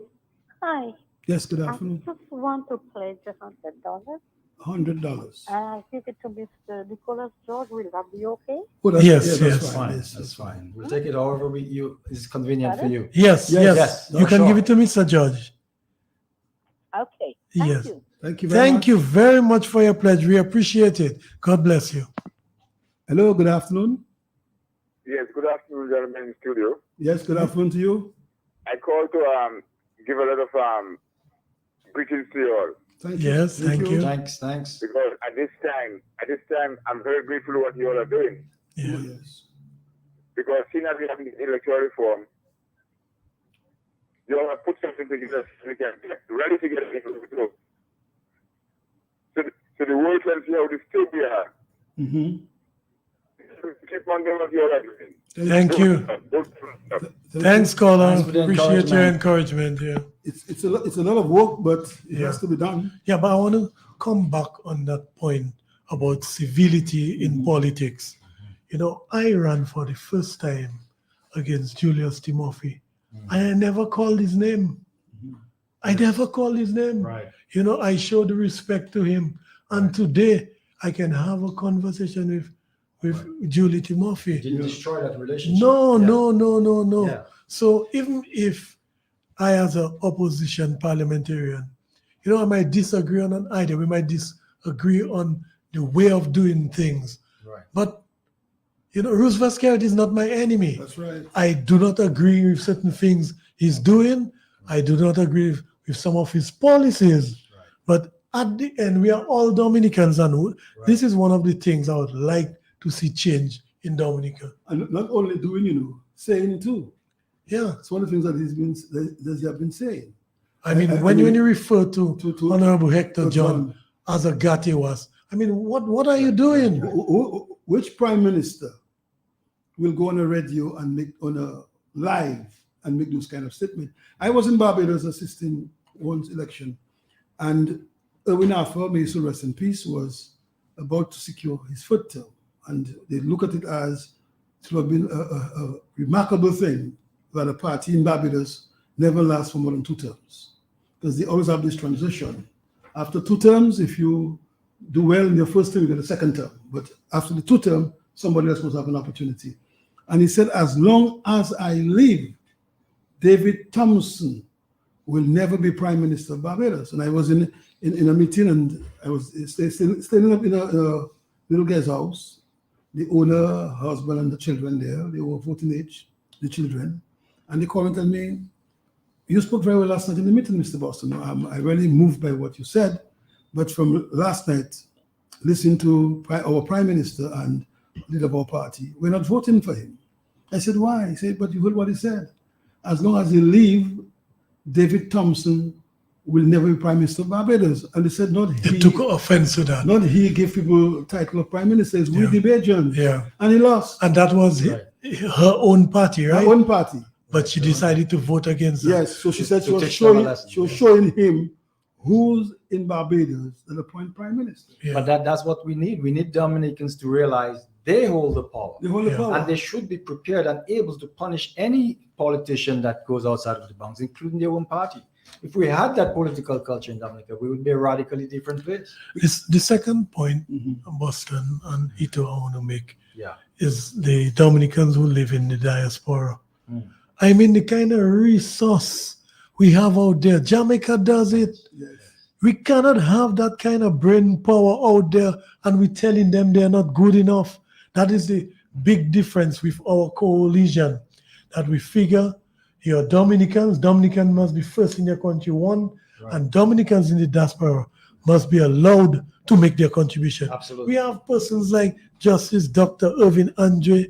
Hi. Yes, good afternoon. I just want to pledge $100. $100. I give it to Mr. Nicholas George. Will that be okay? Oh, that's- Yes, yeah, that's yes. fine. That's fine. We'll take it however is convenient for you. Yes. No, You can sure. give it to Mr. Judge. Okay. Thank Yes. you. Thank you very Thank much. you very much for your pledge. We appreciate it. God bless you. Hello, good afternoon. Yes, good afternoon, gentlemen in studio. Yes, good afternoon to you. I called to give a lot of greetings to you all. Thank you. Yes, thank you. Thanks. Because at this time, I'm very grateful for what you all are doing. Yeah. Yes. Because seeing that we have the electoral reform, you all have put something together so we can get ready to get into the group. So the world can see how the state we are. Mm-hmm. Keep on doing what you all are doing. Thank you. Thanks, caller. Thanks for the Appreciate your encouragement. Yeah. It's a lot of work, but it Yeah. has to be done. Yeah, but I want to come back on that point about civility in politics. I ran for the first time against Julius Timothy. I never called his name. I never called his name. Right. I showed the respect to him. And today I can have a conversation with Julie Timothy. Didn't destroy that relationship. No. Yeah. So even if I, as an opposition parliamentarian, I might disagree on an idea, we might disagree on the way of doing things. Right. But Roosevelt Skerrit is not my enemy. That's right. I do not agree with certain things he's doing. I do not agree with some of his policies. Right. But at the end, we are all Dominicans, and this is one of the things I would like to see change in Dominica. And not only doing, saying too. Yeah. It's one of the things that he have been saying. I mean, when you refer to Honorable Hector John as a Gatiwas, I mean, what are you doing? Which prime minister will go on a radio and make on a live and make those kind of statement? I was in Barbados assisting one's election, and Erwin Affer, may he so rest in peace, was about to secure his third term, and they look at it as it would have been a remarkable thing that a party in Barbados never lasts for more than 2 terms, because they always have this transition. After 2 terms, if you do well in your first term, you get a second term. But after the 2 term, somebody else must have an opportunity. And he said, as long as I live, David Thompson will never be Prime Minister of Barbados. And I was in a meeting, and I was staying up in a little guest house. The owner, her husband, and the children there, they were voting age, the children. And they called and told me, you spoke very well last night in the meeting, Mr. Boston. I really moved by what you said. But from last night, listening to our Prime Minister and leader of our party, we're not voting for him. I said, why? He said, but you heard what he said. As long as you leave, David Thompson will never be Prime Minister of Barbados. And they said, not he. They took offense to that. Not he gave people title of Prime Minister, it's we the Bajans. Yeah. And he lost. And that was her own party, right? Her own party. But she decided to vote against that. Yes, so she said she was showing him who's in Barbados and appoint Prime Minister. Yeah. But that's what we need. We need Dominicans to realize they hold the power. They hold the power. And they should be prepared and able to punish any politician that goes outside of the bounds, including their own party. If we had that political culture in Dominica, we would be a radically different place. The second point, Boston and Ito, I want to make is the Dominicans who live in the diaspora. I mean, the kind of resource we have out there. Jamaica does it. Yes. We cannot have that kind of brain power out there and we're telling them they're not good enough. That is the big difference with our coalition, that we figure you're Dominicans must be first in their country, one, and Dominicans in the diaspora must be allowed to make their contribution. Absolutely. We have persons like Justice Dr. Irvin Andre.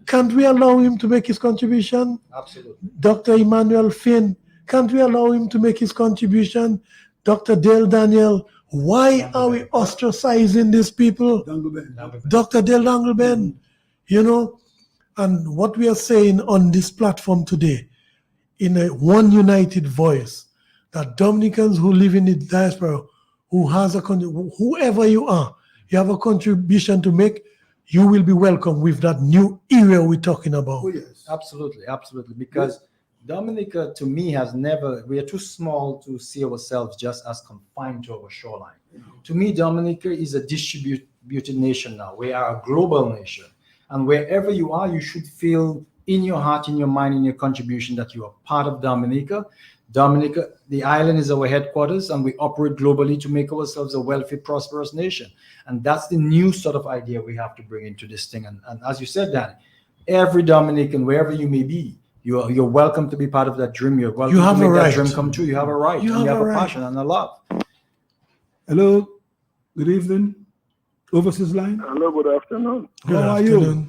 Can't we allow him to make his contribution? Absolutely. Dr. Emmanuel Finn, can't we allow him to make his contribution? Dr. Dale Daniel, why are we ostracizing these people? Dr. Dale Dangleben, you know, and what we are saying on this platform today, in a one united voice, that Dominicans who live in the diaspora, who has whoever you are, you have a contribution to make, you will be welcome with that new era we're talking about. Oh, yes. Absolutely, absolutely. Because Dominica, to me, we are too small to see ourselves just as confined to our shoreline. To me, Dominica is a distributed nation now. We are a global nation. And wherever you are, you should feel in your heart, in your mind, in your contribution that you are part of Dominica. Dominica, the island is our headquarters, and we operate globally to make ourselves a wealthy, prosperous nation. And that's the new sort of idea we have to bring into this thing. And as you said, Danny, every Dominican, wherever you may be, you're welcome to be part of that dream. You're welcome to make that dream come true. You have a right. You have a passion and a love. Hello. Good evening. Overseas line. Hello. Good afternoon. How are you?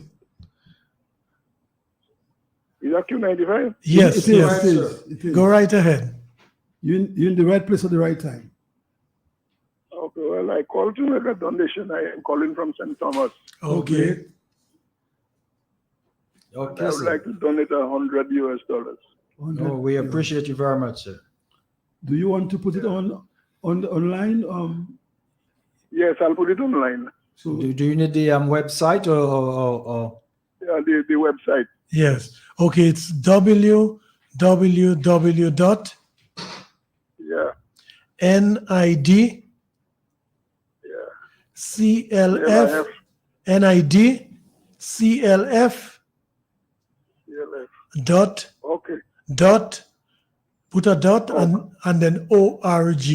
Is that Q95? Yes, it is. Go right ahead. You're in the right place at the right time. Okay, well, I called to make a donation. I am calling from St. Thomas. Okay. I would like to donate $100 US. Oh, we appreciate you very much, sir. Do you want to put it online? Yes, I'll put it online. So do you need the website or? Yeah, the website. Yes. Okay, it's www. NID. CLF. NID. CLF. Dot. Okay. Dot. Put a dot and then ORG.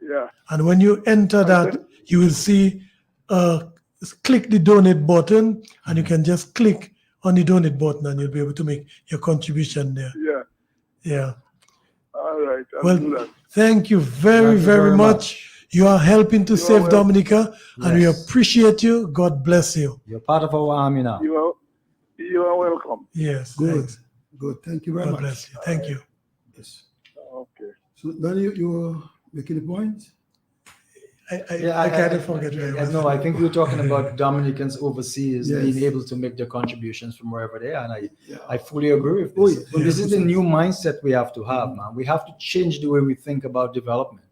Yeah. And when you enter that, you will see click the donate button, and you can just click on the donate button and you'll be able to make your contribution there. Yeah. Yeah. All right. I'll do that. Thank you very much. You are helping to save welcome. Dominica, and we appreciate you. God bless you. You're part of our army now. You are welcome. Yes. Good. Thanks. Good. Thank you very God much. bless you. Thank you. Yes. Okay. So then you were making a point? I kind of forget where I was. No, I think we were talking about Dominicans overseas being able to make their contributions from wherever they are, and I fully agree with this. This is the new mindset we have to have, man. We have to change the way we think about development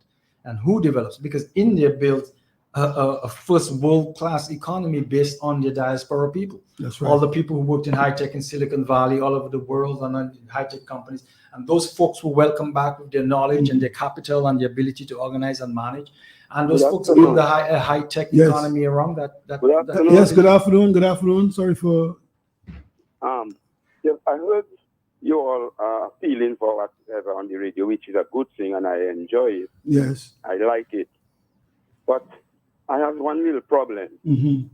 and who develops, because India built a first world-class economy based on the diaspora people. That's right. All the people who worked in high-tech in Silicon Valley, all over the world, and in high-tech companies, and those folks were welcomed back with their knowledge and their capital and the ability to organize and manage. And those folks build a high-tech economy around that. Yes, good afternoon. Good afternoon. Sorry for... Yes, I heard you all feeling for whatever on the radio, which is a good thing, and I enjoy it. Yes. I like it. But I have one little problem. Mm-hmm.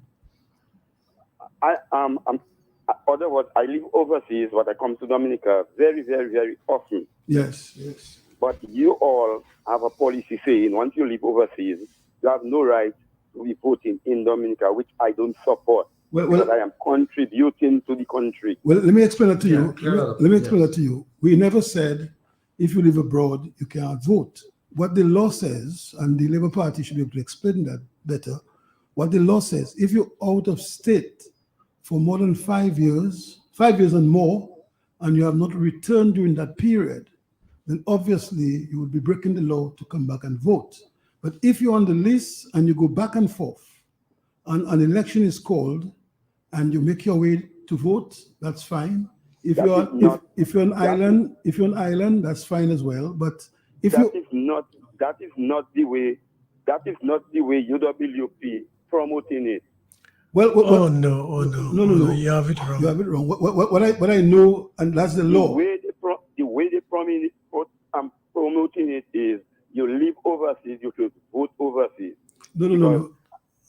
Other words, I live overseas, but I come to Dominica very, very, very often. Yes, yes. But you all have a policy saying once you live overseas, you have no right to be voting in Dominica, which I don't support. Because I am contributing to the country. Well, let me explain that to you. Let me explain that to you. We never said if you live abroad, you cannot vote. What the law says, and the Labour Party should be able to explain that better, what the law says, if you're out of state for more than 5 years, 5 years and more, and you have not returned during that period, then obviously you would be breaking the law to come back and vote. But if you're on the list and you go back and forth, and an election is called, and you make your way to vote, that's fine. If you're an island, that's fine as well. But if that is not the way UWP promoting it. Oh no, you have it wrong. You have it wrong. What I know, and that's the law. The way they promoting it is you live overseas, you should vote overseas. No.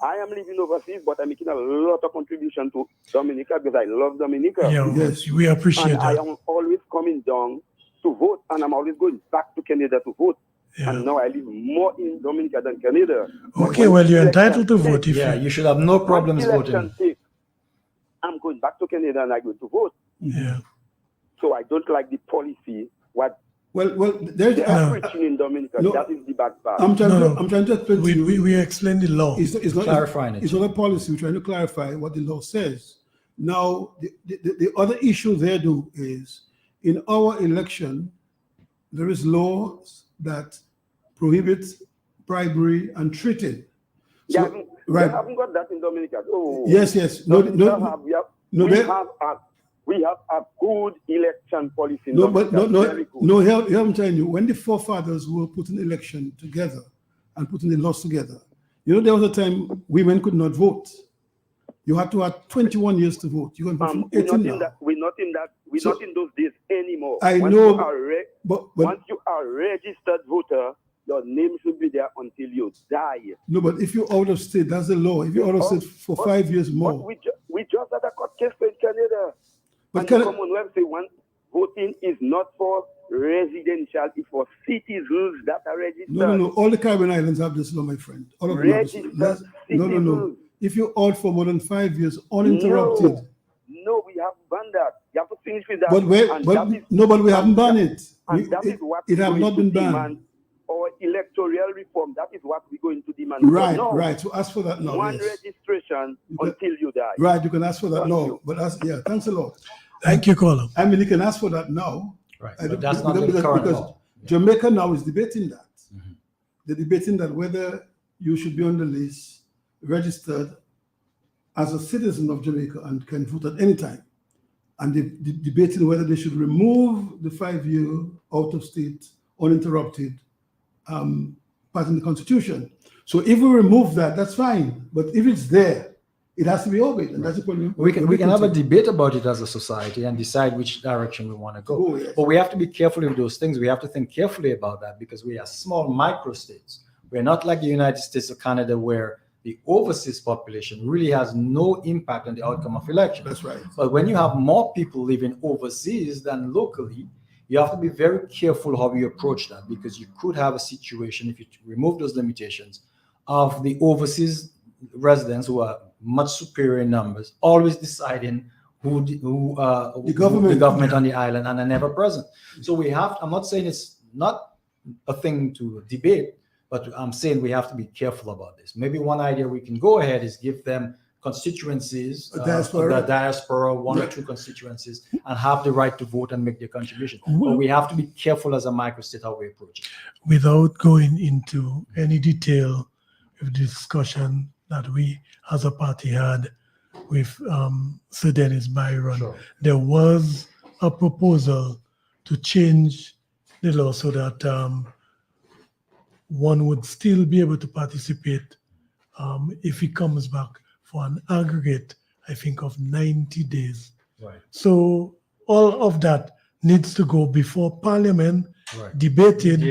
I am living overseas, but I'm making a lot of contribution to Dominica because I love Dominica. Yeah, yes, we appreciate that. I am always coming down to vote, and I'm always going back to Canada to vote. Yeah. And now I live more in Dominica than Canada. Okay, well, you're entitled to vote. You should have no problems voting. I'm going back to Canada and I go to vote. Yeah. So I don't like the policy. Well, there's they are preaching in Dominica. No, that is the bad part. I'm trying to explain to you. We explain the law. It's not clarifying it. It's not a policy. We're trying to clarify what the law says. Now, the other issue there is in our election, there is laws that prohibit bribery and treating. So, they haven't got that in Dominica. Oh, yes. We have a good election policy in Dominica. Here I'm telling you, when the forefathers were putting election together and putting the laws together, there was a time women could not vote. You had to have 21 years to vote. You can 18 now. We're not in those days anymore. I once know, once you are a registered voter, your name should be there until you die. No, but if you're out of state, that's the law. If you're out of state for 5 years more. We just had a court case in Canada. But the Commonwealth say voting is not for residential, it's for citizens that are registered. No. All the Caribbean islands have this law, my friend. All of them have this law. No. If you're out for more than 5 years uninterrupted. No, we have banned that. You have to finish with that. But we haven't banned it. It have not been banned. Or electoral reform, that is what we're going to demand. Right. So ask for that now. One registration until you die. Right, you can ask for that now. But thanks a lot. Thank you, Colin. I mean, you can ask for that now. Right, but that's not the current law. Jamaica now is debating that. Mm-hmm. They're debating that whether you should be on the list, registered as a citizen of Jamaica and can vote at any time. And they're debating whether they should remove the 5-year out-of-state, uninterrupted part in the Constitution. So if we remove that, that's fine. But if it's there, it has to be obeyed, and that's the point. We can have a debate about it as a society and decide which direction we want to go. Oh, yes. But we have to be careful with those things. We have to think carefully about that because we are small microstates. We're not like the United States or Canada where the overseas population really has no impact on the outcome of elections. That's right. But when you have more people living overseas than locally, you have to be very careful how you approach that because you could have a situation, if you remove those limitations, of the overseas residents who are much superior in numbers, always deciding the government on the island and are never present. So I'm not saying it's not a thing to debate, but I'm saying we have to be careful about this. Maybe one idea we can go ahead is give them constituencies, the diaspora, one or two constituencies, and have the right to vote and make their contribution. But we have to be careful as a microstate how we approach it. Without going into any detail of the discussion that we as a party had with Sir Dennis Byron, there was a proposal to change the law so that one would still be able to participate if he comes back for an aggregate, I think, of 90 days. Right. So all of that needs to go before Parliament, debated,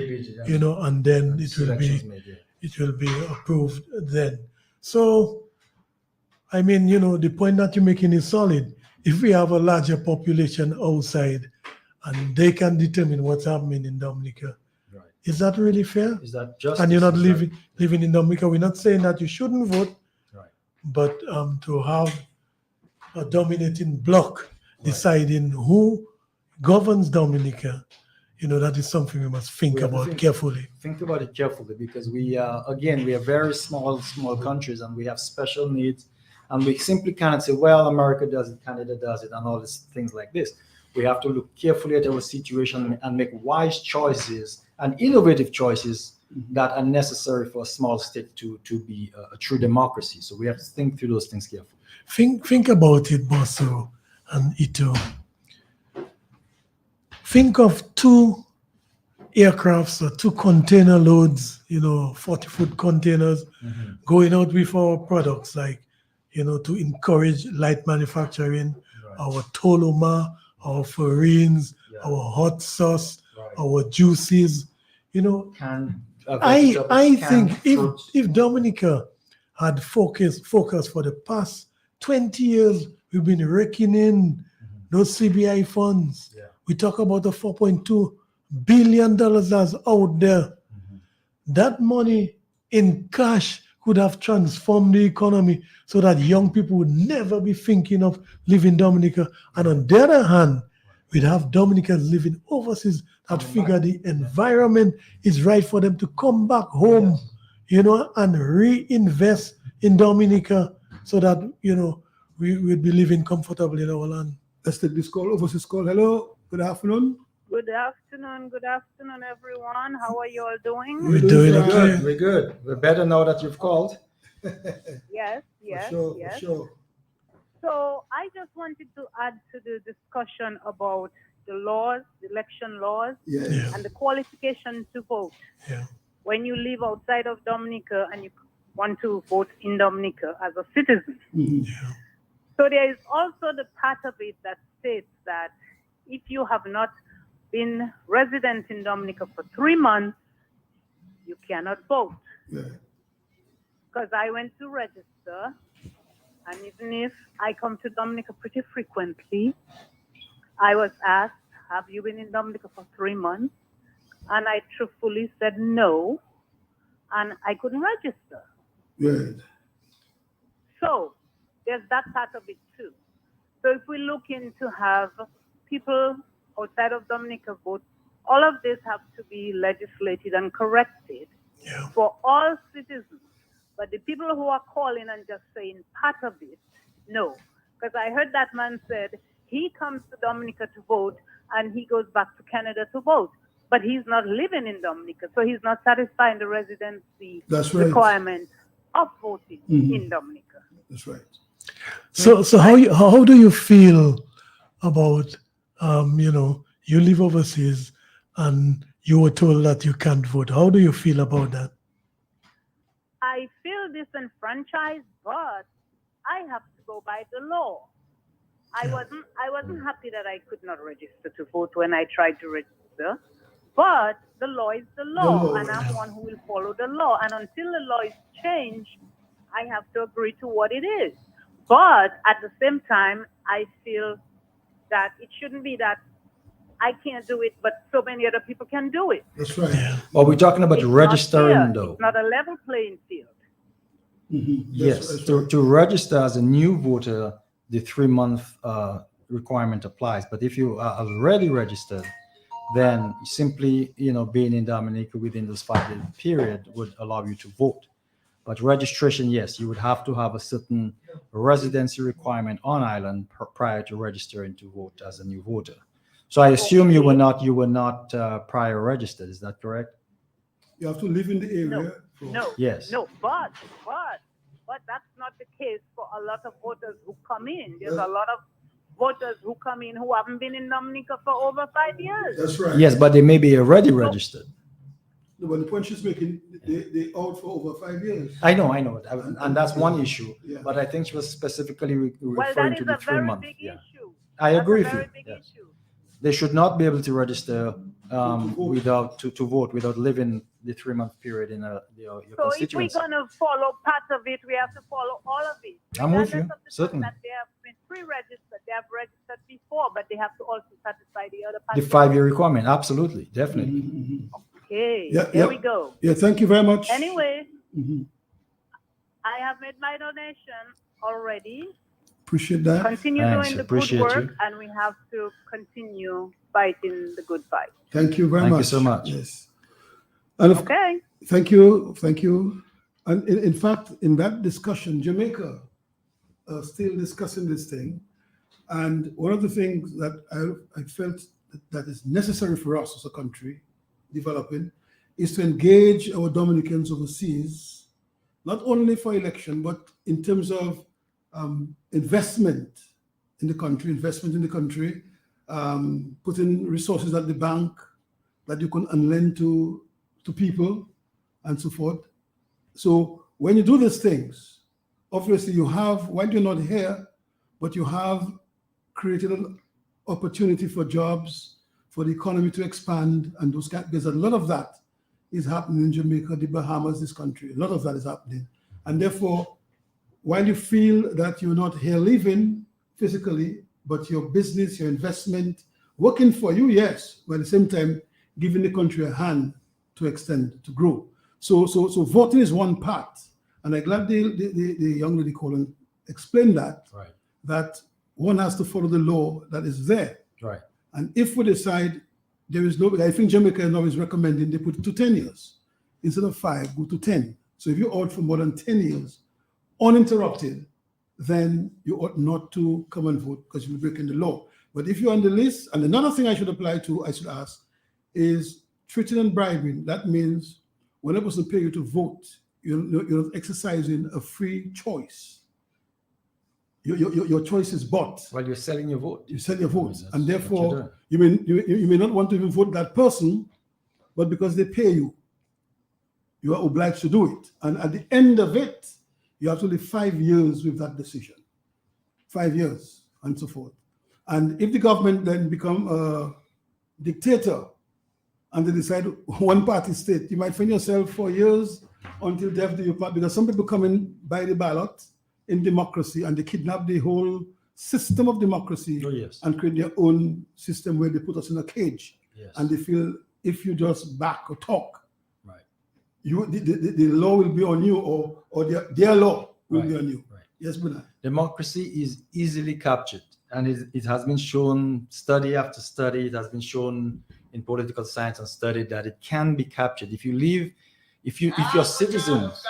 and then it will be approved then. So, I mean, the point that you're making is solid. If we have a larger population outside and they can determine what's happening in Dominica, is that really fair? Is that justice? And you're not living in Dominica. We're not saying that you shouldn't vote, but to have a dominating bloc deciding who governs Dominica, that is something we must think We have to about carefully. Think about it carefully, because we are very small countries, and we have special needs, and we simply cannot say, well, America does it, Canada does it, and all these things like this. We have to look carefully at our situation and make wise choices and innovative choices that are necessary for a small state to be a true democracy. So we have to think through those things carefully. Think about it, Bosso and Ito. Think of 2 aircrafts or 2 container loads, 40-foot containers going out with our products, like, to encourage light manufacturing, our Toloma, our farines, our hot sauce, our juices, I think if Dominica had focused for the past 20 years, we've been raking in those CBI funds. We talk about the $4.2 billion that's out there. That money in cash could have transformed the economy so that young people would never be thinking of leaving Dominica. And on the other hand, we'd have Dominicans living overseas that figure the environment is right for them to come back home, and reinvest in Dominica so that, we would be living comfortably in our land. Let's take this call, overseas call. Hello, good afternoon. Good afternoon, everyone. How are you all doing? We're doing okay. We're good. We're better now that you've called. Yes. For sure. So I just wanted to add to the discussion about the laws, the election laws, and the qualification to vote. Yeah. When you live outside of Dominica and you want to vote in Dominica as a citizen. So there is also the part of it that states that if you have not been resident in Dominica for 3 months, you cannot vote. Because I went to register, and even if I come to Dominica pretty frequently, I was asked, have you been in Dominica for 3 months? And I truthfully said no, and I couldn't register. Good. So there's that part of it too. So if we look into have people outside of Dominica vote, all of this have to be legislated and corrected for all citizens. But the people who are calling and just saying part of it, no. Because I heard that man said he comes to Dominica to vote and he goes back to Canada to vote. But he's not living in Dominica, so he's not satisfying the residency requirement of voting in Dominica. That's right. So how do you feel about you live overseas and you were told that you can't vote? How do you feel about that? I feel disenfranchised, but I have to go by the law. I wasn't happy that I could not register to vote when I tried to register, but the law is the law, and I'm one who will follow the law. And until the law is changed, I have to agree to what it is. But at the same time, I feel that it shouldn't be that I can't do it, but so many other people can do it. That's right. Well, we're talking about It's registering, not fair. though. It's not a level playing field. Yes, to register as a new voter, the 3-month requirement applies. But if you are already registered, then simply, being in Dominica within this 5-day period would allow you to vote. But registration, yes, you would have to have a certain residency requirement on island prior to registering to vote as a new voter. So I assume you were not prior registered. Is that correct? You have to live in the area. Yes. No, but that's not the case for a lot of voters who come in. There's a lot of voters who come in who haven't been in Dominica for over 5 years. That's right. Yes, but they may be already registered. No, but the point she's making, they out for over 5 years. I know, and that's one issue. Yeah. But I think she was specifically referring to the 3 months. Yeah. I agree with you. Yes. They should not be able to register to vote without living the 3-month period in your constituency. So if we're going to follow part of it, we have to follow all of it. I'm with you, certainly. That they have been pre-registered, they have registered before, but they have to also satisfy the other part. The 5-year requirement, absolutely, definitely. Okay, there we go. Yeah, thank you very much. Anyway, I have made my donation already. Appreciate that. Continue doing the good work, and we have to continue fighting the good fight. Thank you very much. Thank you so much. Yes. And Okay. Thank you. And in fact, in that discussion, Jamaica still discussing this thing. And one of the things that I felt that is necessary for us as a country developing is to engage our Dominicans overseas, not only for election, but in terms of investment in the country, putting resources at the bank that you can lend to people and so forth. So when you do these things, obviously you have, while you're not here, but you have created an opportunity for jobs, for the economy to expand, and there's a lot of that is happening in Jamaica, the Bahamas, this country. A lot of that is happening. And therefore, while you feel that you're not here living physically, but your business, your investment, working for you, yes, but at the same time, giving the country a hand to extend, to grow. So voting is one part. And I'm glad the young lady Colin explained that, that one has to follow the law that is there. Right. And if we decide there is no, I think Jamaica now is recommending they put it to 10 years. Instead of 5, go to 10. So if you're out for more than 10 years, uninterrupted, then you ought not to come and vote because you're breaking the law. But if you're on the list, and another thing I should ask, is treating and bribing. That means when a person pay you to vote, you're exercising a free choice. Your choice is bought. Well, you're selling your vote. You sell your vote, and therefore you may not want to even vote that person, but because they pay you, you are obliged to do it. And at the end of it, you have to live 5 years with that decision, 5 years, and so forth. And if the government then become a dictator, and they decide one-party state, you might find yourself for years until death do you part, because some people come in by the ballot in democracy and they kidnap the whole system of democracy and create their own system where they put us in a cage. And they feel if you just back or talk, the law will be on you, or their law will be on you. Yes, Bernard. Democracy is easily captured, and it has been shown, study after study, it has been shown in political science and study that it can be captured. If your citizens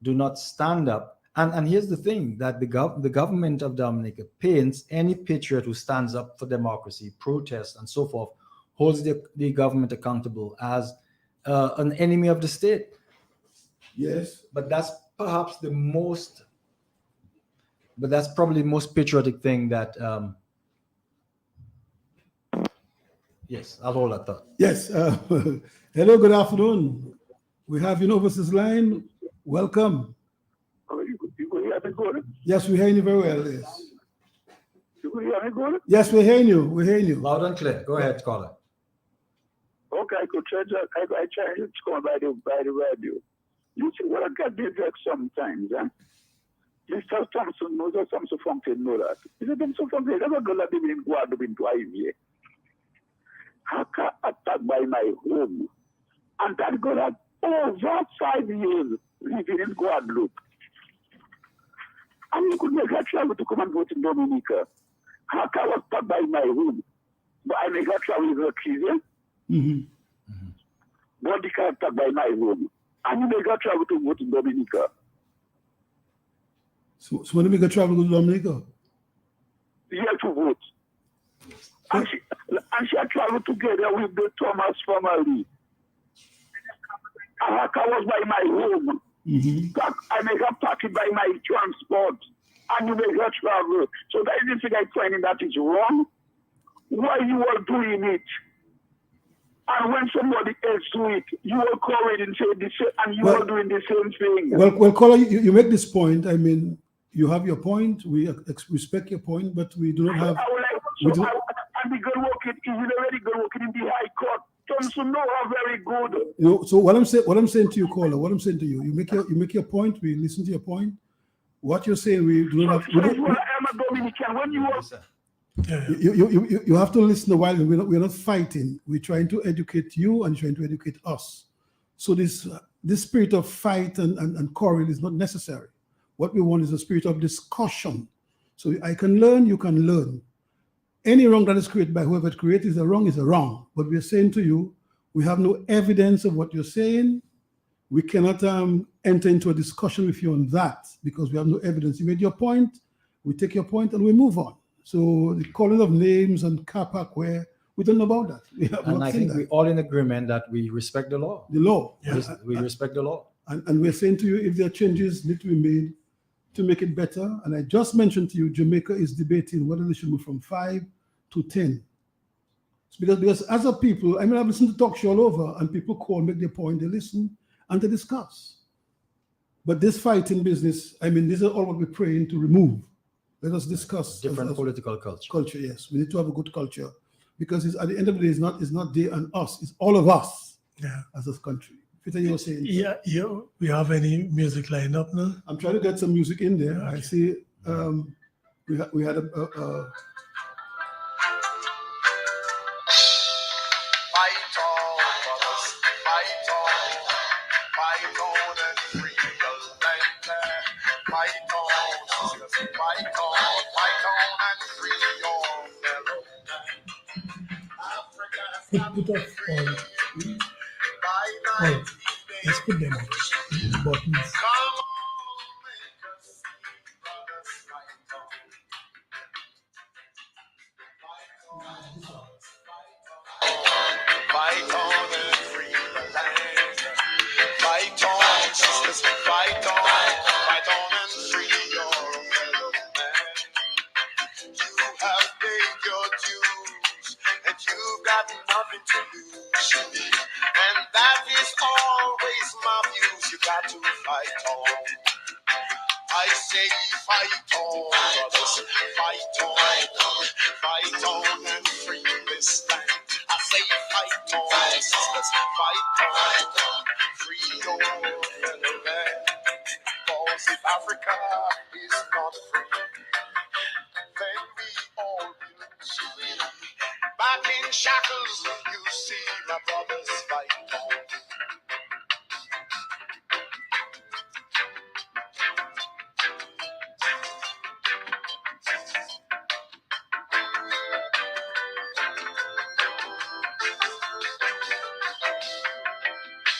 do not stand up, and here's the thing, that the government of Dominica paints any patriot who stands up for democracy, protests, and so forth, holds the government accountable as an enemy of the state. Yes. But that's perhaps that's probably the most patriotic thing that, yes, I'll hold that thought. Yes. Hello, good afternoon. We have Overseas line. Welcome. Yes, we hear you very well. Yes. Yes, we're hearing you. We're hearing you. Loud and clear. Go ahead, caller. Okay, I try to come by the radio. You see what I got this sometimes, huh? Mr. Thompson knows that Thompson Fontaine know that. Is it Thompson Fontaine? Never go let him in Guadeloupe in 5 years. How can attack by my home? And that go at over 5 years living in Guadeloupe. And you could make a travel to come and vote in Dominica. How can I was attacked by my home? But I make a travel with a treason. But they can attack by my home. And you make a travel to vote in Dominica. So when you make a travel to Dominica? You have to vote. And she had traveled together with the Thomas family. And I was by my home. I make a party by my transport. And you make a travel. So that is the thing I'm finding that is wrong. Why you are doing it? And when somebody else do it, you will call it and say the same, and you are doing the same thing. Well, caller, you make this point. I mean, you have your point. We respect your point, but we do not have. And the good working is already good working in the High Court. Thompson know are very good. So what I'm saying to you, caller, what I'm saying to you, you make your point. We listen to your point. What you're saying, we do not have. I'm a Dominican. When you are. You have to listen a while. We're not fighting. We're trying to educate you and trying to educate us. So this spirit of fight and quarrel is not necessary. What we want is a spirit of discussion. So I can learn, you can learn. Any wrong that is created by whoever it created is a wrong. But we're saying to you, we have no evidence of what you're saying. We cannot enter into a discussion with you on that because we have no evidence. You made your point, we take your point, and we move on. So the calling of names and car park where we don't know about that. We have And not I seen think that. we're all in agreement that we respect the law. The law. We respect the law. And we're saying to you, if there are changes need to be made to make it better. And I just mentioned to you, Jamaica is debating whether they should move from 5 to 10. It's because as a people, I mean, I've listened to talk show all over, and people call, make their point, they listen, and they discuss. But this fighting business, I mean, this is all what we're praying to remove. Let us discuss. Different political culture. Culture, yes. We need to have a good culture. Because at the end of the day, it's not they and us, it's all of us as a country. Peter, you were saying? Yeah, we have any music lined up now? I'm trying to get some music in there. Okay. I see we had a Fight on, brothers, fight on and free your land. Fight on, sisters, fight on and free your fellow man. Put off all. Let's put them on the buttons. Fight on and free the land. Fight on, sisters, fight on and free your fellow man. You have paid your dues, and you've got nothing to lose. And that is always my views. You got to fight on. I say fight on, brothers, fight on and free this land. I say fight on, sisters, fight on, free your fellow man. Cause if Africa is not free, then we all will be back in shackles. You see, my brothers, fight on.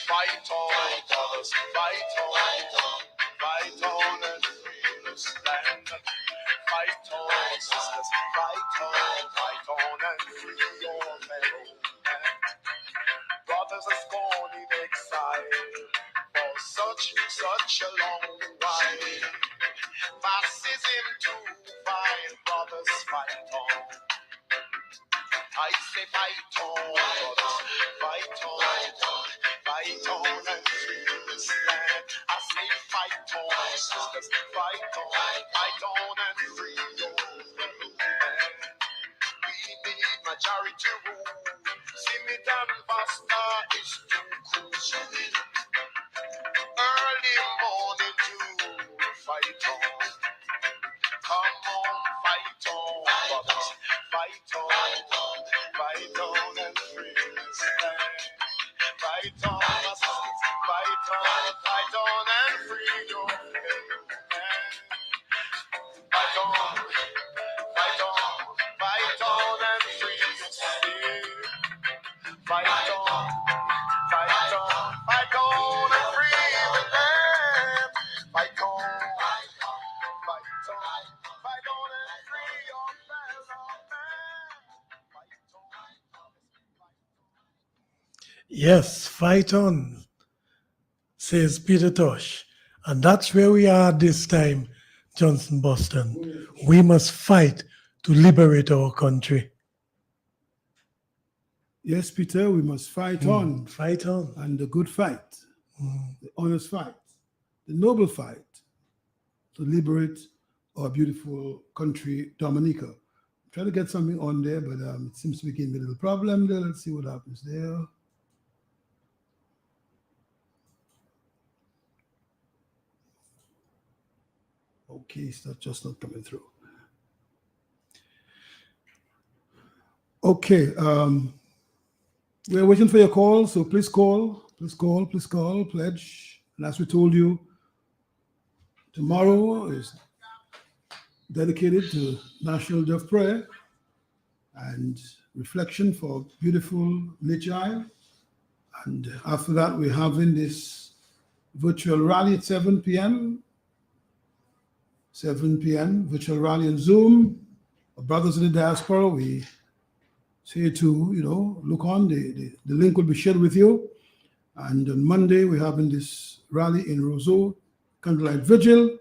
Fight on, brothers, fight on and free this land. Fight on, sisters, fight on and free your fellow man. Brothers has gone in exile for such a long while. Fascism to fight, brothers, fight on. I say fight on, brothers, fight on and free this land. I say fight on, sisters, fight on and free your fellow man. We need majority rule. Simit and Basta is too cool. Early morning to fight on. Come on, fight on, brothers, fight on and free this land. Fight on, sisters, fight on and free your fellow man. Fight on and free your slave. Fight on and free the land. Fight on and free your fellow man. Yes, fight on, says Peter Tosh. And that's where we are this time, Johnson Boston. We must fight to liberate our country. yes, Peter, we must fight on. Fight on. And the good fight, the honest fight, the noble fight to liberate our beautiful country, Dominica. I'm trying to get something on there, but it seems to be giving me a little problem there. Let's see what happens there. Okay, it's just not coming through. Okay, we're waiting for your call, so please call, pledge. And as we told you, Tomorrow is dedicated to National Day of Prayer and reflection for beautiful nature. And after that, we're having this virtual rally at 7 p.m. 7 p.m. virtual rally on Zoom. Our brothers in the diaspora, we say to, look on. The link will be shared with you. And on Monday, we're having this rally in Roseau, candlelight vigil.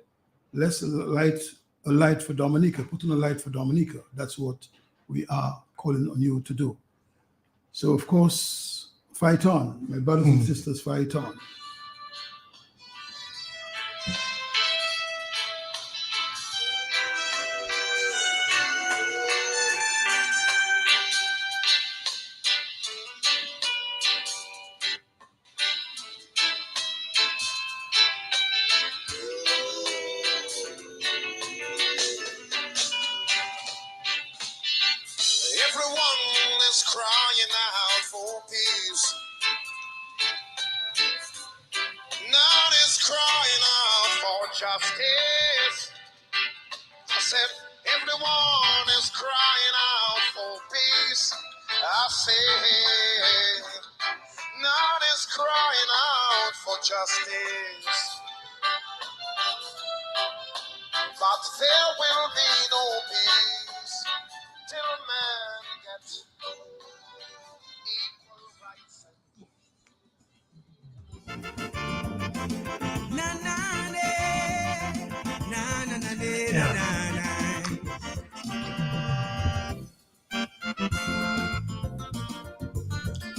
Let's light a light for Dominica, put on a light for Dominica. That's what we are calling on you to do. So, of course, fight on. My brothers and sisters, fight on. Everyone is crying out for peace. None is crying out for justice. I said, everyone is crying out for peace. I said, none is crying out for justice. But there will be no peace till man gets equal rights. Na na ne, na na na ne, na na na.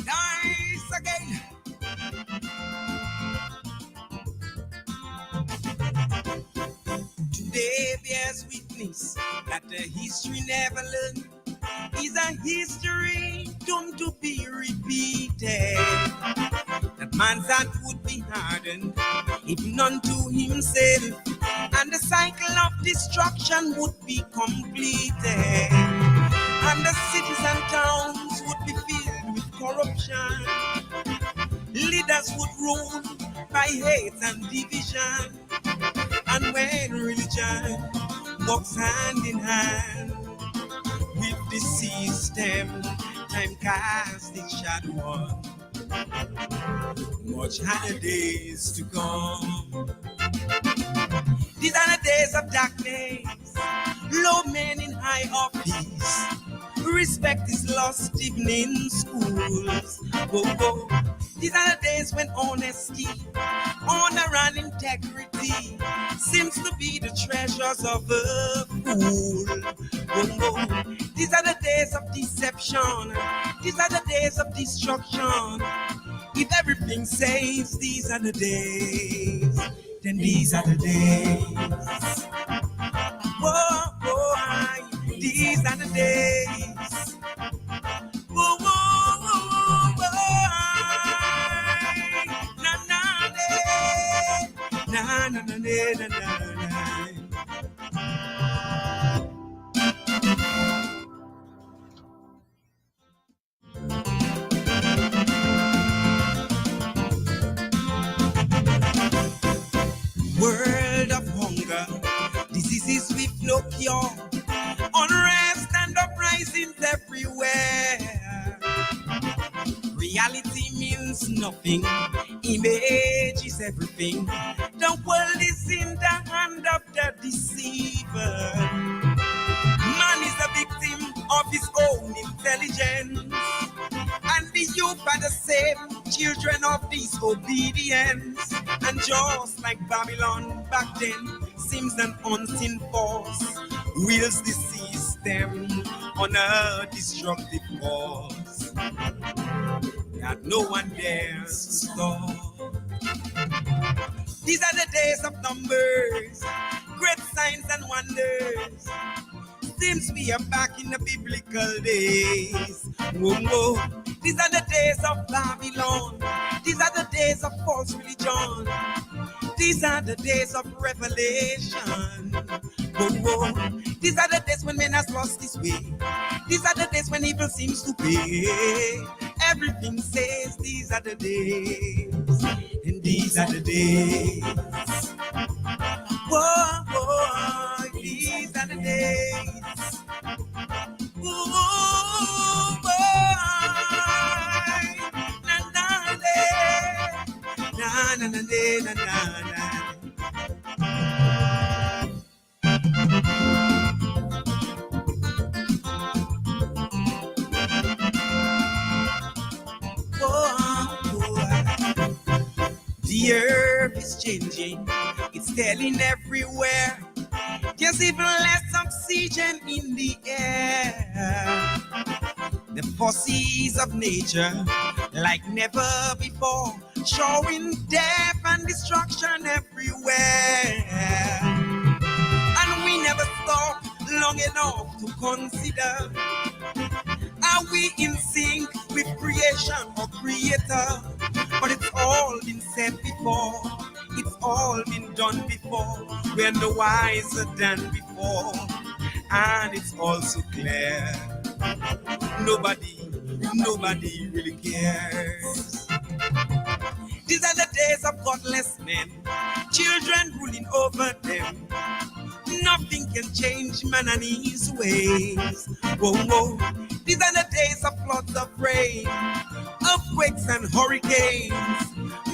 Nice again. Today bears witness that the history never learned is a history doomed to be repeated. That man's heart would be hardened if none to himself, and the cycle of destruction would be completed. And the cities and towns would be filled with corruption. Leaders would rule by hate and division. And when religion walks hand in hand with the system, time casts its shadow on much harder days to come. These are the days of darkness, low men in high office. Respect is lost even in schools. Whoa, whoa. These are the days when honesty, honor and integrity seems to be the treasures of a fool. Whoa, whoa. These are the days of deception. These are the days of destruction. If everything says these are the days, then these are the days. Whoa, whoa, these are the days. Whoa, whoa, whoa, whoa. Na na na na na na na na. World of hunger, diseases with no cure, unrest and uprisings everywhere. Reality means nothing, image is everything. The world is in the hand of the deceiver. Man is a victim of his own intelligence, and the youth are the same children of disobedience. And just like Babylon back then, seems an unseen force wields the system on a destructive course that no one dares to stop. These are the days of numbers, great signs and wonders. Seems we are back in the biblical days. Whoa, whoa. These are the days of Babylon. These are the days of false religion. These are the days of revelation. Whoa, whoa. These are the days when men has lost his way. These are the days when evil seems to pay. Everything says these are the days. And these are the days. Whoa. na na na na na. The earth is changing, it's telling everywhere. There's even less oxygen in the air. The forces of nature, like never before, showing death and destruction everywhere. And we never stop long enough to consider, are we in sync with creation or creator? But it's all been said before, it's all been done before. We're no wiser than before, and it's also clear nobody really cares. These are the days of godless men, children ruling over them. Nothing can change man and his ways. Whoa, whoa. These are the days of floods of rain, earthquakes and hurricanes.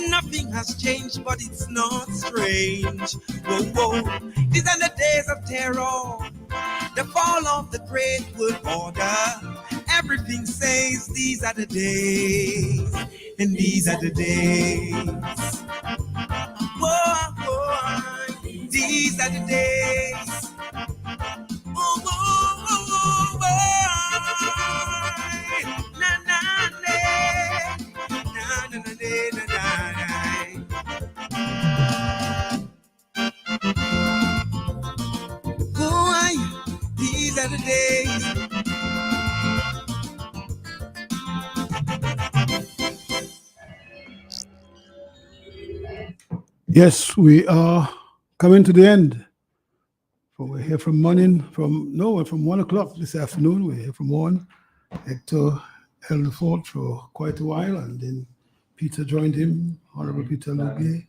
Nothing has changed, but it's not strange. Whoa, whoa. These are the days of terror, the fall of the great world order. Everything says these are the days, and these are the days. Whoa, whoa. These are the days. Whoa, whoa, whoa, whoa. Na, na, na, na, na, na, na. Boy, these are the days. Yes, we are coming to the end. So we're here from 1 o'clock this afternoon. We're here from 1. Hector held the fort for quite a while, and then Peter joined him, Honorable Peter Luge.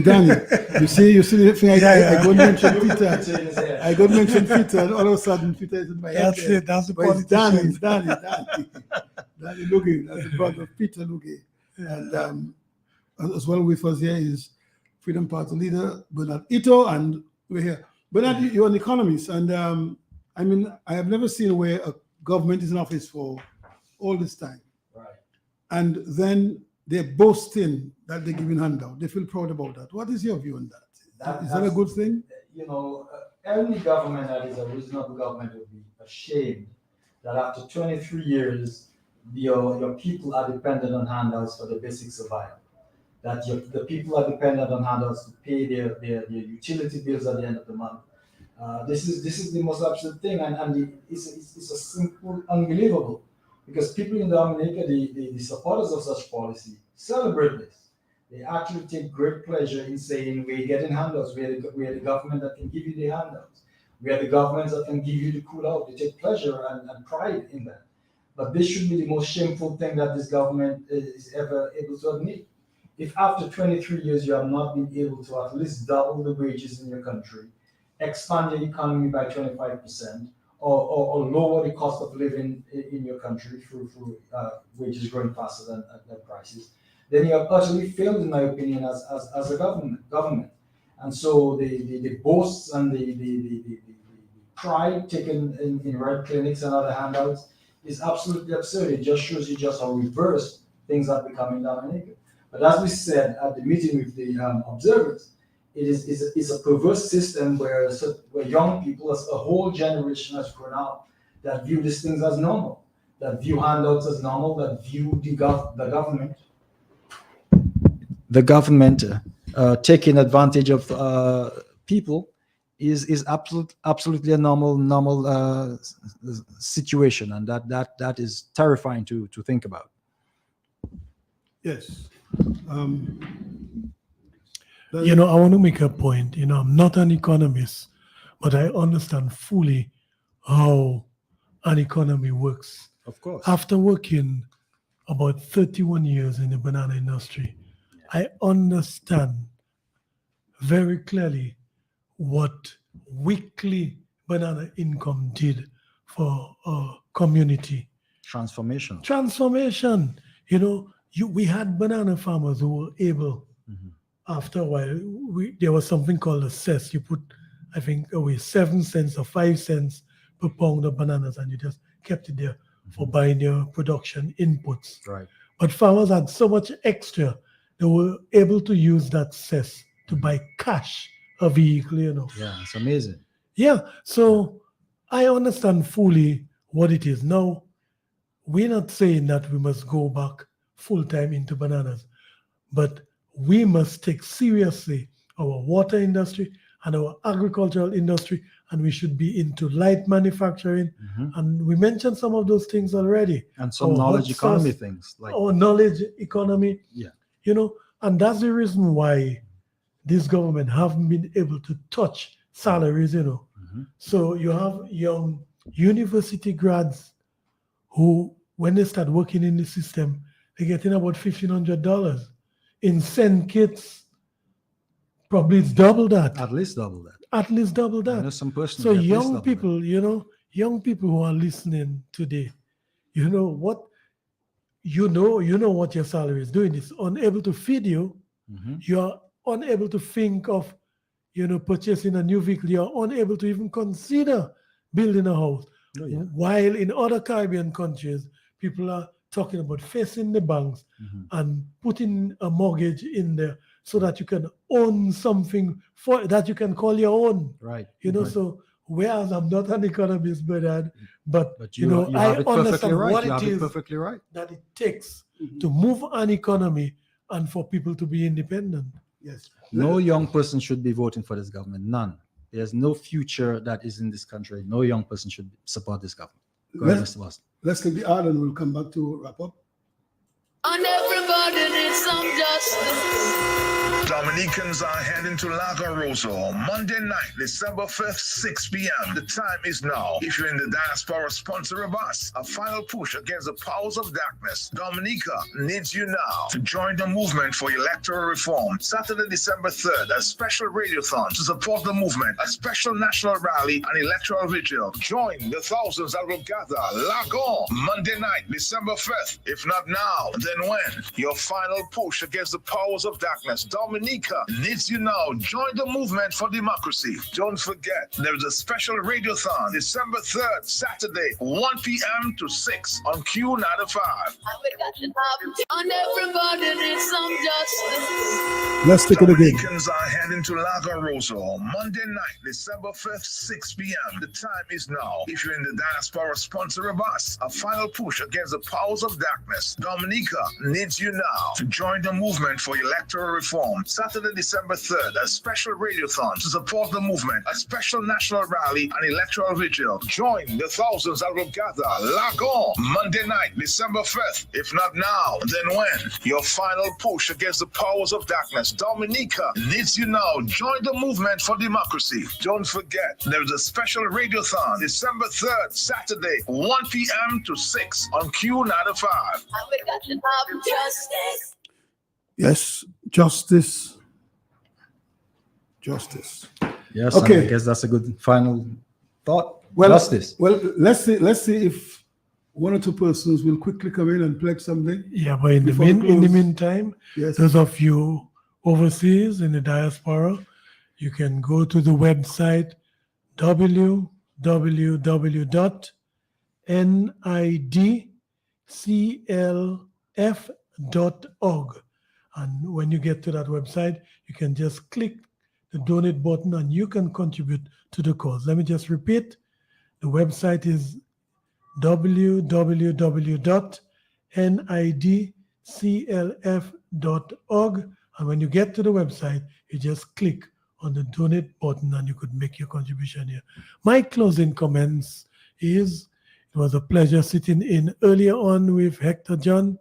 Danny. You see the thing I go mention Peter. I go mention Peter, and all of a sudden Peter is in my head. That's it, that's the point. It's politician. Danny Luge, that's the brother of Peter Luge. And as well with us here is Freedom Party leader Bernard Ito, and we're here. Bernard, you're an economist, and I have never seen where a government is in office for all this time. Right. And then they're boasting that they're giving handout. They feel proud about that. What is your view on that? Is that a good thing? Any government that is a reasonable government would be ashamed that after 23 years, your people are dependent on handouts for their basic survival. That the people are dependent on handouts to pay their utility bills at the end of the month. This is the most absurd thing, and it's a simple unbelievable, because people in Dominica, the supporters of such policy, celebrate this. They actually take great pleasure in saying we're getting handouts. We are the government that can give you the handouts. We are the government that can give you the cool out. They take pleasure and pride in that. But this should be the most shameful thing that this government is ever able to admit. If after 23 years you have not been able to at least double the wages in your country, expand the economy by 25%, or lower the cost of living in your country through wages growing faster than prices, then you have utterly failed, in my opinion, as a government. And so the boasts and the pride taken in red clinics and other handouts is absolutely absurd. It just shows you just how reversed things are becoming Dominica. But as we said at the meeting with the observers, it's a perverse system where young people, as a whole generation has grown up, that view these things as normal, that view handouts as normal, that view the government taking advantage of people is absolutely a normal situation, and that is terrifying to think about. Yes. I want to make a point. I'm not an economist, but I understand fully how an economy works. Of course. After working about 31 years in the banana industry, I understand very clearly what weekly banana income did for a community. Transformation. We had banana farmers who were able after a while, there was something called a cess. You put, I think, away 7 cents or 5 cents per pound of bananas, and you just kept it there for buying your production inputs. Right. But farmers had so much extra, they were able to use that cess to buy cash, a vehicle, you know. Yeah, it's amazing. Yeah, so I understand fully what it is. Now, we're not saying that we must go back full-time into bananas, but we must take seriously our water industry and our agricultural industry, and we should be into light manufacturing. And we mentioned some of those things already. And some Our knowledge hot economy sauce, things. Like our knowledge economy. Yeah. You know, and that's the reason why this government haven't been able to touch salaries, you know. So you have young university grads who, when they start working in the system, they're getting about $1,500. In cent kits, probably it's double that. At least double that. At least double that. I know some person So who get at least young double people, you know, young people who are listening today, you know what what your salary is doing. It's unable to feed you. You're unable to think of, you know, purchasing a new vehicle. You're unable to even consider building a house. Oh, yeah. While in other Caribbean countries, people are talking about facing the banks and putting a mortgage in there so that you can own something for that you can call your own. Right. You know, Right. so whereas I'm not an economist, but you know, you I have it perfectly understand right. what You it have it is perfectly right. that it takes to move an economy and for people to be independent. Yes. No young person should be voting for this government. None. There's no future that is in this country. No young person should support this government. Go ahead, Mr. Boston. Let's take the ad and we'll come back to wrap up. And everybody needs some justice. Dominicans are heading to Lago Rosso Monday night, December 5th, 6 p.m. The time is now. If you're in the diaspora, sponsor of us. A final push against the powers of darkness. Dominica needs you now to join the movement for electoral reform. Saturday, December 3rd, a special radiothon to support the movement, a special national rally and electoral vigil. Join the thousands that will gather. Lago, Monday night, December 5th. If not now, then when? Your final push against the powers of darkness. Dominica needs you now. Join the movement for democracy. Don't forget, there is a special radiothon December 3rd, Saturday, 1 p.m. to 6 on Q95. And everybody needs some justice. Let's take it again. Dominicans are heading to Lago Rosso Monday night, December 5th, 6 p.m. The time is now. If you're in the diaspora, sponsor of us. A final push against the powers of darkness. Dominica needs you now to join the movement for electoral reform. Saturday, December 3rd, a special radiothon to support the movement, a special national rally and electoral vigil. Join the thousands that will gather. Lago, Monday night, December 5th. If not now, then when? Your final push against the powers of darkness. Dominica needs you now. Join the movement for democracy. Don't forget, there is a special radiothon December 3rd, Saturday, 1 p.m. to 6 on Q95. And we got to have justice. Yes, justice. Justice. Yes. Okay. I guess that's a good final thought. Well, Justice. Well, let's see if one or two persons will quickly come in and plug something. Yeah, but in the before we close. meantime, Yes. those of you overseas in the diaspora, you can go to the website www.nidclf.org. And when you get to that website, you can just click the donate button and you can contribute to the cause. Let me just repeat. The website is www.nidclf.org. And when you get to the website, you just click on the donate button and you could make your contribution here. My closing comments is it was a pleasure sitting in earlier on with Hector John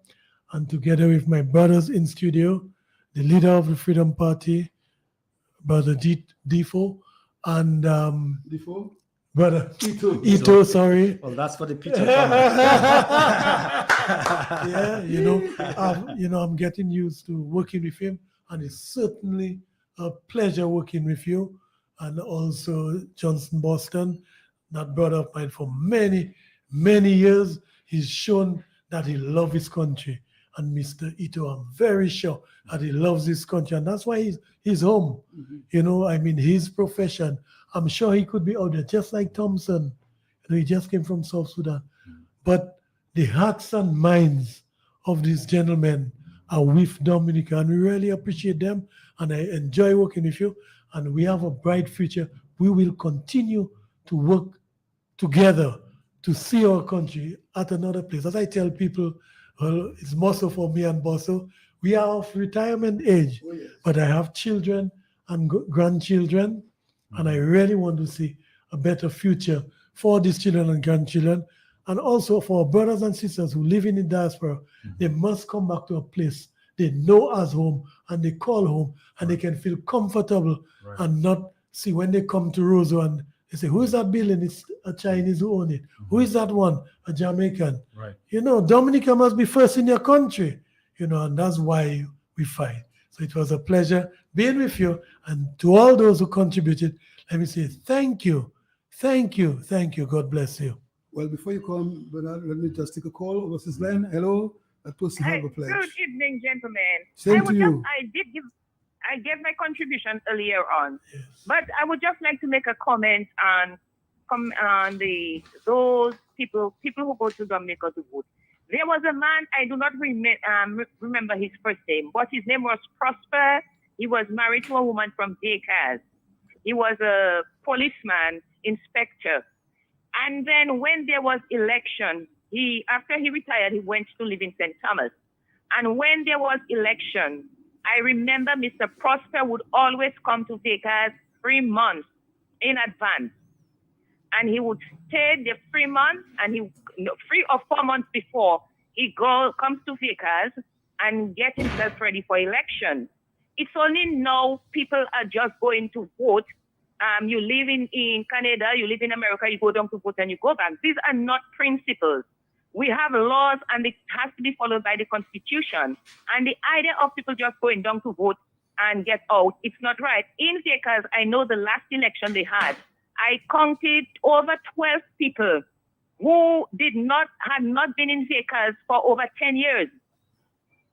and together with my brothers in studio, the leader of the Freedom Party, Brother Defo, and Defo? Brother Ito, sorry. Well, that's for the picture. Yeah, I'm getting used to working with him, and it's certainly a pleasure working with you. And also Johnson Boston, that brother of mine for many, many years. He's shown that he loves his country. and Mr. Ito. I'm very sure that he loves his country, and that's why he's home. You know, I mean, his profession, I'm sure he could be out there, just like Thompson. You know, he just came from South Sudan. But the hearts and minds of these gentlemen are with Dominica, and we really appreciate them, and I enjoy working with you, and we have a bright future. We will continue to work together to see our country at another place. As I tell people, well, it's more so for me and Bosso, we are of retirement age, but I have children and grandchildren, and I really want to see a better future for these children and grandchildren, and also for our brothers and sisters who live in the diaspora. They must come back to a place they know as home, and they call home, and they can feel comfortable and not see when they come to Roseau and they say, who is that building? It's a Chinese who own it. Who is that one? A Jamaican. Right. You know, Dominica must be first in your country, you know, and that's why we fight. So it was a pleasure being with you. And to all those who contributed, let me say thank you. Thank you. Thank you. God bless you. Well, before you come, Bernard, let me just take a call. What's his line? Hello. That person have a pledge. Good evening, gentlemen. Same to you. I gave my contribution earlier on, but I would just like to make a comment on those people who go to Dominica to vote. There was a man, I do not remember his first name, but his name was Prosper. He was married to a woman from Decas. He was a policeman, inspector. And then when there was election, after he retired, he went to live in St. Thomas. And when there was election, I remember Mr. Prosper would always come to Vegas 3 months in advance. And he would stay the 3 months, and 3 or 4 months before, he comes to Vegas and get himself ready for election. It's only now people are just going to vote. You live in Canada, you live in America, you go down to vote and you go back. These are not principles. We have laws, and it has to be followed by the Constitution. And the idea of people just going down to vote and get out, it's not right. In Vegas, I know the last election they had, I counted over 12 people who had not been in Vegas for over 10 years.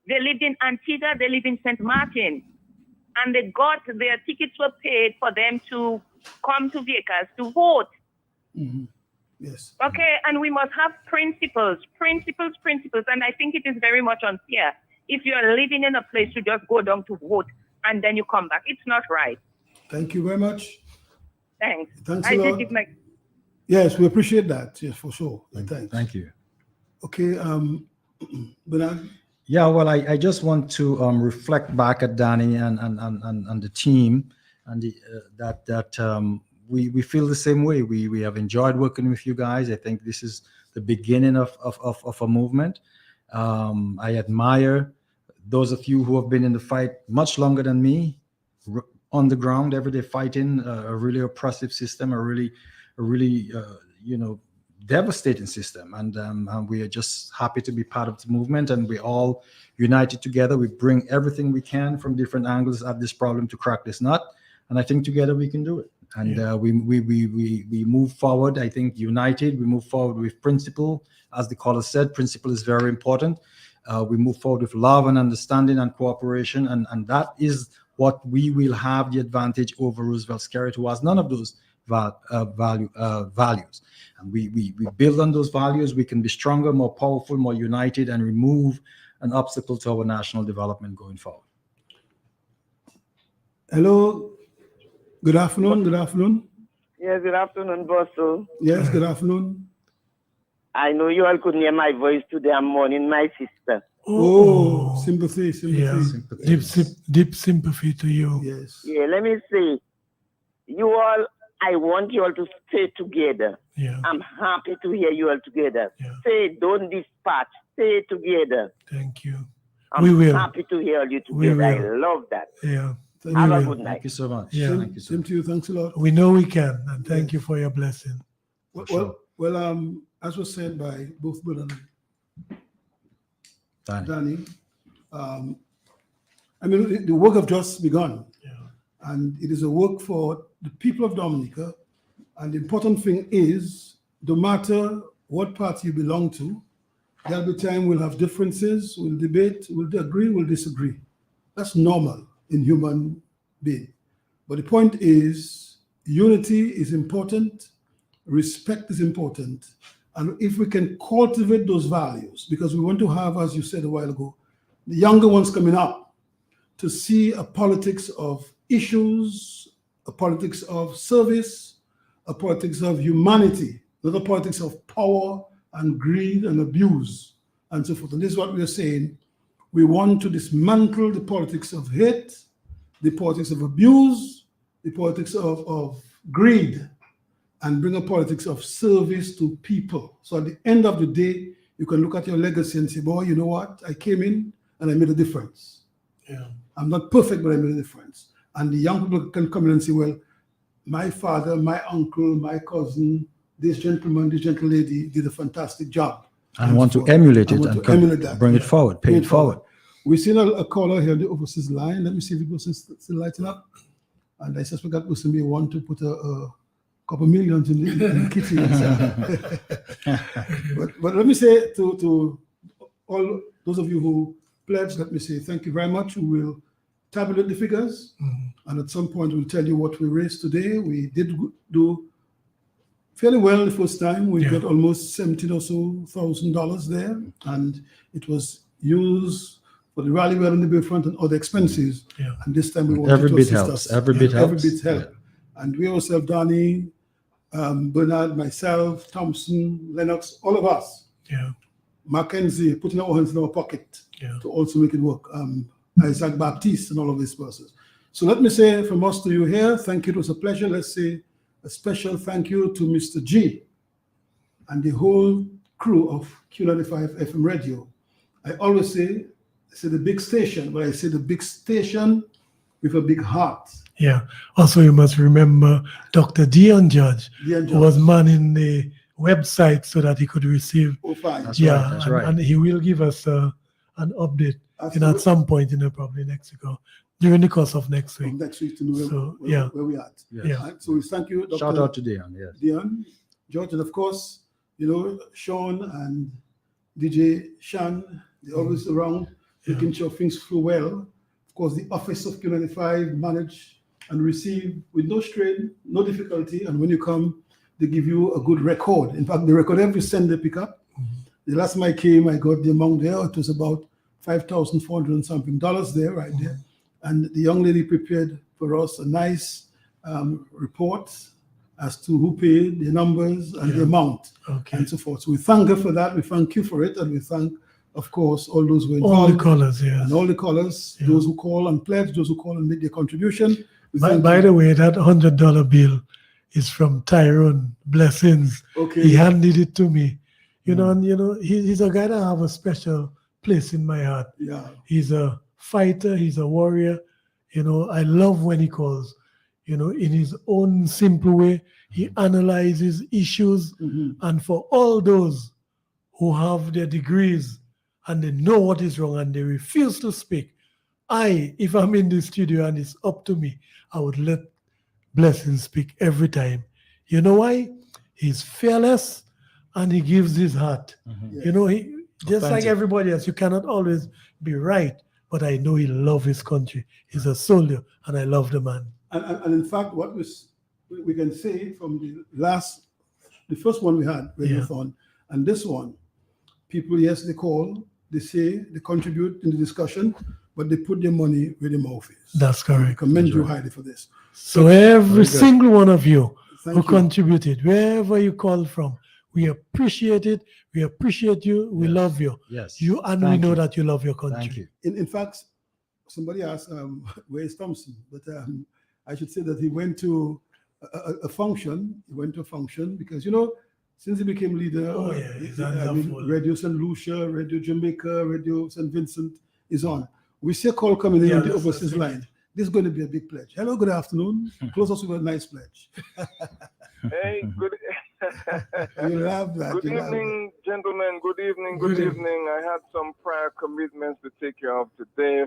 They lived in Antigua, they live in St. Martin, and their tickets were paid for them to come to Vegas to vote. Mm-hmm. Yes. Okay, and we must have principles, and I think it is very much unfair if you are living in a place to just go down to vote and then you come back. It's not right. Thank you very much. Thanks. Thanks I a did lot. give my... Yes, we appreciate that. Yes, for sure. Thanks. Thank you. Okay, Bernard. Yeah, well, I just want to reflect back at Danny and the team, and we feel the same way. We have enjoyed working with you guys. I think this is the beginning of a movement. I admire those of you who have been in the fight much longer than me, on the ground every day fighting a really oppressive system, a really devastating system. And we are just happy to be part of the movement, and we all united together. We bring everything we can from different angles at this problem to crack this nut. And I think together we can do it. And we move forward, I think, united. We move forward with principle. As the caller said, principle is very important. We move forward with love and understanding and cooperation. And that is what we will have the advantage over Roosevelt Skerritt, who has none of those values. And we build on those values. We can be stronger, more powerful, more united, and remove an obstacle to our national development going forward. Hello. Good afternoon. Good afternoon. Yes, good afternoon, Bosso. Yes, good afternoon. I know you all could hear my voice today. I'm mourning my sister. Oh, sympathy. Yeah. Deep sympathy to you. Yes. Yeah, let me say, I want you all to stay together. Yeah. I'm happy to hear you all together. Yeah. Say, don't dispatch. Stay together. Thank you. I'm We will. happy to hear you We together. I will. love that. Yeah. Have a good night. Thank you so much. Yeah. Thank you so Same to you. Thanks a lot. We know we can, and thank you for your blessing. Well, as was said by both Bernard and Danny, I mean, the work have just begun. And it is a work for the people of Dominica. And the important thing is, no matter what party you belong to, There'll be time we'll have differences, we'll debate, we'll agree, we'll disagree. That's normal in human being. But the point is, unity is important, respect is important, and if we can cultivate those values, because we want to have, as you said a while ago, the younger ones coming up to see a politics of issues, a politics of service, a politics of humanity, not a politics of power and greed and abuse and so forth. And this is what we are saying. We want to dismantle the politics of hate, the politics of abuse, the politics of greed, and bring a politics of service to people. So at the end of the day, you can look at your legacy and say, boy, you know what? I came in and I made a difference. Yeah. I'm not perfect, but I made a difference. And the young people can come in and say, well, my father, my uncle, my cousin, this gentleman, this gentle lady did a fantastic job. And want to emulate it and bring it Yeah. forward, pay it forward. We've seen a caller here on the overseas line. Let me see if it goes still lighting up. And I suspect that person may want to put a couple millions in the kitty. but let me say to all those of you who pledged, let me say thank you very much. We will tabulate the figures, and at some point we'll tell you what we raised today. We did do fairly well the first time. We got almost $17,000 or so there, and it was used for the rally well on the Bayfront and other expenses. Yeah. And this time we want Every to bit assist helps. us. Every bit helps. Every bit helps. And we ourselves, Danny, Bernard, myself, Thompson, Lennox, all of us, Mackenzie, putting our hands in our pocket to also make it work. Isaac Baptiste and all of these persons. So let me say from us to you here, thank you. It was a pleasure. Let's say a special thank you to Mr. G and the whole crew of Q95 FM radio. I always say the big station, but I say the big station with a big heart. Yeah. Also, you must remember Dr. Dion Judge, who was manning the website so that he could receive. Oh, fine. That's right. That's right. And he will give us an update at some point, probably next week or during the course of next week. Next week to know where we are at. Yes. Yeah. Right, so we thank you, Dr. Shout out to Dion. Yes. Dion, George, and of course, Sean and DJ Shan, they're always around making sure things flow well. Of course, the office of Q95 manage and receive with no strain, no difficulty, and when you come, they give you a good record. In fact, the record every Sunday pick up. The last time I came, I got the amount there. It was about $5,400 and something there, right there. And the young lady prepared for us a nice report as to who paid, the numbers, and the amount, and so forth. So we thank her for that. We thank you for it, and we thank, of course, all those who involved. All the callers, and all the callers, those who call and pledge, those who call and make their contribution. By the way, that $100 bill is from Tyrone Blessings. Okay. He handed it to me. And he's a guy that have a special place in my heart. Yeah. He's a fighter, he's a warrior. I love when he calls. In his own simple way, he analyzes issues. And for all those who have their degrees and they know what is wrong and they refuse to speak, if I'm in the studio and it's up to me, I would let Blessing speak every time. You know why? He's fearless and he gives his heart. He just like everybody else, you cannot always be right, but I know he loves his country. He's a soldier, and I love the man. And in fact, what we can say from the first one we had, Radiothon, and this one, people, yes, they call, they say, they contribute in the discussion, but they put their money where their mouth is. That's correct. I commend you highly for this. So every single one of you who contributed, wherever you called from, we appreciate it. We appreciate you. We love you. Yes. We know that you love your country. Thank you. In fact, somebody asked, where is Thompson? But I should say that he went to a function. He went to a function because, since he became leader, Radio St. Lucia, Radio Jamaica, Radio St. Vincent is on. We see a call coming in on the overseas line. This is going to be a big pledge. Hello, good afternoon. Close us with a nice pledge. Hey, good. You love that. Good evening, gentlemen. Good evening. Good evening. I had some prior commitments to take care of today.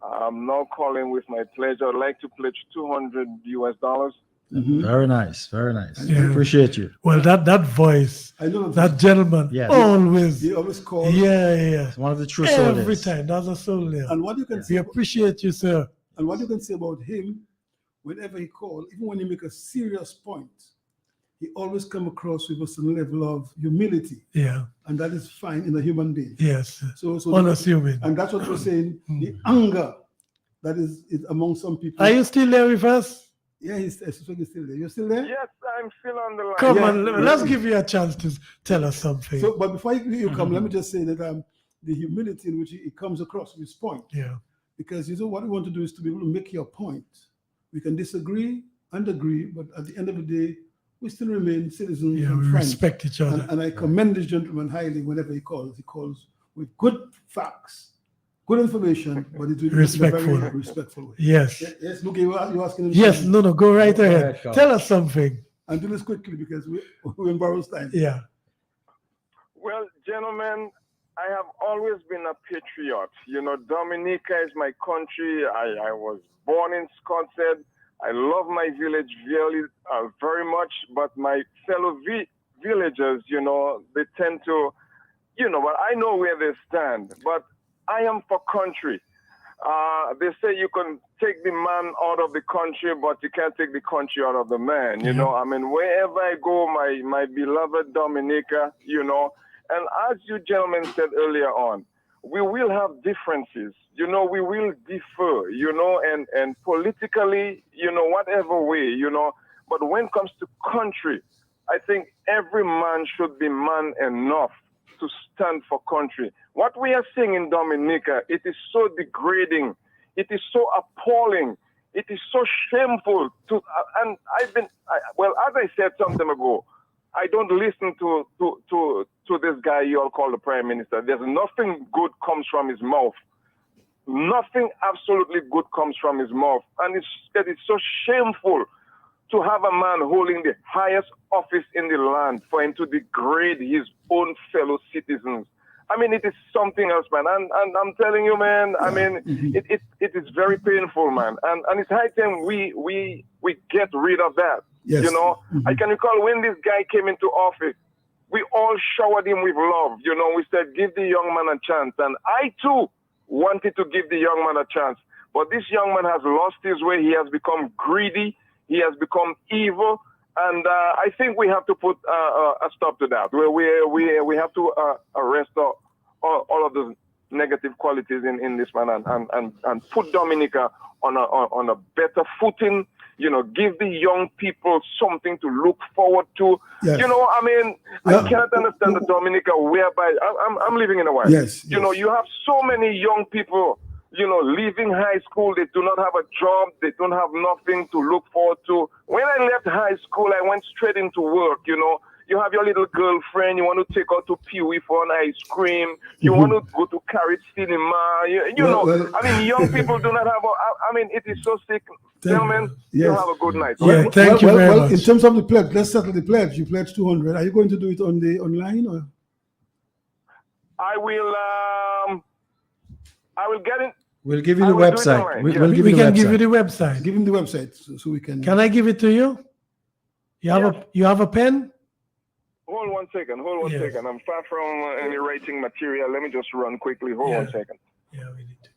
I'm now calling with my pledge. I'd like to pledge $200. Very nice, very nice. Yeah. Appreciate you. Well, that voice, I know that gentleman, Yes. always. He always calls. Yeah. It's one of the true Every soldiers. time, that's a soldier. And what you can We say, appreciate you, sir. and what you can say about him, whenever he calls, even when he make a serious point, he always come across with a certain level of humility. Yeah. And that is fine in a human being. Yes. So Unassuming. and that's what we're saying. The anger that is among some people. Are you still there with us? Yeah, he's still there. You're still there? Yes, I'm still on the line. Come on, let's give you a chance to tell us something. So, but before you come, let me just say that the humility in which he comes across with his point. Yeah. Because you know what we want to do is to be able to make your point. We can disagree and agree, but at the end of the day, we still remain citizens Yeah, and we friends. respect each other. And I commend this gentleman highly whenever he calls. He calls with good facts, good information, but it's Respectful. in a very respectful way. Yes. Yes, look, you're asking him. Yes, something. no, go right Go ahead. ahead, Carl. Tell us something. And do this quickly because we're in borrowed time. Yeah. Well, gentlemen, I have always been a patriot. You know, Dominica is my country. I was born in Scotland. I love my village very much, but my fellow villagers, you know, they tend to, you know, but I know where they stand. But I am for country. They say you can take the man out of the country, but you can't take the country out of the man. You know, I mean, wherever I go, my beloved Dominica, you know, and as you gentlemen said earlier on, we will have differences, you know, we will differ, you know, and politically, you know, whatever way, you know, but when it comes to country, I think every man should be man enough to stand for country. What we are seeing in Dominica, it is so degrading, it is so appalling, it is so shameful to, and as I said some time ago, I don't listen to this guy you all call the Prime Minister. There's nothing good comes from his mouth. Nothing absolutely good comes from his mouth. And it's so shameful to have a man holding the highest office in the land for him to degrade his own fellow citizens. I mean, it is something else, man. And I'm telling you, man, I mean, it is very painful, man. And it's high time we get rid of that. Yes. You know, I can recall when this guy came into office, we all showered him with love. You know, we said, give the young man a chance. And I too wanted to give the young man a chance. But this young man has lost his way. He has become greedy. He has become evil. And I think we have to put a stop to that. We have to arrest all of those negative qualities in this man and put Dominica on a better footing. You know, give the young people something to look forward to. Yes. You know, I mean, I cannot understand the Dominica whereby I'm living in a while. Yes. You know, you have so many young people, you know, leaving high school. They do not have a job. They don't have nothing to look forward to. When I left high school, I went straight into work, you know. You have your little girlfriend, you want to take her to Pee-wee for an ice cream, you want to go to Carrot Cinema, I mean, young people do not have, I mean, it is so sick. Gentlemen, you have a good night. Yeah, thank you very much. In terms of the pledge, let's settle the pledge. You pledged 200. Are you going to do it online or? I will get it. We'll give you the website. We can give you the website. Give him the website so we can. Can I give it to you? You have a pen? Hold one second. I'm far from any writing material. Let me just run quickly. Hold 1 second. Yeah, we need to.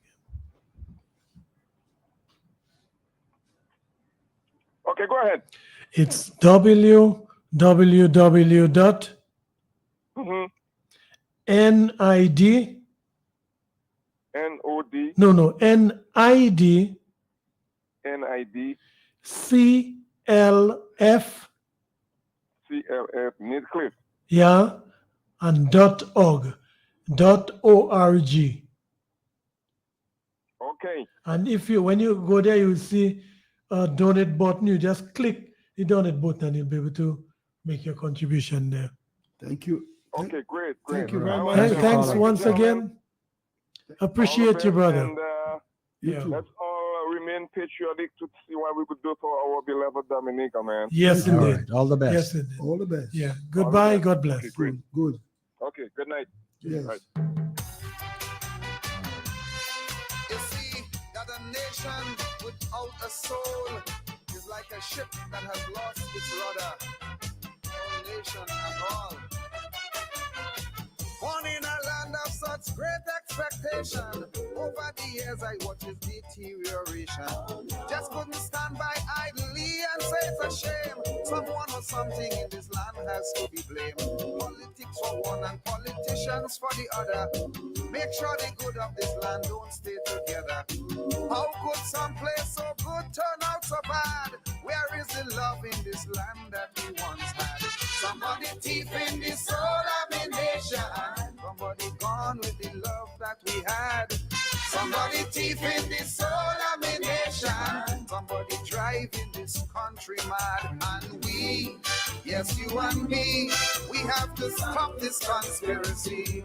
Okay, go ahead. It's www.nid NOD NID CLF Midcliff. Yeah, and .org. Okay. And when you go there, you will see a donate button. You just click the donate button and you'll be able to make your contribution there. Thank you. Okay, great. Thank you very much. Thanks once again. Appreciate you, brother. And let's all remain patriotic to see what we could do for our beloved Dominica, man. Yes, indeed. All right. All the best. Yes, indeed. All the best. Yeah. Goodbye. best. God bless. Okay, great. Good. Okay, good night. Yes. Right. You see that a nation without a soul is like a ship that has lost its rudder. All nation and all. Born in a land of such great expectation, over the years I watched its deterioration. Just couldn't stand by idly and say it's a shame. Someone or something in this land has to be blamed. Politics for one and politicians for the other. Make sure the good of this land don't stay together. How could some place so good turn out so bad? Where is the love in this land that we once had? Somebody thief in the soul of the nation. Somebody gone with the love that we had. Somebody thief in the soul of the nation. Somebody driving this country mad. And we, yes, you and me, we have to stop this conspiracy.